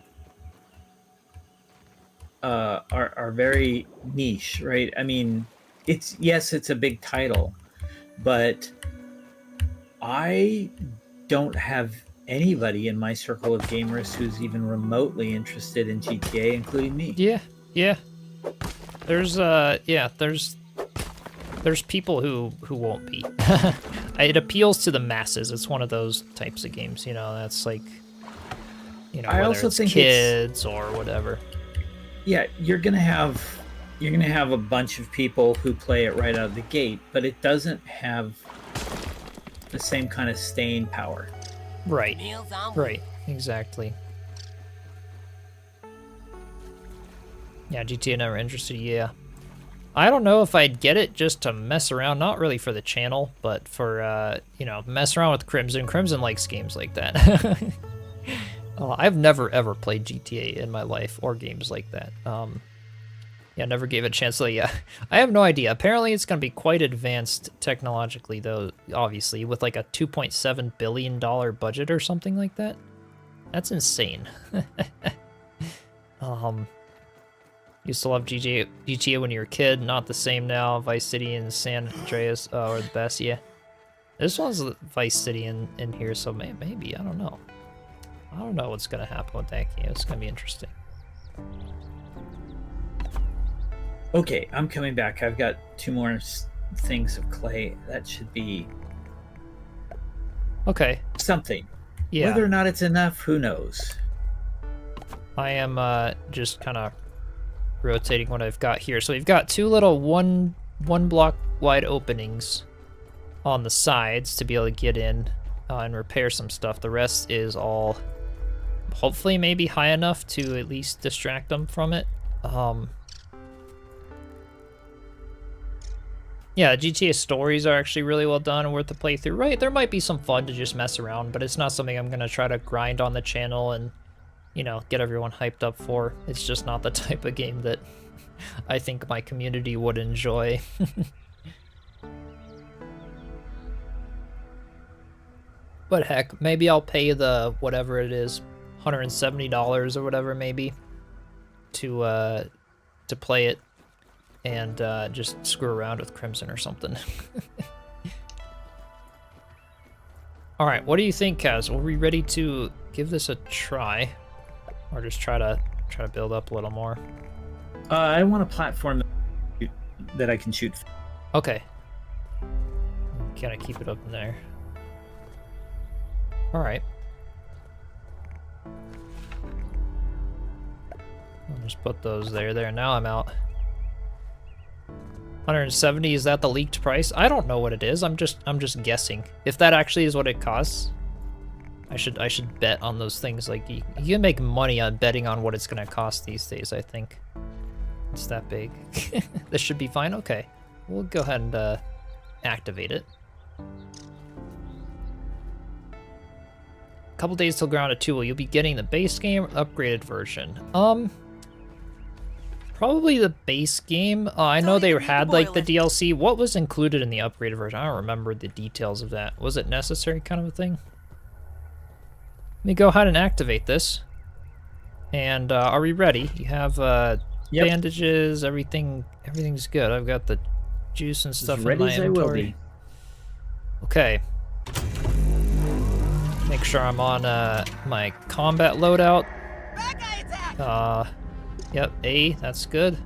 [SPEAKER 2] very niche, right? I mean, it's a big title, but I don't have anybody in my circle of gamers who's even remotely interested in GTA, including me.
[SPEAKER 1] Yeah. There's people who won't be. It appeals to the masses. It's one of those types of games, you know, that's like, you know,
[SPEAKER 2] I
[SPEAKER 1] whether
[SPEAKER 2] also
[SPEAKER 1] it's
[SPEAKER 2] think
[SPEAKER 1] kids or whatever.
[SPEAKER 2] Yeah, you're gonna have a bunch of people who play it right out of the gate, but it doesn't have the same kind of staying power.
[SPEAKER 1] Right.
[SPEAKER 3] Meals on
[SPEAKER 1] Right. Exactly. Yeah, GTA never interested. Yeah. I don't know if I'd get it just to mess around, not really for the channel, but for, you know, mess around with Crimson. Crimson likes games like that. I've never, ever played GTA in my life, or games like that. Yeah, never gave it a chance. So, yeah, I have no idea. Apparently, it's going to be quite advanced technologically, though, obviously, with like a $2.7 billion budget or something like that. That's insane. Used to love GTA when you were a kid, not the same now. Vice City and San Andreas are the best, yeah. This one's Vice City in here, so maybe, I don't know. I don't know what's going to happen with that game. It's going to be interesting.
[SPEAKER 2] Okay, I'm coming back. I've got 2 more things of clay. That should be
[SPEAKER 1] Okay,
[SPEAKER 2] something.
[SPEAKER 1] yeah.
[SPEAKER 2] Whether or not it's enough, who knows?
[SPEAKER 1] I am just kind of rotating what I've got here. So we've got 2 little one block wide openings on the sides to be able to get in and repair some stuff. The rest is all hopefully maybe high enough to at least distract them from it. Yeah, GTA stories are actually really well done and worth the playthrough. Right, there might be some fun to just mess around, but it's not something I'm going to try to grind on the channel and, you know, get everyone hyped up for. It's just not the type of game that I think my community would enjoy. But heck, maybe I'll pay the whatever it is, $170 or whatever maybe, to play it and just screw around with Crimson or something. All right, what do you think, Kaz? Are we ready to give this a try, or just try to build up a little more?
[SPEAKER 2] I want a platform that I can shoot.
[SPEAKER 1] Okay. Can I keep it up in there? All right. I'll just put those there. Now I'm out. 170, is that the leaked price? I don't know what it is. I'm just guessing. If that actually is what it costs, I should bet on those things. Like you can make money on betting on what it's gonna cost these days, I think. It's that big. This should be fine. Okay. We'll go ahead and activate it. Couple days till Grounded 2. Will you be getting the base game or upgraded version? Probably the base game. I know they had like the DLC. What was included in the upgraded version? I don't remember the details of that. Was it necessary kind of a thing? Let me go ahead and activate this. And are we ready? You have
[SPEAKER 2] Yep.
[SPEAKER 1] bandages, everything's good. I've got the juice and stuff
[SPEAKER 2] As
[SPEAKER 1] in
[SPEAKER 2] ready
[SPEAKER 1] my
[SPEAKER 2] as I will
[SPEAKER 1] inventory.
[SPEAKER 2] be.
[SPEAKER 1] Okay. Make sure I'm on my combat loadout. Yep, A, that's good.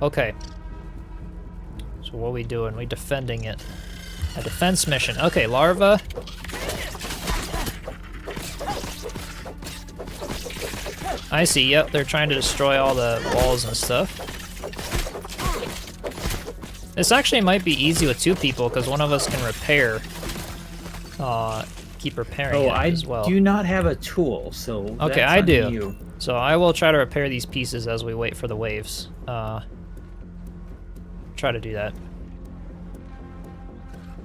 [SPEAKER 1] Okay. So what are we doing? We defending it. A defense mission. Okay, larva. I see, yep, they're trying to destroy all the walls and stuff. This actually might be easy with 2 people, because one of us can repair. Keep repairing it as well.
[SPEAKER 2] I do not have a tool, so
[SPEAKER 1] okay,
[SPEAKER 2] that's
[SPEAKER 1] I
[SPEAKER 2] on
[SPEAKER 1] do.
[SPEAKER 2] you.
[SPEAKER 1] So I will try to repair these pieces as we wait for the waves. Try to do that.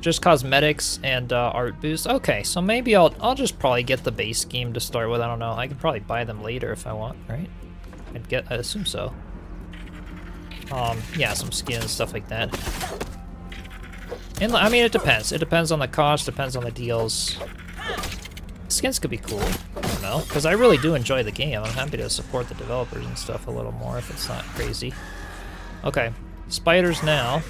[SPEAKER 1] just cosmetics and art boost. Okay, so maybe I'll just probably get the base game to start with. I don't know. I could probably buy them later if I want, right? I assume so. Yeah, some skin and stuff like that. And I mean, it depends. It depends on the cost, depends on the deals. Skins could be cool. I don't know, because I really do enjoy the game. I'm happy to support the developers and stuff a little more if it's not crazy. Okay, spiders now.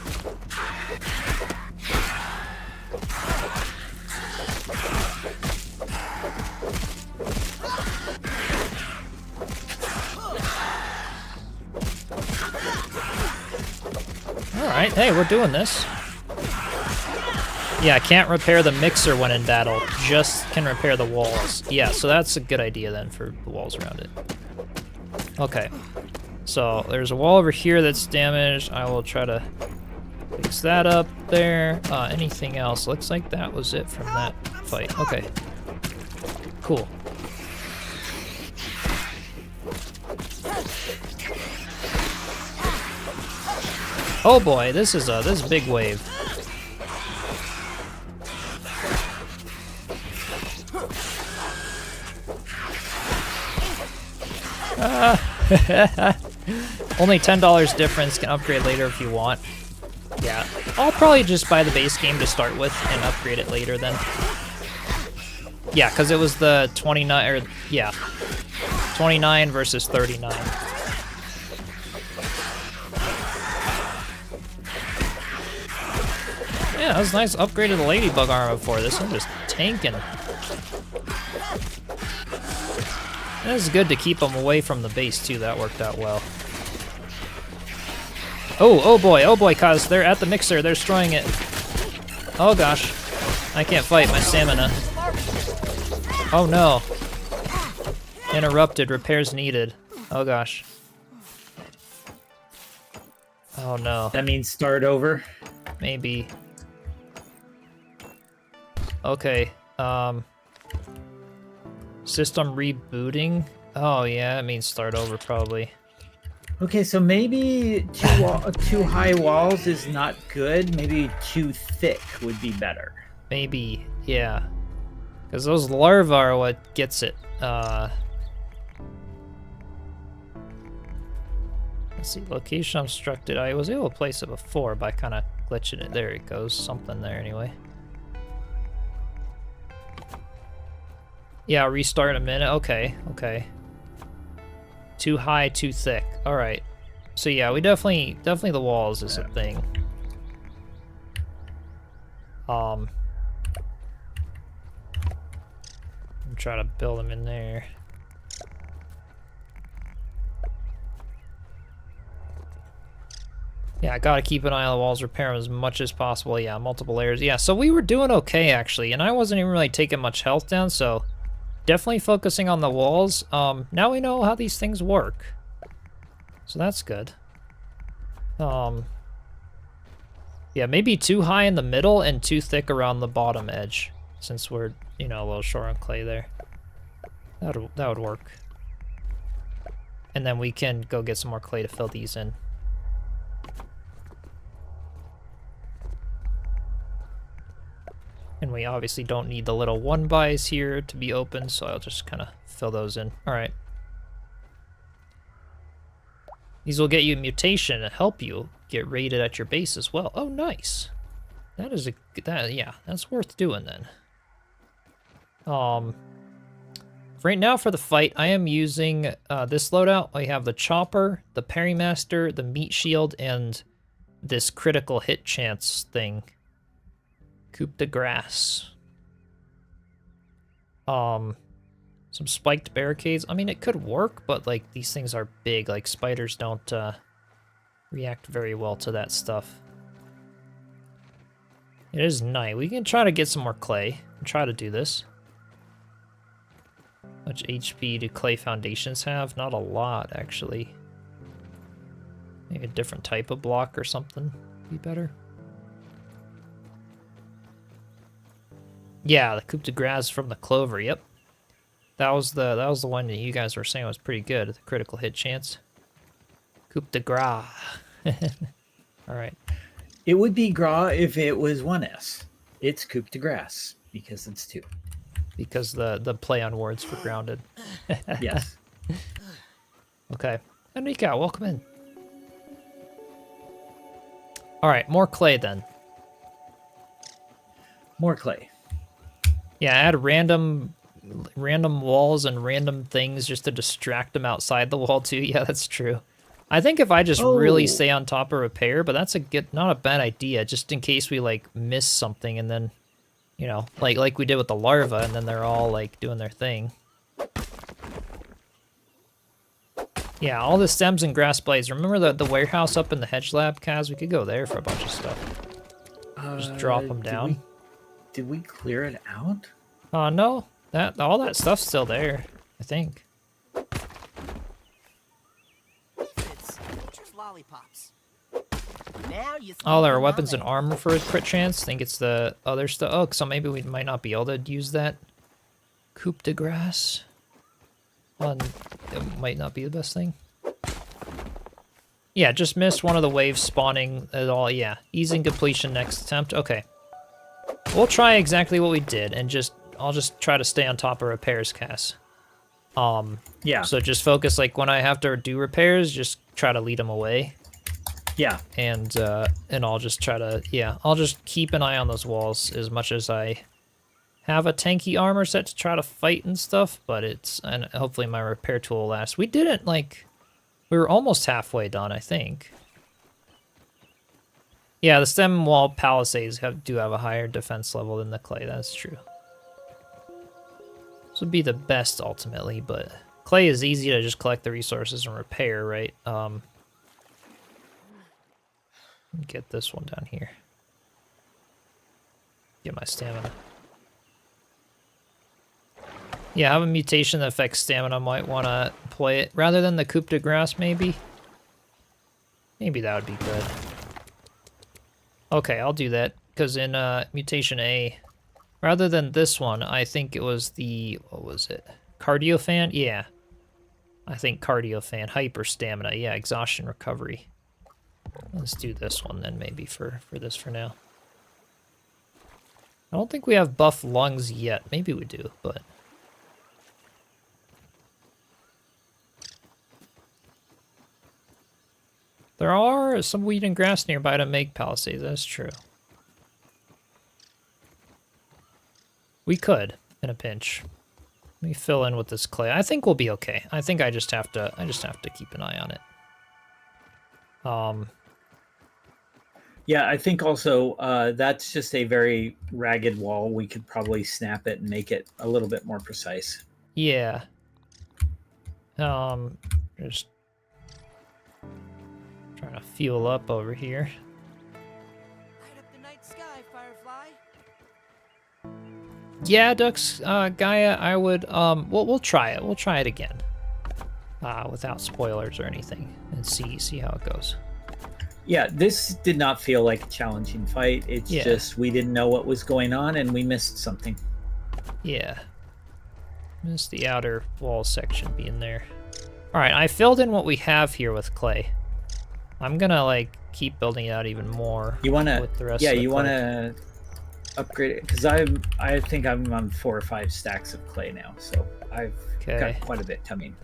[SPEAKER 1] Alright, hey, we're doing this. Yeah, can't repair the mixer when in battle, just can repair the walls. Yeah, so that's a good idea then for the walls around it. Okay, so there's a wall over here that's damaged. I will try to fix that up there. Anything else? Looks like that was it from that fight. Okay, cool. Oh boy, this is a big wave. Only $10 difference, can upgrade later if you want. Yeah, I'll probably just buy the base game to start with and upgrade it later then. Yeah, because it was the 29, or yeah, 29 versus 39. Yeah, that was nice. Upgraded the ladybug armor before. This one just tanking. It is good to keep them away from the base too. That worked out well. Oh boy, cause they're at the mixer. They're destroying it. Oh gosh, I can't fight. My stamina. Oh no. Interrupted. Repairs needed. Oh gosh. Oh no.
[SPEAKER 2] That means start over.
[SPEAKER 1] Maybe. Okay, system rebooting? Oh yeah, it means start over probably.
[SPEAKER 2] Okay, so maybe too high walls is not good. Maybe too thick would be better.
[SPEAKER 1] Maybe, yeah. Because those larvae are what gets it. Let's see, location obstructed. I was able to place it before by kind of glitching it. There it goes, something there anyway. Yeah, restart in a minute. Okay, okay. Too high, too thick. All right. So yeah, we definitely the walls is a thing. I'm trying to build them in there. Yeah, I gotta keep an eye on the walls, repair them as much as possible. Yeah, multiple layers. Yeah, so we were doing okay actually, and I wasn't even really taking much health down, so definitely focusing on the walls. Now we know how these things work. So that's good. Yeah, maybe too high in the middle and too thick around the bottom edge, since we're, you know, a little short on clay there. That would work. And then we can go get some more clay to fill these in. And we obviously don't need the little 1-bys here to be open, so I'll just kind of fill those in. All right. These will get you mutation and help you get rated at your base as well. Oh, nice. That is yeah, that's worth doing then. Right now for the fight, I am using this loadout. I have the chopper, the parrymaster, the meat shield, and this critical hit chance thing. Coup de grace. Some spiked barricades. I mean, it could work, but like these things are big. Like spiders don't react very well to that stuff. It is night. We can try to get some more clay and try to do this. How much HP do clay foundations have? Not a lot, actually. Maybe a different type of block or something would be better. Yeah, the coup de grace from the Clover. Yep, that was the one that you guys were saying was pretty good. The critical hit chance. Coup de grace. All right.
[SPEAKER 2] It would be Gra if it was 1S. It's coup de grace because it's 2.
[SPEAKER 1] Because the play on words for grounded.
[SPEAKER 2] Yes.
[SPEAKER 1] Okay. Enrica, welcome in. All right, more clay then.
[SPEAKER 2] More clay.
[SPEAKER 1] Yeah, add random walls and random things just to distract them outside the wall too. Yeah, that's true. I think if I just really stay on top of repair, but that's not a bad idea, just in case we like miss something and then, you know, like we did with the larva, and then they're all like doing their thing. Yeah, all the stems and grass blades. Remember the warehouse up in the hedge lab, Kaz? We could go there for a bunch of stuff. Just drop them down.
[SPEAKER 2] Did we clear it out?
[SPEAKER 1] No, all that stuff's still there, I think.
[SPEAKER 4] It's nature's lollipops. Now you
[SPEAKER 1] All our
[SPEAKER 4] speak
[SPEAKER 1] weapons and
[SPEAKER 4] knowledge.
[SPEAKER 1] armor for a crit chance. Think it's the other stuff. Oh, so maybe we might not be able to use that. Coupe de grace. Well, it might not be the best thing. Yeah, just missed one of the waves spawning at all. Yeah, easing completion next attempt. Okay. We'll try exactly what we did, and I'll just try to stay on top of repairs, Cass.
[SPEAKER 2] Yeah.
[SPEAKER 1] So just focus, like, when I have to do repairs, just try to lead them away.
[SPEAKER 2] Yeah.
[SPEAKER 1] And I'll just try to, I'll just keep an eye on those walls as much as I have a tanky armor set to try to fight and stuff, but and hopefully my repair tool will last. We didn't, like, we were almost halfway done, I think. Yeah, the stem wall palisades do have a higher defense level than the clay, that's true. This would be the best ultimately, but clay is easy to just collect the resources and repair, right? Get this one down here. Get my stamina. Yeah, I have a mutation that affects stamina. Might want to play it rather than the Coupe de Grace, maybe. Maybe that would be good. Okay, I'll do that because in Mutation A, rather than this one, I think it was the, what was it? Cardio fan? Yeah. I think cardio fan, hyper stamina. Yeah, exhaustion recovery. Let's do this one then, maybe for this for now. I don't think we have buff lungs yet. Maybe we do, but there are some weed and grass nearby to make palisades. That's true. We could in a pinch. Let me fill in with this clay. I think we'll be okay. I think I just have to keep an eye on it.
[SPEAKER 2] Yeah, I think also that's just a very ragged wall. We could probably snap it and make it a little bit more precise.
[SPEAKER 1] Yeah. Just trying to fuel up over here.
[SPEAKER 4] Light up the night sky, Firefly.
[SPEAKER 1] Yeah, Dux, Gaia, I would, we'll try it. We'll try it again. Without spoilers or anything, and see how it goes.
[SPEAKER 2] Yeah, this did not feel like a challenging fight. It's just we didn't know what was going on and we missed something.
[SPEAKER 1] Yeah. Missed the outer wall section being there. Alright, I filled in what we have here with clay. I'm gonna, like, keep building it out even more.
[SPEAKER 2] You wanna,
[SPEAKER 1] with the rest of the
[SPEAKER 2] you
[SPEAKER 1] clay.
[SPEAKER 2] wanna upgrade it because I think I'm on 4 or 5 stacks of clay now, so I've got quite a bit coming.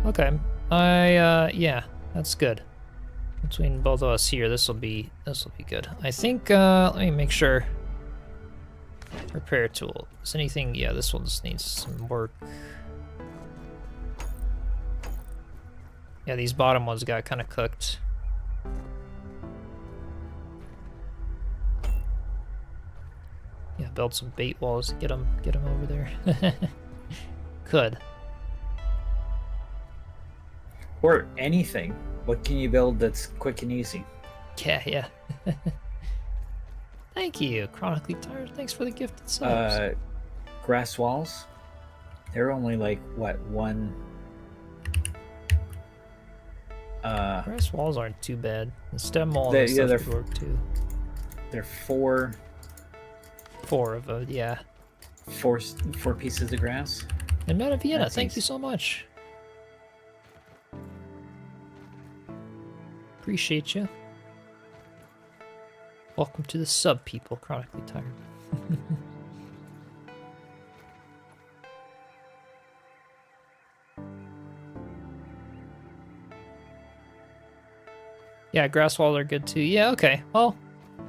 [SPEAKER 1] Okay. Yeah, that's good. Between both of us here, this will be good. I think, let me make sure. Repair tool. Is anything, yeah, this one just needs some work. Yeah, these bottom ones got kind of cooked. Yeah, build some bait walls to get them over there. Could.
[SPEAKER 2] Or anything. What can you build that's quick and easy?
[SPEAKER 1] Yeah. Thank you, Chronically Tired. Thanks for the gifted subs.
[SPEAKER 2] Grass walls. They're only like what, one?
[SPEAKER 1] Grass walls aren't too bad. The stem walls and stuff could work too.
[SPEAKER 2] They're 4
[SPEAKER 1] of them, yeah.
[SPEAKER 2] 4 pieces of grass.
[SPEAKER 1] And Meta Vienna,
[SPEAKER 2] That's
[SPEAKER 1] thank
[SPEAKER 2] easy.
[SPEAKER 1] you so much. Appreciate you. Welcome to the sub people, chronically tired. Yeah, grass walls are good too. Yeah, okay. Well,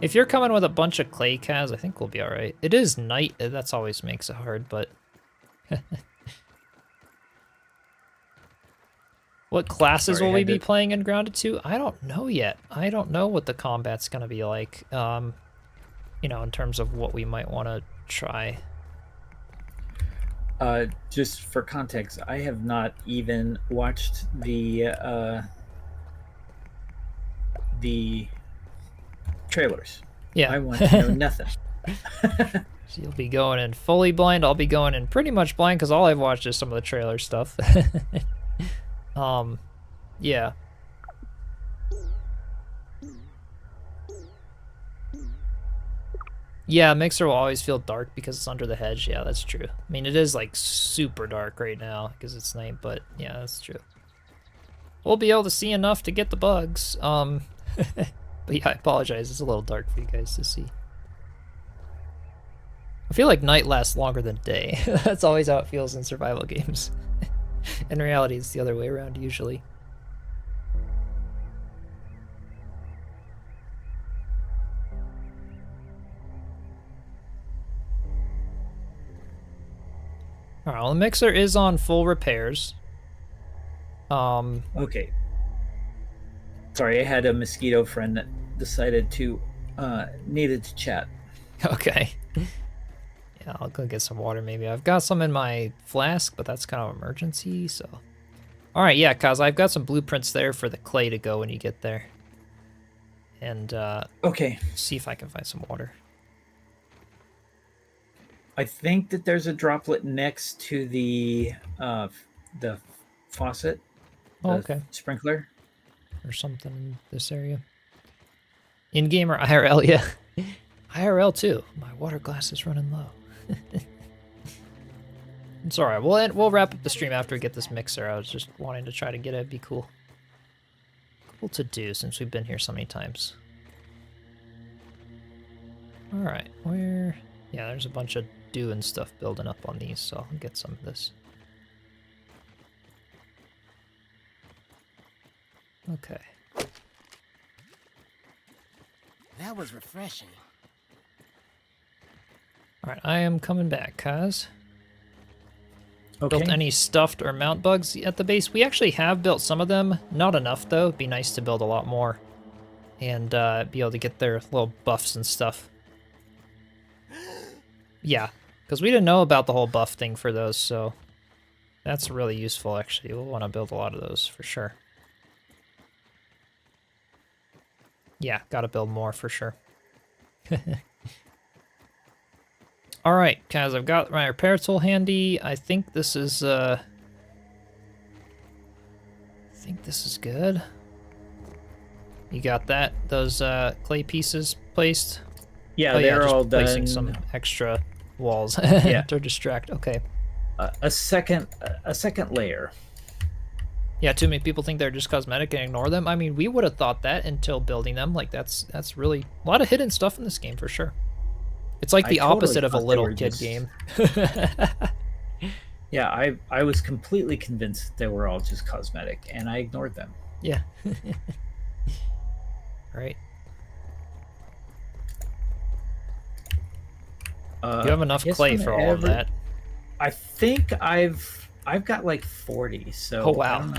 [SPEAKER 1] if you're coming with a bunch of clay calves, I think we'll be alright. It is night, that's always makes it hard, but... What classes will we be playing in Grounded 2? I don't know yet. I don't know what the combat's gonna be like, you know, in terms of what we might want to try.
[SPEAKER 2] Just for context, I have not even watched the trailers.
[SPEAKER 1] Yeah.
[SPEAKER 2] I want to know nothing.
[SPEAKER 1] So you'll be going in fully blind. I'll be going in pretty much blind because all I've watched is some of the trailer stuff. Yeah. Yeah, Mixer will always feel dark because it's under the hedge. Yeah, that's true. I mean, it is like super dark right now because it's night, but yeah, that's true. We'll be able to see enough to get the bugs. But yeah, I apologize. It's a little dark for you guys to see. I feel like night lasts longer than day. That's always how it feels in survival games. In reality, it's the other way around usually. Alright, well, the mixer is on full repairs.
[SPEAKER 2] Okay. Sorry, I had a mosquito friend that decided to needed to chat.
[SPEAKER 1] Okay. Yeah, I'll go get some water maybe. I've got some in my flask, but that's kind of emergency, so. Alright, yeah, cause I've got some blueprints there for the clay to go when you get there. And
[SPEAKER 2] okay.
[SPEAKER 1] See if I can find some water.
[SPEAKER 2] I think that there's a droplet next to the faucet.
[SPEAKER 1] Oh,
[SPEAKER 2] the
[SPEAKER 1] okay.
[SPEAKER 2] Sprinkler.
[SPEAKER 1] Or something in this area. In-game or IRL, yeah. IRL too. My water glass is running low. It's alright. We'll wrap up the stream after we get this mixer. I was just wanting to try to get it. It'd be cool. Cool to do since we've been here so many times. Alright, where... Yeah, there's a bunch of dew and stuff building up on these, so I'll get some of this. Okay.
[SPEAKER 3] That was refreshing.
[SPEAKER 1] Alright, I am coming back, Kaz.
[SPEAKER 2] Okay.
[SPEAKER 1] Built any stuffed or mount bugs at the base? We actually have built some of them. Not enough, though. It'd be nice to build a lot more. And be able to get their little buffs and stuff. Yeah, because we didn't know about the whole buff thing for those, so that's really useful, actually. We'll want to build a lot of those for sure. Yeah, gotta build more for sure. Alright, Kaz, I've got my repair tool handy. I think this is, good. You got that? Those, clay pieces placed?
[SPEAKER 2] Yeah,
[SPEAKER 1] Oh,
[SPEAKER 2] they're
[SPEAKER 1] just
[SPEAKER 2] all
[SPEAKER 1] placing
[SPEAKER 2] done.
[SPEAKER 1] some extra walls
[SPEAKER 2] Yeah.
[SPEAKER 1] to distract. Okay.
[SPEAKER 2] A second layer.
[SPEAKER 1] Yeah, too many people think they're just cosmetic and ignore them. I mean, we would have thought that until building them. Like, that's really a lot of hidden stuff in this game for sure. It's like the opposite of a little kid game.
[SPEAKER 2] Yeah, I was completely convinced that they were all just cosmetic, and I ignored them.
[SPEAKER 1] Yeah. Right. You have enough clay for all of that.
[SPEAKER 2] I think I've got like 40. So
[SPEAKER 1] oh wow,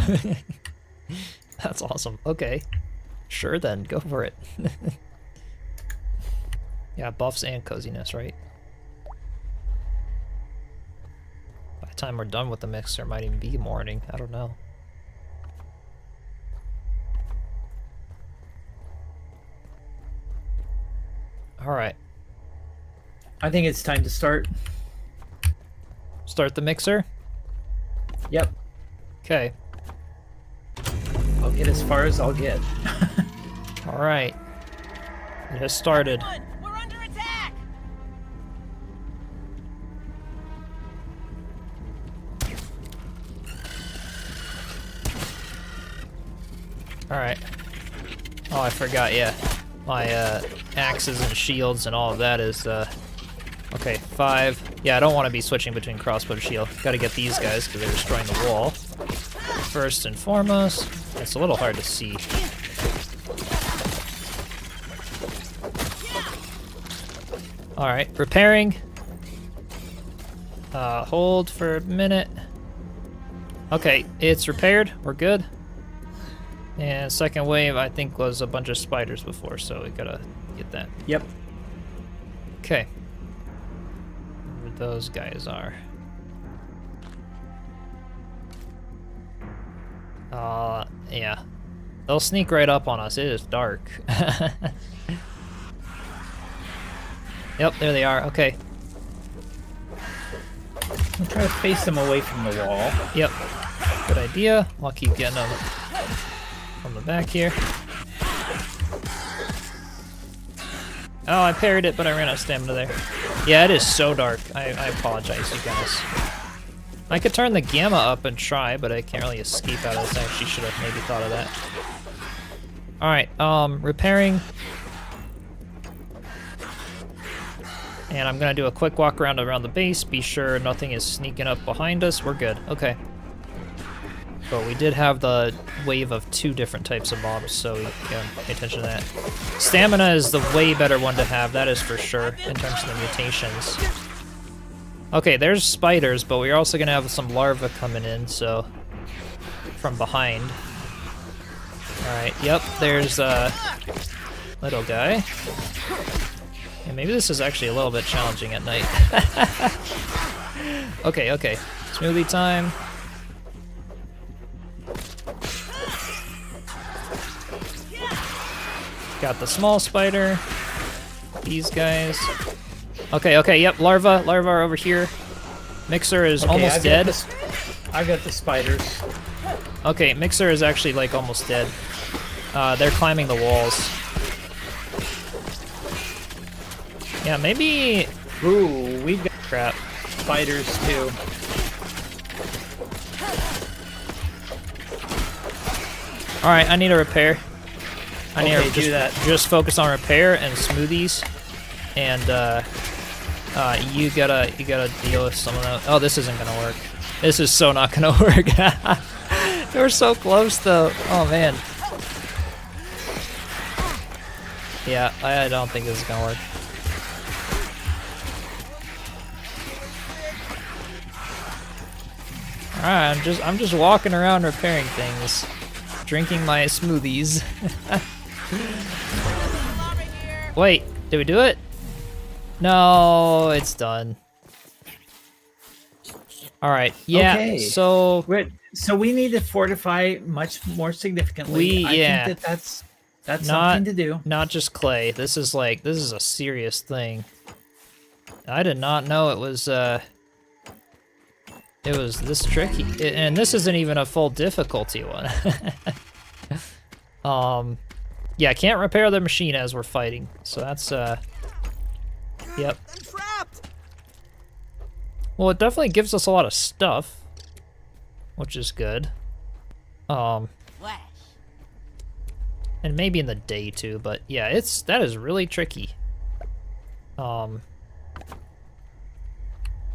[SPEAKER 1] that's awesome. Okay, sure then, go for it. Yeah, buffs and coziness, right? By the time we're done with the mixer, it might even be morning. I don't know. All right.
[SPEAKER 2] I think it's time to start.
[SPEAKER 1] Start the mixer?
[SPEAKER 2] Yep.
[SPEAKER 1] Okay.
[SPEAKER 2] I'll get as far as I'll get.
[SPEAKER 1] All right. It has started.
[SPEAKER 3] We're under attack!
[SPEAKER 1] All right. Oh, I forgot, yeah. My axes and shields and all of that is, okay, 5. Yeah, I don't want to be switching between crossbow and shield. Gotta get these guys because they're destroying the wall. First and foremost, it's a little hard to see. Alright, repairing. Hold for a minute. Okay, it's repaired. We're good. And second wave, I think, was a bunch of spiders before, so we gotta get that.
[SPEAKER 2] Yep.
[SPEAKER 1] Okay. Where those guys are. Yeah. They'll sneak right up on us. It is dark. Yep, there they are. Okay.
[SPEAKER 2] I'll try to face them away from the wall.
[SPEAKER 1] Yep. Good idea. I'll keep getting them from the back here. Oh, I parried it, but I ran out of stamina there. Yeah, it is so dark. I apologize, you guys. I could turn the gamma up and try, but I can't really escape out of this. I actually should have maybe thought of that. Alright, repairing. And I'm gonna do a quick walk around the base, be sure nothing is sneaking up behind us. We're good, okay. But we did have the wave of 2 different types of mobs, so we gotta pay attention to that. Stamina is the way better one to have, that is for sure, in terms of the mutations. Okay, there's spiders, but we're also gonna have some larvae coming in, so... from behind. Alright, yep, there's a little guy. Yeah, maybe this is actually a little bit challenging at night. Okay, okay. Smoothie time. Got the small spider. These guys. Okay, okay, yep, larvae are over here. Mixer is almost dead.
[SPEAKER 2] I got the spiders.
[SPEAKER 1] Okay, Mixer is actually like almost dead. They're climbing the walls. Yeah, maybe...
[SPEAKER 2] Ooh, we've got
[SPEAKER 1] crap.
[SPEAKER 2] spiders too.
[SPEAKER 1] Alright, I need a repair. I need
[SPEAKER 2] Okay,
[SPEAKER 1] to
[SPEAKER 2] do that.
[SPEAKER 1] just focus on repair and smoothies. And you gotta deal with some of that. Oh, this isn't gonna work. This is so not gonna work. We're so close though. Oh man. Yeah, I don't think this is gonna work. Alright, I'm just walking around repairing things. Drinking my smoothies. Wait, did we do it? No, it's done. Alright, yeah,
[SPEAKER 2] Okay.
[SPEAKER 1] so...
[SPEAKER 2] So we need to fortify much more significantly. I think that's something to do.
[SPEAKER 1] Not just clay. This is a serious thing. I did not know it was this tricky. And this isn't even a full difficulty one. Yeah, can't repair the machine as we're fighting. So that's yep.
[SPEAKER 4] I'm trapped.
[SPEAKER 1] Well, it definitely gives us a lot of stuff, which is good.
[SPEAKER 3] Flash.
[SPEAKER 1] And maybe in the day too, but yeah, that is really tricky.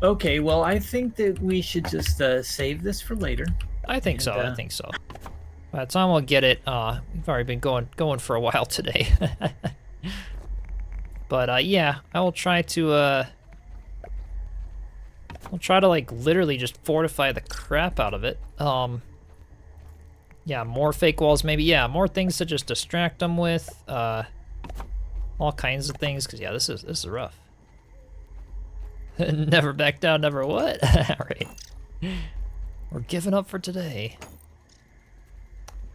[SPEAKER 2] Okay, well, I think that we should just save this for later.
[SPEAKER 1] I think so. I think so. By the time we'll get it, we've already been going for a while today. But yeah, I will try to like literally just fortify the crap out of it. Yeah, more fake walls maybe. Yeah, more things to just distract them with. All kinds of things. Cause yeah, this is rough. Never back down. Never what? All right. We're giving up for today.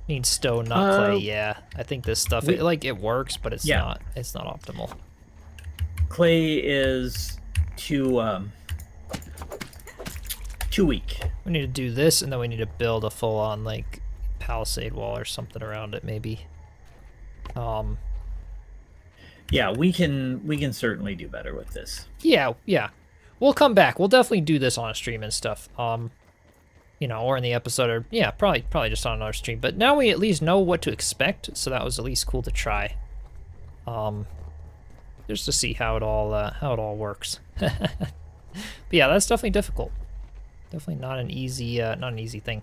[SPEAKER 1] Need stone, not clay. Yeah, I think this stuff it works, but it's not. It's not optimal.
[SPEAKER 2] Clay is too weak.
[SPEAKER 1] We need to do this, and then we need to build a full-on like palisade wall or something around it, maybe.
[SPEAKER 2] Yeah, we can certainly do better with this.
[SPEAKER 1] Yeah. We'll come back. We'll definitely do this on a stream and stuff. you know, or in the episode, or yeah, probably just on another stream. But now we at least know what to expect, so that was at least cool to try. Just to see how it all works. But yeah, that's definitely difficult. Definitely not an easy thing.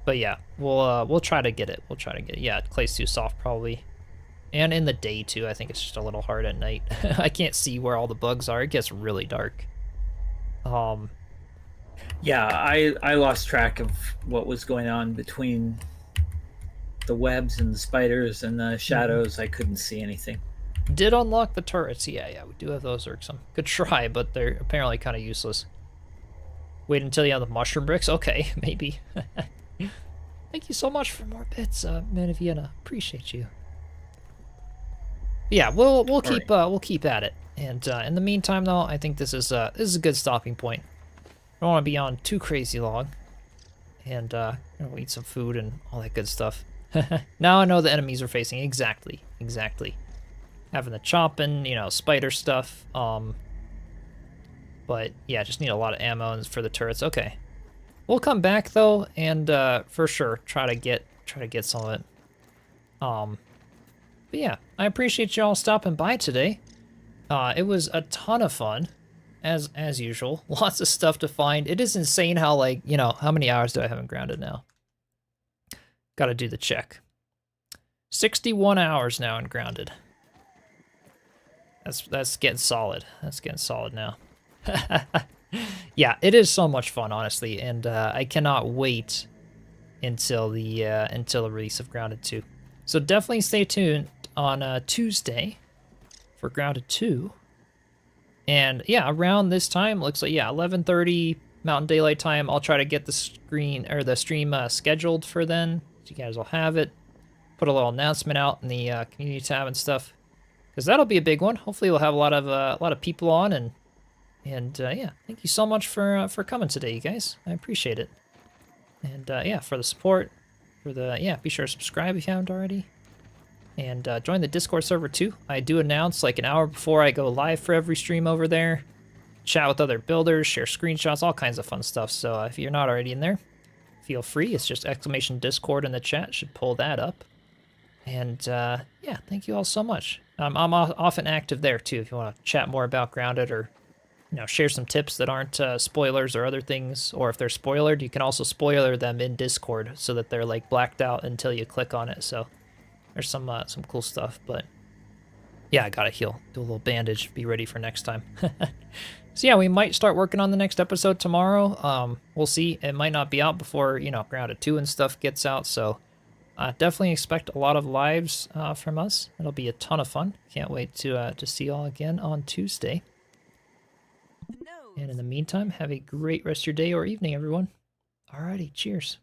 [SPEAKER 1] But yeah, we'll try to get it. We'll try to get it. Yeah, clay's too soft probably. And in the day too, I think it's just a little hard at night. I can't see where all the bugs are. It gets really dark.
[SPEAKER 2] Yeah, I lost track of what was going on between the webs and the spiders and the shadows. I couldn't see anything.
[SPEAKER 1] Did unlock the turrets. Yeah, we do have those irksome. Good try, but they're apparently kind of useless. Wait until you have the mushroom bricks? Okay, maybe. Thank you so much for more bits, Man of Vienna. Appreciate you. Yeah, we'll keep at it. And in the meantime, though, I think this is a good stopping point. I don't want to be on too crazy long, and we'll eat some food and all that good stuff. Now I know the enemies we're facing. Exactly. Having the chopping, you know, spider stuff. But yeah, just need a lot of ammo for the turrets. Okay. We'll come back though, and for sure try to get some of it. But yeah, I appreciate y'all stopping by today. It was a ton of fun, as usual. Lots of stuff to find. It is insane how, like, you know, how many hours do I have in Grounded now? Got to do the check. 61 hours now in Grounded. That's getting solid. That's getting solid now. Yeah, it is so much fun, honestly, and I cannot wait until the release of Grounded 2. So definitely stay tuned on Tuesday for Grounded 2. And yeah, around this time, looks like, yeah, 11:30 Mountain Daylight Time. I'll try to get the stream scheduled for then, so you guys will have it. Put a little announcement out in the community tab and stuff, because that'll be a big one. Hopefully, we'll have a lot of people on, and yeah, thank you so much for coming today, you guys. I appreciate it. And yeah, for the support, be sure to subscribe if you haven't already, and join the Discord server too. I do announce like an hour before I go live for every stream over there. Chat with other builders, share screenshots, all kinds of fun stuff. So if you're not already in there, feel free. It's just !Discord in the chat. Should pull that up. And yeah, thank you all so much. I'm often active there too if you want to chat more about Grounded, or share some tips that aren't spoilers or other things, or if they're spoilered, you can also spoiler them in Discord so that they're like blacked out until you click on it. So there's some cool stuff. But yeah, I gotta heal, do a little bandage, be ready for next time. So yeah, we might start working on the next episode tomorrow. We'll see. It might not be out before Grounded 2 and stuff gets out. So definitely expect a lot of lives from us. It'll be a ton of fun. Can't wait to see you all again on Tuesday. And in the meantime, have a great rest of your day or evening, everyone. Alrighty, cheers.